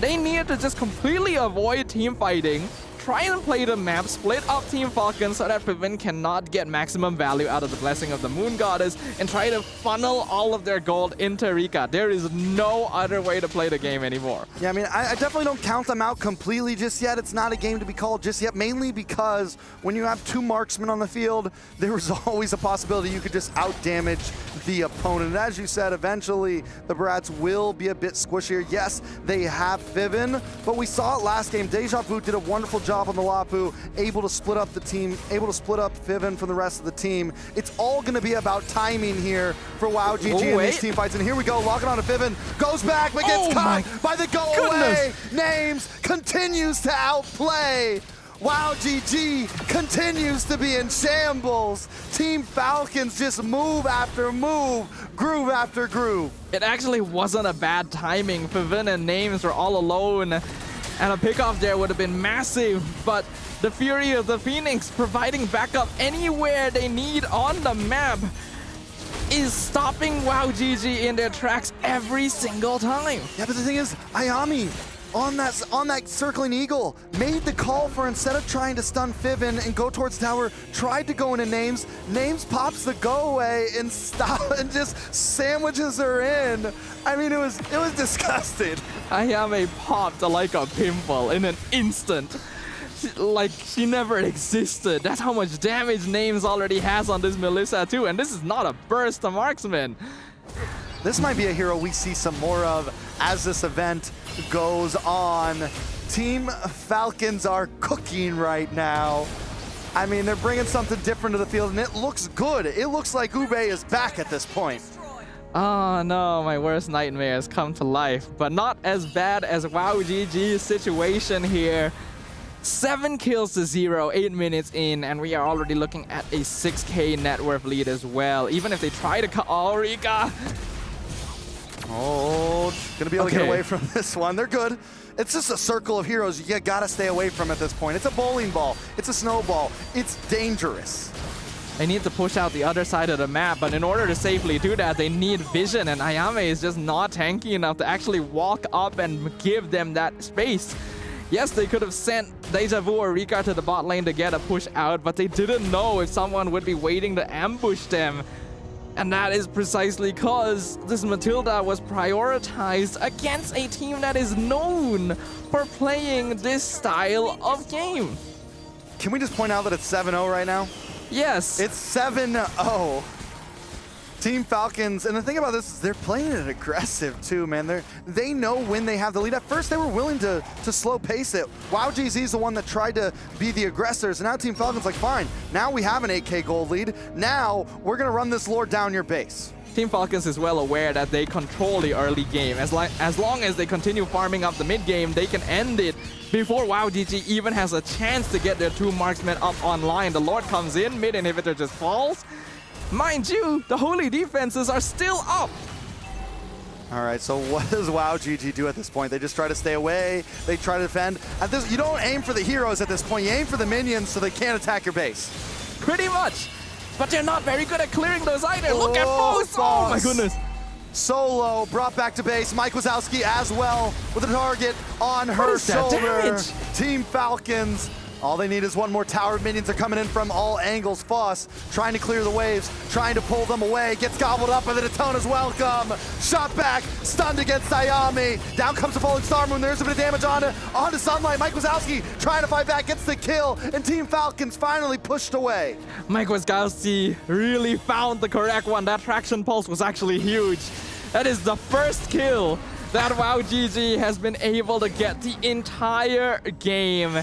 They need to just completely avoid team fighting, try and play the map, split up Team Falcons so that Fivin cannot get maximum value out of the Blessing of the Moon Goddess, and try to funnel all of their gold into Rika. There is no other way to play the game anymore. Yeah, I mean, I definitely don't count them out completely just yet. It's not a game to be called just yet, mainly because when you have two marksmen on the field, there is always a possibility you could just out-damage the opponent. And as you said, eventually the Brats will be a bit squishier. Yes, they have Fivin, but we saw it last game. Deja Vu did a wonderful job on the Lapu, able to split up the team, able to split up Fivin from the rest of the team. It's all going to be about timing here for WoW GG in these team fights. And here we go, logging on to Fivin, goes back, but gets caught by the go away. Names continues to outplay. WoW GG continues to be in shambles. Team Falcons just move after move, groove after groove. It actually wasn't a bad timing. Fivin and Names were all alone, and a pickoff there would have been massive, but the Fury of the Phoenix providing backup anywhere they need on the map is stopping WoW GG in their tracks every single time. Yeah, but the thing is, Ayami on that circling eagle made the call for, instead of trying to stun Fivin and go towards tower, tried to go into Names. Names pops the go away and just sandwiches her in. I mean, it was disgusting. Ayame popped like a pimple in an instant. Like she never existed. That's how much damage Names already has on this Melissa too, and this is not a burst marksman. This might be a hero we see some more of as this event goes on. Team Falcons are cooking right now. I mean, they're bringing something different to the field, and it looks good. It looks like Ube is back at this point. Oh no, my worst nightmares come to life, but not as bad as WoW GG's situation here. 7 kills to 0, 8 minutes in, and we are already looking at a 6k net worth lead as well. Even if they try to cut... Oh, Rika! Oh, gonna be able to get away from this one. They're good. It's just a circle of heroes you gotta stay away from at this point. It's a bowling ball. It's a snowball. It's dangerous. They need to push out the other side of the map, but in order to safely do that, they need vision, and Ayame is just not tanky enough to actually walk up and give them that space. Yes, they could have sent Deja Vu or Rika to the bot lane to get a push out, but they didn't know if someone would be waiting to ambush them. And that is precisely because this Matilda was prioritized against a team that is known for playing this style of game. Can we just point out that it's 7-0 right now? Yes. It's 7-0. Team Falcons, and the thing about this is they're playing it aggressive too, man. They know when they have the lead. At first, they were willing to slow pace it. WoW GZ is the one that tried to be the aggressors, and now Team Falcons like, fine, now we have an 8k gold lead. Now we're gonna run this lore down your base. Team Falcons is well aware that they control the early game. As long as they continue farming up the mid game, they can end it before WowGG even has a chance to get their 2 marksmen up online. The Lord comes in, mid inhibitor just falls. Mind you, the holy defenses are still up. All right, so what does WowGG do at this point? They just try to stay away, they try to defend. At this, you don't aim for the heroes at this point, you aim for the minions so they can't attack your base. Pretty much, but they're not very good at clearing those either. Look at Foss! Oh my goodness. Solo brought back to base. Mike Wazowski as well with a target on her shoulder. Team Falcons. All they need is one more tower. Minions are coming in from all angles. Foss trying to clear the waves, trying to pull them away. Gets gobbled up, and then Atona's welcome. Shot back, stunned against Sayami. Down comes the falling Star Moon. There's a bit of damage onto Sunlight. Mike Wazowski trying to fight back, gets the kill, and Team Falcons finally pushed away. Mike Wazowski really found the correct one. That traction pulse was actually huge. That is the first kill that WowGG has been able to get the entire game.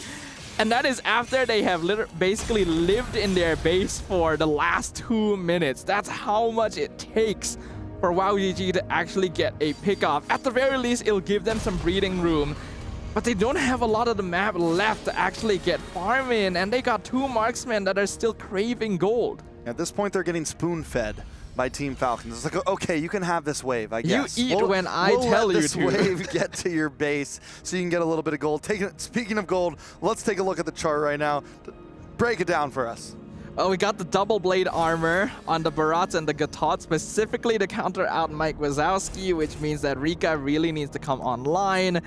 And that is after they have basically lived in their base for the last 2 minutes. That's how much it takes for WowGG to actually get a pickoff. At the very least, it'll give them some breathing room. But they don't have a lot of the map left to actually get farm in, and they got 2 marksmen that are still craving gold. At this point, they're getting spoon-fed by Team Falcons. It's like, okay, you can have this wave, I guess. You eat when I tell you to. We'll let this wave get to your base so you can get a little bit of gold. Speaking of gold, let's take a look at the chart right now. Break it down for us. Well, we got the double blade armor on the Barats and the Gatot specifically to counter out Mike Wazowski, which means that Rika really needs to come online.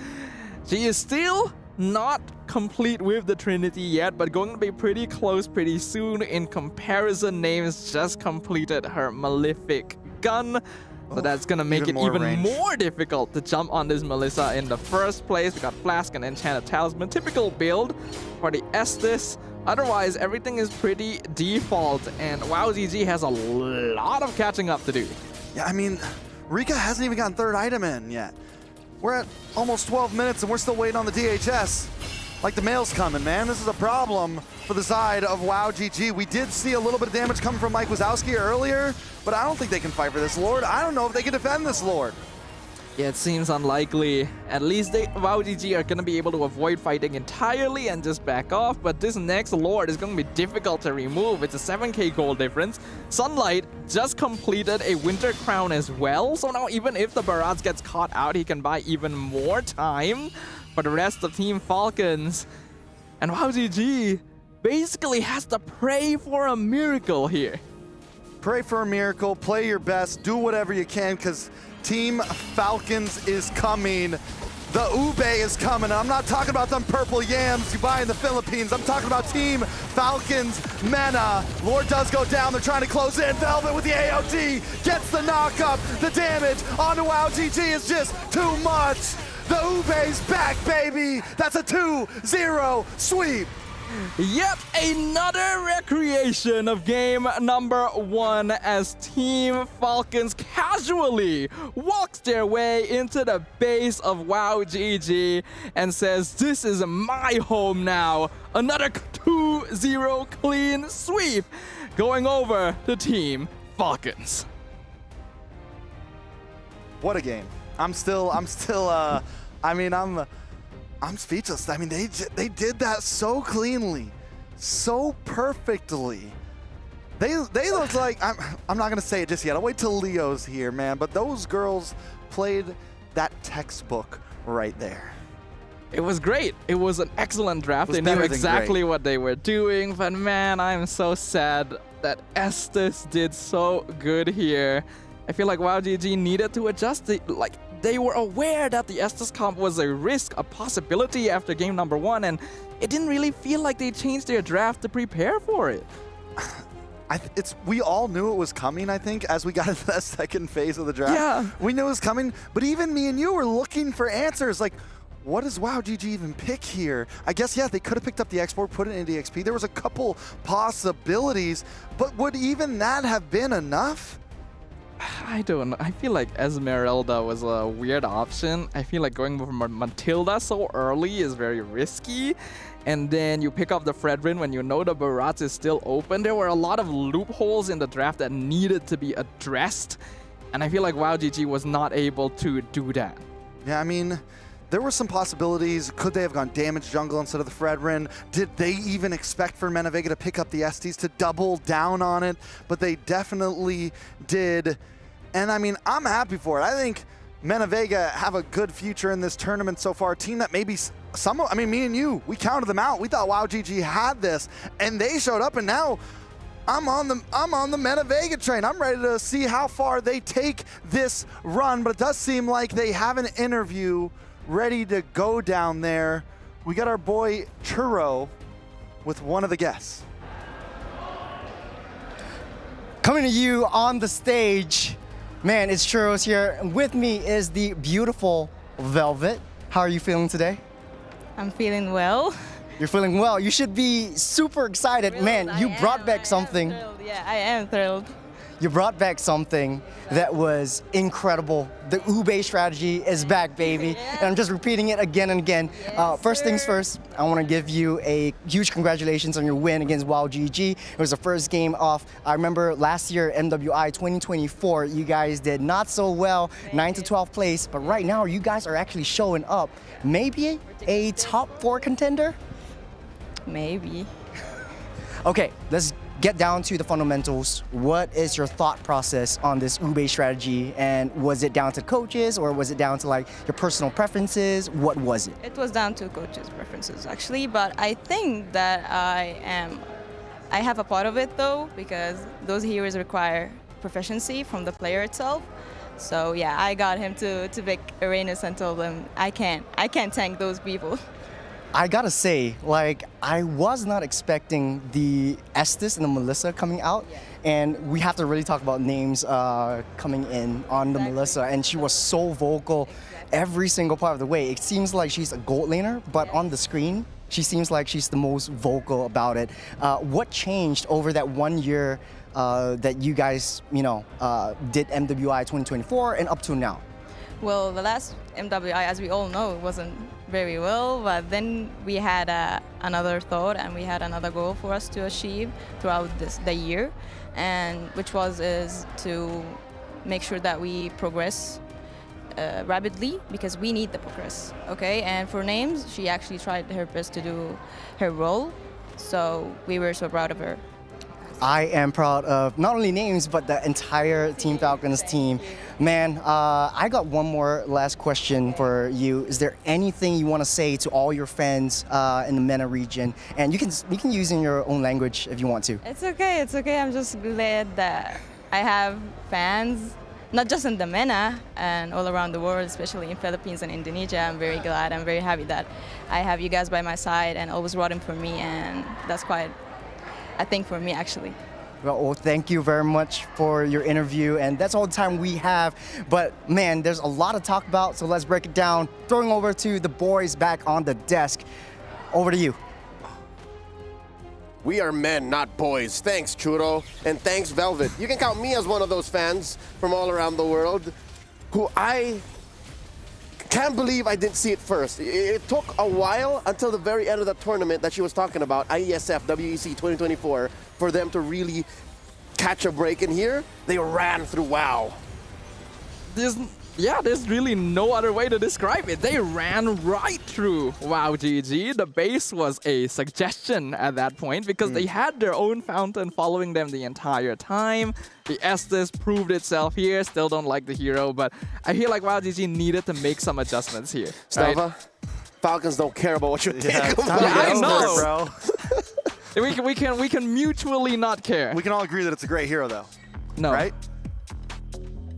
She is still not complete with the Trinity yet, but going to be pretty close pretty soon. In comparison, Names just completed her Malefic gun. So that's going to make it even more difficult to jump on this Melissa in the first place. We got Flask and Enchanted Talisman. Typical build for the Estes. Otherwise, everything is pretty default, and WowGG has a lot of catching up to do. Yeah, I mean, Rika hasn't even gotten 3rd item in yet. We're at almost 12 minutes and we're still waiting on the DHS. Like the mail's coming, man. This is a problem for the side of WowGG. We did see a little bit of damage coming from Mike Wazowski earlier, but I don't think they can fight for this Lord. I don't know if they can defend this Lord. Yeah, it seems unlikely. At least WowGG are going to be able to avoid fighting entirely and just back off, but this next Lord is going to be difficult to remove. It's a 7k gold difference. Sunlight just completed a Winter Crown as well, so now even if the Barats gets caught out, he can buy even more time for the rest of Team Falcons. And WowGG basically has to pray for a miracle here. Pray for a miracle, play your best, do whatever you can, because Team Falcons is coming. The ube is coming. I'm not talking about them purple yams you buy in the Philippines. I'm talking about Team Falcons Mena. Lord does go down. They're trying to close in. Velvet with the AOT gets the knock up. The damage onto WowGG is just too much. The ube's back, baby. That's a 2-0 sweep. Yet another recreation of game number 1 as Team Falcons casually walks their way into the base of WowGG and says, "This is my home now." Another 2-0 clean sweep going over to Team Falcons. What a game. I'm speechless. I mean, they did that so cleanly, so perfectly. They look like, I'm not gonna say it just yet. I'll wait till Leo's here, man. But those girls played that textbook right there. It was great. It was an excellent draft. They knew exactly what they were doing. But man, I'm so sad that Estes did so good here. I feel like WowGG needed to adjust they were aware that the Estes comp was a risk, a possibility after game number 1, and it didn't really feel like they changed their draft to prepare for it. We all knew it was coming, I think, as we got into that second phase of the draft. Yeah. We knew it was coming, but even me and you were looking for answers. Like, what does WowGG even pick here? I guess, yeah, they could have picked up the export, put it into XP. There was a couple possibilities, but would even that have been enough? I don't know. I feel like Esmeralda was a weird option. I feel like going for Matilda so early is very risky. And then you pick up the Fredrin when you know the Barats is still open. There were a lot of loopholes in the draft that needed to be addressed. And I feel like WoW GG was not able to do that. Yeah, I mean, there were some possibilities. Could they have gone damage jungle instead of the Fredrin? Did they even expect for MenaVega to pick up the Estes to double down on it? But they definitely did. And I mean, I'm happy for it. I think MenaVega have a good future in this tournament so far. A team that maybe I mean, me and you, we counted them out. We thought WoW GG had this, and they showed up, and now I'm on the MenaVega train. I'm ready to see how far they take this run, but it does seem like they have an interview ready to go down there. We got our boy Churro with one of the guests. Coming to you on the stage, man, it's Churros here. With me is the beautiful Velvet. How are you feeling today? I'm feeling well. You're feeling well. You should be super excited. Thrilled. Man, you brought back something. Yeah, I am thrilled. You brought back something that was incredible. The Ube strategy is back, baby. And I'm just repeating it again and again. First things first, I want to give you a huge congratulations on your win against WoW GG. It was the first game off. I remember last year, MWI 2024, you guys did not so well, 9 to 12 place. But right now, you guys are actually showing up. Maybe a top 4 contender? Maybe. Okay, let's get down to the fundamentals. What is your thought process on this Ube strategy? And was it down to coaches, or was it down to like your personal preferences? What was it? It was down to coaches' preferences actually, but I think that I have a part of it though, because those heroes require proficiency from the player itself. So yeah, I got him to pick Arenas and told him I can't tank those people. I gotta say, like, I was not expecting the Estes and the Melissa coming out, and we have to really talk about names coming in on the Melissa, and she was so vocal every single part of the way. It seems like she's a gold laner, but on the screen, she seems like she's the most vocal about it. What changed over that 1 year that you guys, did MWI 2024 and up to now? Well, the last MWI, as we all know, it wasn't very well, but then we had another thought and we had another goal for us to achieve throughout the year, and which is to make sure that we progress rapidly, because we need the progress, okay? And for names, she actually tried her best to do her role, so we were so proud of her. I am proud of not only names, but the entire Team Falcons team. Man, I got one more last question for you. Is there anything you want to say to all your fans in the MENA region? And you can use in your own language if you want to. It's okay, it's okay. I'm just glad that I have fans, not just in the MENA and all around the world, especially in Philippines and Indonesia. I'm very glad, I'm very happy that I have you guys by my side and always rooting for me, and that's quite I think for me, actually. Well, thank you very much for your interview, and that's all the time we have. But man, there's a lot to talk about, so let's break it down. Throwing over to the boys back on the desk. Over to you. We are men, not boys. Thanks, Churro, and thanks, Velvet. You can count me as one of those fans from all around the world who I can't believe I didn't see it first. It took a while until the very end of the tournament that she was talking about, IESF, WEC 2024, for them to really catch a break. And here, they ran through WoW. There's really no other way to describe it. They ran right through WoW GG. The base was a suggestion at that point because they had their own fountain following them the entire time. The Estes proved itself here. Still don't like the hero, but I feel like WoW GG needed to make some adjustments here. Stava, right? Falcons don't care about what you think. I know, bro. we can mutually not care. We can all agree that it's a great hero, though. No. Right?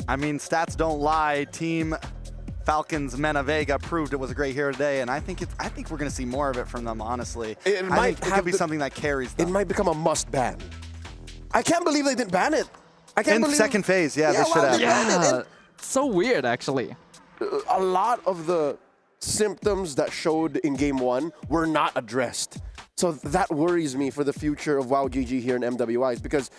I mean, stats don't lie. Team Falcons MenaVega proved it was a great hero today, and I think we're going to see more of it from them, honestly. It could be something that carries them. It might become a must ban. I can't believe they didn't ban it. I can't believe second phase, they should have. Yeah, so weird, actually. A lot of the symptoms that showed in Game 1 were not addressed. So that worries me for the future of WoW GG here in MWIs, because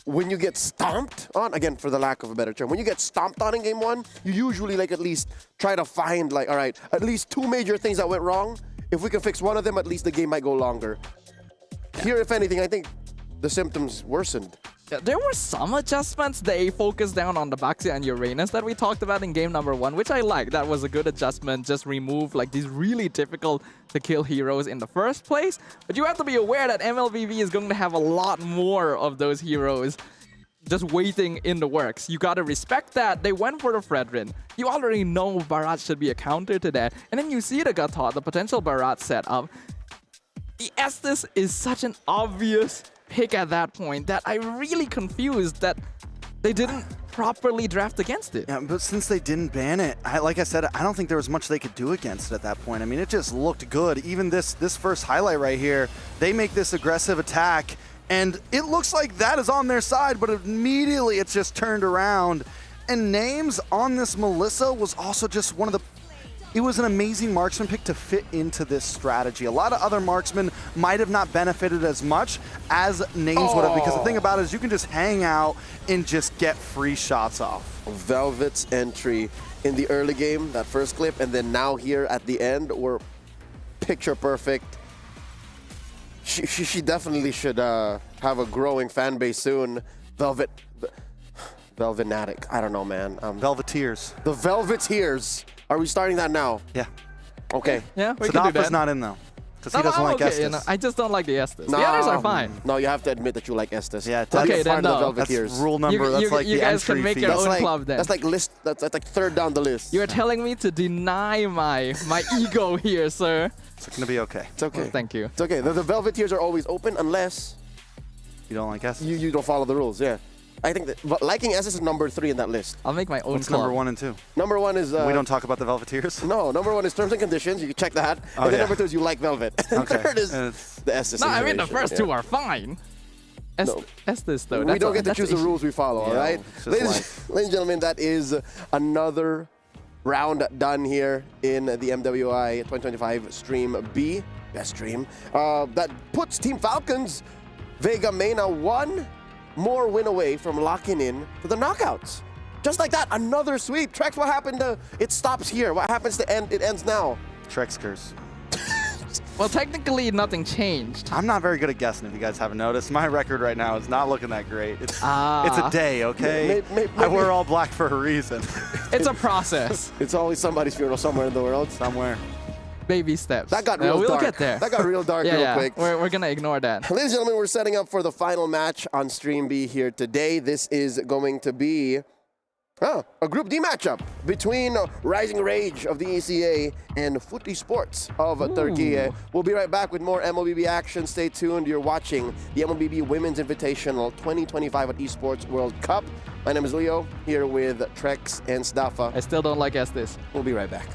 when you get stomped on, again, for the lack of a better term, when you get stomped on in Game 1, you usually at least try to find all right, at least 2 major things that went wrong. If we can fix one of them, at least the game might go longer. Here, if anything, I think the symptoms worsened. There were some adjustments. They focused down on the Baxia and Uranus that we talked about in game number 1, which I like. That was a good adjustment. Just remove like these really difficult to kill heroes in the first place. But you have to be aware that MLBB is going to have a lot more of those heroes just waiting in the works. You gotta respect that. They went for the Fredrin. You already know Barat should be a counter to that. And then you see the Gatot, the potential Barat setup. The Estes is such an obvious pick at that point that I'm really confused that they didn't properly draft against it. Yeah, but since they didn't ban it, like I said, I don't think there was much they could do against it at that point. I mean, it just looked good. Even this first highlight right here, they make this aggressive attack, and it looks like that is on their side, but immediately it's just turned around. And Names on this Melissa was also just one of the... It was an amazing marksman pick to fit into this strategy. A lot of other marksmen might have not benefited as much as Names would have, because the thing about it is you can just hang out and just get free shots off. Velvet's entry in the early game, that first clip, and then now here at the end were picture perfect. She definitely should have a growing fan base soon. Velvetnatic. I don't know, man. Velveteers. The Velveteers. Are we starting that now? Yeah. Okay. Yeah, we can do that. not in though, because he doesn't like Estes. You know, I just don't like the Estes. The others are fine. No, you have to admit that you like Estes. Yeah. Okay, then no. The Velveteers. That's rule number. That's like you the guys entry can make fee. your own club then. That's like list. That's like third down the list. You are telling me to deny my ego here, sir. It's gonna be okay. It's okay. Well, thank you. It's okay. The Velveteers are always open unless you don't like Estes. You don't follow the rules. Yeah. I think that liking Estes is number 3 in that list. I'll make my own What's club. number 1 and 2? Number 1 is... we don't talk about the Velveteers? No, number 1 is terms and conditions. You can check that. Oh, and then yeah. number 2 is you like Velvet. And Okay. third is the Estes. No, I mean the situation. first two are fine. Estes though. We don't get to choose the rules we follow, all right? Ladies and gentlemen, that is another round done here in the MWI 2025 Stream B. Best stream. That puts Team Falcons, Vega Mena, one more win away from locking in to the knockouts. Just like that, another sweep. Trex, what happened it stops here? What happens to end? It ends now. Trex curse. Well, technically nothing changed. I'm not very good at guessing, if you guys haven't noticed. My record right now is not looking that great. It's a day, okay? Maybe. I wear all black for a reason. It's a process. It's always somebody's funeral somewhere in the world. Somewhere. Baby steps. That got real we'll dark. Get there. That got real dark real quick. We're going to ignore that. Ladies and gentlemen, we're setting up for the final match on Stream B here today. This is going to be a Group D matchup between Rising Rage of the ECA and Foot Esports of Turkey. We'll be right back with more MLBB action. Stay tuned. You're watching the MLBB Women's Invitational 2025 at Esports World Cup. My name is Leo, here with Trex and Stafa. I still don't like Estes. We'll be right back.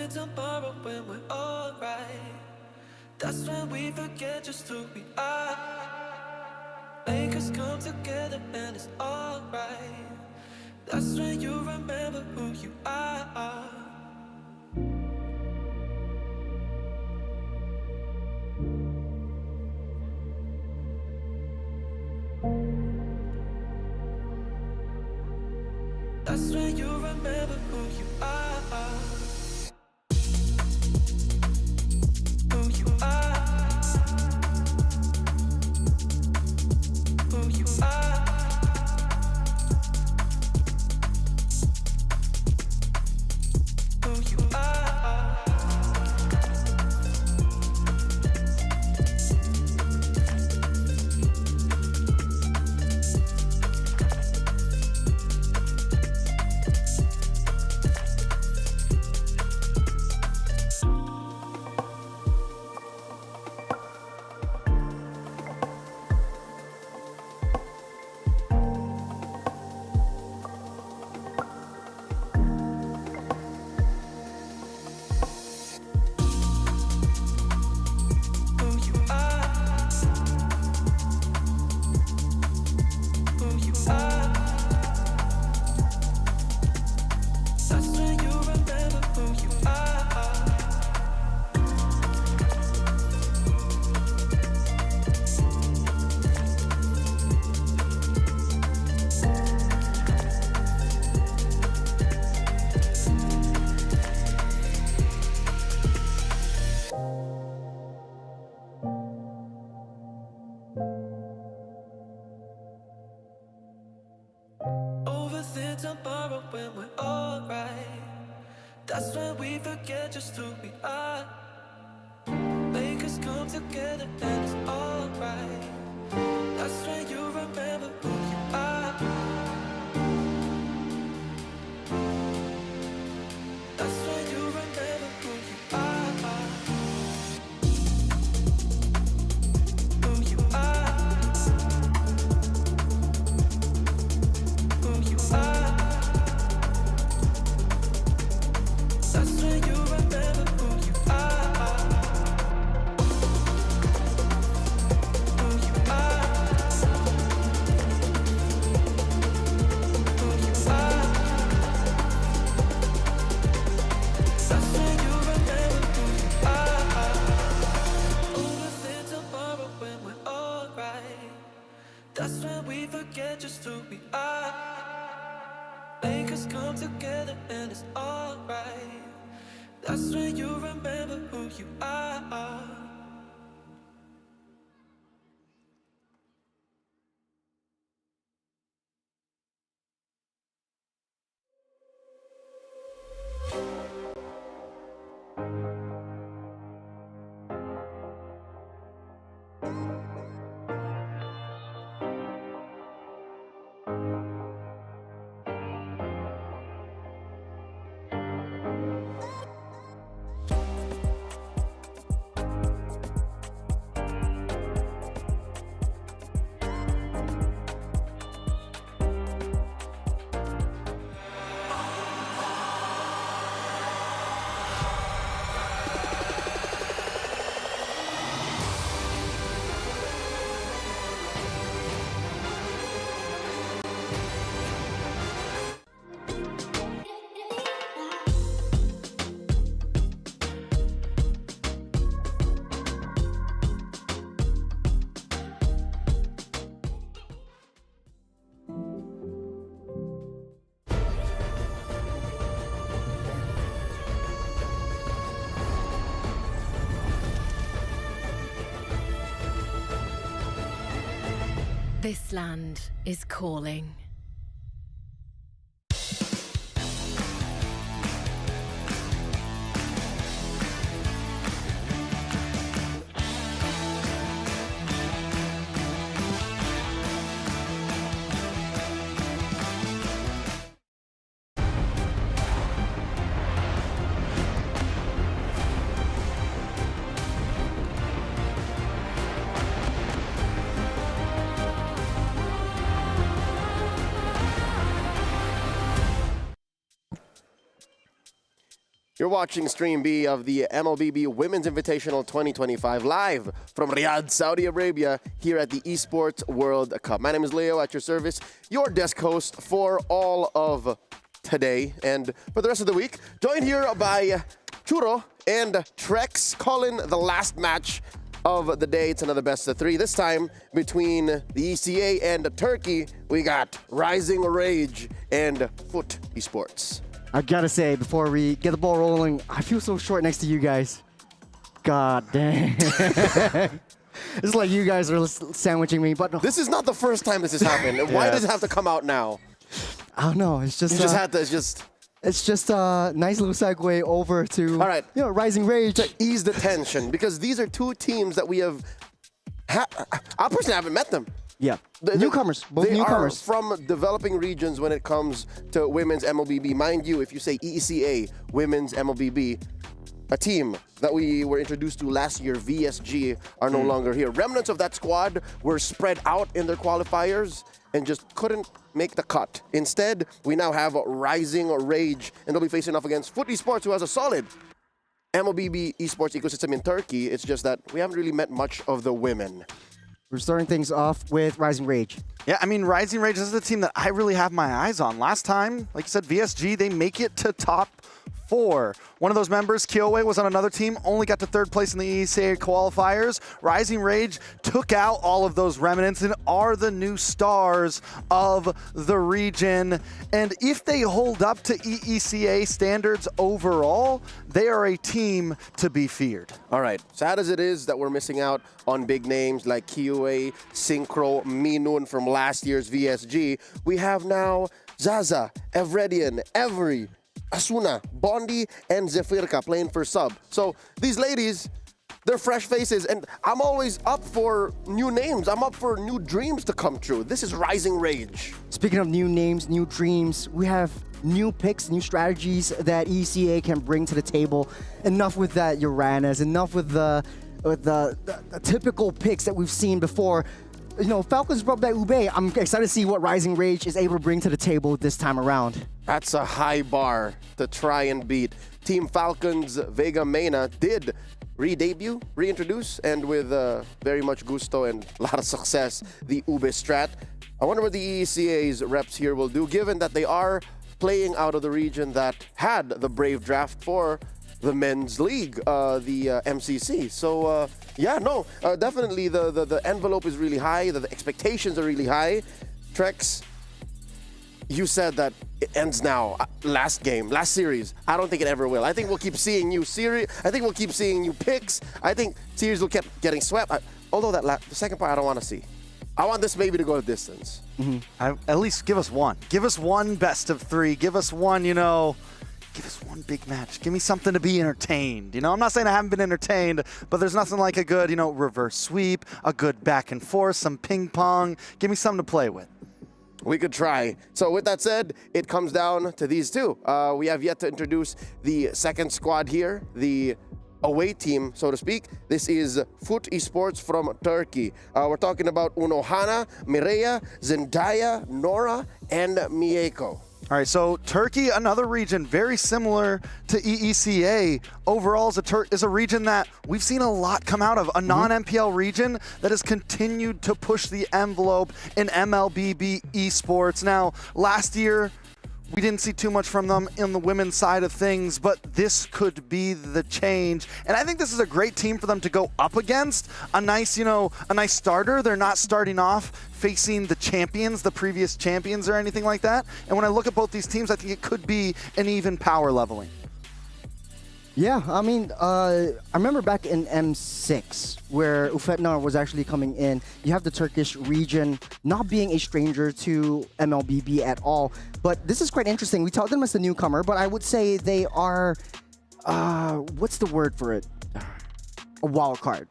tomorrow when we're alright. That's when we forget just who we are. Make us come together and it's alright. That's when you remember who you are. That's when you remember who you are. Who you are. Who you are. Who you are. Overthink tomorrow when we're alright. That's when we forget just who we are. Make us come together and it's alright. That's when you remember who you are. That's when you remember who you are. Who you are. Who you are. That's when you remember who you are. alright. That's when you remember who you are. This land is calling. You're watching Stream B of the MLBB Women's Invitational 2025 live from Riyadh, Saudi Arabia, here at the Esports World Cup. My name is Leo, at your service, your desk host for all of today and for the rest of the week. Joined here by Churo and Trex, calling the last match of the day. It's another best of three. This time between the ECA and Turkey, we got Rising Rage and Foot Esports. I gotta say, before we get the ball rolling, I feel so short next to you guys. God dang. It's like you guys are sandwiching me, but no. This is not the first time this has happened. Why does it have to come out now? I don't know. It's just. You just had to. It's just a nice little segue over to. All right. Rising Rage. To ease the tension, because these are two teams that we have. I personally haven't met them. Yeah, newcomers, both newcomers. They are from developing regions when it comes to women's MLBB. Mind you, if you say ECA, women's MLBB, a team that we were introduced to last year, VSG, are no longer here. Remnants of that squad were spread out in their qualifiers and just couldn't make the cut. Instead, we now have Rising Rage, and they'll be facing off against Foot Esports, who has a solid MLBB esports ecosystem in Turkey. It's just that we haven't really met much of the women. We're starting things off with Rising Rage. Yeah, I mean, Rising Rage is the team that I really have my eyes on. Last time, like you said, VSG, they make it to top 4. One of those members, Kyowe, was on another team, only got to 3rd place in the ECA qualifiers. Rising Rage took out all of those remnants and are the new stars of the region. And if they hold up to EECA standards overall, they are a team to be feared. All right, sad as it is that we're missing out on big names like Kyowe, Synchro, Minun from last year's VSG, we have now Zaza, Evredian, Every, Asuna, Bondi, and Zefirka playing for sub. So these ladies, they're fresh faces, and I'm always up for new names. I'm up for new dreams to come true. This is Rising Rage. Speaking of new names, new dreams, we have new picks, new strategies that ECA can bring to the table. Enough with that Uranus, enough with the typical picks that we've seen before. You know, Falcons brought back Ube. I'm excited to see what Rising Rage is able to bring to the table this time around. That's a high bar to try and beat. Team Falcons Vega Mena did re-debut, reintroduce, and with very much gusto and a lot of success, the Ube strat. I wonder what the ECA's reps here will do, given that they are playing out of the region that had the Brave draft for the men's league, the MCC. So definitely the envelope is really high, the expectations are really high. Trex, you said that it ends now. Last game, last series. I don't think it ever will. I think we'll keep seeing new series. I think we'll keep seeing new picks. I think series will keep getting swept. Although the second part I don't want to see. I want this maybe to go a distance. At least give us one. Give us one best of 3. Give us one, give us one big match. Give me something to be entertained. I'm not saying I haven't been entertained, but there's nothing like a good, reverse sweep, a good back and forth, some ping pong. Give me something to play with. We could try. So with that said, it comes down to these two. We have yet to introduce the second squad here, the away team, so to speak. This is Foot Esports from Turkey. We're talking about Unohana, Mireya, Zendaya, Nora, and Mieko. All right, so Turkey, another region very similar to EECA. Overall, is a region that we've seen a lot come out of, a non-MPL region that has continued to push the envelope in MLBB Esports. Now, last year, we didn't see too much from them in the women's side of things, but this could be the change. And I think this is a great team for them to go up against. A nice starter. They're not starting off facing the champions, the previous champions or anything like that. And when I look at both these teams, I think it could be an even power leveling. Yeah, I mean, I remember back in M6 where Ufetnar was actually coming in. You have the Turkish region not being a stranger to MLBB at all. But this is quite interesting. We tout them as the newcomer, but I would say they are, what's the word for it? A wild card.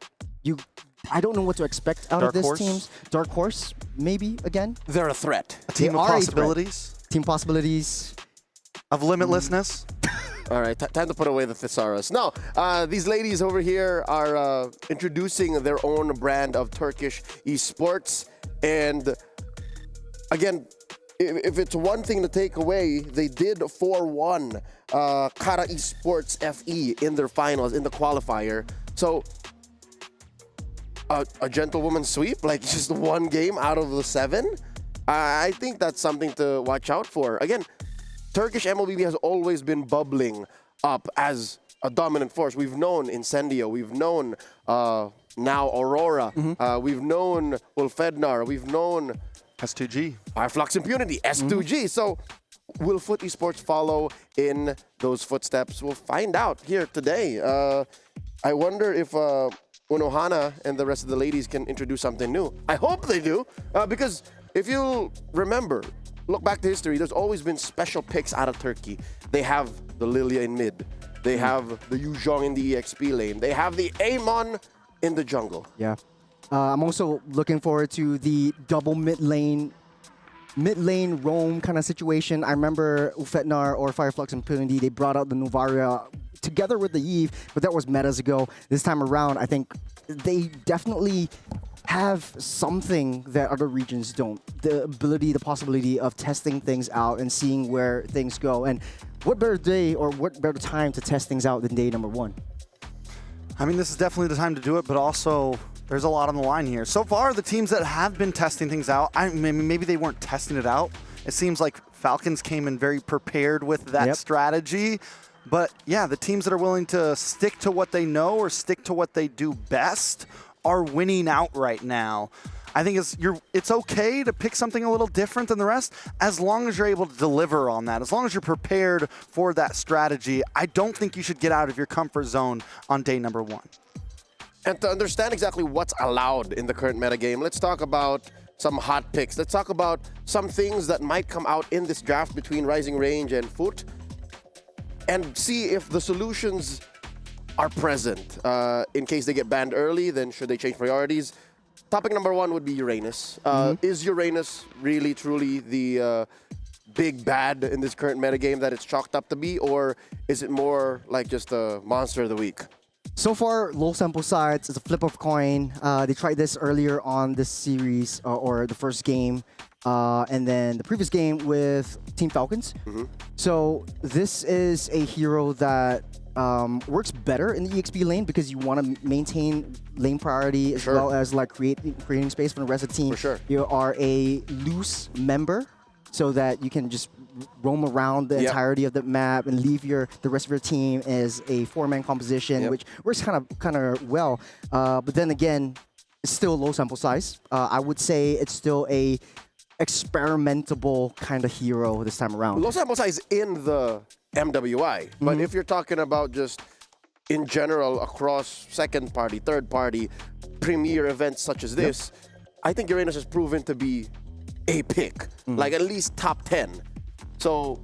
I don't know what to expect out of this team. Dark horse, maybe again. They're a threat. A team of possibilities. Team possibilities. Of limitlessness. All right, time to put away the thesaurus. No, these ladies over here are introducing their own brand of Turkish esports. And again, if it's one thing to take away, they did 4-1 Kara Esports FE in their finals, in the qualifier. So a gentlewoman sweep, like just one game out of the 7. I think that's something to watch out for. Again, Turkish MLBB has always been bubbling up as a dominant force. We've known Incendio, we've known now Aurora, we've known Ulfednar, we've known S2G, Fireflux Impunity, S2G. So will Foot Esports follow in those footsteps? We'll find out here today. I wonder if Unohana and the rest of the ladies can introduce something new. I hope they do, because if you remember, look back to history, there's always been special picks out of Turkey. They have the Lilia in mid. They have the Yuzhong in the EXP lane. They have the Amon in the jungle. Yeah. I'm also looking forward to the double mid lane roam kind of situation. I remember Ufetnar or Fireflux Impunity, they brought out the Novaria together with the Eve, but that was metas ago. This time around, I think they definitely have something that other regions don't. The ability, the possibility of testing things out and seeing where things go. And what better day or what better time to test things out than day number 1? I mean, this is definitely the time to do it, but also there's a lot on the line here. So far, the teams that have been testing things out, maybe they weren't testing it out. It seems like Falcons came in very prepared with that strategy. But yeah, the teams that are willing to stick to what they know or stick to what they do best are winning out right now. I think it's okay to pick something a little different than the rest as long as you're able to deliver on that. As long as you're prepared for that strategy, I don't think you should get out of your comfort zone on day number 1. And to understand exactly what's allowed in the current metagame, let's talk about some hot picks. Let's talk about some things that might come out in this draft between Rising Range and Foot and see if the solutions are present. In case they get banned early, then should they change priorities? Topic number 1 would be Uranus. Is Uranus really, truly the big bad in this current metagame that it's chalked up to be, or is it more like just a monster of the week? So far, low sample size. It's a flip of coin. They tried this earlier on this series, or the first game, and then the previous game with Team Falcons. So this is a hero that works better in the EXP lane because you want to maintain lane priority as well as like creating space for the rest of the team. You are a loose member so that you can just roam around the entirety of the map and leave the rest of your team as a 4-man composition, which works kind of well. But then again, it's still low sample size. I would say it's still a experimentable kind of hero this time around. Los Amosai is in the MWI, but if you're talking about just in general across second party, third party, premier events such as this, I think Uranus has proven to be a pick, like at least top 10. So,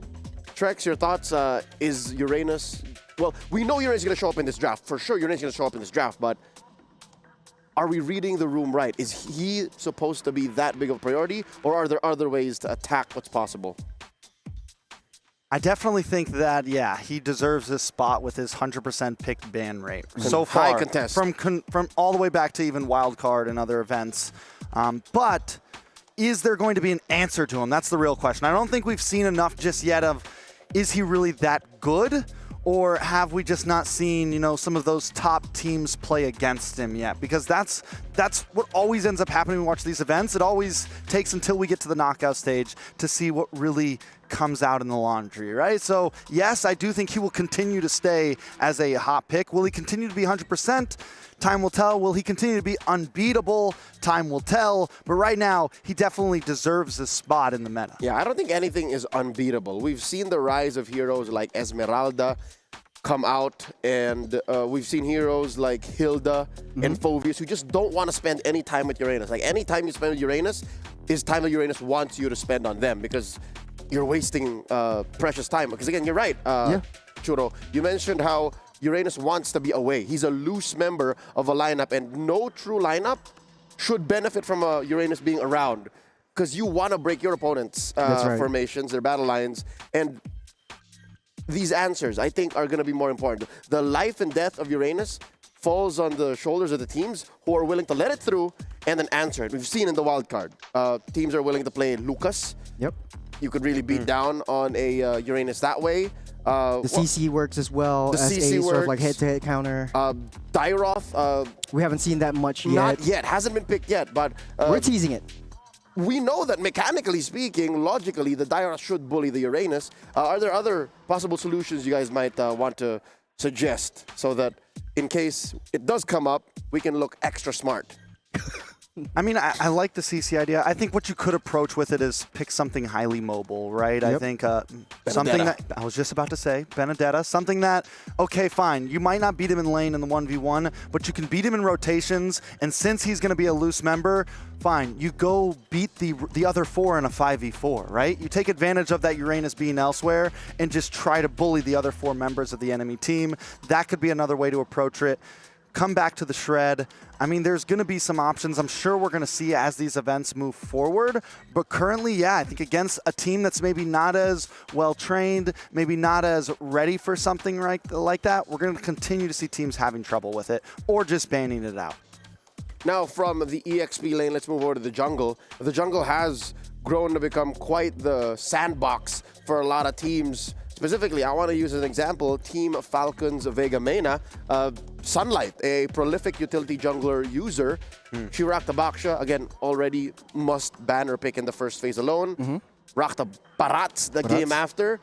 Trex, your thoughts? Is Uranus? Well, we know Uranus is going to show up in this draft. For sure, Uranus is going to show up in this draft, but are we reading the room right? Is he supposed to be that big of a priority, or are there other ways to attack what's possible? I definitely think that, yeah, he deserves this spot with his 100% picked ban rate. So far, high contest. From all the way back to even wild card and other events. But is there going to be an answer to him? That's the real question. I don't think we've seen enough just yet of, is he really that good? Or have we just not seen, you know, some of those top teams play against him yet? Because that's what always ends up happening when we watch these events. It always takes until we get to the knockout stage to see what really comes out in the laundry, right? So, yes, I do think he will continue to stay as a hot pick. Will he continue to be 100%? Time will tell. Will he continue to be unbeatable? Time will tell. But right now, he definitely deserves this spot in the meta. Yeah, I don't think anything is unbeatable. We've seen the rise of heroes like Esmeralda come out, and we've seen heroes like Hilda and Phoveus who just don't want to spend any time with Uranus. Like, any time you spend with Uranus is time that Uranus wants you to spend on them, because you're wasting precious time. Because again, you're right, Churo. You mentioned how Uranus wants to be away. He's a loose member of a lineup, and no true lineup should benefit from Uranus being around, because you want to break your opponent's formations, their battle lines, and these answers, I think, are going to be more important. The life and death of Uranus falls on the shoulders of the teams who are willing to let it through and then answer it. We've seen in the wild card, teams are willing to play Lucas. Yep. You could really beat down on a Uranus that way. The CC works as well as CC a sort of like head-to-head counter. Dairoth. We haven't seen that much yet. Not yet. Hasn't been picked yet, but we're teasing it. We know that mechanically speaking, logically, the Dairoth should bully the Uranus. Are there other possible solutions you guys might want to suggest so that in case it does come up, we can look extra smart? I mean, I like the CC idea. I think what you could approach with it is pick something highly mobile, right? I think something that, I was just about to say, Benedetta, something that, okay, fine, you might not beat him in lane in the 1v1, but you can beat him in rotations, and since he's going to be a loose member, fine, you go beat the other 4 in a 5v4, right? You take advantage of that Uranus being elsewhere and just try to bully the other 4 members of the enemy team. That could be another way to approach it. Come back to the shred. I mean, there's going to be some options I'm sure we're going to see as these events move forward. But currently, yeah, I think against a team that's maybe not as well-trained, maybe not as ready for something like that, we're going to continue to see teams having trouble with it or just banning it out. Now, from the EXP lane, let's move over to the jungle. The jungle has grown to become quite the sandbox for a lot of teams. Specifically, I want to use as an example Team Falcons Vega Mena. Sunlight, a prolific utility jungler user. She rocked the Baksha, again, already must ban her pick in the first phase alone. Rocked the Barats the game after.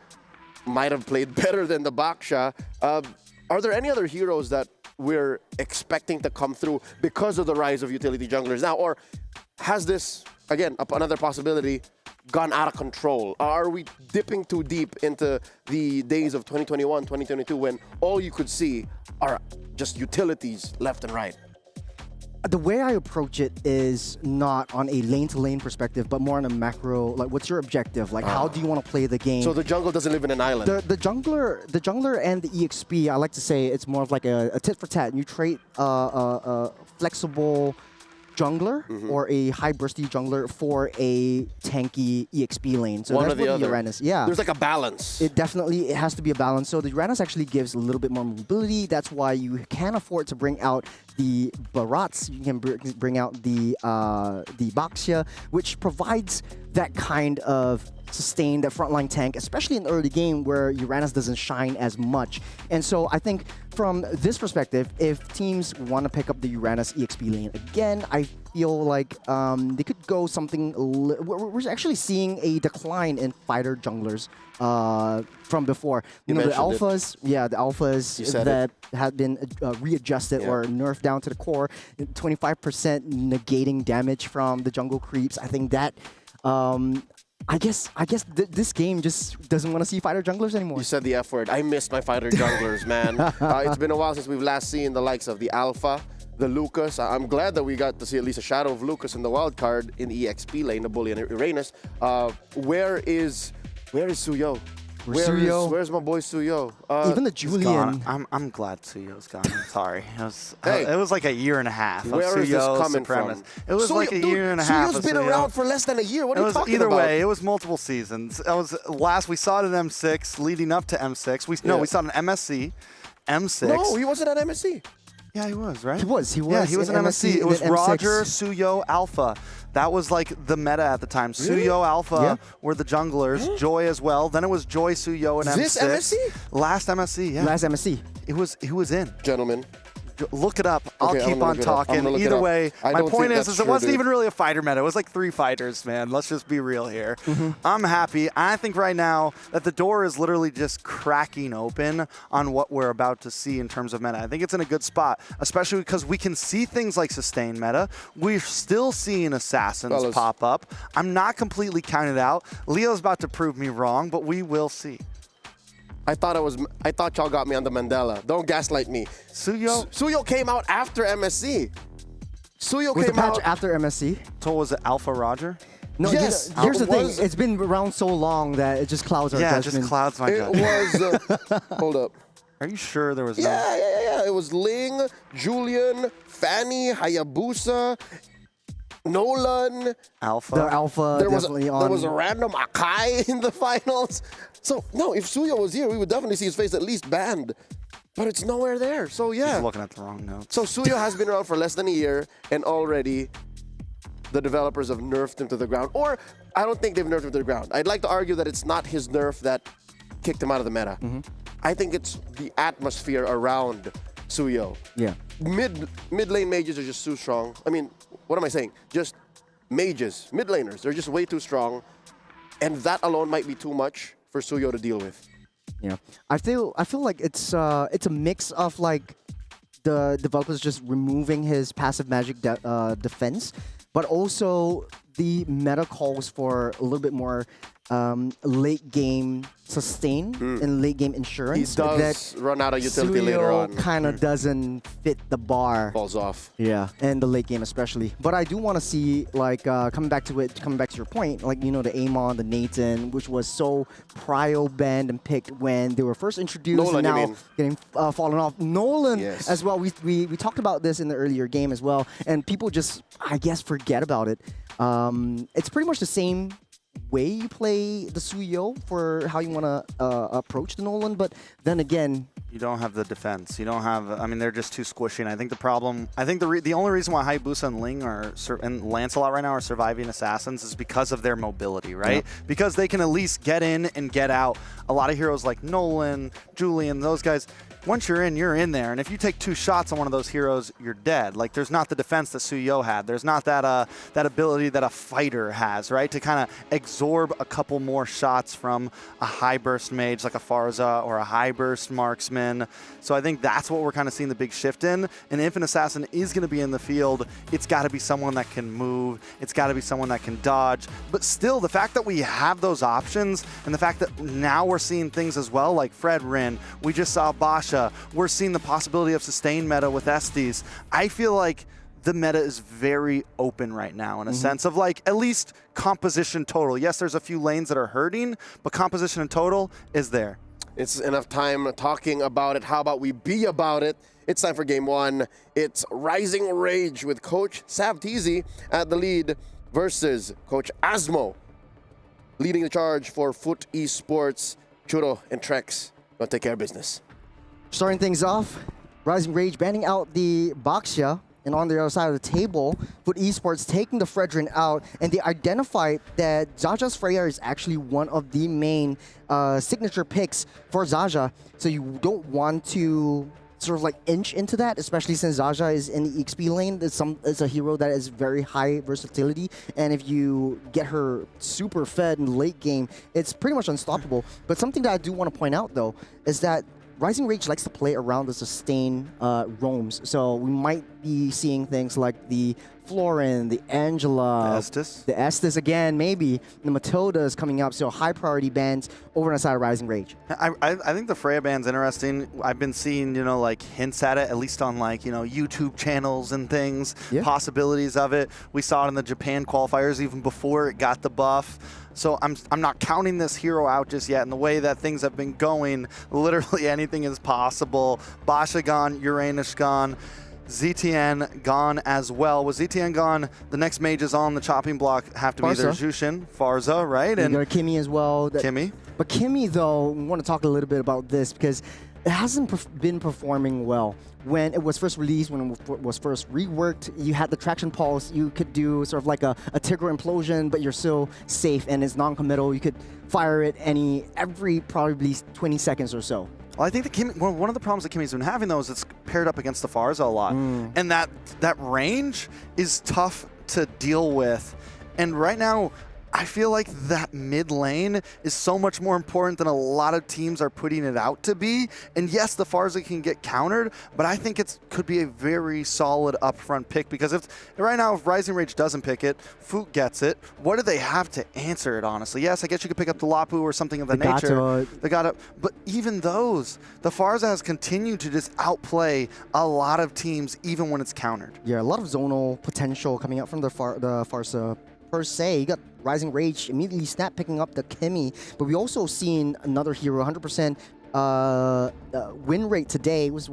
Might have played better than the Baksha. Are there any other heroes that we're expecting to come through because of the rise of utility junglers now? Or has this, again, another possibility, gone out of control? Are we dipping too deep into the days of 2021, 2022 when all you could see are just utilities left and right? The way I approach it is not on a lane-to-lane perspective, but more on a macro, like what's your objective? Like how do you want to play the game? So the jungle doesn't live in an island. The jungler and the EXP, I like to say it's more of like a tit for tat. You trade a flexible jungler or a high bursty jungler for a tanky EXP lane. So One that's or the what other. Uranus, There's like a balance. It has to be a balance. So the Uranus actually gives a little bit more mobility. That's why you can afford to bring out the Barats. You can bring out the Baksha, which provides that kind of sustain that frontline tank, especially in the early game where Uranus doesn't shine as much. And so I think from this perspective, if teams want to pick up the Uranus EXP lane again, I feel like they could go something. We're actually seeing a decline in fighter junglers from before. You know, the alphas, the alphas that had been readjusted or nerfed down to the core, 25% negating damage from the jungle creeps. I think that I guess this game just doesn't want to see fighter junglers anymore. You said the F word. I missed my fighter junglers, man. It's been a while since we've last seen the likes of the Alpha, the Lucas. I'm glad that we got to see at least a shadow of Lucas in the wild card in the EXP lane, the Bully and Uranus. Where is Suyo? Where's my boy Suyo? Even the Julian. I'm glad Suyo's gone. I'm sorry. It was like a year and a half of Where is this Suyo's coming supremacy. from? It was like a year and a half. Suyo's been around for less than a year. What are you talking either about? way, it was multiple seasons. We saw it at M6, leading up to M6. We saw it at MSC, M6. No, he wasn't at MSC. Yeah, he was, right? He was. Yeah, he was in MSC. It was Roger, Suyo, Alpha. That was like the meta at the time. Really? Suyo, Alpha were the junglers. Joy as well. Then it was Joy, Suyo, and M6. This MSC? Last MSC, yeah. Last MSC. He was in. Gentlemen. Look it up. I'll Okay, keep on talking. Either way, my point is it wasn't even really a fighter meta. It was like 3 fighters, man. Let's just be real here. I'm happy. I think right now that the door is literally just cracking open on what we're about to see in terms of meta. I think it's in a good spot, especially because we can see things like sustain meta. We're still seeing assassins pop up. I'm not completely counted out. Leo's about to prove me wrong, but we will see. I thought y'all got me on the Mandela. Don't gaslight me. Suyo came out after MSC. Suyo came out after MSC. So was it Alpha Roger? No, yes. Here's the thing. It's been around so long that it just clouds our judgment. Yeah, it just clouds my judgment. It was, hold up. Are you sure there was Yeah. It was Ling, Julian, Fanny, Hayabusa, Nolan. Alpha. The Alpha There was definitely a random Akai in the finals. So, no, if Suyo was here, we would definitely see his face at least banned. But it's nowhere there. So, yeah. He's looking at the wrong notes. So, Suyo has been around for less than a year, and already the developers have nerfed him to the ground. Or, I don't think they've nerfed him to the ground. I'd like to argue that it's not his nerf that kicked him out of the meta. I think it's the atmosphere around Suyo. Yeah. Mid lane mages are just too strong. I mean, what am I saying? Just mages, mid laners, they're just way too strong. And that alone might be too much for Suyo to deal with. Yeah, I feel like it's a mix of like the developers just removing his passive magic defense, but also the meta calls for a little bit more late game sustain and late game insurance. He does run out of utility later on. Kind of doesn't fit the bar. Falls off. Yeah, and the late game especially. But I do want to see like coming back to your point, like the Amon, the Nathan, which was so prio banned and picked when they were first introduced. Nolan, and now you mean? getting fallen off. Nolan as well. We talked about this in the earlier game as well, and people just I guess forget about it. It's pretty much the same way you play the Suyo for how you want to approach the Nolan, but then again, you don't have the defense. You don't have. I mean, they're just too squishy. And I think the problem. I think the only reason why Hayabusa and Ling and Lancelot right now are surviving assassins is because of their mobility, right? Yeah. Because they can at least get in and get out. A lot of heroes like Nolan, Julian, those guys. Once you're in there. And if you take 2 shots on one of those heroes, you're dead. Like, there's not the defense that Suyo had. There's not that that ability that a fighter has, right? To kind of absorb a couple more shots from a high burst mage like a Farza or a high burst marksman. So I think that's what we're kind of seeing the big shift in. And if an assassin is going to be in the field, it's got to be someone that can move. It's got to be someone that can dodge. But still, the fact that we have those options and the fact that now we're seeing things as well, like Fred Rin, we just saw Basha, we're seeing the possibility of sustained meta with Estes. I feel like the meta is very open right now in a sense of like at least composition total. Yes, there's a few lanes that are hurting, but composition and total is there. It's enough time talking about it. How about we be about it? It's time for game 1. It's Rising Rage with Coach Savtizi at the lead versus Coach Asmo leading the charge for Foot Esports. Churo and Trex gonna take care of business. Starting things off, Rising Rage banning out the Baxia, and on the other side of the table, Foot Esports taking the Fredrin out, and they identified that Zaja's Freya is actually one of the main signature picks for Zaja, so you don't want to sort of like inch into that, especially since Zaja is in the XP lane. It's a hero that is very high versatility, and if you get her super fed in late game, it's pretty much unstoppable. But something that I do want to point out though is that Rising Rage likes to play around the sustain roams, so we might be seeing things like the Florin, the Angela, the Estes again, maybe the Matildas coming up. So high priority bands over on the side of Rising Rage. I think the Freya band's interesting. I've been seeing, you know, like hints at it, at least on like, you know, YouTube channels and things, possibilities of it. We saw it in the Japan qualifiers even before it got the buff. So I'm not counting this hero out just yet. And the way that things have been going, literally anything is possible. Basha gone, Uranus gone, ZTN gone as well. With ZTN gone, the next mages on the chopping block have to be either Jushin, Farza, right? And you got Kimmy as well. Kimmy. But Kimmy, though, I want to talk a little bit about this because it hasn't been performing well. When it was first released, when it was first reworked, you had the traction pulse. You could do sort of like a Tigger implosion, but you're still safe and it's non-committal. You could fire it every probably 20 seconds or so. Well, I think the Kimmy, one of the problems that Kimmy's been having, though, is it's paired up against the Farza a lot. And that range is tough to deal with. And right now, I feel like that mid lane is so much more important than a lot of teams are putting it out to be. And yes, the Farza can get countered, but I think it could be a very solid upfront pick because right now, if Rising Rage doesn't pick it, Foot gets it, what do they have to answer it, honestly? Yes, I guess you could pick up the Lapu or something of the nature. But even those, the Farza has continued to just outplay a lot of teams even when it's countered. Yeah, a lot of zonal potential coming out from the Farza per se. You got Rising Rage immediately snap picking up the Kimmy, but we also seen another hero, 100% win rate today, which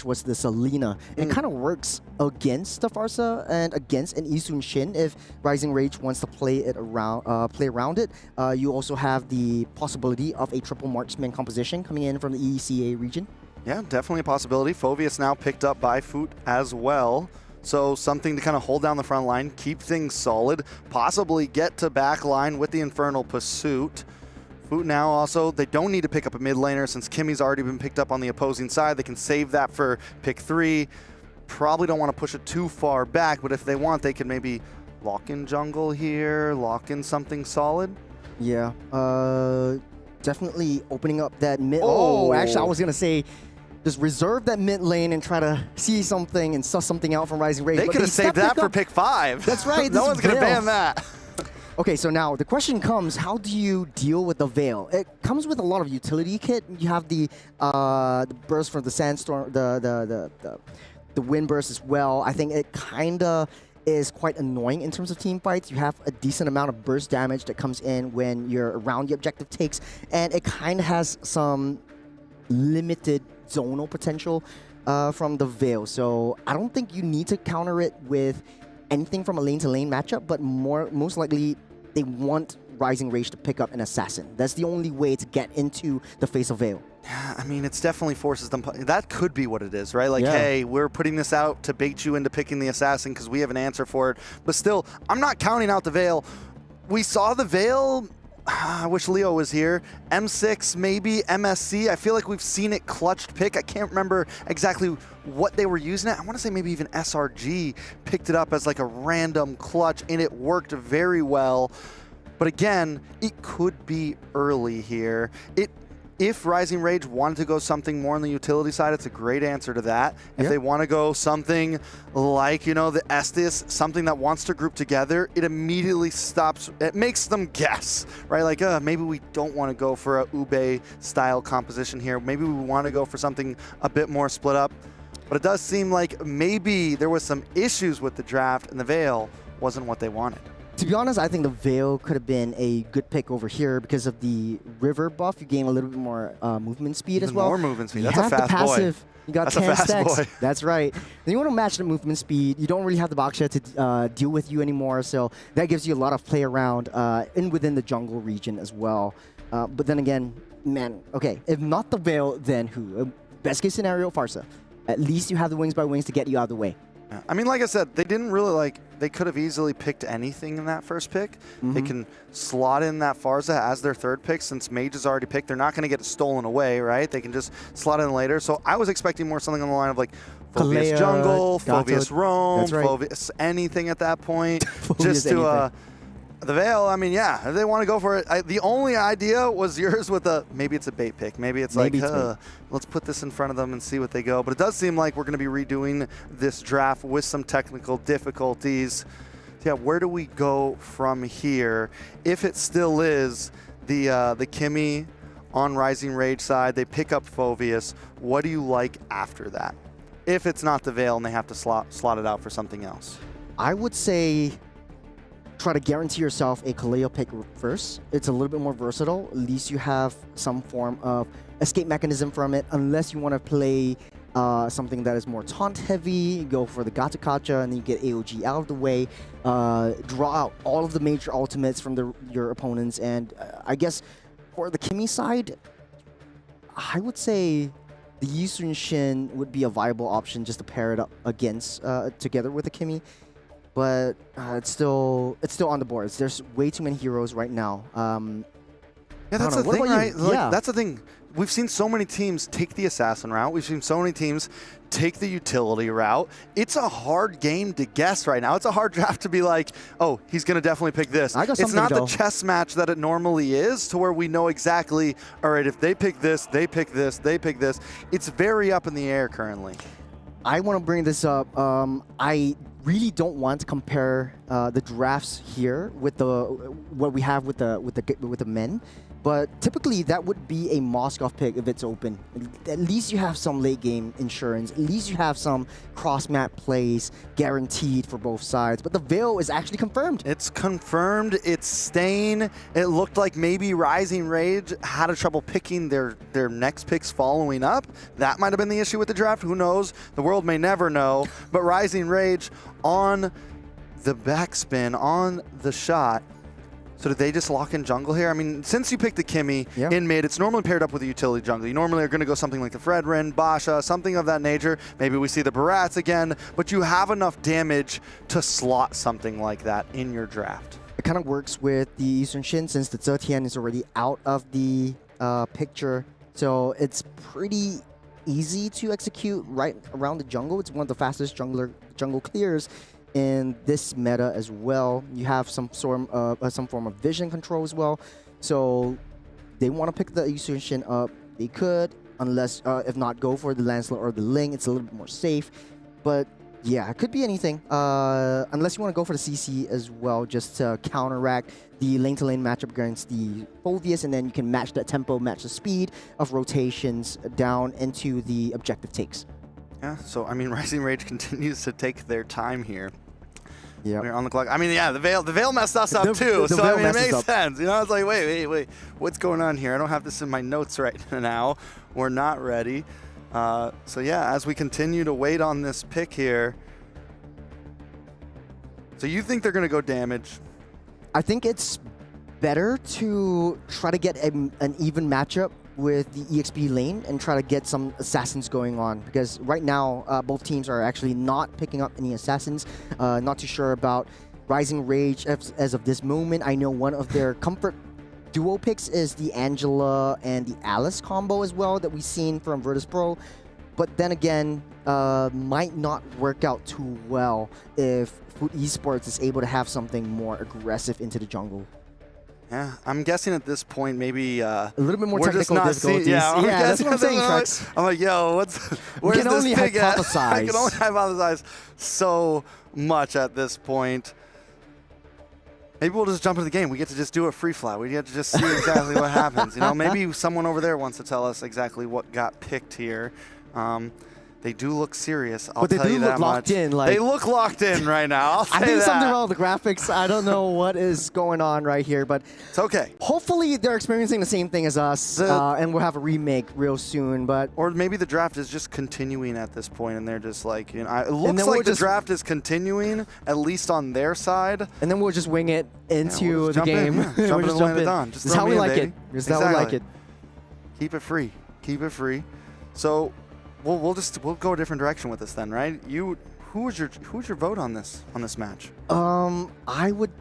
was the Selena. It kind of works against the Farza and against an Isun Shin if Rising Rage wants to play around it. You also have the possibility of a triple marksman composition coming in from the ECA region. Yeah, definitely a possibility. Foveus now picked up by Foot as well. So something to kind of hold down the front line, keep things solid, possibly get to back line with the Infernal Pursuit. Foot now also, they don't need to pick up a mid laner since Kimmy's already been picked up on the opposing side. They can save that for pick 3. Probably don't want to push it too far back, but if they want, they can maybe lock in jungle here, lock in something solid. Yeah, definitely opening up that mid. Oh, actually, I was going to say, just reserve that mid lane and try to see something and suss something out from Rising Rage. They could have saved that for pick 5. That's right. No one's going to ban that. Okay, so now the question comes, how do you deal with the Veil? It comes with a lot of utility kit. You have the burst from the Sandstorm, the Wind Burst as well. I think it kind of is quite annoying in terms of team fights. You have a decent amount of burst damage that comes in when you're around the objective takes, and it kind of has some limited zonal potential from the Veil. So I don't think you need to counter it with anything from a lane-to-lane matchup, but most likely they want Rising Rage to pick up an Assassin. That's the only way to get into the face of Veil. Yeah, I mean, it definitely forces them. That could be what it is, right? Like, hey, we're putting this out to bait you into picking the Assassin because we have an answer for it. But still, I'm not counting out the Veil. We saw the Veil. I wish Leo was here. M6, maybe MSC. I feel like we've seen it clutched pick. I can't remember exactly what they were using it. I want to say maybe even SRG picked it up as like a random clutch, and it worked very well. But again, it could be early here. If Rising Rage wanted to go something more on the utility side, it's a great answer to that. If they want to go something like, you know, the Estes, something that wants to group together, it immediately stops. It makes them guess, right? Like, maybe we don't want to go for a Ube-style composition here. Maybe we want to go for something a bit more split up. But it does seem like maybe there was some issues with the draft and the Veil wasn't what they wanted. To be honest, I think the Veil could have been a good pick over here because of the River buff. You gain a little bit more movement speed as well. More movement speed. You That's a fast passive. boy. You got 10 stacks. That's right. Then you want to match the movement speed. You don't really have the Baksha to deal with you anymore, so that gives you a lot of play around within the jungle region as well. But then again, man, okay, if not the Veil, then who? Best case scenario, Farza. At least you have the Wings by Wings to get you out of the way. Yeah. I mean, like I said, they didn't really they could have easily picked anything in that first pick. They can slot in that Farza as their third pick since Mage is already picked. They're not going to get it stolen away, right? They can just slot in later. So I was expecting more something on the line of like Foveus Jungle, Foveus Roam, Foveus anything at that point. Just to The Veil, I mean, yeah, if they want to go for it. The only idea was yours with maybe it's a bait pick. Maybe it's let's put this in front of them and see what they go. But it does seem like we're going to be redoing this draft with some technical difficulties. So yeah, where do we go from here? If it still is the Kimmy on Rising Rage side, they pick up Phoveus. What do you like after that? If it's not the Veil and they have to slot it out for something else. I would say try to guarantee yourself a Kaleo pick first. It's a little bit more versatile. At least you have some form of escape mechanism from it, unless you want to play something that is more taunt heavy. Go for the Gata Kacha and then you get AOG out of the way. Draw out all of the major ultimates from your opponents. And I guess for the Kimmy side, I would say the Yisun Shin would be a viable option just to pair it up against together with the Kimmy. But it's still on the boards. There's way too many heroes right now. Yeah, that's the thing, right? Like, that's the thing. We've seen so many teams take the assassin route. We've seen so many teams take the utility route. It's a hard game to guess right now. It's a hard draft to be like, oh, he's going to definitely pick this. It's not the chess match that it normally is, to where we know exactly, all right, if they pick this, they pick this, they pick this. It's very up in the air currently. I want to bring this up. I really don't want to compare the drafts here with what we have with the men, but typically that would be a Moskov pick if it's open. At least you have some late game insurance. At least you have some cross map plays guaranteed for both sides. But the Veil is actually confirmed. It's confirmed. It's staying. It looked like maybe Rising Rage had a trouble picking their next picks following up. That might have been the issue with the draft. Who knows? The world may never know. But Rising Rage on the backspin, on the shot. So did they just lock in jungle here? I mean, since you picked the Kimmy in mid, it's normally paired up with a utility jungle. You normally are going to go something like the Fredrin, Basha, something of that nature. Maybe we see the Barats again, but you have enough damage to slot something like that in your draft. It kind of works with the Yisun Shin since the Zetian is already out of the picture. So it's pretty easy to execute right around the jungle. It's one of the fastest jungle clears in this meta as well. You have some form of vision control as well. So they want to pick the Yisun Shin up. They could, unless if not, go for the Lancelot or the Ling. It's a little bit more safe. But yeah, it could be anything. Unless you want to go for the CC as well, just to counteract the lane-to-lane matchup against the Phoveus, and then you can match that tempo, match the speed of rotations down into the objective takes. Yeah, so I mean, Rising Rage continues to take their time here. Yeah, we're on the clock. I mean, yeah, the Veil messed us up too. So I mean, it makes sense. You know, it's like, wait, what's going on here? I don't have this in my notes right now. We're not ready. So yeah, as we continue to wait on this pick here. So you think they're going to go damage? I think it's better to try to get an even matchup with the EXP lane and try to get some assassins going on, because right now both teams are actually not picking up any assassins. Not too sure about Rising Rage as of this moment. I know one of their comfort duo picks is the Angela and the Alice combo as well that we've seen from Virtus Pro, but then again might not work out too well if Food Esports is able to have something more aggressive into the jungle. Yeah, I'm guessing at this point maybe a little bit more technical difficulties. Yeah, that's what I'm saying, Trex. I'm like, yo, where's this pig at? I can only hypothesize so much at this point. Maybe we'll just jump into the game. We get to just do a free fly. We get to just see exactly what happens. You know, maybe someone over there wants to tell us exactly what got picked here. They do look serious, I'll tell you that much. They look locked in right now, I think something wrong with the graphics. I don't know what is going on right here, but it's okay. Hopefully they're experiencing the same thing as us, and we'll have a remake real soon. But or maybe the draft is just continuing at this point, and they're just like, you know, it looks like the draft is continuing, at least on their side. And then we'll just wing it into the game. Jump in and land it on. This is how we like it. This is how we like it. Keep it free. Keep it free. So. We'll go a different direction with this then, right? Who's your vote on this match? I would,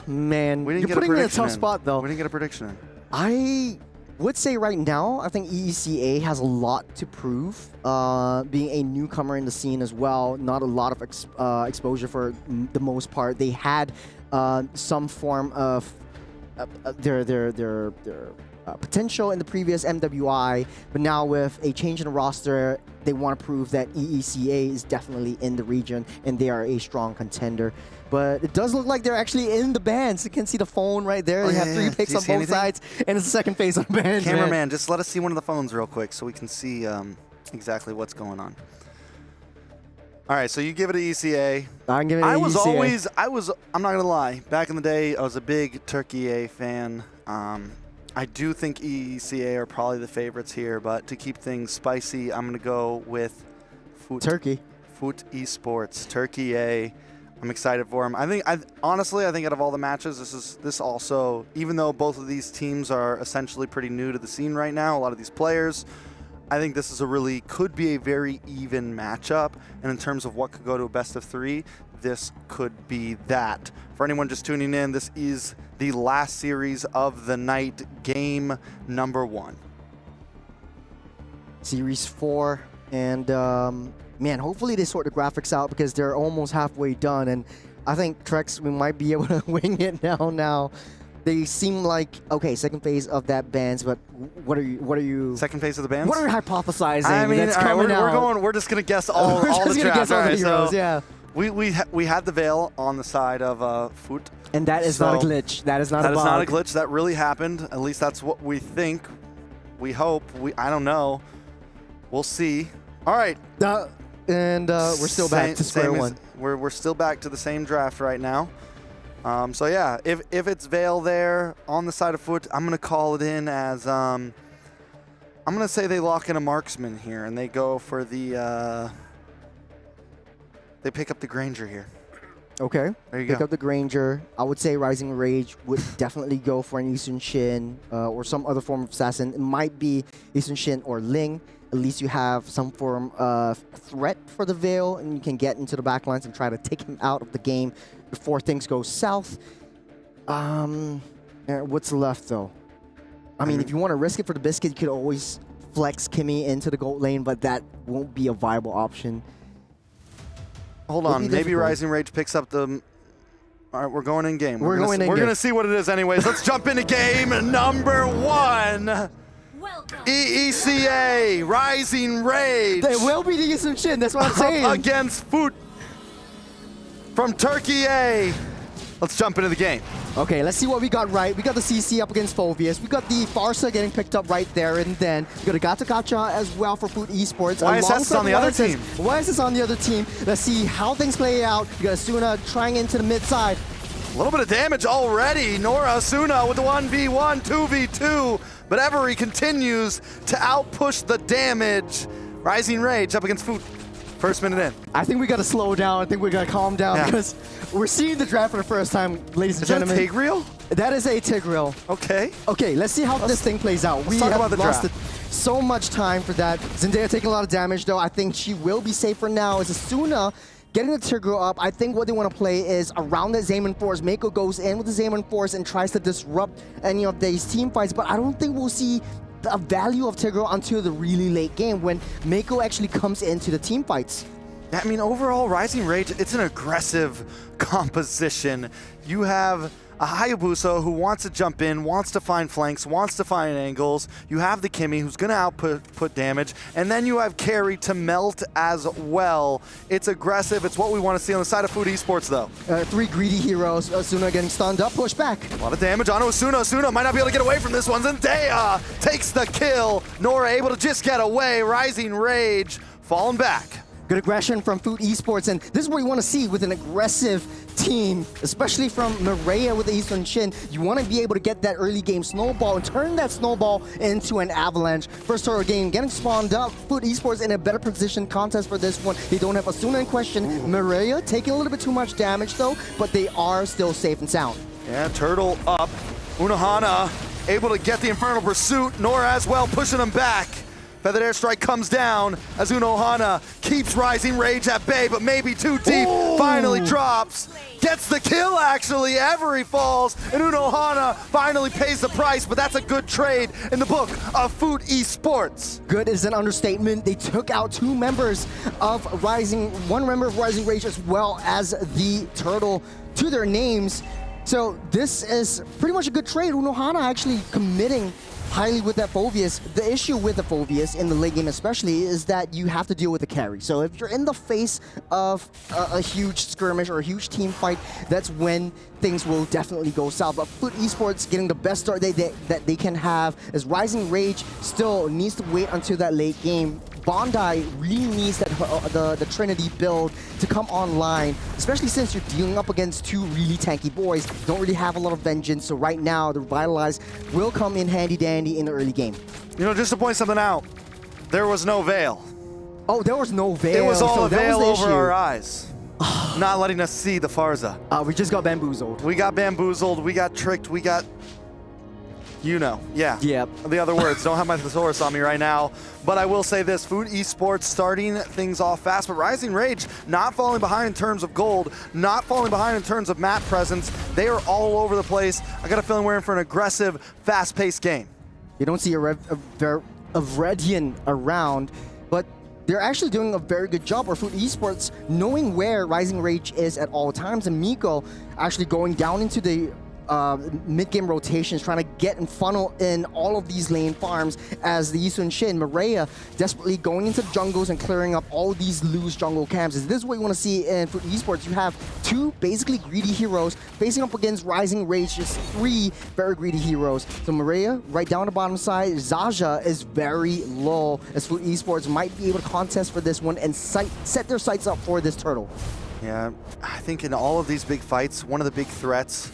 man. We didn't You're get putting a me in a prediction tough spot though. We didn't get a prediction in. I would say right now, I think EECA has a lot to prove. Being a newcomer in the scene as well, not a lot of exposure for the most part. They had some form of their potential in the previous MWI, but now with a change in the roster, they want to prove that EECA is definitely in the region and they are a strong contender. But it does look like they're actually in the bands. You can see the phone right there. They have 3 picks on both sides, and it's the second phase on the bands. Cameraman, just let us see one of the phones real quick so we can see exactly what's going on. All right, so you give it to ECA. I'm giving it to ECA. I'm not going to lie, back in the day, I was a big Turkey A fan. I do think ECA are probably the favorites here, but to keep things spicy, I'm going to go with Turkey. Foot Esports, Turkey A. I'm excited for them. Honestly, I think out of all the matches, this also, even though both of these teams are essentially pretty new to the scene right now, a lot of these players, I think this is could be a very even matchup. And in terms of what could go to a best of 3, this could be that. For anyone just tuning in, this is the last series of the night, game number 1. Series 4, and man, hopefully they sort the graphics out because they're almost halfway done. And I think Trex, we might be able to wing it now. They seem like, okay, second phase of that bands, but what are you? Second phase of the bands? What are you hypothesizing? I mean, that's coming out? we're just gonna guess all the drafts. All the heroes, yeah. We had the veil on the side of Foot. And that is not a glitch. That is not a bug. That is not a glitch. That really happened. At least that's what we think. We hope. I don't know. We'll see. All right. We're still back to square one. We're still back to the same draft right now. So yeah, if it's Veil there on the side of Foot, I'm gonna call it in as I'm gonna say they lock in a marksman here and they go for the they pick up the Granger here. Okay. There you go. Pick up the Granger. I would say Rising Rage would definitely go for an Eastern Shin or some other form of assassin. It might be Eastern Shin or Ling. At least you have some form of threat for the Veil, and you can get into the backlines and try to take him out of the game before things go south. What's left, though? I mean, if you want to risk it for the biscuit, you could always flex Kimmy into the gold lane, but that won't be a viable option. Hold on, maybe Rising Rage picks up the... All right, we're going in game. We're going to see what it is anyways. Let's jump into game number 1. EECA, Rising Rage. They will be the Eastern Shin, that's what I'm saying. Against Foot from Turkey A. Let's jump into the game. Okay, let's see what we got right. We got the CC up against Phoveus. We got the Farsa getting picked up right there and then. We got a Gata Gacha as well for Foot Esports. YSS is on the other team. YSS is on the other team. Let's see how things play out. We got Asuna trying into the mid side. A little bit of damage already. Nora Asuna with the 1v1, 2v2. But Every continues to outpush the damage. Rising Rage up against Foot. First minute in. I think we got to slow down. I think we got to calm down because we're seeing the draft for the first time, ladies and gentlemen. Is that a Tigreal? That is a Tigreal. Okay. Okay, let's see how this thing plays out. Let's talk about the draft. So much time for that. Zendaya taking a lot of damage, though. I think she will be safe for now. As Asuna getting the Tigreal up, I think what they want to play is around the Zaman Force. Mako goes in with the Zaman Force and tries to disrupt any of these team fights, but I don't think we'll see the value of Tigreal until the really late game when Mako actually comes into the team fights. I mean, overall, Rising Rage, it's an aggressive composition. You have a Hayabusa who wants to jump in, wants to find flanks, wants to find angles. You have the Kimmy who's going to output damage. And then you have Carry to melt as well. It's aggressive. It's what we want to see on the side of Foot Esports, though. 3 greedy heroes. Asuna getting stunned up, push back. A lot of damage on Asuna. Asuna might not be able to get away from this one. Zendaya takes the kill. Nora able to just get away. Rising Rage falling back. Good aggression from Foot Esports, and this is what you want to see with an aggressive team, especially from Mireia with the Eastern Shin. You want to be able to get that early game snowball and turn that snowball into an avalanche. First turtle game getting spawned up. Foot Esports in a better position contest for this one. They don't have Asuna in question. Mireia taking a little bit too much damage though, but they are still safe and sound. Yeah, turtle up. Unohana able to get the Infernal Pursuit. Nora as well pushing them back. Feathered Airstrike comes down as Unohana keeps Rising Rage at bay, but maybe too deep. Ooh. Finally drops. Gets the kill, actually. Every falls, and Unohana finally pays the price, but that's a good trade in the book of Foot Esports. Good is an understatement. They took out one member of Rising Rage as well as the Turtle to their names. So this is pretty much a good trade. Unohana actually committing highly with that Phoveus. The issue with the Phoveus in the late game especially is that you have to deal with the carry. So if you're in the face of a huge skirmish or a huge team fight, that's when things will definitely go south. But Foot Esports getting the best start that they can have, as Rising Rage still needs to wait until that late game. Bondi really needs that the Trinity build to come online, especially since you're dealing up against two really tanky boys. Don't really have a lot of vengeance, so right now the Revitalize will come in handy dandy in the early game. You know, just to point something out, there was no veil. Oh, there was no veil. It was all so a veil over over our eyes. Not letting us see the Farza. We just got bamboozled. We got bamboozled, we got tricked, we got... You know, yeah. Yep. The other words, don't have my thesaurus on me right now. But I will say this, Foot Esports starting things off fast, but Rising Rage not falling behind in terms of gold, not falling behind in terms of map presence. They are all over the place. I got a feeling we're in for an aggressive, fast-paced game. You don't see a Redian around, but they're actually doing a very good job, or Foot Esports knowing where Rising Rage is at all times, and Miko actually going down into the mid-game rotations, trying to get and funnel in all of these lane farms as the Yisun Shin, Maria desperately going into the jungles and clearing up all these loose jungle camps. This is what you want to see in Foot Esports. You have two basically greedy heroes facing up against Rising Rage, just three very greedy heroes. So Maria right down the bottom side, Zaja is very low, as Foot Esports might be able to contest for this one and set their sights up for this turtle. Yeah, I think in all of these big fights, one of the big threats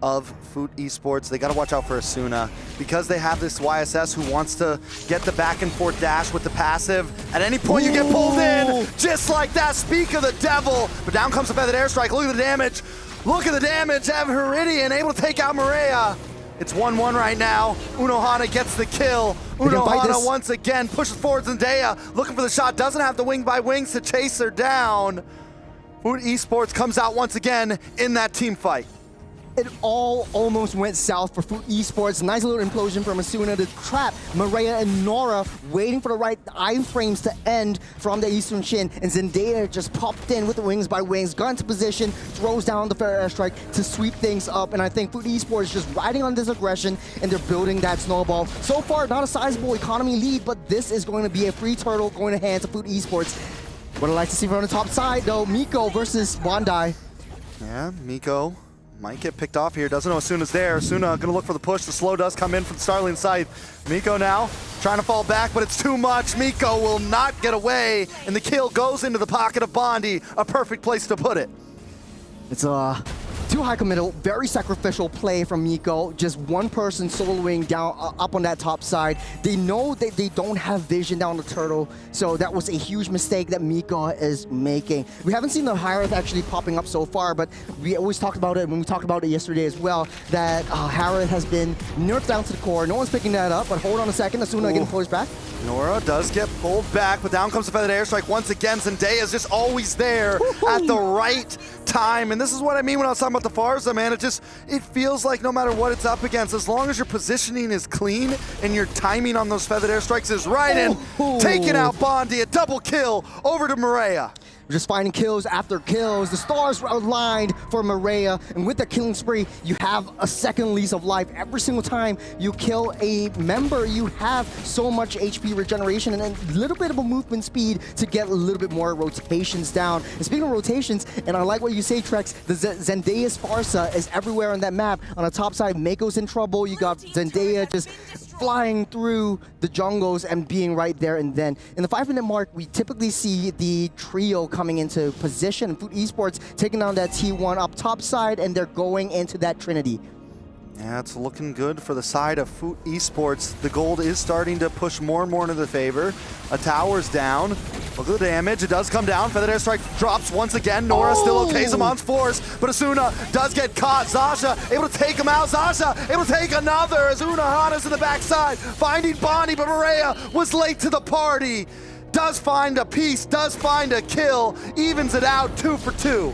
of Foot Esports, they got to watch out for Asuna, because they have this YSS who wants to get the back and forth dash with the passive. At any point you get pulled in, just like that. Speak of the devil. But down comes the Feathered Airstrike. Look at the damage. Look at the damage. Evan Heridian able to take out Maria. It's 1-1 right now. Unohana gets the kill. Unohana once again pushes forward. Zendaya looking for the shot. Doesn't have the wing by wings to chase her down. Foot Esports comes out once again in that team fight. It all almost went south for Foot Esports. Nice little implosion from Asuna to trap Maria and Nora, waiting for the right iframes to end from the Eastern Shin. And Zendaya just popped in with the wings by wings, got into position, throws down the Feathered Airstrike to sweep things up. And I think Foot Esports is just riding on this aggression, and they're building that snowball. So far, not a sizable economy lead, but this is going to be a free turtle going to hand to Foot Esports. What I'd like to see from the top side, though, Miko versus Bondi. Yeah, Miko might get picked off here. Doesn't know Asuna's there. Asuna gonna look for the push. The slow does come in from Starling side. Miko now trying to fall back, but it's too much. Miko will not get away, and the kill goes into the pocket of Bondi. A perfect place to put it. It's too high committal, very sacrificial play from Miko. Just one person soloing down up on that top side. They know that they don't have vision down the turtle, so that was a huge mistake that Miko is making. We haven't seen the Harith actually popping up so far, but we always talked about it when we talked about it yesterday as well, that Harith has been nerfed down to the core. No one's picking that up, but hold on a second. Asuna getting pushed back. Nora does get pulled back, but down comes the Feathered Airstrike once again. Zendaya is just always there at the right time, and this is what I mean when I was talking about the Farza, man. It feels like no matter what it's up against, as long as your positioning is clean and your timing on those Feathered Airstrikes is right, and taking out Bondi, a double kill over to Maria. We're just finding kills after kills. The stars were aligned for Maria, and with that killing spree, you have a second lease of life. Every single time you kill a member, you have so much HP regeneration and a little bit of a movement speed to get a little bit more rotations down. And speaking of rotations, and I like what you say, Trex, the Zendaya's Farsa is everywhere on that map. On the top side, Mako's in trouble. You got Zendaya just flying through the jungles and being right there and then. In the 5-minute mark, we typically see the trio coming into position. Foot Esports taking down that T1 up top side, and they're going into that Trinity. Yeah, it's looking good for the side of Foot Esports. The gold is starting to push more and more into their favor. A tower's down. Look at the damage. It does come down. Feathered Airstrike drops once again. Nora still okay. Zamon's force, but Asuna does get caught. Zasha able to take him out. Zasha able to take another as Unohana's in the backside, finding Bonnie, but Maria was late to the party. Does find a piece, does find a kill, evens it out 2 for 2.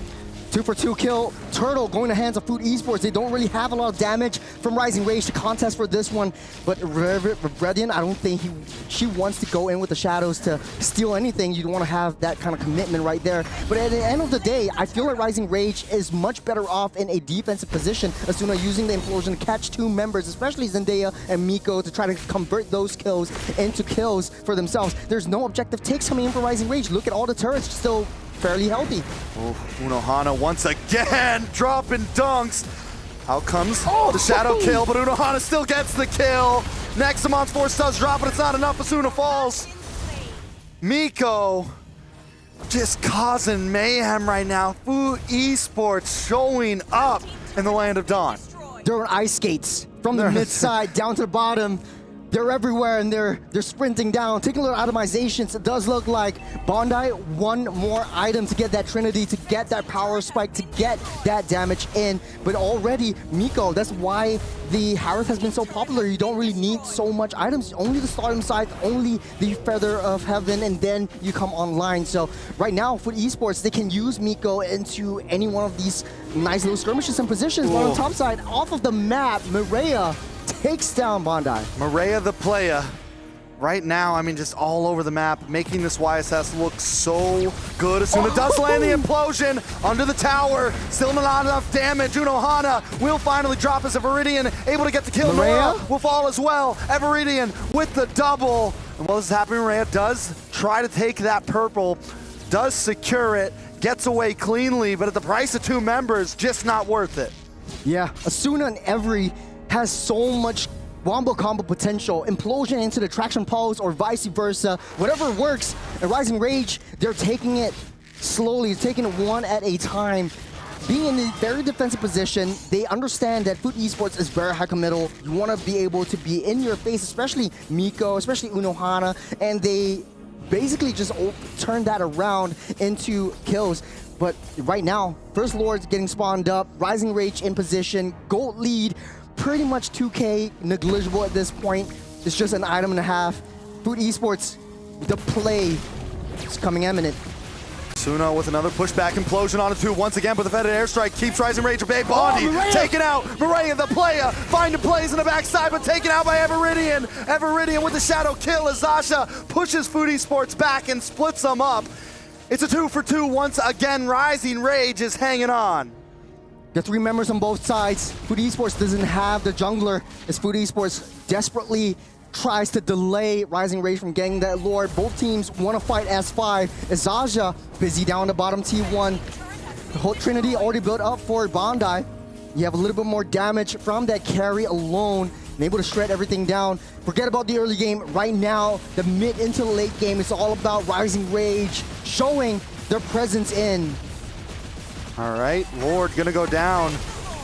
2 for 2 kill. Turtle going to hands of Foot Esports. They don't really have a lot of damage from Rising Rage to contest for this one, but Redian, I don't think she wants to go in with the shadows to steal anything. You don't want to have that kind of commitment right there. But at the end of the day, I feel like Rising Rage is much better off in a defensive position. Asuna using the implosion to catch 2 members, especially Zendaya and Miko, to try to convert those kills into kills for themselves. There's no objective takes coming in for Rising Rage. Look at all the turrets still fairly healthy. Oh, Unohana once again dropping dunks. Out comes the shadow kill, but Unohana still gets the kill. Next, Zamon's force does drop, but it's not enough. Asuna falls. Miko just causing mayhem right now. Foot Esports showing up in the land of Dawn. They're on ice skates from the mid side down to the bottom. They're everywhere and they're sprinting down. Taking a little itemizations, it does look like Bondi one more item to get that Trinity, to get that power spike, to get that damage in. But already, Miko, that's why the Harith has been so popular. You don't really need so much items. Only the stardom side, only the Feather of Heaven, and then you come online. So right now, for esports, they can use Miko into any one of these nice little skirmishes and positions. But on the top side, off of the map, Mireya takes down Bondi. Mireya the player. Right now, I mean, just all over the map, making this YSS look so good. Asuna does land the implosion under the tower. Still not enough damage. Unohana will finally drop as Everidian able to get the kill. Nora will fall as well. Everidian with the double. And while this is happening, Mireya does try to take that purple, does secure it, gets away cleanly, but at the price of 2 members, just not worth it. Yeah, Asuna and Every has so much wombo combo potential, implosion into the traction pulse or vice versa, whatever works. And Rising Rage, they're taking it slowly, taking it one at a time. Being in a very defensive position, they understand that Foot Esports is very high committal. You want to be able to be in your face, especially Miko, especially Unohana, and they basically just turn that around into kills. But right now, First Lord's getting spawned up, Rising Rage in position, gold lead, pretty much 2K negligible at this point. It's just an item and a half. Foot Esports, the play is coming imminent. Asuna with another pushback implosion on it too once again, but the Feathered Airstrike keeps Rising Rage. Bay Bondi taken out. Mireya the player finding plays in the backside, but taken out by Everidian. Everidian with the shadow kill as Zasha pushes Foot Esports back and splits them up. It's a 2 for 2 once again. Rising Rage is hanging on. The 3 members on both sides. Foot Esports doesn't have the jungler as Foot Esports desperately tries to delay Rising Rage from getting that Lord. Both teams want to fight S5. Zaja busy down the bottom T1. The whole Trinity already built up for Bondi. You have a little bit more damage from that carry alone and able to shred everything down. Forget about the early game. Right now, the mid into the late game, it's all about Rising Rage showing their presence in. All right, Lord gonna go down.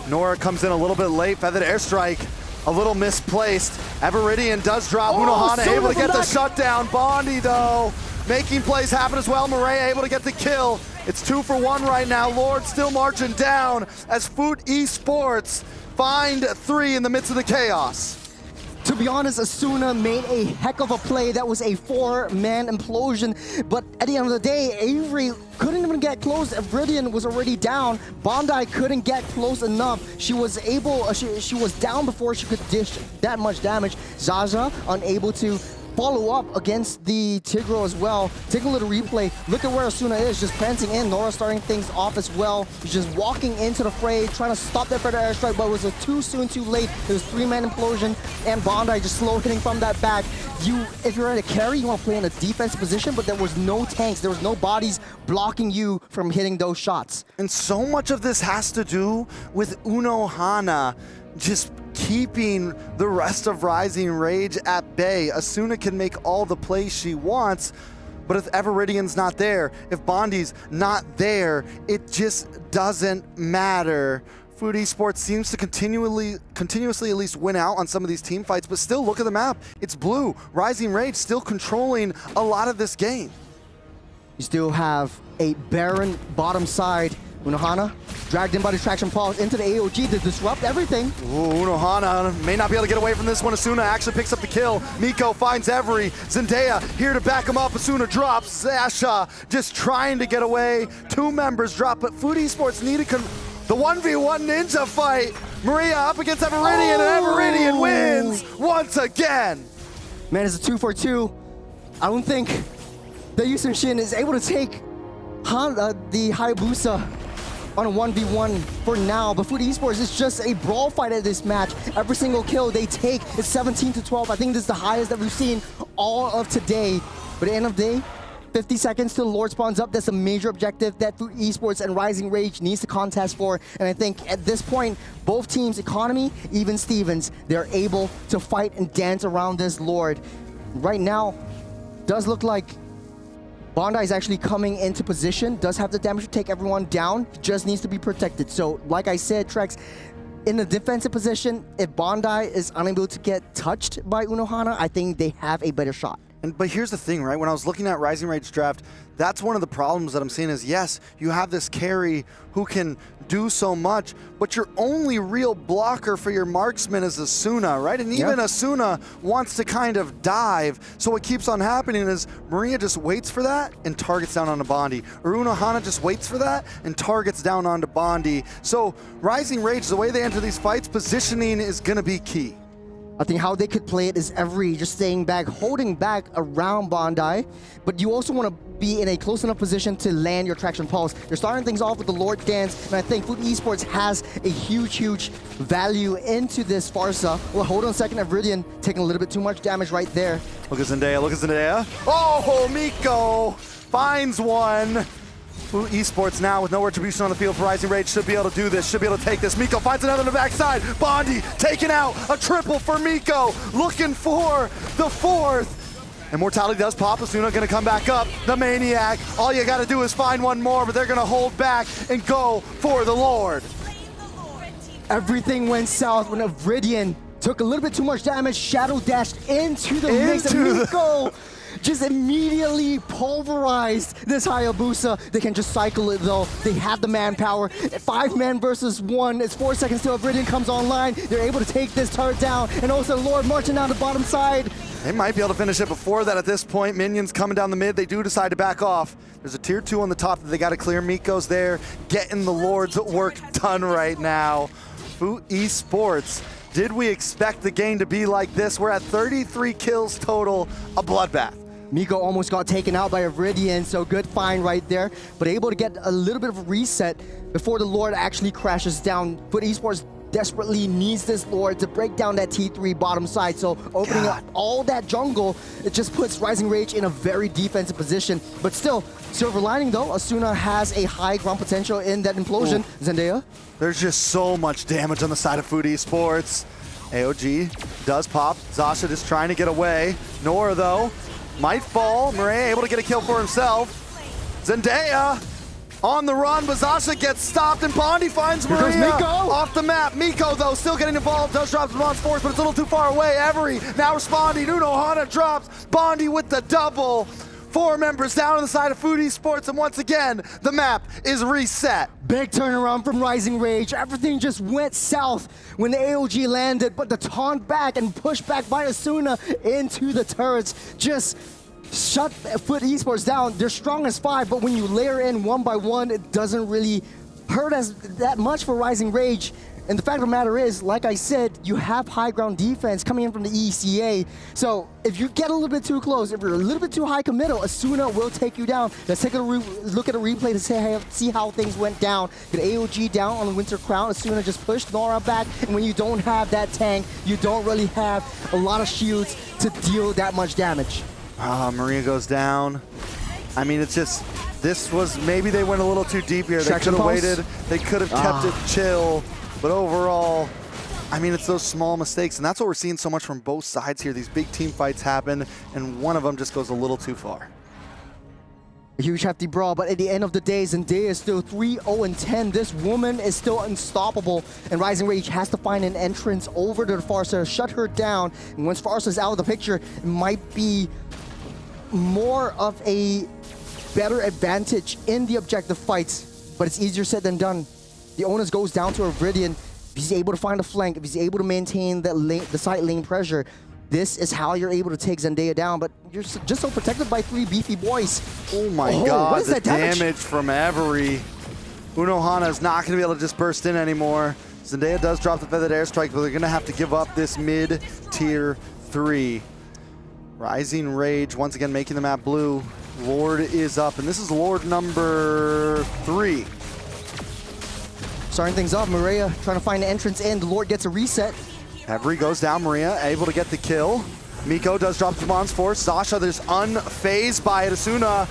Nora comes in a little bit late. Feathered Airstrike, a little misplaced. Everidian does drop. Unohana able to get the shutdown. Bondi, though, making plays happen as well. Mireya able to get the kill. It's 2 for 1 right now. Lord still marching down as Foot Esports find 3 in the midst of the chaos. To be honest, Asuna made a heck of a play. That was a 4-man implosion. But at the end of the day, Avery couldn't even get close. Everidian was already down. Bondi couldn't get close enough. She was able, she was down before she could dish that much damage. Zaza unable to follow up against the Tigro as well. Take a little replay. Look at where Asuna is, just prancing in. Nora starting things off as well. He's just walking into the fray, trying to stop that Feather Airstrike, but it was a too soon, too late. It was 3-man implosion, and Bondi just slow hitting from that back. If you're at a carry, you want to play in a defensive position, but there was no tanks, there was no bodies blocking you from hitting those shots. And so much of this has to do with Unohana just keeping the rest of Rising Rage at bay. Asuna can make all the plays she wants, but if Everidian's not there, if Bondi's not there, it just doesn't matter Food Esports seems to continuously at least win out on some of these team fights, but still look at the map. It's blue. Rising Rage still controlling a lot of this game. You still have a barren bottom side. Unohana dragged in by distraction pulse into the AOG to disrupt everything. Ooh, Unohana may not be able to get away from this one. Asuna actually picks up the kill. Miko finds Every. Zendaya here to back him up. Asuna drops. Zasha just trying to get away. 2 members drop, but Food Esports needed the 1v1 ninja fight. Maria up against Everinian, and Everinian wins once again. Man, it's a 2-for-2. I don't think that Yusun Shin is able to take the Hayabusa on a 1v1 for now, but Food Esports is just a brawl fight at this match. Every single kill they take is 17-12. I think this is the highest that we've seen all of today. But at the end of the day, 50 seconds till the Lord spawns up. That's a major objective that Food Esports and Rising Rage needs to contest for. And I think at this point, both teams, Economy, even Stevens, they're able to fight and dance around this Lord. Right now, does look like Bondi is actually coming into position, does have the damage to take everyone down, just needs to be protected. So like I said, Trex, in the defensive position, if Bondi is unable to get touched by Unohana, I think they have a better shot. But here's the thing, right? When I was looking at Rising Rage draft, that's one of the problems that I'm seeing is, yes, you have this carry who can do so much, but your only real blocker for your marksman is Asuna, right? And even Asuna wants to kind of dive. So what keeps on happening is Maria just waits for that and targets down onto Bondi. Or Unohana just waits for that and targets down onto Bondi. So Rising Rage, the way they enter these fights, positioning is going to be key. I think how they could play it is Every just staying back, holding back around Bondi, but you also want to be in a close enough position to land your traction pulse. You're starting things off with the Lord Dance, and I think Food Esports has a huge value into this Farsa. Well, hold on a second, Viridian taking a little bit too much damage right there. Look at Zendaya, look at Zendaya. Oh, Miko finds one. Food Esports now with no retribution on the field for Rising Rage should be able to do this, should be able to take this. Miko finds another on the backside. Bondi taking out a triple for Miko, looking for the 4th. Immortality does pop. Asuna gonna come back up. The Maniac. All you gotta do is find one more, but they're gonna hold back and go for the Lord. Everything went south when Viridian took a little bit too much damage, shadow dashed into the mix, and Miko just immediately pulverized this Hayabusa. They can just cycle it though. They have the manpower. 5 men versus 1. It's 4 seconds till Viridian comes online. They're able to take this turret down, and also Lord marching down the bottom side. They might be able to finish it before that at this point. Minions coming down the mid. They do decide to back off. There's a tier 2 on the top that they got to clear. Miko's there, getting the Lord's work done right now. Food Esports. Did we expect the game to be like this? We're at 33 kills total, a bloodbath. Miko almost got taken out by a Viridian, so good find right there, but able to get a little bit of a reset before the Lord actually crashes down. Food Esports desperately needs this Lord to break down that T3 bottom side, so opening up all that jungle, it just puts Rising Rage in a very defensive position. But still, silver lining though, Asuna has a high ground potential in that implosion. Ooh. Zendaya? There's just so much damage on the side of Food Esports. AOG does pop. Zasha just trying to get away. Nora though, might fall. Murray able to get a kill for himself. Zendaya on the run, but Zasha gets stopped, and Bondi finds Maria off the map. Miko, though, still getting involved. Does drop Ramon's force, but it's a little too far away. Every now responding. Unohana drops. Bondi with the double. 4 members down on the side of Food Esports, and once again, the map is reset. Big turnaround from Rising Rage. Everything just went south when the AOG landed, but the taunt back and push back by Asuna into the turrets just shut Food Esports down. They're strong as 5, but when you layer in 1 by 1, it doesn't really hurt us that much for Rising Rage. And the fact of the matter is, like I said, you have high ground defense coming in from the ECA. So if you get a little bit too close, if you're a little bit too high committal, Asuna will take you down. Let's take a look at a replay to see how things went down. Get AOG down on the Winter Crown. Asuna just pushed Nora back. And when you don't have that tank, you don't really have a lot of shields to deal that much damage. Maria goes down. I mean, it's just, this was, maybe they went a little too deep here. They could have waited. They could have kept it chill. But overall, I mean, it's those small mistakes, and that's what we're seeing so much from both sides here. These big team fights happen, and one of them just goes a little too far. A huge hefty brawl, but at the end of the day, Zendaya is still 3-0-10. This woman is still unstoppable, and Rising Rage has to find an entrance over to the Farsa, shut her down. And once Farsa is out of the picture, it might be more of a better advantage in the objective fights, but it's easier said than done. The onus goes down to Iridian. If he's able to find a flank, if he's able to maintain the side lane pressure, this is how you're able to take Zendaya down, but you're just so protected by 3 beefy boys. Oh my god, what is the that damage from Every. Unohana is not going to be able to just burst in anymore. Zendaya does drop the feathered airstrike, but they're going to have to give up this mid-tier 3. Rising Rage, once again making the map blue. Lord is up, and this is Lord number 3. Starting things off, Maria trying to find an entrance in. The Lord gets a reset. Every goes down, Maria able to get the kill. Miko does drop Jamon's force. Sasha there's unfazed by it. Asuna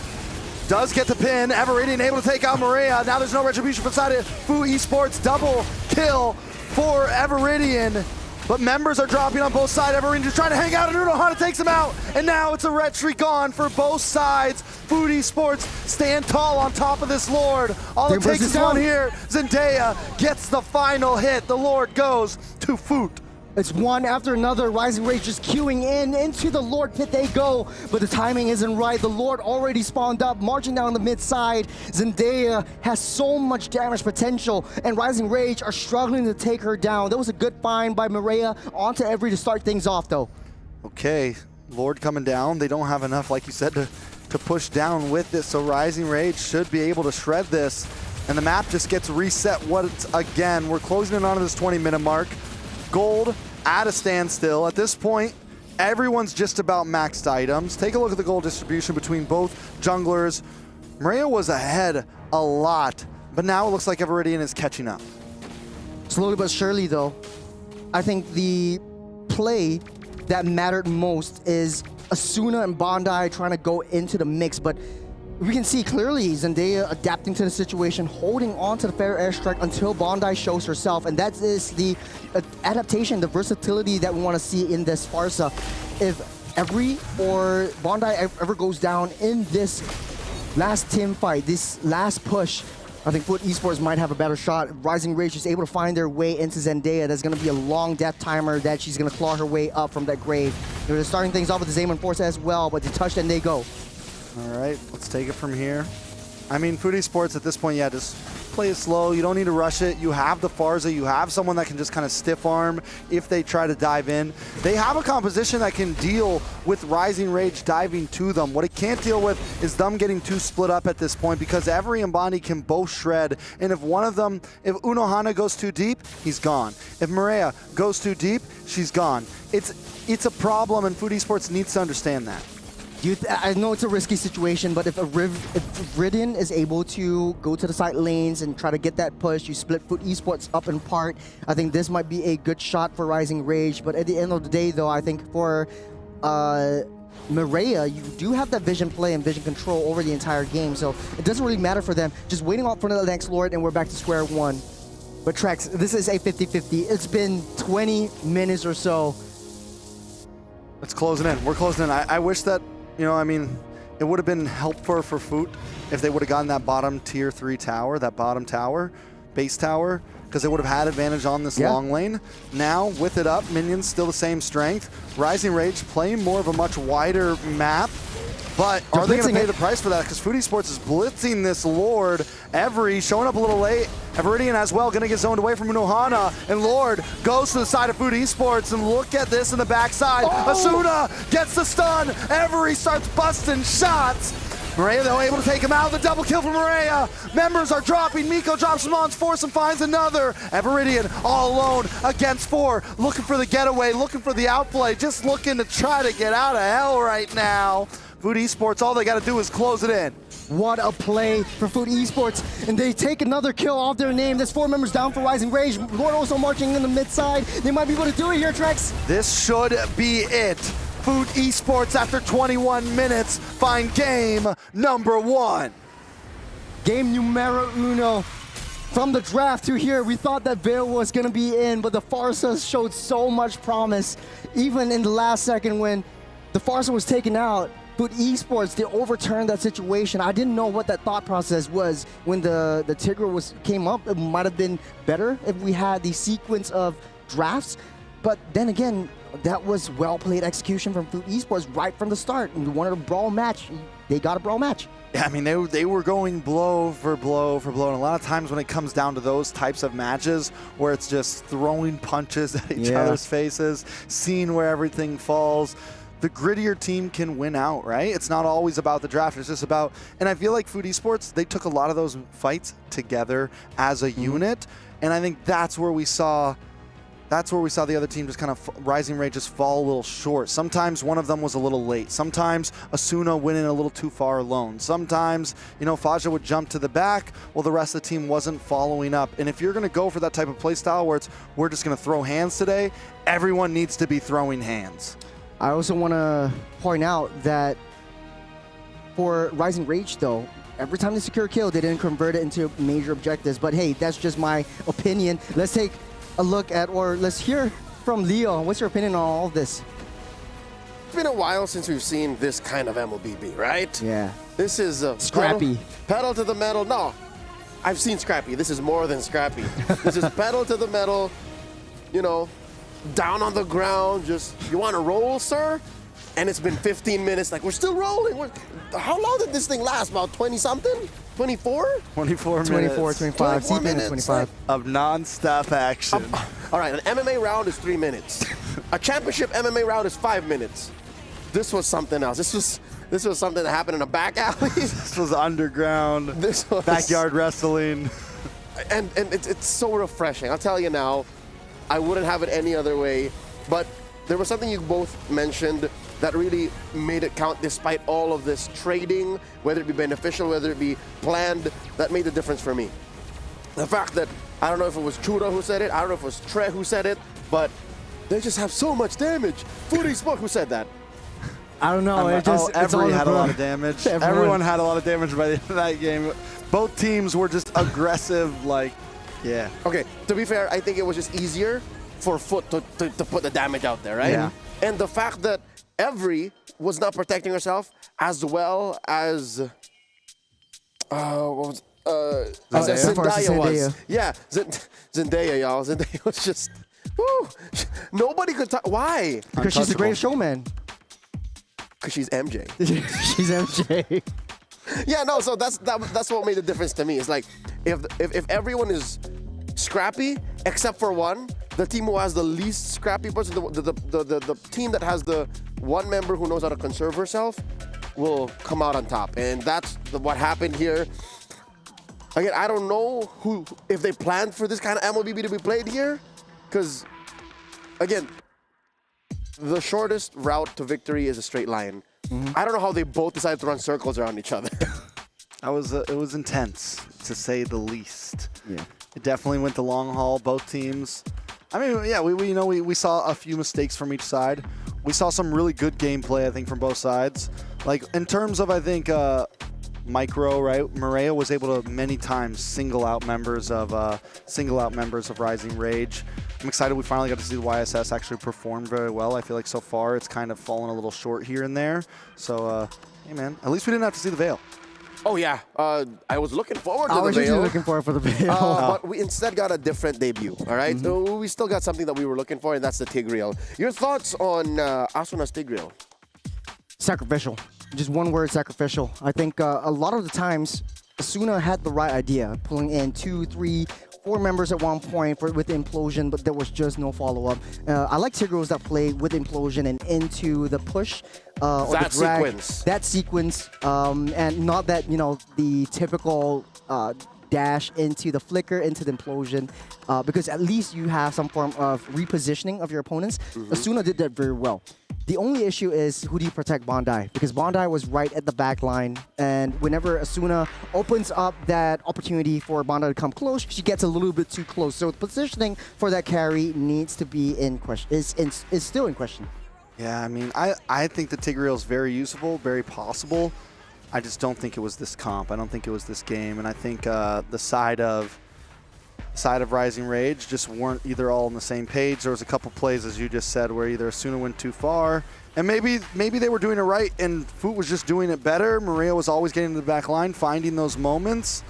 does get the pin. Everinian able to take out Maria. Now there's no retribution from side of Fu Esports. Double kill for Everinian. But members are dropping on both sides. Everinian just trying to hang out, and Unohana takes him out. And now it's a red streak on for both sides. Food Esports stand tall on top of this Lord. All it takes is one here. Zendaya gets the final hit. The Lord goes to Food. It's one after another. Rising Rage just queuing in. Into the Lord pit they go. But the timing isn't right. The Lord already spawned up, marching down the mid side. Zendaya has so much damage potential, and Rising Rage are struggling to take her down. That was a good find by Maria onto Every to start things off, though. Okay, Lord coming down. They don't have enough, like you said, to push down with this. So Rising Rage should be able to shred this. And the map just gets reset once again. We're closing in on this 20-minute mark. Gold at a standstill. At this point, everyone's just about maxed items. Take a look at the gold distribution between both junglers. Maria was ahead a lot, but now it looks like Everinian is catching up. Slowly but surely, though, I think the play that mattered most is Asuna and Bondi trying to go into the mix, but we can see clearly Zendaya adapting to the situation, holding on to the fair airstrike until Bondi shows herself, and that is the adaptation, the versatility that we want to see in this Farsa. If Every or Bondi ever goes down in this last team fight, this last push, I think Foot Esports might have a better shot. Rising Rage is able to find their way into Zendaya. That's going to be a long death timer that she's going to claw her way up from that grave. They're starting things off with the Zaman Force as well, but they touch and they go. All right, let's take it from here. I mean, Food Esports at this point, yeah, just play it slow. You don't need to rush it. You have the Farsa. You have someone that can just kind of stiff arm if they try to dive in. They have a composition that can deal with Rising Rage diving to them. What it can't deal with is them getting too split up at this point, because Every and Bondi can both shred. And if one of them, if Unohana goes too deep, he's gone. If Maria goes too deep, she's gone. It's a problem, and Food Esports needs to understand that. I know it's a risky situation, but if Iridian is able to go to the side lanes and try to get that push, you split Foot Esports up in part, I think this might be a good shot for Rising Rage. But at the end of the day, though, I think for Maria, you do have that vision play and vision control over the entire game, so it doesn't really matter for them. Just waiting out for the next Lord, and we're back to square one. But Trex, this is a 50-50. It's been 20 minutes or so. It's closing in. We're closing in. I wish that, you know, I mean, it would have been helpful for Foot if they would have gotten that bottom tier 3 tower, that bottom tower, base tower, because they would have had advantage on this long lane. Now, with it up, minions still the same strength. Rising Rage playing more of a much wider map, but are they going to pay the price for that? Because Food Esports is blitzing this Lord. Every showing up a little late. Everinian as well, going to get zoned away from Unohana, and Lord goes to the side of Food Esports, and look at this in the backside. Asuna gets the stun. Every starts busting shots. Maria, though, able to take him out. The double kill from Maria. Members are dropping. Miko drops Shaman's force and finds another. Everinian all alone against 4. Looking for the getaway, looking for the outplay, just looking to try to get out of hell right now. Food Esports, all they got to do is close it in. What a play for Food Esports, and they take another kill off their name. There's 4 members down for Rising Rage. Lord also marching in the mid side. They might be able to do it here, Trex. This should be it. Food Esports, after 21 minutes, find game number 1. Game numero uno. From the draft to here, we thought that Veil was going to be in, but the Farsa showed so much promise. Even in the last second when the Farsa was taken out, Food Esports, they overturned that situation. I didn't know what that thought process was when the Tigreal came up. It might have been better if we had the sequence of drafts. But then again, that was well-played execution from Food Esports right from the start. And we wanted a brawl match. They got a brawl match. Yeah, I mean, they were going blow for blow for blow. And a lot of times when it comes down to those types of matches where it's just throwing punches at each other's faces, seeing where everything falls, the grittier team can win out, right? It's not always about the draft. It's just about, and I feel like Food Esports, they took a lot of those fights together as a unit. And I think that's where we saw the other team just kind of, Rising Rage just fall a little short. Sometimes one of them was a little late. Sometimes Asuna went in a little too far alone. Sometimes, you know, Faja would jump to the back while the rest of the team wasn't following up. And if you're going to go for that type of play style where it's, we're just going to throw hands today, everyone needs to be throwing hands. I also want to point out that for Rising Rage, though, every time they secure a kill, they didn't convert it into major objectives. But hey, that's just my opinion. Let's take a look at, or let's hear from Leo. What's your opinion on all of this? It's been a while since we've seen this kind of MLBB, right? Yeah. This is scrappy. Pedal to the metal. No, I've seen scrappy. This is more than scrappy. This is pedal to the metal, you know, down on the ground, just, you want to roll, sir? And it's been 15 minutes, like, we're still rolling. How long did this thing last? About 20-something? 24? 24 minutes. 24, 25. 24 minutes. 25. Of non-stop action. All right, an MMA round is 3 minutes. A championship MMA round is 5 minutes. This was something else. This was something that happened in a back alley. This was underground. This was backyard wrestling. And it's so refreshing. I'll tell you now, I wouldn't have it any other way. But there was something you both mentioned that really made it count despite all of this trading, whether it be beneficial, whether it be planned, that made the difference for me. The fact that, I don't know if it was Chura who said it, I don't know if it was Tre who said it, but they just have so much damage. Foodie Spook who said that. I don't know. Everyone had a lot of damage. Everyone had a lot of damage by the end of that game. Both teams were just aggressive, like, yeah. Okay, to be fair, I think it was just easier for Foot to put the damage out there, right? Yeah. And the fact that Every was not protecting herself as well as Zendaya was. Yeah, Zendaya, y'all. Zendaya was just, woo. Nobody could talk. Why? Because she's the greatest showman. Because she's MJ. She's MJ. Yeah, no. So that's what made the difference to me. It's like if everyone is scrappy except for one, the team who has the least scrappy person, the team that has the one member who knows how to conserve herself, will come out on top. And that's what happened here. Again, I don't know if they planned for this kind of MLBB to be played here, because again, the shortest route to victory is a straight line. I don't know how they both decided to run circles around each other. It was intense, to say the least. Yeah. It definitely went the long haul, both teams. I mean, yeah, we saw a few mistakes from each side. We saw some really good gameplay, I think, from both sides. Like, in terms of, I think, micro, right? Maria was able to many times single out members of Rising Rage. I'm excited we finally got to see the YSS actually perform very well. I feel like so far it's kind of fallen a little short here and there. So, hey man, at least we didn't have to see the Veil. Oh yeah, I was looking forward to the Veil. I was usually looking forward for the Veil. But we instead got a different debut, all right? So we still got something that we were looking for, and that's the Tigreal. Your thoughts on Asuna's Tigreal? Sacrificial. Just one word, sacrificial. I think a lot of the times, Asuna had the right idea, pulling in 2, 3, 4 members at one point with Implosion, but there was just no follow-up. I like Tigreals that play with Implosion and into the push. Or that the drag, sequence. That sequence. And not that, the typical dash into the flicker, into the Implosion, because at least you have some form of repositioning of your opponents. Asuna did that very well. The only issue is, who do you protect Bondi? Because Bondi was right at the back line, and whenever Asuna opens up that opportunity for Bondi to come close, she gets a little bit too close. So the positioning for that carry needs to be in question. Is still in question. Yeah, I mean, I think the Tigreal is very usable, very possible. I just don't think it was this comp. I don't think it was this game. And I think the side of side of Rising Rage just weren't either all on the same page. There was a couple plays, as you just said, where either Asuna went too far, and maybe they were doing it right and Foot was just doing it better. Maria was always getting to the back line, finding those moments.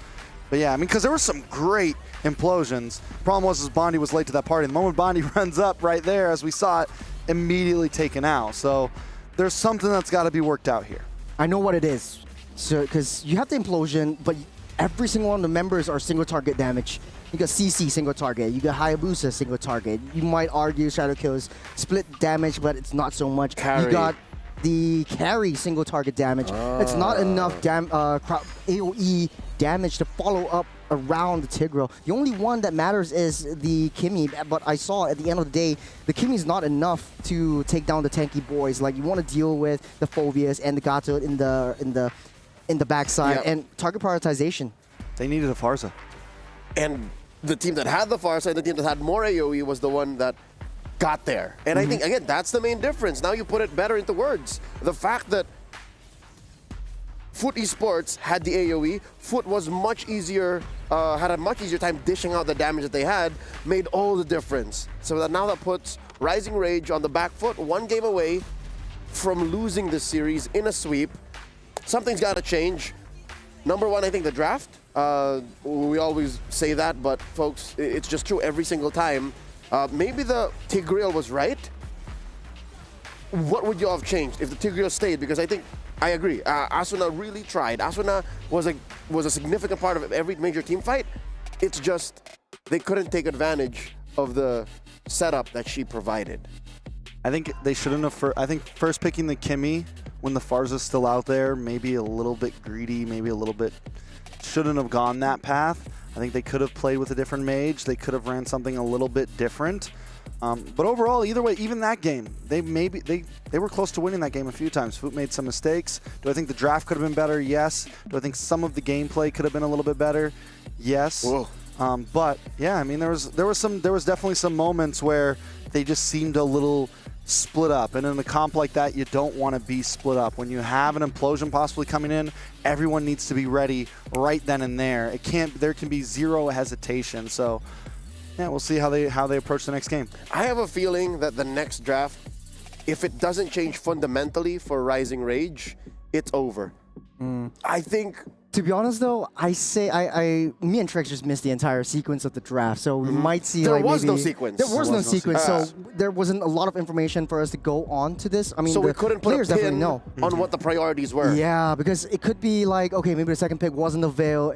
But yeah, I mean, because there were some great implosions. Problem was Bondi was late to that party. The moment Bondi runs up right there, as we saw it, immediately taken out. So there's something that's got to be worked out here. I know what it is. So, because you have the implosion, but every single one of the members are single target damage. You got CC single target, you got Hayabusa single target. You might argue Shadow Kills split damage, but it's not so much. Carry. You got the carry single target damage. It's not enough AoE damage to follow up around the Tigreal. The only one that matters is the Kimmy, but I saw at the end of the day, the Kimmy is not enough to take down the tanky boys. Like, you want to deal with the Phobias and the Gato in the backside, and target prioritization. They needed a Farza. And the team that had the Farsa and the team that had more AoE was the one that got there. And I think, again, that's the main difference. Now you put it better into words. The fact that Foot Esports had the AoE, Foot was much easier, had a much easier time dishing out the damage that they had, made all the difference. So that now that puts Rising Rage on the back foot, one game away from losing this series in a sweep. Something's got to change. Number one, I think the draft. We always say that, but folks, it's just true every single time. Maybe the Tigreal was right. What would you have changed if the Tigreal stayed? Because I agree. Asuna really tried. Asuna was a significant part of every major team fight. It's just they couldn't take advantage of the setup that she provided. I think they shouldn't have. I think first picking the Kimmy when the Farza's still out there, maybe a little bit greedy, maybe a little bit. Shouldn't have gone that path. I think they could have played with a different mage. They could have ran something a little bit different. But overall, either way, even that game, they were close to winning that game a few times. Foot made some mistakes. Do I think the draft could have been better? Yes. Do I think some of the gameplay could have been a little bit better? Yes. But yeah, I mean, there was definitely some moments where they just seemed a little split up, and in a comp like that, you don't want to be split up. When you have an implosion possibly coming in, everyone needs to be ready right then and there. There can be zero hesitation. So yeah, we'll see how they approach the next game. I have a feeling that the next draft, if it doesn't change fundamentally for Rising Rage, it's over. I think. To be honest, though, I say me and Trex just missed the entire sequence of the draft, so we might see. There like was maybe, no sequence. There was no sequence, so there wasn't a lot of information for us to go on to this. I mean, so the we couldn't put players a definitely pin know on what the priorities were. Yeah, because it could be like, okay, maybe the second pick wasn't the Veil.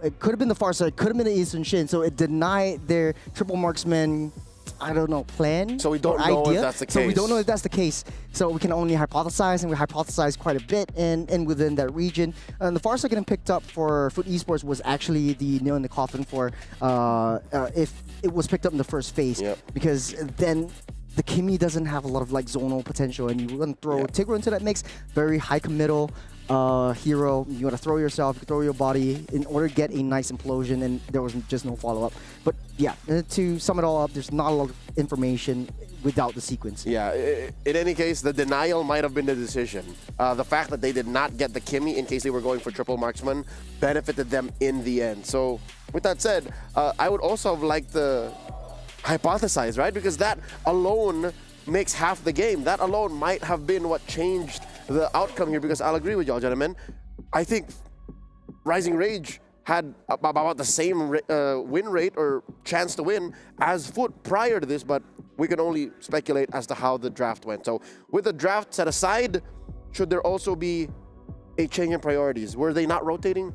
It could have been the Farsa. It could have been the Eastern Shin. So it denied their triple marksman, I don't know, plan. So we don't know if that's the case. So we don't know if that's the case. So we can only hypothesize, and we hypothesize quite a bit and within that region. And the Farsa getting picked up for Foot Esports was actually the nail in the coffin for if it was picked up in the first phase. Because then the Kimmy doesn't have a lot of like zonal potential, and you want to throw Tigreal into that mix. Very high committal hero. You want to throw yourself, throw your body in order to get a nice implosion, and there was just no follow-up. But yeah, to sum it all up, there's not a lot of information without the sequence. Yeah, in any case, the denial might have been the decision. The fact that they did not get the Kimmy in case they were going for triple marksman benefited them in the end. So with that said, I would also have liked to hypothesize, right? Because that alone makes half the game. That alone might have been what changed the outcome here, because I'll agree with y'all, gentlemen. I think Rising Rage had about the same win rate or chance to win as Foot prior to this, but we can only speculate as to how the draft went. So with the draft set aside, should there also be a change in priorities? Were they not rotating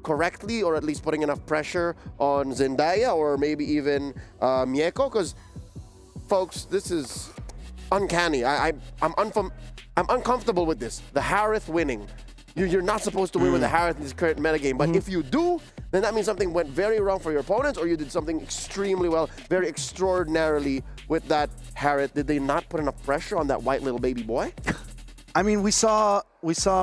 correctly, or at least putting enough pressure on Zendaya or maybe even Mieko? Because, folks, this is uncanny. I'm uncomfortable with this. The Harith winning. You're not supposed to win with the Harith in this current metagame, but if you do, then that means something went very wrong for your opponents, or you did something extremely well, very extraordinarily with that Harith. Did they not put enough pressure on that white little baby boy? I mean, we saw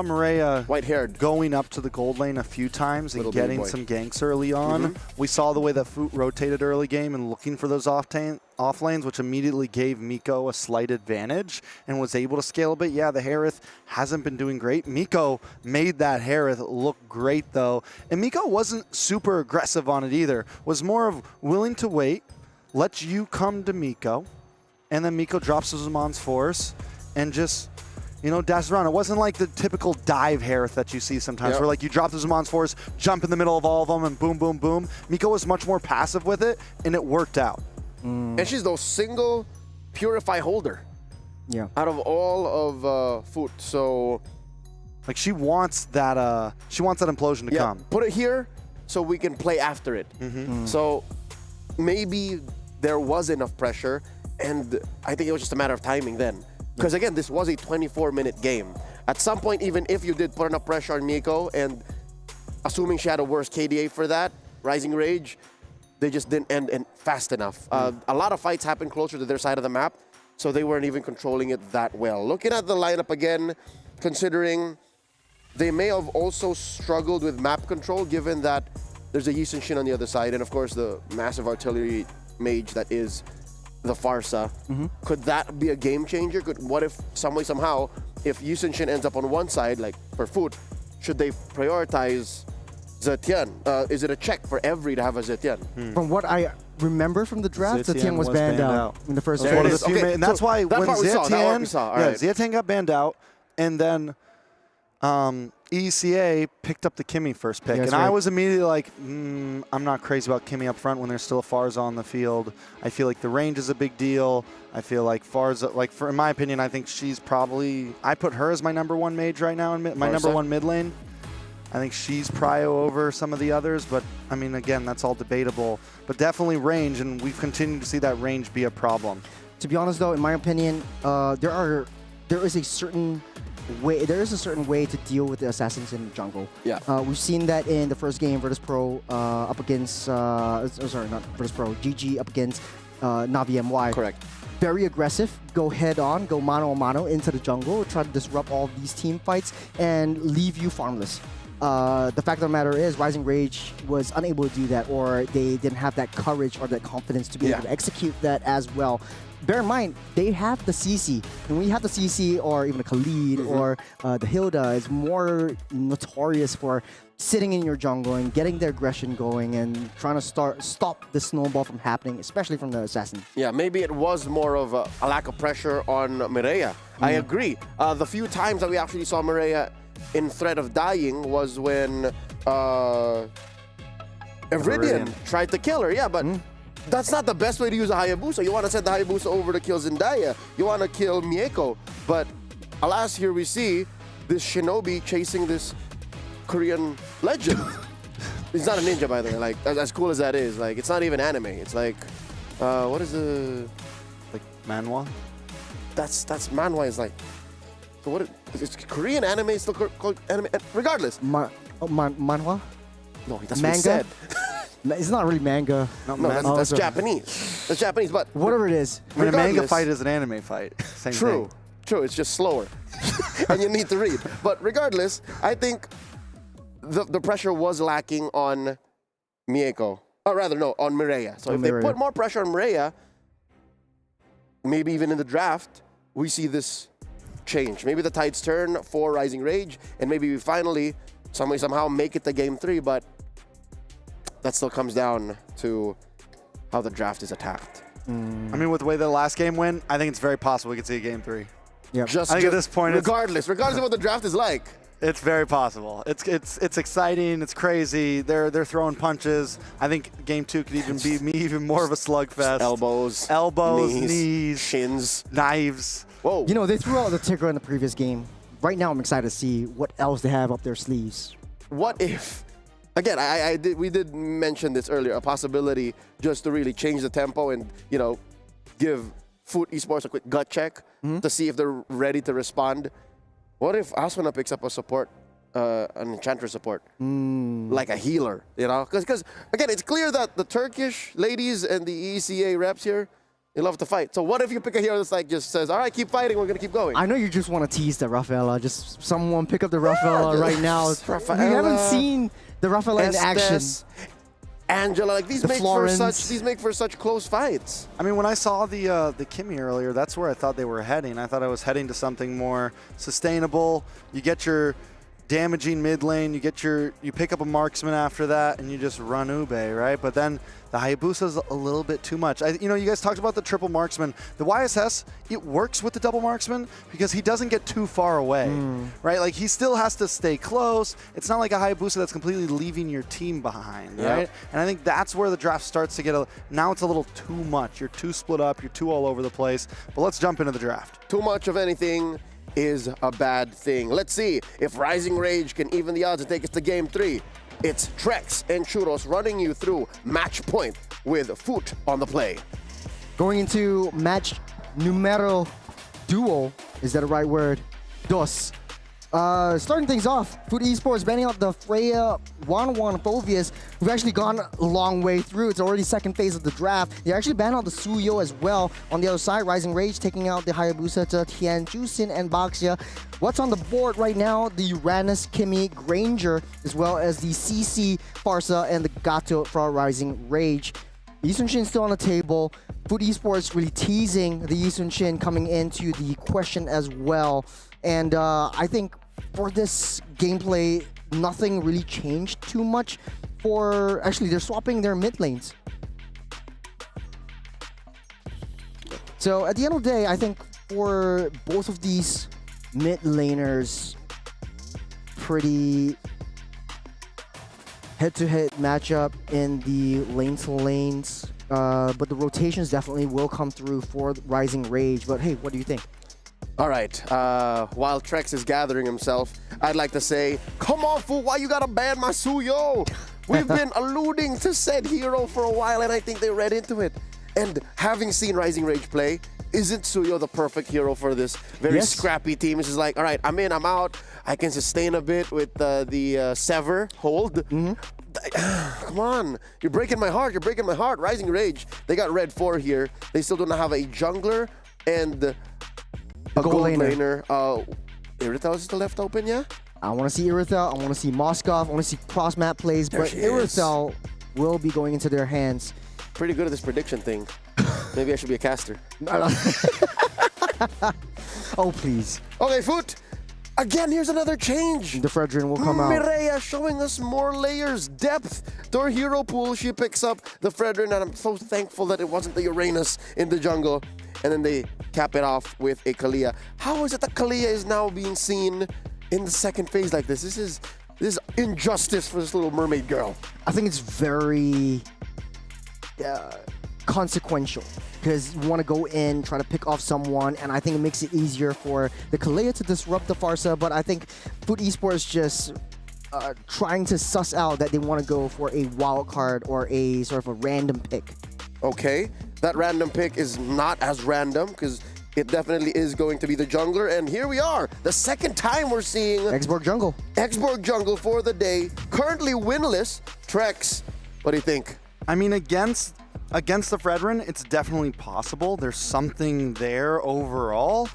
Maria white-haired going up to the gold lane a few times and getting some ganks early on. We saw the way that Foot rotated early game and looking for those off lanes, which immediately gave Miko a slight advantage and was able to scale a bit. Yeah, the Harith hasn't been doing great. Miko made that Harith look great, though. And Miko wasn't super aggressive on it either. Was more of willing to wait, let you come to Miko, and then Miko drops his Zamon's Force and just, you know, dashes around. It wasn't like the typical dive Harith that you see sometimes where like you drop the Zamon's Force, jump in the middle of all of them, and boom, boom, boom. Miko was much more passive with it, and it worked out. And she's the single Purify holder. Yeah. Out of all of Foot, so like she wants that implosion to come. Put it here so we can play after it. So maybe there was enough pressure, and I think it was just a matter of timing then. Because again, this was a 24-minute game. At some point, even if you did put enough pressure on Miko, and assuming she had a worse KDA for that, Rising Rage, they just didn't end fast enough. A lot of fights happened closer to their side of the map, so they weren't even controlling it that well. Looking at the lineup again, considering they may have also struggled with map control, given that there's a Yi Sun-shin on the other side, and of course the massive artillery mage that is the Farsa. Could that be a game changer? What if some way, somehow, if Yi Sun-shin ends up on one side, like for Foot, should they prioritize Zetian? Is it a check for every to have a Zetian? From what I remember from the draft, Zetian was banned out in the first phase. And that's why when Zetian got banned out, and then ECA picked up the Kimmy first pick. I was immediately like, I'm not crazy about Kimmy up front when there's still a Farza on the field. I feel like the range is a big deal. I feel like Farza, in my opinion, I think she's probably, I put her as my #1 mage right now, in my #1 mid lane. I think she's prio over some of the others, but I mean, again, that's all debatable. But definitely range, and we've continued to see that range be a problem. To be honest, though, in my opinion, there is a certain way to deal with the assassins in the jungle. Yeah. We've seen that in the first game, Virtus Pro up against, sorry, not Virtus Pro, GG up against Navi MY. Correct. Very aggressive, go head on, go mano a mano into the jungle, try to disrupt all these team fights, and leave you farmless. The fact of the matter is, Rising Rage was unable to do that, or they didn't have that courage or that confidence to be able to execute that as well. Bear in mind, they have the CC. And when you have the CC, or even a Khalid, or the Hilda, is more notorious for sitting in your jungle and getting their aggression going and trying to stop the snowball from happening, especially from the assassin. Yeah, maybe it was more of a lack of pressure on Mireia. I agree. The few times that we actually saw Mireia in threat of dying was when Iridian tried to kill her. Yeah, but that's not the best way to use a Hayabusa. You want to send the Hayabusa over to kill Zendaya. You want to kill Mieko. But alas, here we see this shinobi chasing this Korean legend. He's not a ninja, by the way. Like, as cool as that is, like, it's not even anime. It's like, what is the... Like, manhwa? That's manhwa is like... So what is Korean anime still called anime? Regardless. Manhwa? No, that's manga? what he said. It's not really manga. No, that's Japanese. That's Japanese, but... Whatever it is. I mean, a manga fight is an anime fight. Same thing. True, it's just slower. And you need to read. But regardless, I think the pressure was lacking on Mieko. Or rather, no, on Mireia. So if they put more pressure on Mireia, maybe even in the draft, we see this change. Maybe the tides turn for Rising Rage, and maybe we finally, somehow make it to Game 3, but that still comes down to how the draft is attacked. I mean, with the way the last game went, I think it's very possible we could see a Game 3. Yeah. I think at this point, regardless of what the draft is like, it's very possible. It's exciting. It's crazy. They're throwing punches. I think Game 2 could even be even more of a slugfest. Elbows, knees, shins, knives. Whoa! You know, they threw out the Tigger in the previous game. Right now, I'm excited to see what else they have up their sleeves. What if? Again, we did mention this earlier, a possibility just to really change the tempo and, you know, give Foot Esports a quick gut check to see if they're ready to respond. What if Asuna picks up a support, an Enchanter support, like a healer, you know? Because again, it's clear that the Turkish ladies and the ECA reps here, They love to fight. So what if you pick a hero that's like just says, all right, keep fighting, we're going to keep going? I know you just want to tease the Rafaela. Just someone pick up the Rafaela right now. Rafaela, we haven't seen the Rafaela in action. Angela, like these make for such close fights. I mean, when I saw the Kimmy earlier, that's where I thought they were heading. I thought I was heading to something more sustainable. You get your damaging mid lane, you pick up a marksman after that, and you just run Ube, right? But then the Hayabusa's a little bit too much. You know, you guys talked about the triple marksman. The YSS, it works with the double marksman because he doesn't get too far away, right? Like, he still has to stay close. It's not like a Hayabusa that's completely leaving your team behind, right? And I think that's where the draft starts to get now it's a little too much. You're too split up. You're too all over the place. But let's jump into the draft. Too much of anything is a bad thing. Let's see if Rising Rage can even the odds and take us to game 3. It's Trex and Churros running you through match point with Foot on the play. Going into match numero duo, is that a right word? Dos. Starting things off, Foot Esports banning out the Freya 1-1 Phovius, who've actually gone a long way through. It's already second phase of the draft. They actually banned out the Suyo as well. On the other side, Rising Rage taking out the Hayabusa to Tian, Jusin, and Baxia. What's on the board right now? The Uranus, Kimmy, Granger, as well as the CC, Farsa, and the Gato for Rising Rage. Yisun Shin still on the table. Foot Esports really teasing the Yisun Shin coming into the question as well. And I think for this gameplay, nothing really changed too much. Actually, they're swapping their mid lanes. So at the end of the day, I think for both of these mid laners, pretty head-to-head matchup in the lane-to-lanes. But the rotations definitely will come through for Rising Rage. But hey, what do you think? All right, while Trex is gathering himself, I'd like to say, come on, fool, why you gotta ban my Suyo? We've been alluding to said hero for a while, and I think they read into it. And having seen Rising Rage play, isn't Suyo the perfect hero for this very scrappy team? It's just like, all right, I'm in, I'm out. I can sustain a bit with the Sever hold. Come on, you're breaking my heart, you're breaking my heart. Rising Rage, they got red 4 here. They still don't have a jungler and a gold laner. Irithel is still left open, yeah? I want to see Irithel, I want to see Moskov, I want to see cross-map plays, but Irithel will be going into their hands. Pretty good at this prediction thing. Maybe I should be a caster. Oh, please. Okay, Foot. Again, here's another change. The Fredrin will come out. Mireia showing us more layers, depth to her hero pool. She picks up the Fredrin, and I'm so thankful that it wasn't the Uranus in the jungle. And then they cap it off with a Kalia. How is it that Kalia is now being seen in the second phase like this? This is injustice for this little mermaid girl. I think it's very consequential because you want to go in, try to pick off someone, and I think it makes it easier for the Kalia to disrupt the Farsa, but I think Foot Esports just trying to suss out that they want to go for a wild card or a sort of a random pick. Okay, that random pick is not as random because it definitely is going to be the jungler, and here we are, the second time we're seeing Exborg Jungle. Exborg Jungle for the day, currently winless. Trex, what do you think? I mean, against the Fredrin, it's definitely possible. There's something there overall.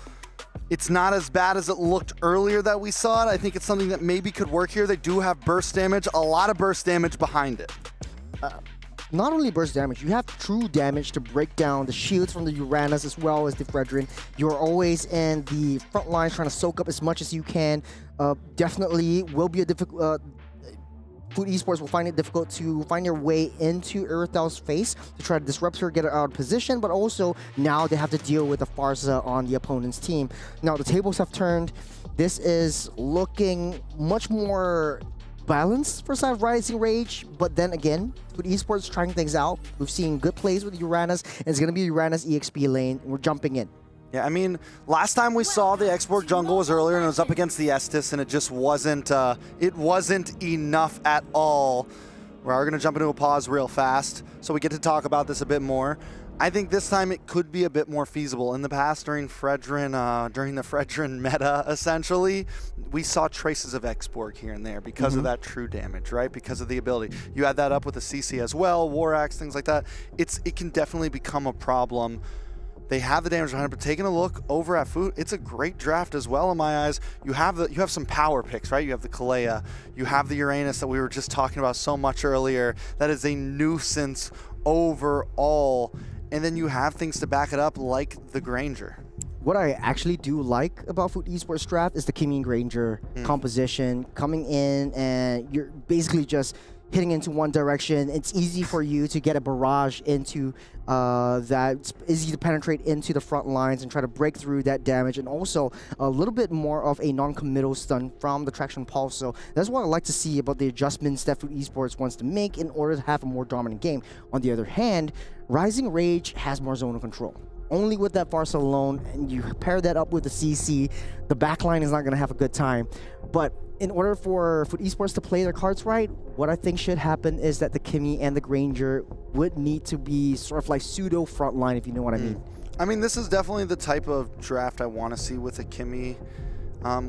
It's not as bad as it looked earlier that we saw it. I think it's something that maybe could work here. They do have burst damage, a lot of burst damage behind it. Not only burst damage, you have true damage to break down the shields from the Uranus as well as the Fredrin. You're always in the front lines trying to soak up as much as you can. Definitely will be a difficult... Foot Esports will find it difficult to find their way into Irithel's face to try to disrupt her, get her out of position, but also now they have to deal with the Farsa on the opponent's team. Now the tables have turned. This is looking much more balanced for side of Rising Rage, but then again, Foot Esports trying things out. We've seen good plays with Uranus, and it's going to be Uranus EXP lane, and we're jumping in. Yeah, I mean, last time we saw the Exborg Jungle was earlier, and it was up against the Estes, and it just wasn't enough at all. We are going to jump into a pause real fast, so we get to talk about this a bit more. I think this time it could be a bit more feasible. In the past, during the Fredrin meta, essentially, we saw traces of Exborg here and there because of that true damage, right? Because of the ability. You add that up with the CC as well, War Axe, things like that. It can definitely become a problem. They have the damage behind it, but taking a look over at Foot, it's a great draft as well in my eyes. You have some power picks, right? You have the Kalea, you have the Uranus that we were just talking about so much earlier. That is a nuisance overall. And then you have things to back it up like the Granger. What I actually do like about Foot Esports draft is the Kimmy and Granger composition coming in, and you're basically just hitting into one direction. It's easy for you to get a barrage into that. It's easy to penetrate into the front lines and try to break through that damage, and also a little bit more of a non-committal stun from the Traction Pulse. So that's what I like to see about the adjustments that Foot Esports wants to make in order to have a more dominant game. On the other hand, Rising Rage has more zonal control. Only with that Farsa alone, and you pair that up with the CC, the backline is not going to have a good time. But in order for Foot Esports to play their cards right, what I think should happen is that the Kimmy and the Granger would need to be sort of like pseudo frontline, if you know what I mean. I mean, this is definitely the type of draft I want to see with a Kimmy.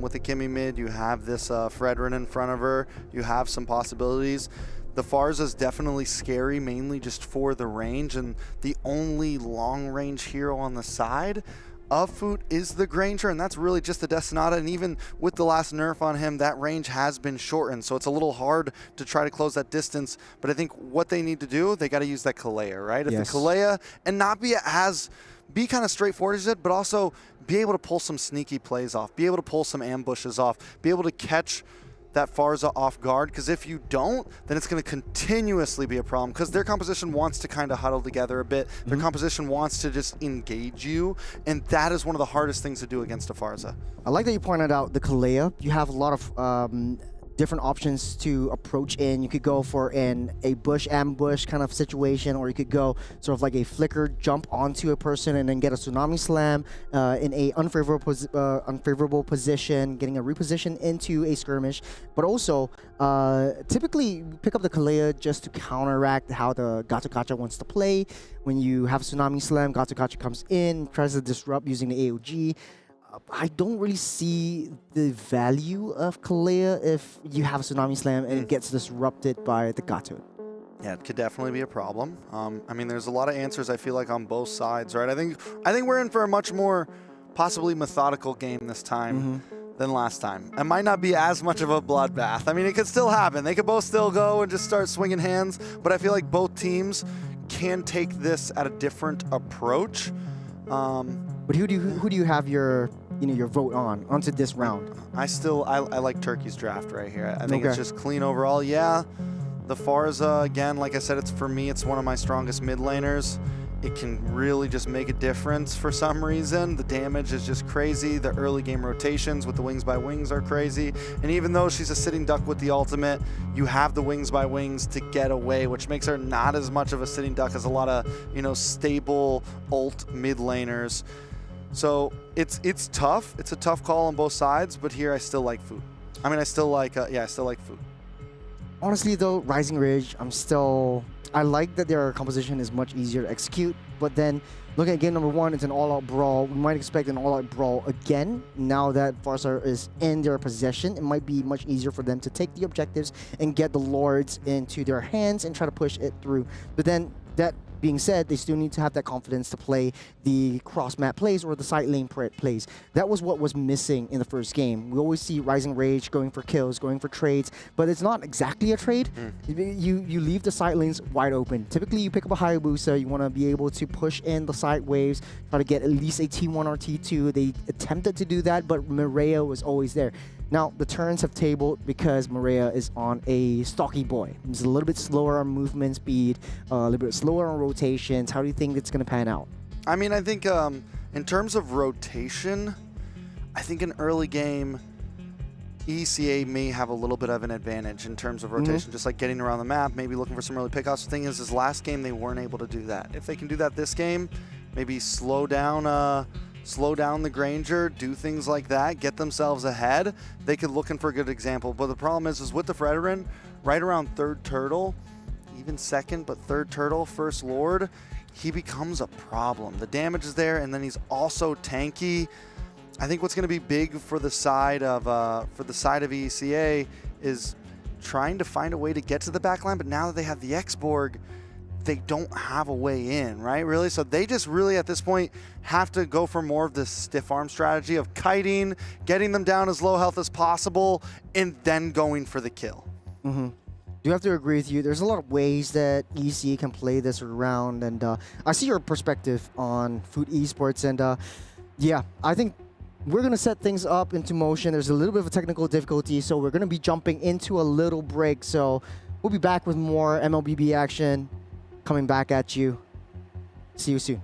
With a Kimmy mid, you have this Fredrin in front of her. You have some possibilities. The Farsa is definitely scary, mainly just for the range, and the only long-range hero on the side of Foot is the Granger, and that's really just the Destinata, and even with the last nerf on him, that range has been shortened, so it's a little hard to try to close that distance. But I think what they need to do, they got to use that Kalea, right? If the Kalea, and not be kind of straightforward as it, but also be able to pull some sneaky plays off, be able to pull some ambushes off, be able to catch that Farsa off guard, because if you don't, then it's going to continuously be a problem, because their composition wants to kind of huddle together a bit. Their composition wants to just engage you, and that is one of the hardest things to do against a Farsa. I like that you pointed out the Kalea. You have a lot of different options to approach in. You could go for a bush ambush kind of situation, or you could go sort of like a flicker, jump onto a person and then get a tsunami slam in a unfavorable position, getting a reposition into a skirmish. But also, typically pick up the Kalea just to counteract how the Gacha Gacha wants to play. When you have a tsunami slam, Gacha Gacha comes in, tries to disrupt using the AOG. I don't really see the value of Kalea if you have a Tsunami Slam and it gets disrupted by the Gato. Yeah, it could definitely be a problem. I mean, there's a lot of answers I feel like on both sides, right? I think we're in for a much more possibly methodical game this time than last time. It might not be as much of a bloodbath. I mean, it could still happen. They could both still go and just start swinging hands, but I feel like both teams can take this at a different approach. But who do you have your vote onto this round? I like Turkey's draft right here. I think it's just clean overall. Yeah, the Farsa, again, like I said, for me, it's one of my strongest mid laners. It can really just make a difference for some reason. The damage is just crazy. The early game rotations with the Wings by Wings are crazy. And even though she's a sitting duck with the ultimate, you have the Wings by Wings to get away, which makes her not as much of a sitting duck as a lot of, stable ult mid laners. So it's tough. It's a tough call on both sides, but here I still like Foot. I mean, I still like Foot. Honestly, though, Rising Ridge, I like that their composition is much easier to execute, but then looking at game number 1, it's an all-out brawl. We might expect an all-out brawl again. Now that Farsa is in their possession, it might be much easier for them to take the objectives and get the Lords into their hands and try to push it through. But then, that being said, they still need to have that confidence to play the cross-map plays or the side lane plays. That was what was missing in the first game. We always see Rising Rage going for kills, going for trades, but it's not exactly a trade. You leave the side lanes wide open. Typically, you pick up a Hayabusa, you want to be able to push in the side waves, try to get at least a T1 or T2. They attempted to do that, but Maria was always there. Now, the turns have tabled because Maria is on a stocky boy. He's a little bit slower on movement speed, a little bit slower on rotations. How do you think it's going to pan out? I mean, I think in terms of rotation, I think in early game, ECA may have a little bit of an advantage in terms of rotation, just like getting around the map, maybe looking for some early pickoffs. The thing is last game they weren't able to do that. If they can do that this game, maybe slow down the Granger, do things like that, get themselves ahead, they could looking for a good example. But the problem is with the Fredrin, right around third turtle, even second, but third turtle, first Lord, he becomes a problem. The damage is there, and then he's also tanky. I think what's going to be big for the side of ECA is trying to find a way to get to the backline. But now that they have the X-Borg, they don't have a way in, right? Really? So they just really at this point have to go for more of this stiff arm strategy of kiting, getting them down as low health as possible, and then going for the kill. Mm-hmm. Do have to agree with you. There's a lot of ways that EC can play this around, and I see your perspective on Food Esports, and yeah, I think we're going to set things up into motion. There's a little bit of a technical difficulty, so we're going to be jumping into a little break. So we'll be back with more MLBB action coming back at you. See you soon.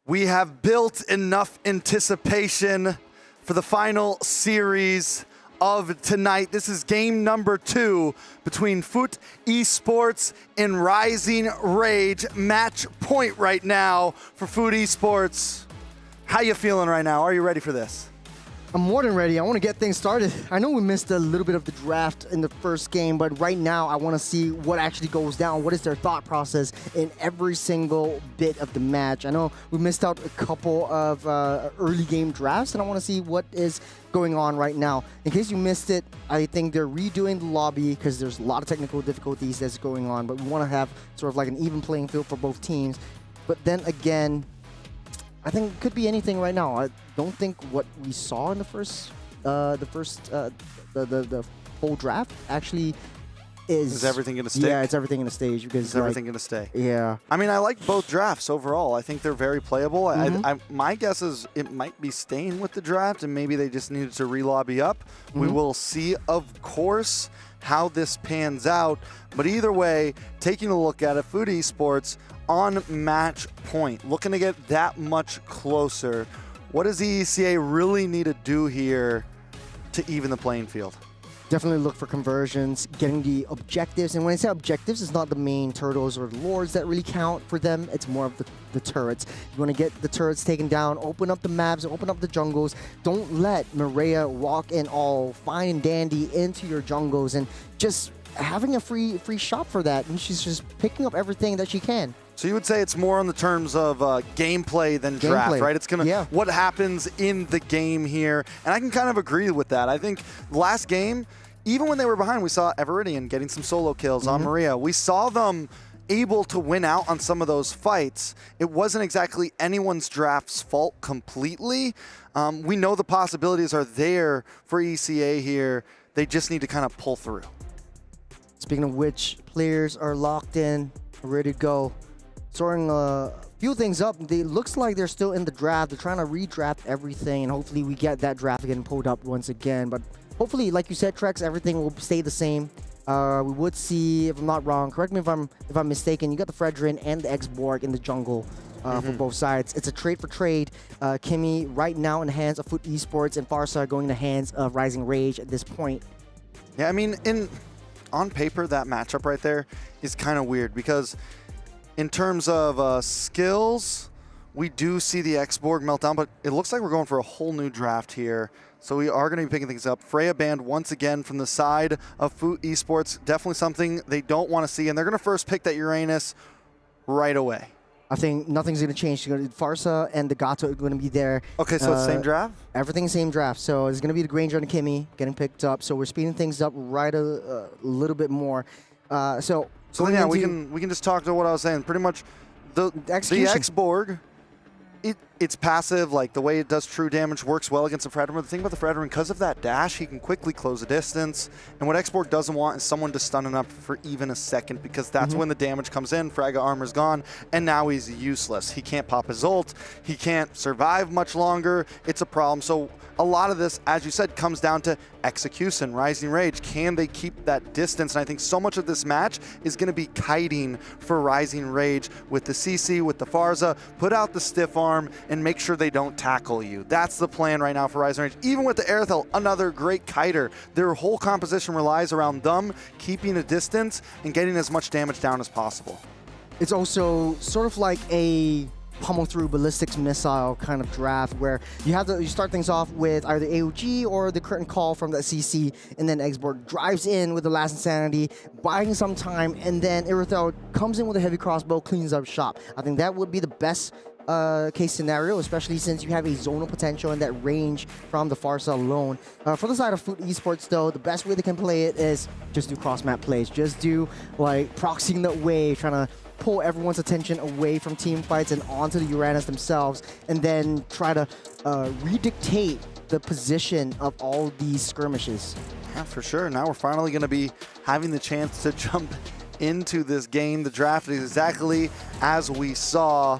We have built enough anticipation for the final series of tonight. This is game number 2 between Foot Esports and Rising Rage. Match point right now for Foot Esports. How you feeling right now? Are you ready for this? I'm more than ready. I want to get things started. I know we missed a little bit of the draft in the first game, but right now I want to see what actually goes down. What is their thought process in every single bit of the match? I know we missed out a couple of early game drafts, and I want to see what is going on right now. In case you missed it, I think they're redoing the lobby because there's a lot of technical difficulties that's going on, but we want to have sort of like an even playing field for both teams. But then again, I think it could be anything right now. I don't think what we saw in the full draft actually Is everything going to stay? Yeah, it's everything in the stage because is everything going to stay? Yeah. I mean, I like both drafts overall. I think they're very playable. My guess is it might be staying with the draft, and maybe they just needed to re-lobby up. We will see, of course, how this pans out. But either way, taking a look at it, Foot Esports on match point, looking to get that much closer. What does the ECA really need to do here to even the playing field? Definitely look for conversions, getting the objectives. And when I say objectives, it's not the main turtles or the lords that really count for them. It's more of the turrets. You want to get the turrets taken down, open up the maps, open up the jungles. Don't let Maria walk in all fine and dandy into your jungles and just having a free shot for that. And she's just picking up everything that she can. So you would say it's more on the terms of gameplay than draft, right? It's gonna what happens in the game here, and I can kind of agree with that. I think last game, even when they were behind, we saw Everidian getting some solo kills on Maria. We saw them able to win out on some of those fights. It wasn't exactly anyone's draft's fault completely. We know the possibilities are there for ECA here. They just need to kind of pull through. Speaking of which, players are locked in, ready to go. Sorting a few things up. It looks like they're still in the draft. They're trying to redraft everything, and hopefully we get that draft getting pulled up once again. But hopefully, like you said, Trex, everything will stay the same. We would see, if I'm not wrong, correct me if I'm mistaken, you got the Fredrin and the X-Borg in the jungle for both sides. It's a trade for trade. Kimmy right now in the hands of Foot Esports, and Farsa going in the hands of Rising Rage at this point. Yeah, I mean, on paper, that matchup right there is kind of weird because in terms of skills, we do see the X-Borg meltdown, but it looks like we're going for a whole new draft here. So we are going to be picking things up. Freya banned once again from the side of Foot Esports. Definitely something they don't want to see, and they're going to first pick that Uranus right away. I think nothing's going to change. Farsa and the Gato are going to be there. Okay, so it's same draft? Everything's same draft. So it's going to be the Granger and the Kimmy getting picked up. So we're speeding things up right a little bit more. So yeah, we can just talk to what I was saying. Pretty much the X-Borg, it's passive, like the way it does true damage works well against the Fredrin. The thing about the Fredrin, because of that dash, he can quickly close a distance. And what X-Borg doesn't want is someone to stun him up for even a second, because that's when the damage comes in. Fragga armor's gone, and now he's useless. He can't pop his ult. He can't survive much longer. It's a problem. So a lot of this, as you said, comes down to execution, Rising Rage. Can they keep that distance? And I think so much of this match is going to be kiting for Rising Rage with the CC, with the Farsa. Put out the stiff arm and make sure they don't tackle you. That's the plan right now for Rising Rage. Even with the Aerithel, another great kiter. Their whole composition relies around them keeping a distance and getting as much damage down as possible. It's also sort of like a pummel through ballistics missile kind of draft where you start things off with either AOG or the curtain call from that CC, and then X-Borg drives in with the last insanity, buying some time, and then Aerithel comes in with a heavy crossbow, cleans up shop. I think that would be the best case scenario, especially since you have a zonal potential and that range from the Farsa alone. For the side of Foot Esports though, the best way they can play it is just do cross map plays. Just do like proxying that wave, trying to pull everyone's attention away from team fights and onto the Uranus themselves, and then try to redictate the position of all these skirmishes. Yeah, for sure. Now we're finally going to be having the chance to jump into this game. The draft is exactly as we saw.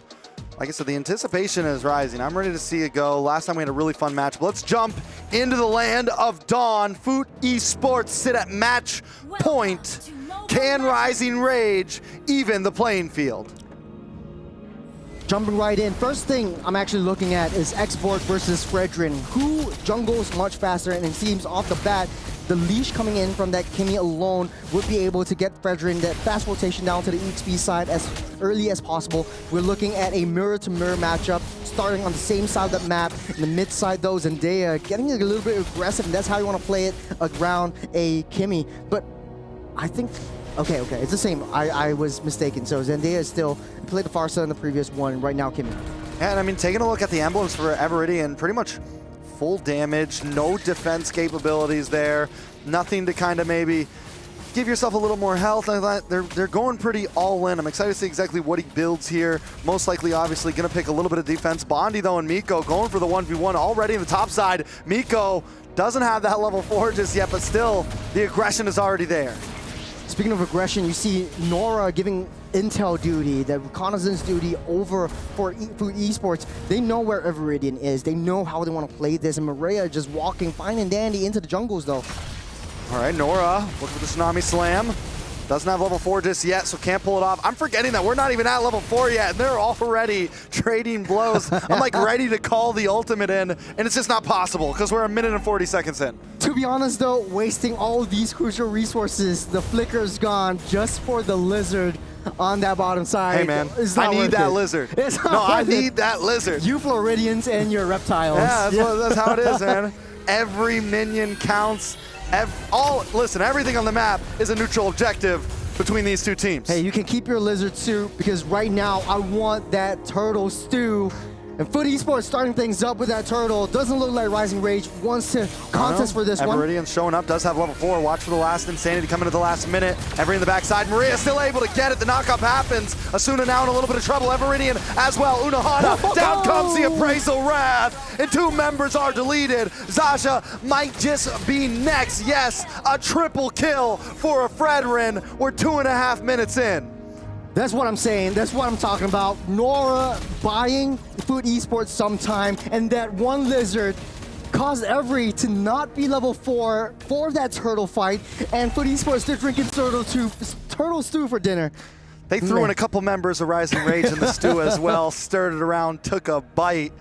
Like I said, the anticipation is rising. I'm ready to see it go. Last time we had a really fun match. But let's jump into the land of Dawn. Foot Esports sit at match point. Can Rising Rage even the playing field? jumping right in. First thing I'm actually looking at is Export versus Fredrin. Who jungles much faster? And it seems off the bat, the leash coming in from that Kimmy alone would be able to get Fredrin that fast rotation down to the EXP side as early as possible. We're looking at a mirror-to-mirror matchup, starting on the same side of the map. In the mid side, though, Zendaya getting a little bit aggressive, and that's how you want to play it around a Kimmy. But I think, okay, it's the same. I was mistaken. So Zendaya is still played the Farsa in the previous one, right now Kimmy. And I mean, taking a look at the emblems for Everidian, pretty much full damage, no defense capabilities there, nothing to kind of maybe give yourself a little more health. They're going pretty all in. I'm excited to see exactly what he builds here. Most likely, obviously, going to pick a little bit of defense. Bondi, though, and Miko going for the 1v1 already in the top side. Miko doesn't have that level 4 just yet, but still, the aggression is already there. Speaking of aggression, you see Nora giving intel duty, the reconnaissance duty over for Food Esports. They know where Everidian is. They know how they want to play this, and Maria just walking fine and dandy into the jungles, though. All right, Nora looking for the Tsunami Slam. Doesn't have level 4 just yet, so can't pull it off. I'm forgetting that we're not even at level 4 yet, and they're already trading blows. I'm like ready to call the ultimate in, and it's just not possible because we're 1 minute and 40 seconds in. To be honest, though, wasting all these crucial resources, the flicker's gone just for the lizard on that bottom side. Hey, man, I need that lizard. I need that lizard. You Floridians and your reptiles. Yeah, that's how it is, man. Every minion counts. Listen, everything on the map is a neutral objective between these two teams. Hey, you can keep your lizard suit because right now I want that turtle stew. And Foot Esports starting things up with that turtle. Doesn't look like Rising Rage wants to contest for this one. Everidian showing up, does have level 4. Watch for the last Insanity coming to the last minute. Every in the backside. Maria still able to get it. The knockup happens. Asuna now in a little bit of trouble. Everidian as well. Unohana. Down comes the Appraisal Wrath. And 2 members are deleted. Zasha might just be next. Yes, a triple kill for a Fredrin. We're 2.5 minutes in. That's what I'm saying. That's what I'm talking about. Nora buying Food Esports sometime, and that one lizard caused Every to not be level 4 for that turtle fight, and Food Esports, they're drinking turtle stew for dinner. They threw in a couple members of Rising Rage in the stew as well, stirred it around, took a bite.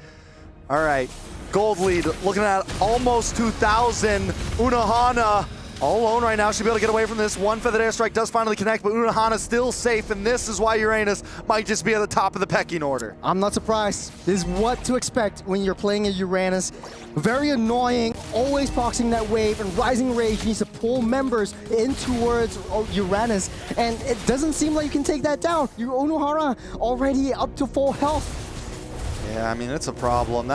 All right, gold lead, looking at almost 2,000. Unohana all alone right now, should be able to get away from this. One feathered airstrike does finally connect, but Unohana's still safe, and this is why Uranus might just be at the top of the pecking order. I'm not surprised. This is what to expect when you're playing a Uranus. Very annoying, always proxying that wave, and Rising Rage needs to pull members in towards Uranus, and it doesn't seem like you can take that down. Unohana already up to full health. Yeah, I mean, it's a problem.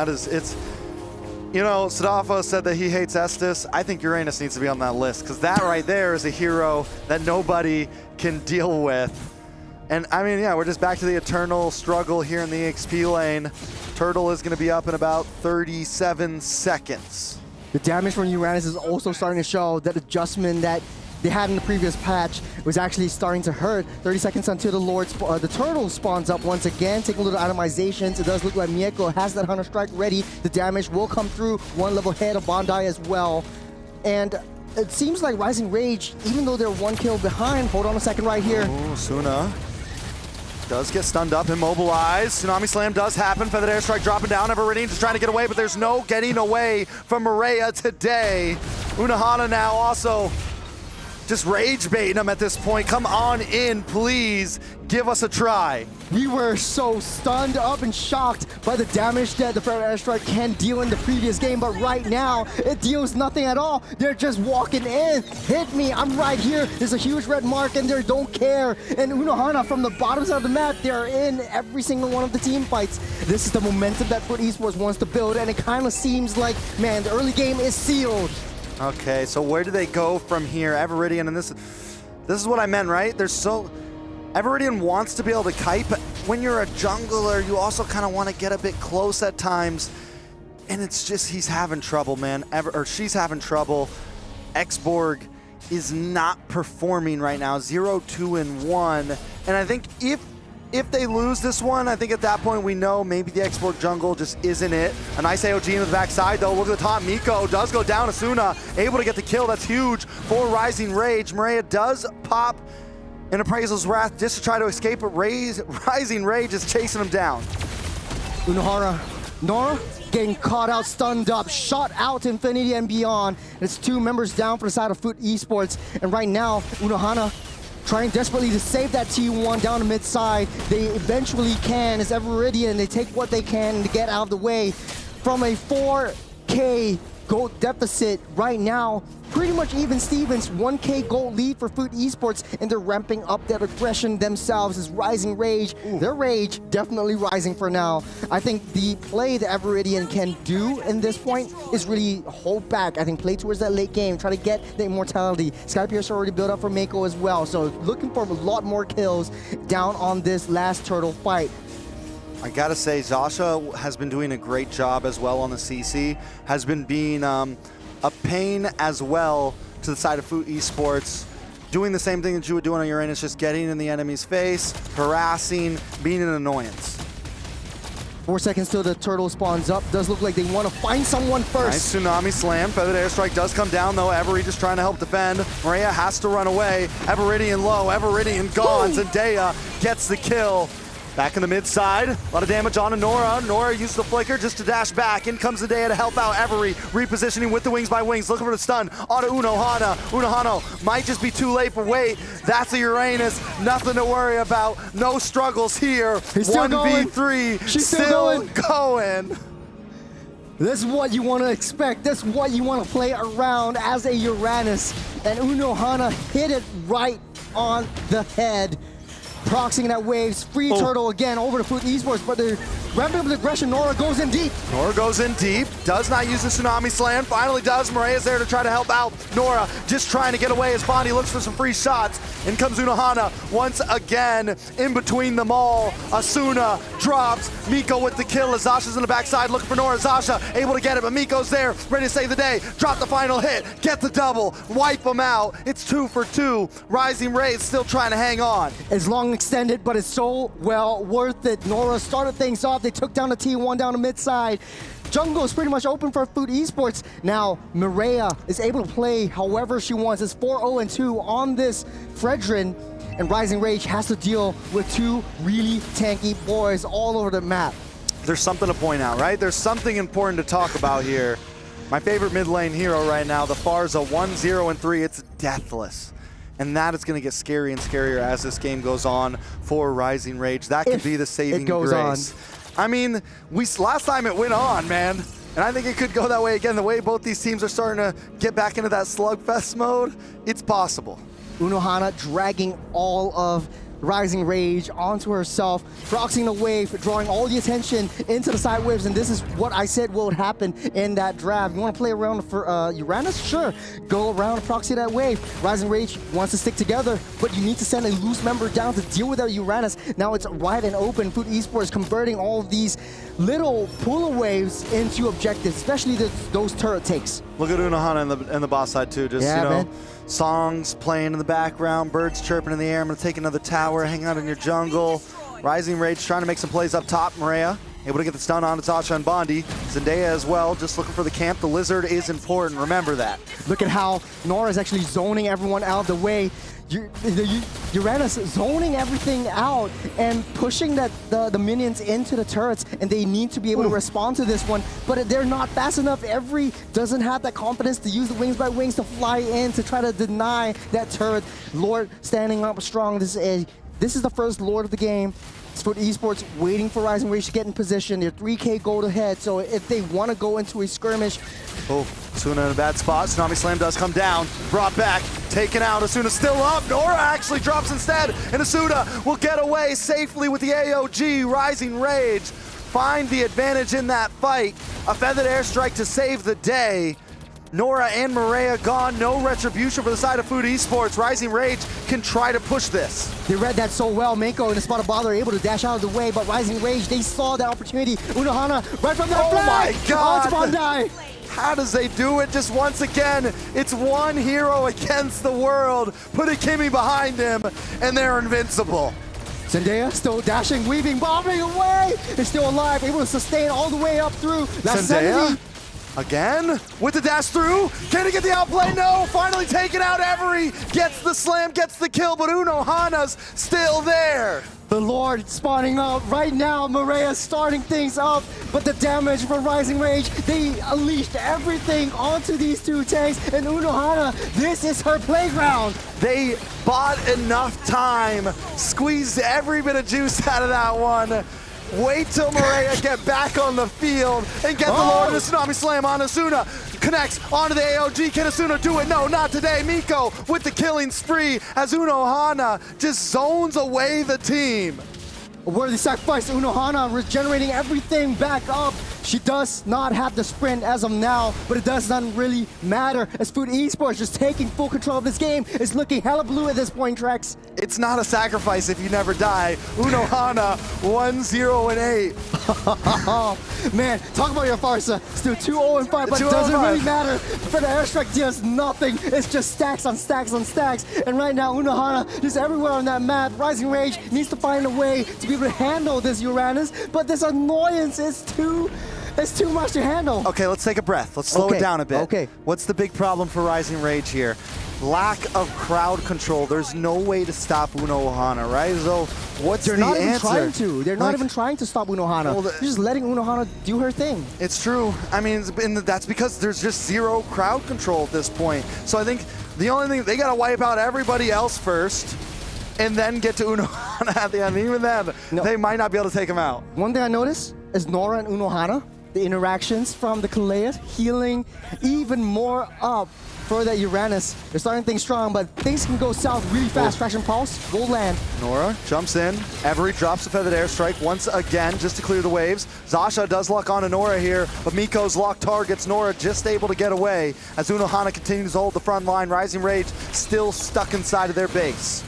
You know, Sadafa said that he hates Estes. I think Uranus needs to be on that list because that right there is a hero that nobody can deal with. And I mean, yeah, we're just back to the eternal struggle here in the XP lane. Turtle is going to be up in about 37 seconds. The damage from Uranus is also starting to show that adjustment that they had in the previous patch was actually starting to hurt. 30 seconds until the turtle spawns up once again, taking a little itemizations. It does look like Mieko has that Hunter Strike ready. The damage will come through, 1 level ahead of Bondi as well. And it seems like Rising Rage, even though they're 1 kill behind, hold on a second right here. Oh, Suna does get stunned up, immobilized. Tsunami Slam does happen. Feathered Airstrike dropping down. Everridian just trying to get away, but there's no getting away from Maria today. Unohana now also just rage baiting him at this point. Come on in, please. Give us a try. We were so stunned up and shocked by the damage that the Feathered Airstrike can deal in the previous game, but right now, it deals nothing at all. They're just walking in. Hit me, I'm right here. There's a huge red mark and they don't care. And Unohana from the bottom side of the map, they're in every single one of the team fights. This is the momentum that Foot Esports wants to build, and it kind of seems like, man, the early game is sealed. Okay, so where do they go from here? Everridian, and this is what I meant, right? Everridian wants to be able to kite, but when you're a jungler, you also kind of want to get a bit close at times. And it's just, he's having trouble, man. She's having trouble. Xborg is not performing right now. 0-2-1. And I think if they lose this one, I think at that point we know maybe the Xborg jungle just isn't it. A nice AOG in the backside though. Look at the top. Miko does go down. Asuna able to get the kill. That's huge for Rising Rage. Maria does pop in Appraisal's Wrath just to try to escape, but Rising Rage is chasing him down. Unohana, Nora getting caught out, stunned up, shot out to infinity and beyond. It's 2 members down for the side of Foot Esports. And right now, Unohana trying desperately to save that T1 down the mid side. They eventually can, as Everridian, they take what they can to get out of the way. From a 4K gold deficit right now, pretty much even Stevens, 1K gold lead for Foot Esports, and they're ramping up their aggression themselves as Rising Rage. Their rage definitely rising for now. I think the play that Everridian can do in this point is really hold back. I think play towards that late game, try to get the immortality. Skypiercer already built up for Mako as well, so looking for a lot more kills down on this last turtle fight. I gotta say, Zasha has been doing a great job as well on the CC, has been being a pain as well to the side of Foot Esports, doing the same thing that you would do on Uranus, just getting in the enemy's face, harassing, being an annoyance. 4 seconds till the turtle spawns up. Does look like they want to find someone first. Nice Tsunami Slam. Feathered Airstrike does come down though. Every just trying to help defend. Maria has to run away. Everridian low. Everridian gone. Zendaya gets the kill. Back in the mid side, a lot of damage on to Nora. Nora uses the flicker just to dash back. In comes Zendaya to help out Every, repositioning with the Wings by Wings, looking for the stun onto Unohana. Unohana might just be too late for wait. That's a Uranus, nothing to worry about. No struggles here. He's still 1v3, She's still going. This is what you want to expect. This is what you want to play around as a Uranus. And Unohana hit it right on the head. Proxying that waves, free turtle again over to Foot Esports, but they're ramping up the aggression. Nora goes in deep. Nora goes in deep, does not use the Tsunami Slam, finally does. Maria's there to try to help out Nora, just trying to get away as Bonnie looks for some free shots. In comes Unohana once again, in between them all. Asuna drops, Miko with the kill as Zasha's in the backside looking for Nora. Zasha able to get it, but Miko's there, ready to save the day. Drop the final hit, get the double, wipe them out. It's 2 for 2. Rising Rage still trying to hang on. It's long extended, but it's so well worth it. Nora started things off. They took down the T1 down the mid side. Jungle is pretty much open for Foot Esports. Now, Mireia is able to play however she wants. It's 4-0-2 on this Fredrin, and Rising Rage has to deal with 2 really tanky boys all over the map. There's something to point out, right? There's something important to talk about here. My favorite mid lane hero right now, the Farza 1-0-3, it's Deathless. And that is going to get scary and scarier as this game goes on for Rising Rage. That could be the saving grace. I mean, last time it went on, man. And I think it could go that way again. The way both these teams are starting to get back into that slugfest mode, it's possible. Unohana dragging all of Rising Rage onto herself, proxying the wave, drawing all the attention into the side waves, and this is what I said would happen in that draft. You want to play around for Uranus? Sure. Go around and proxy that wave. Rising Rage wants to stick together, but you need to send a loose member down to deal with that Uranus. Now it's wide and open. Foot Esports converting all of these little pull waves into objectives, especially those turret takes. Look at Unohana in the boss side too. Just, you know, man. Songs playing in the background, birds chirping in the air. I'm gonna take another tower, hang out in your jungle. Rising Rage trying to make some plays up top. Maria able to get the stun on Natasha and Bondi. Zendaya as well, just looking for the camp. The Lizard is important, remember that. Look at how Nora is actually zoning everyone out of the way. Uranus zoning everything out and pushing the minions into the turrets, and they need to be able to respond to this one, but they're not fast enough. Every doesn't have that confidence to use the Wings by Wings to fly in to try to deny that turret. Lord standing up strong. This is the first Lord of the game. It's Foot Esports waiting for Rising Rage to get in position. They're 3K gold ahead, so if they want to go into a skirmish. Oh, Asuna in a bad spot. Tsunami Slam does come down. Brought back, taken out. Asuna's still up. Nora actually drops instead, and Asuna will get away safely with the AOG. Rising Rage find the advantage in that fight. A feathered airstrike to save the day. Nora and Mireia gone, no retribution for the side of Foot Esports. Rising Rage can try to push this. They read that so well. Mako in the spot of bother able to dash out of the way, but Rising Rage, they saw that opportunity. Unohana right from that flag. Oh my God! Bondi. How does they do it? Just once again, it's one hero against the world. Put a Kimmy behind him, and they're invincible. Zendaya still dashing, weaving, bombing away. They're still alive, able to sustain all the way up through. Zendaya? Again, with the dash through. Can he get the outplay? No, finally taken out. Every gets the slam, gets the kill, but Uno Hana's still there. The Lord spawning up right now. Maria starting things up, but the damage from Rising Rage, they unleashed everything onto these two tanks, and Uno Hana, this is her playground. They bought enough time, squeezed every bit of juice out of that one. Wait till Maria get back on the field and get the Lord of the Tsunami Slam on Asuna. Connects onto the AOG. Can Asuna do it? No, not today. Miko with the killing spree as Uno Hana just zones away the team. A worthy sacrifice. Uno Hana regenerating everything back up. She does not have the sprint as of now, but it does not really matter as Food Esports just taking full control of this game. It's looking hella blue at this point, Trex. It's not a sacrifice if you never die. Uno Hana 1-0-8. Man, talk about your Farsa. Still 2-0-5, but it doesn't really matter. For the airstrike does nothing. It's just stacks on stacks on stacks. And right now, Uno Hana just everywhere on that map. Rising Rage needs to find a way to be able to handle this Uranus, but this annoyance is too much to handle. Okay, let's take a breath. Let's slow it down a bit. Okay. What's the big problem for Rising Rage here? Lack of crowd control. There's no way to stop Uno Hana, right? So what's the answer? They're not even trying to. They're not even trying to stop Uno Hana. Well, they're just letting Uno Hana do her thing. It's true. I mean, that's because there's just zero crowd control at this point. So I think the only thing, they got to wipe out everybody else first and then get to Uno Hana at the end. Even then, they might not be able to take him out. One thing I noticed is Nora and Uno Hana, the interactions from the Kaleid healing even more up for that Uranus. They're starting things strong, but things can go south really fast. Fraction Pulse, Gold Land. Nora jumps in. Every drops a feathered airstrike once again just to clear the waves. Zasha does lock onto Nora here, but Miko's lock targets Nora just able to get away as Uno Hana continues to hold the front line. Rising Rage still stuck inside of their base.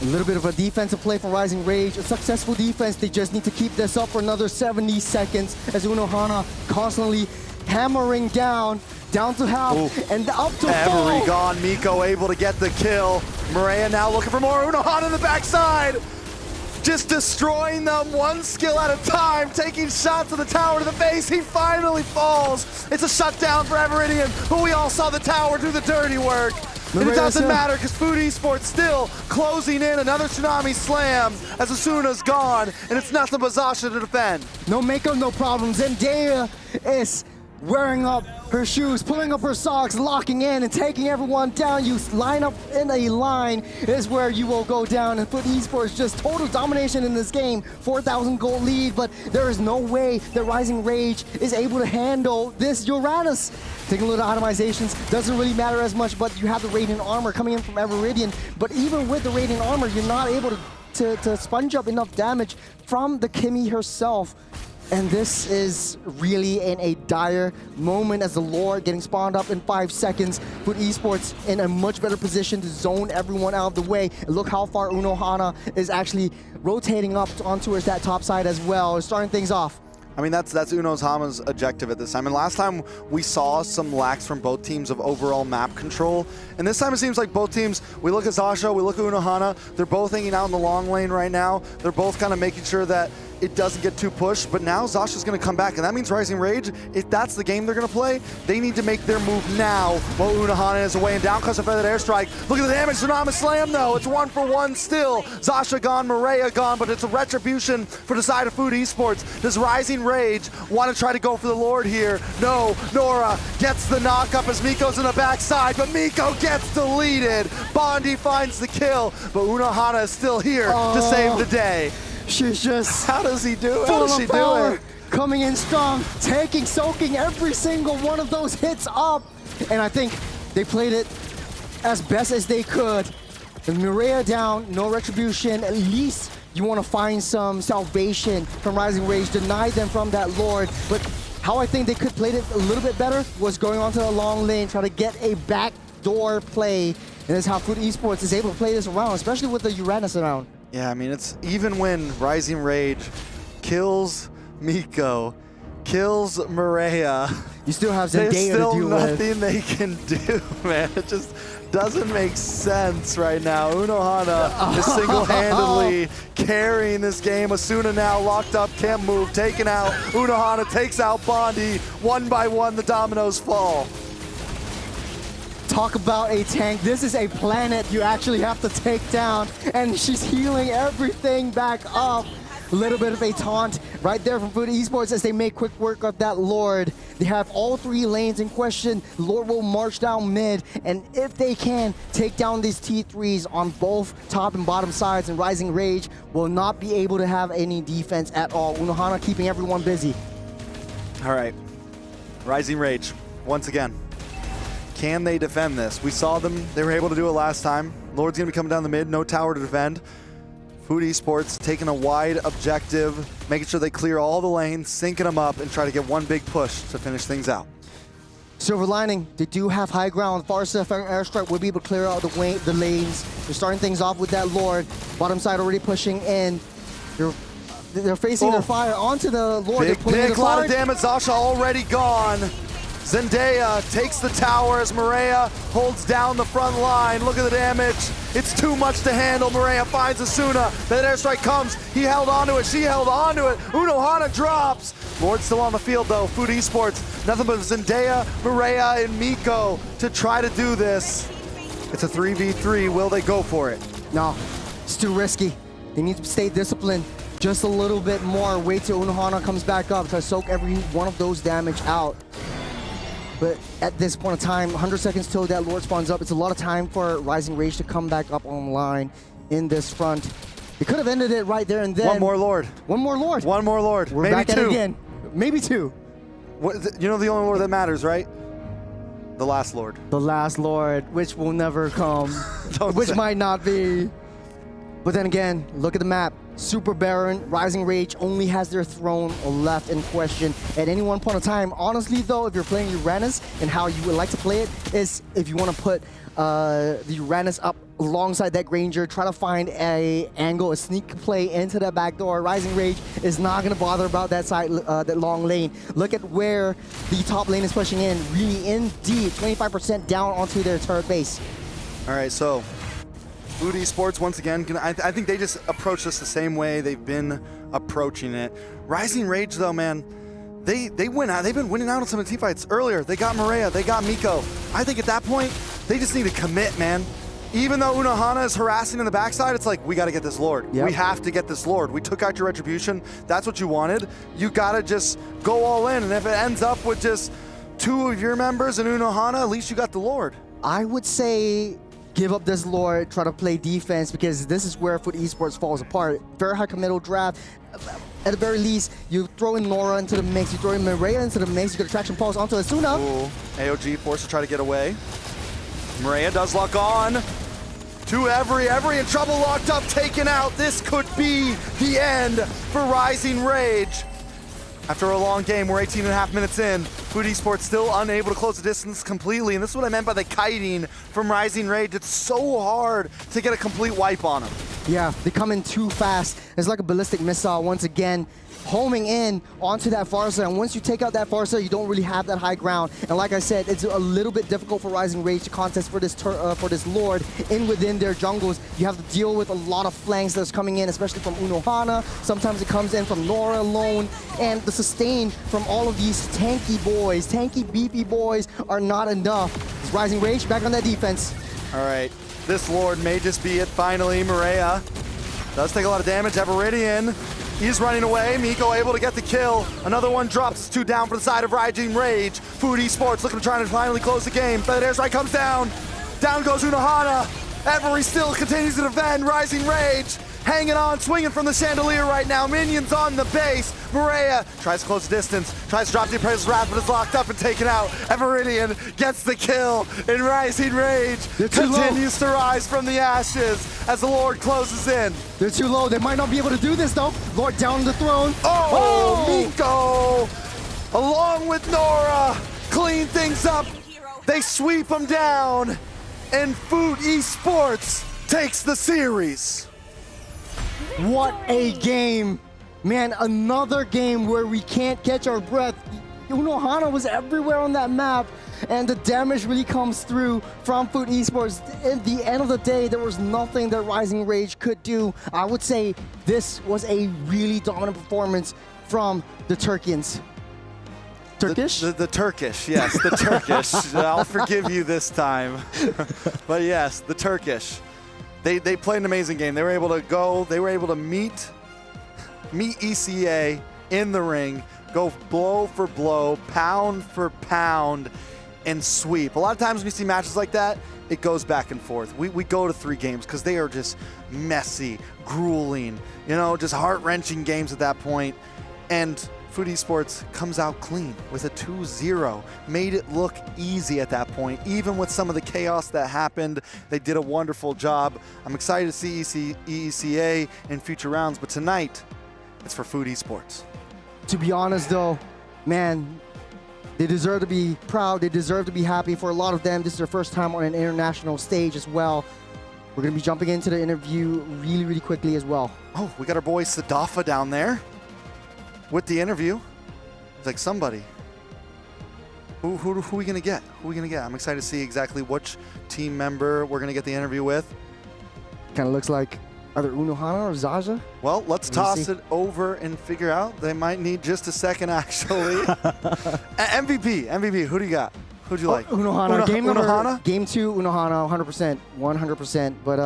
A little bit of a defensive play for Rising Rage. A successful defense. They just need to keep this up for another 70 seconds as Uno Hana constantly hammering down to half and up to Every gone. Miko able to get the kill. Maria now looking for more. Uno Hana in the backside. Just destroying them one skill at a time, taking shots of the tower to the face. He finally falls. It's a shutdown for Everidian, who we all saw the tower do the dirty work. And it doesn't matter because Food Esports still closing in another Tsunami Slam as Asuna's gone, and it's nothing but Zasha to defend. No makeup, no problem. Zendaya is wearing up her shoes, pulling up her socks, locking in and taking everyone down. You line up in a line is where you will go down. And Foot Esports just total domination in this game. 4,000 gold lead, but there is no way that Rising Rage is able to handle this Uranus. Taking a little itemizations, doesn't really matter as much, but you have the Radiant Armor coming in from Everidian. But even with the Radiant Armor, you're not able to sponge up enough damage from the Kimmy herself. And this is really in a dire moment as the Lord getting spawned up in 5 seconds. Food Esports in a much better position to zone everyone out of the way. And look how far Uno Hana is actually rotating up onto that top side as well, starting things off. I mean, that's Uno Hana's objective at this time. And last time we saw some lacks from both teams of overall map control. And this time it seems like both teams, we look at Zasha, we look at Uno Hana, they're both hanging out in the long lane right now. They're both kind of making sure that it doesn't get too pushed, but now Zasha's gonna come back, and that means Rising Rage, if that's the game they're gonna play, they need to make their move now while Uno Hana is away, and down comes a feathered airstrike. Look at the damage, Tsunami Slam though, it's 1-for-1 still. Zasha gone, Maria gone, but it's a retribution for the side of Food Esports. Does Rising Rage want to try to go for the Lord here? No, Nora gets the knock up as Miko's in the backside, but Miko gets deleted. Bondi finds the kill, but Uno Hana is still here to save the day. She's just... How does he do it? How does she do it? Coming in strong, soaking every single one of those hits up. And I think they played it as best as they could. And Maria down, no retribution. At least you want to find some salvation from Rising Rage. Deny them from that Lord. But how I think they could play it a little bit better was going onto the long lane, try to get a backdoor play. And that's how Food Esports is able to play this around, especially with the Uranus around. Yeah, I mean, it's even when Rising Rage kills Miko, kills Maria, you still have Zendaya there's still to deal nothing they can do, man. It just doesn't make sense right now. Uno Hana is single-handedly carrying this game. Asuna now locked up, can't move, taken out. Unohana takes out Bondi. One by one, the dominoes fall. Talk about a tank. This is a planet you actually have to take down, and she's healing everything back up. A little bit of a taunt right there from Food Esports as they make quick work of that Lord. They have all 3 lanes in question. Lord will march down mid, and if they can, take down these T3s on both top and bottom sides, and Rising Rage will not be able to have any defense at all. Unohana keeping everyone busy. All right, Rising Rage, once again. Can they defend this? We saw them, they were able to do it last time. Lord's gonna be coming down the mid, no tower to defend. Food Esports taking a wide objective, making sure they clear all the lanes, syncing them up, and try to get one big push to finish things out. Silver lining, they do have high ground. fiercest airstrike will be able to clear out the lanes. They're starting things off with that Lord. Bottom side already pushing in. They're facing their fire onto the Lord. Big pick, a lot of damage. Zasha already gone. Zendaya takes the tower as Maria holds down the front line. Look at the damage. It's too much to handle. Maria finds Asuna. That airstrike comes. He held onto it. She held onto it. Unohana drops. Lord's still on the field though. Food Esports. Nothing but Zendaya, Maria, and Miko to try to do this. It's a 3v3. Will they go for it? No, it's too risky. They need to stay disciplined just a little bit more. Wait till Unohana comes back up to soak every one of those damage out. But at this point in time, 100 seconds till that Lord spawns up. It's a lot of time for Rising Rage to come back up online in this front. They could have ended it right there and then. One more Lord. One more Lord. One more Lord. We're maybe back 2. at it again. Maybe 2. You know the only Lord that matters, right? The last Lord. The last Lord, which will never come. Which might not be. But then again, look at the map. Super Baron, Rising Rage only has their throne left in question at any one point in time. Honestly though, if you're playing Uranus and how you would like to play it is if you want to put the Uranus up alongside that Granger, try to find a angle, a sneak play into that back door. Rising Rage is not going to bother about that side, that long lane. Look at where the top lane is pushing in, really in deep, 25% down onto their turret base. All right, so Food Esports, once again, I think they just approach this the same way they've been approaching it. Rising Rage, though, man, they win out. They've been winning out on some of the team fights earlier. They got Maria, they got Miko. I think at that point, they just need to commit, man. Even though Unohana is harassing in the backside, it's like, we got to get this Lord. Yep. We have to get this Lord. We took out your retribution. That's what you wanted. You got to just go all in. And if it ends up with just 2 of your members and Unohana, at least you got the Lord. I would say give up this Lord, try to play defense, because this is where Food Esports falls apart. Very high committal draft. At the very least, you throw in Nora into the mix, you throw in Maria into the mix, you get a traction pulse onto Asuna. Ooh. AOG forced to try to get away. Maria does lock on to Every in trouble, locked up, taken out. This could be the end for Rising Rage. After a long game, we're 18.5 minutes in. Food Esports still unable to close the distance completely, and this is what I meant by the kiting from Rising Rage. It's so hard to get a complete wipe on them. Yeah, they come in too fast. It's like a ballistic missile once again, homing in onto that Farsa, and once you take out that Farsa, you don't really have that high ground. And like I said, it's a little bit difficult for Rising Rage to contest for this Lord within their jungles. You have to deal with a lot of flanks that's coming in, especially from Unohana. Sometimes it comes in from Nora alone, and the sustain from all of these tanky boys, tanky beefy boys are not enough. It's Rising Rage back on that defense. All right, this Lord may just be it finally. Maria does take a lot of damage. Everidian, he's running away. Miko able to get the kill. Another one drops. 2 down for the side of Rising Rage. Food Esports looking to try to finally close the game. But airstrike comes down. Down goes Unohana. Every still continues to defend. Rising Rage hanging on, swinging from the chandelier right now. Minions on the base. Maria tries to close the distance, tries to drop the Appraiser's Wrath, but is locked up and taken out. Everidian gets the kill, and Rising Rage continues to rise from the ashes as the Lord closes in. They're too low. They might not be able to do this, though. Lord down the throne. Oh, Miko, along with Nora, clean things up. They sweep them down, and Food Esports takes the series. What a game. Man, another game where we can't catch our breath. Unohana was everywhere on that map. and the damage really comes through from Food Esports. At the end of the day, there was nothing that Rising Rage could do. I would say this was a really dominant performance from the Turkians. Turkish? The Turkish, yes, the Turkish. I'll forgive you this time. But yes, the Turkish. They played an amazing game. They were able to go, they were able to meet ECA in the ring, go blow for blow, pound for pound, and sweep. A lot of times we see matches like that, it goes back and forth. We go to 3 games because they are just messy, grueling, you know, just heart-wrenching games at that point. And Food Esports comes out clean with a 2-0, made it look easy at that point. Even with some of the chaos that happened, they did a wonderful job. I'm excited to see ECA in future rounds, but tonight, it's for Food Esports. To be honest though, man, they deserve to be proud. They deserve to be happy. For a lot of them, this is their first time on an international stage as well. We're going to be jumping into the interview really, really quickly as well. Oh, we got our boy Sadafa down there with the interview. It's like somebody. Who are we going to get? Who are we going to get? I'm excited to see exactly which team member we're going to get the interview with. Kind of looks like either Unohana or Zaja. Well, let's toss it over and figure out. They might need just a second, actually. MVP, who do you got? Who do you like? Unohana. Game 2, Unohana, 100%. But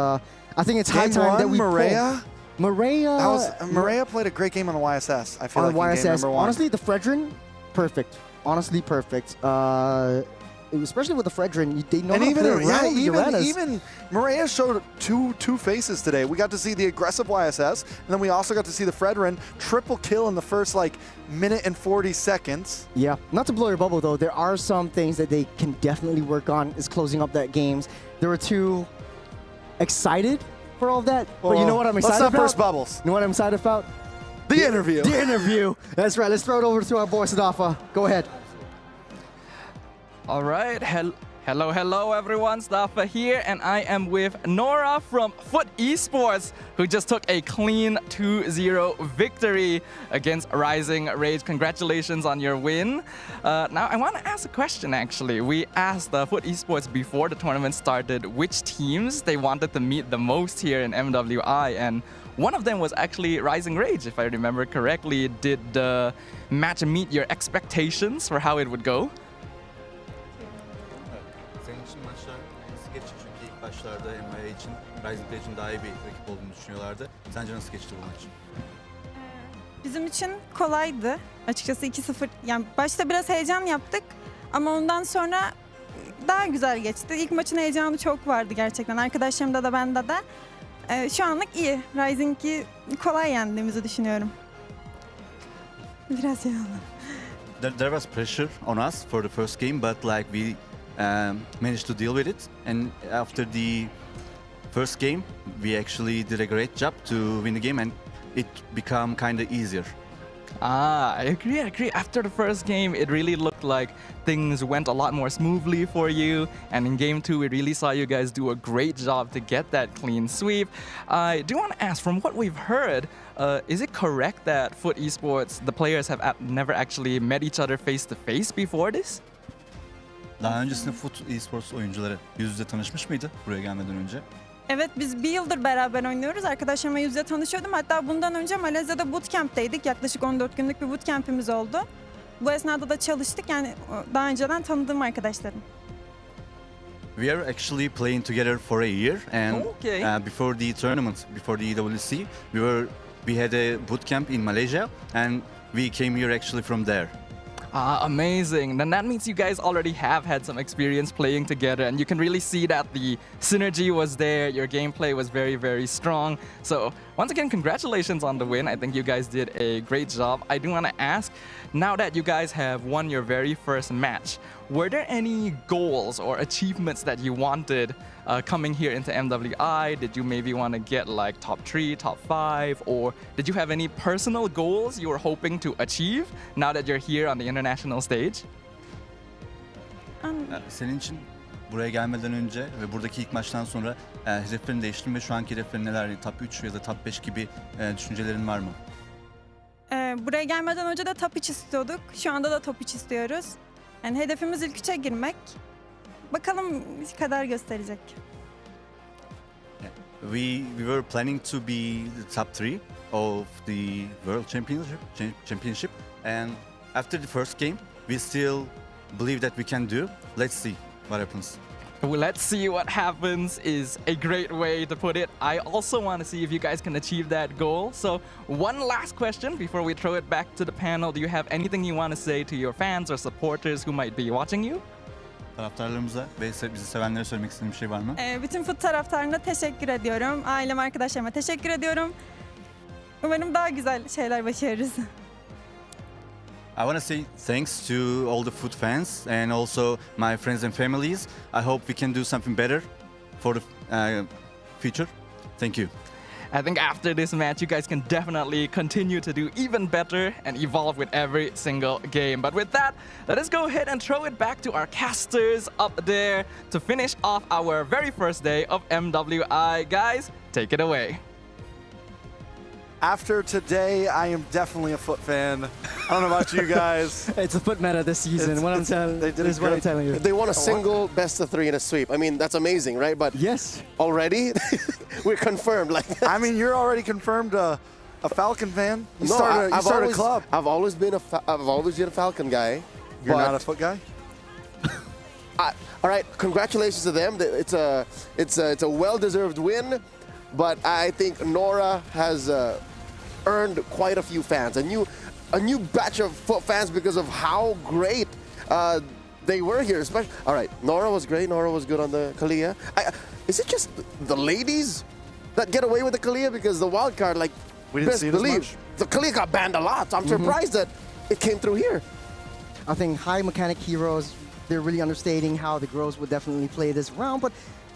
I think it's high time that we Maria? Maria played a great game on the YSS. I feel on like YSS. Game number 1. Honestly, the Fredrin, perfect. Honestly, perfect. Especially with the Fredrin, they know how to play around the arenas. Even Maria showed two faces today. We got to see the aggressive YSS, and then we also got to see the Fredrin triple kill in the first minute and 40 seconds. Yeah, not to blow your bubble though, there are some things that they can definitely work on is closing up that games. They were too excited for all of that, but you know what I'm excited about? Let's not burst bubbles. You know what I'm excited about? The interview. The interview. That's right. Let's throw it over to our boy Sadafa. Go ahead. All right, hello everyone, Stafa here, and I am with Nora from Foot Esports, who just took a clean 2-0 victory against Rising Rage. Congratulations on your win. Now, I want to ask a question, actually. We asked Foot Esports before the tournament started which teams they wanted to meet the most here in MWI, and one of them was actually Rising Rage, if I remember correctly. Did the match meet your expectations for how it would go? Başlarda MWI için Rising Rage'in daha iyi bir rakip olduğunu düşünüyorlardı. Sence nasıl geçti bu maç? Bizim için kolaydı. Açıkçası 2-0. Yani başta biraz heyecan yaptık ama ondan sonra daha güzel geçti. İlk maçın heyecanı çok vardı gerçekten. Arkadaşlarımda da bende de. Şu anlık iyi. Rising'i kolay yendiğimizi düşünüyorum. Biraz yalan. There was pressure on us for the first game, but we managed to deal with it, and after the first game we actually did a great job to win the game, and it became kind of easier. I agree. After the first game, it really looked like things went a lot more smoothly for you, and in game 2 we really saw you guys do a great job to get that clean sweep. I do want to ask, from what we've heard, is it correct that Foot Esports, the players have never actually met each other face to face before this? Daha öncesinde Foot Esports oyuncuları yüz yüze tanışmış mıydı buraya gelmeden önce? Evet, biz bir yıldır beraber oynuyoruz. Arkadaşlarımla yüz yüze tanışıyordum. Hatta bundan önce Malezya'da bootcamp'teydik. Yaklaşık 14 günlük bir bootcamp'imiz oldu. Bu esnada da çalıştık. Yani daha önceden tanıdığım arkadaşlarım. We are actually playing together for a year, and before the tournament, before the EWC, we had a bootcamp in Malaysia, and we came here actually from there. Amazing. Then that means you guys already have had some experience playing together, and you can really see that the synergy was there, your gameplay was very, very strong. So once again, congratulations on the win. I think you guys did a great job. I do want to ask, now that you guys have won your very first match, were there any goals or achievements that you wanted coming here into MWI? Did you maybe want to get like top 3, top 5, or did you have any personal goals you were hoping to achieve now that you're here on the international stage? Senin için buraya gelmeden önce ve buradaki ilk maçtan sonra hedeflerini değiştirdin ve şu anki hedeflerin neler? Top 3 ya da top 5 gibi düşüncelerin var mı? Buraya gelmeden önce de top 3 istiyorduk. Şu anda da top 3 istiyoruz. Yani hedefimiz ilk 3'e girmek. Bakalım kader gösterecek. We were planning to be the top 3 of the World Championship, and after the first game, we still believe that we can do. Let's see what happens. Well, let's see what happens is a great way to put it. I also want to see if you guys can achieve that goal. So one last question before we throw it back to the panel. Do you have anything you want to say to your fans or supporters who might be watching you? Taraftarlarımıza ve bizi sevenlere söylemek istediğim bir şey var mı? Bütün FUT taraftarına teşekkür ediyorum. Ailem, arkadaşlarıma teşekkür ediyorum. Umarım daha güzel şeyler başarırız. I want to say thanks to all the FUT fans and also my friends and families. I hope we can do something better for the future. Thank you. I think after this match, you guys can definitely continue to do even better and evolve with every single game. But with that, let us go ahead and throw it back to our casters up there to finish off our very first day of MWI. Guys, take it away. After today, I am definitely a FUT fan. I don't know about you guys. It's a FUT meta this season. What I'm telling you. They won a single best of 3 in a sweep. I mean, that's amazing, right? But yes, already we're confirmed. Like that. I mean, you're already confirmed a Falcon fan. You started a club. I've always been a Falcon guy. You're not a FUT guy. All right, congratulations to them. It's a well-deserved win, but I think Nora has earned quite a few fans, a new batch of FUT fans because of how great they were here. Especially, all right, Nora was great. Nora was good on the Kalia. Is it just the ladies that get away with the Kalia? Because the wild card, like, we didn't see it as much. The Kalia got banned a lot. So I'm surprised that it came through here. I think high mechanic heroes, they're really understating how the girls would definitely play this round, but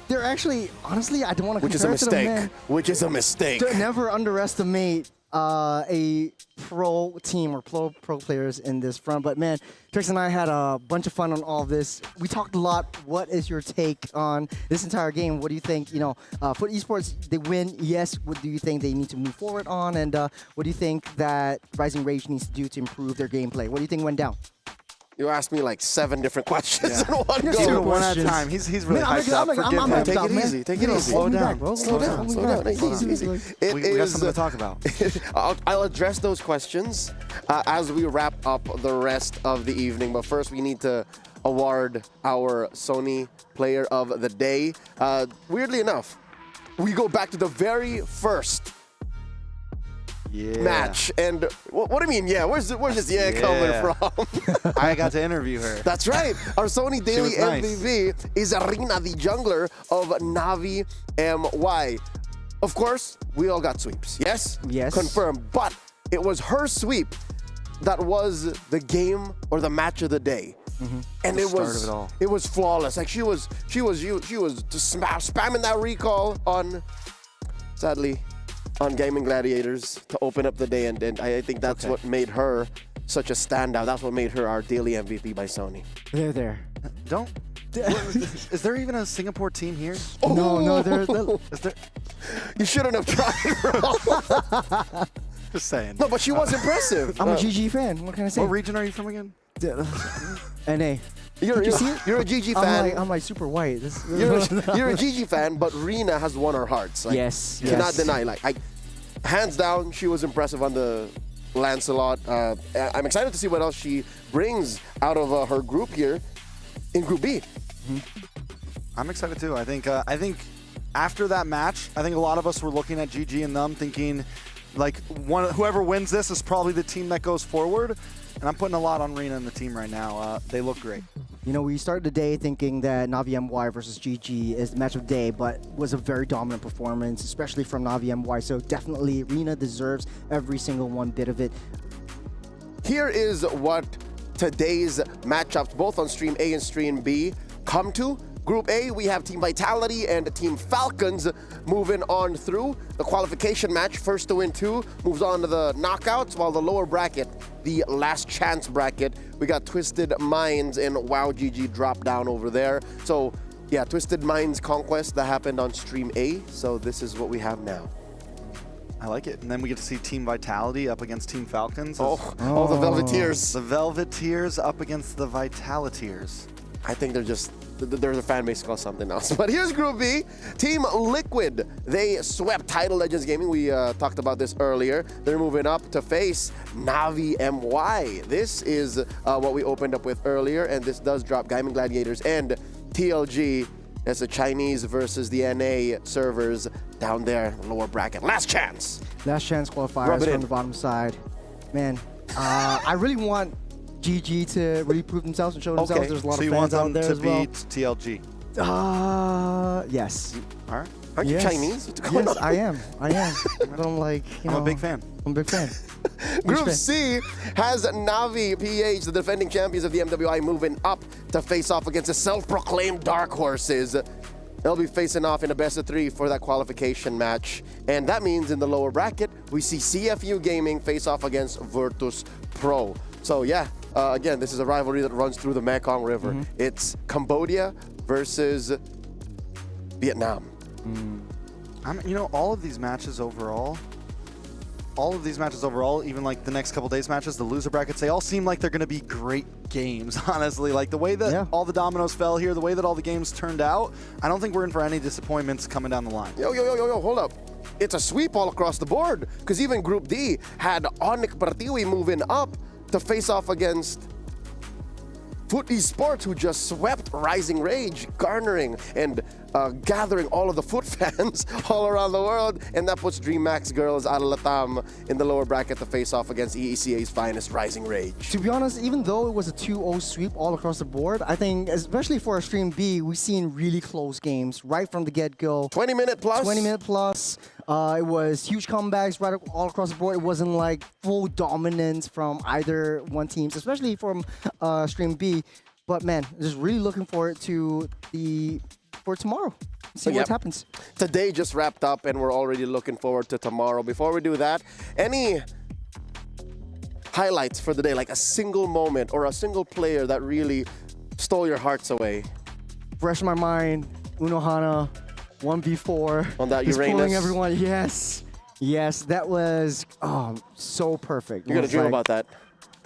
they're actually, honestly, I don't want to compare Which is a mistake. To them, man. Which is a mistake. To never underestimate a pro team or pro players in this front. But man, Trix and I had a bunch of fun on all of this. We talked a lot. What is your take on this entire game? What do you think, for esports, they win, yes. What do you think they need to move forward on? And what do you think that Rising Rage needs to do to improve their gameplay? What do you think went down? You asked me like 7 different questions in one You're go. one at a time. He's really hyped up. Forgive him. Take it easy. Take it easy. Slow down. Slow down. Easy. We got something to talk about. I'll address those questions as we wrap up the rest of the evening. But first, we need to award our Sony Player of the Day. Weirdly enough, we go back to the very first match. And what do you mean, yeah? Where's this coming from? I got to interview her. That's right. Our Sony Daily nice. MVP is Rina, the jungler of Navi MY. Of course, we all got sweeps. Yes? Yes. Confirmed. But it was her sweep that was the game or the match of the day. And it was flawless. Like she was just spamming that recall on, sadly, on Gaming Gladiators to open up the day, and I think that's what made her such a standout. That's what made her our daily MVP by Sony. There. Don't. Is there even a Singapore team here? Oh, no. Is there? You shouldn't have tried, bro. Just saying. No, but she was impressive. I'm a GG fan. What can I say? What region are you from again? NA. You're a GG fan. I'm like super white. You're a GG fan, but Rina has won our hearts. Like, yes. Cannot deny. Like, hands down, she was impressive on the Lancelot. I'm excited to see what else she brings out of her group here in Group B. I'm excited too. I think after that match, I think a lot of us were looking at GG and them thinking, like, whoever wins this is probably the team that goes forward. And I'm putting a lot on Rina and the team right now. They look great. We started the day thinking that Navi MY versus GG is the match of the day, but was a very dominant performance, especially from Navi MY. So definitely Rina deserves every single one bit of it. Here is what today's matchups, both on Stream A and Stream B, come to. Group A, we have Team Vitality and Team Falcons moving on through. The qualification match, first to win 2, moves on to the knockouts, while the lower bracket, the last chance bracket, we got Twisted Minds and WoW GG drop down over there. So yeah, Twisted Minds Conquest that happened on Stream A. So this is what we have now. I like it. And then we get to see Team Vitality up against Team Falcons. Oh, the Velveteers. The Velveteers up against the Vitaliteers. I think there's a fan base called something else. But here's Group B. Team Liquid. They swept Title Legends Gaming. We talked about this earlier. They're moving up to face Navi MY. This is what we opened up with earlier, and this does drop Gaming Gladiators and TLG as the Chinese versus the NA servers down there in the lower bracket. Last chance. Last chance qualifiers from the bottom side. Man, I really want GG to really prove themselves and show themselves. There's a lot of fans out there as well. So you want them to beat TLG? Yes. All right. Aren't you Chinese? What's going on? I am. I don't like, I'm a big fan. I'm a big fan. Group C has Navi PH, the defending champions of the MWI, moving up to face off against the self-proclaimed Dark Horses. They'll be facing off in a best of 3 for that qualification match. And that means in the lower bracket, we see CFU Gaming face off against Virtus Pro. So yeah, again, this is a rivalry that runs through the Mekong River. It's Cambodia versus Vietnam. You know, all of these matches overall, even like the next couple days matches, the loser brackets, they all seem like they're going to be great games, honestly. Like the way that all the dominoes fell here, the way that all the games turned out, I don't think we're in for any disappointments coming down the line. Yo, hold up. It's a sweep all across the board, because even Group D had Onyx Partiwi moving up to face off against Foot Esports, who just swept Rising Rage, garnering and gathering all of the Foot fans all around the world, and that puts DreamMax Girls out of Latam in the lower bracket to face off against EECA's finest, Rising Rage. To be honest, even though it was a 2-0 sweep all across the board, I think, especially for our Stream B, we've seen really close games right from the get-go. 20-minute plus? 20-minute plus. It was huge comebacks right all across the board. It wasn't like full dominance from either one team, especially from Stream B. But man, just really looking forward to for tomorrow. See what happens. Today just wrapped up, and we're already looking forward to tomorrow. Before we do that, any highlights for the day, like a single moment or a single player that really stole your hearts away? Fresh in my mind, Unohana, 1v4. On that He's Uranus. pulling everyone. Yes, that was so perfect. You're going to dream about that?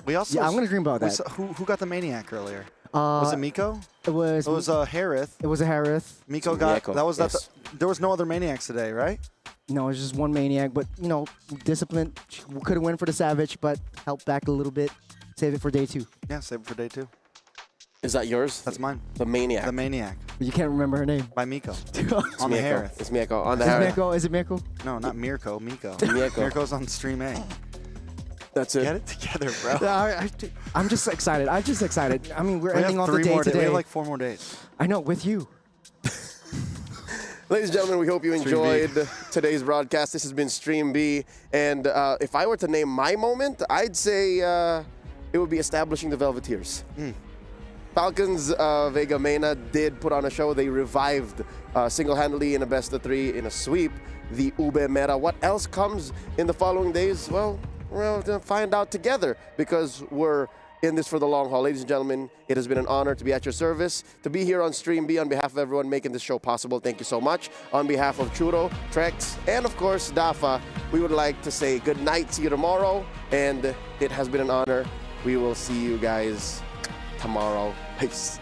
We also I'm going to dream about that. Who got the Maniac earlier? Was it Miko? It was Harith. It was a Harith. Miko got there was no other Maniacs today, right? No, it was just one Maniac, but you know, discipline. Could have went for the Savage, but helped back a little bit. Save it for day 2. Yeah, save it for day 2. Is that yours? That's mine. The Maniac. The Maniac. But you can't remember her name. By Miko. On the Harith. It's Miko. On the Harith. Is it Mirko? No, not Mirko. Miko. Mirko. Mirko's on Stream A. That's it. Get it together, bro. I'm just excited. I mean, we're ending off the day today. We have like 4 more days. I know, with you. Ladies and gentlemen, we hope you enjoyed today's broadcast. This has been Stream B. And if I were to name my moment, I'd say it would be establishing the Velveteers. Falcons Vega Mena did put on a show. They revived single-handedly in a best of 3 in a sweep the Ube Meta. What else comes in the following days? Well, we're going to find out together, because we're in this for the long haul. Ladies and gentlemen, it has been an honor to be at your service, to be here on Stream B on behalf of everyone making this show possible. Thank you so much. On behalf of Churro, Trex, and of course, Dafa, we would like to say good night, see you tomorrow, and it has been an honor. We will see you guys tomorrow. Peace.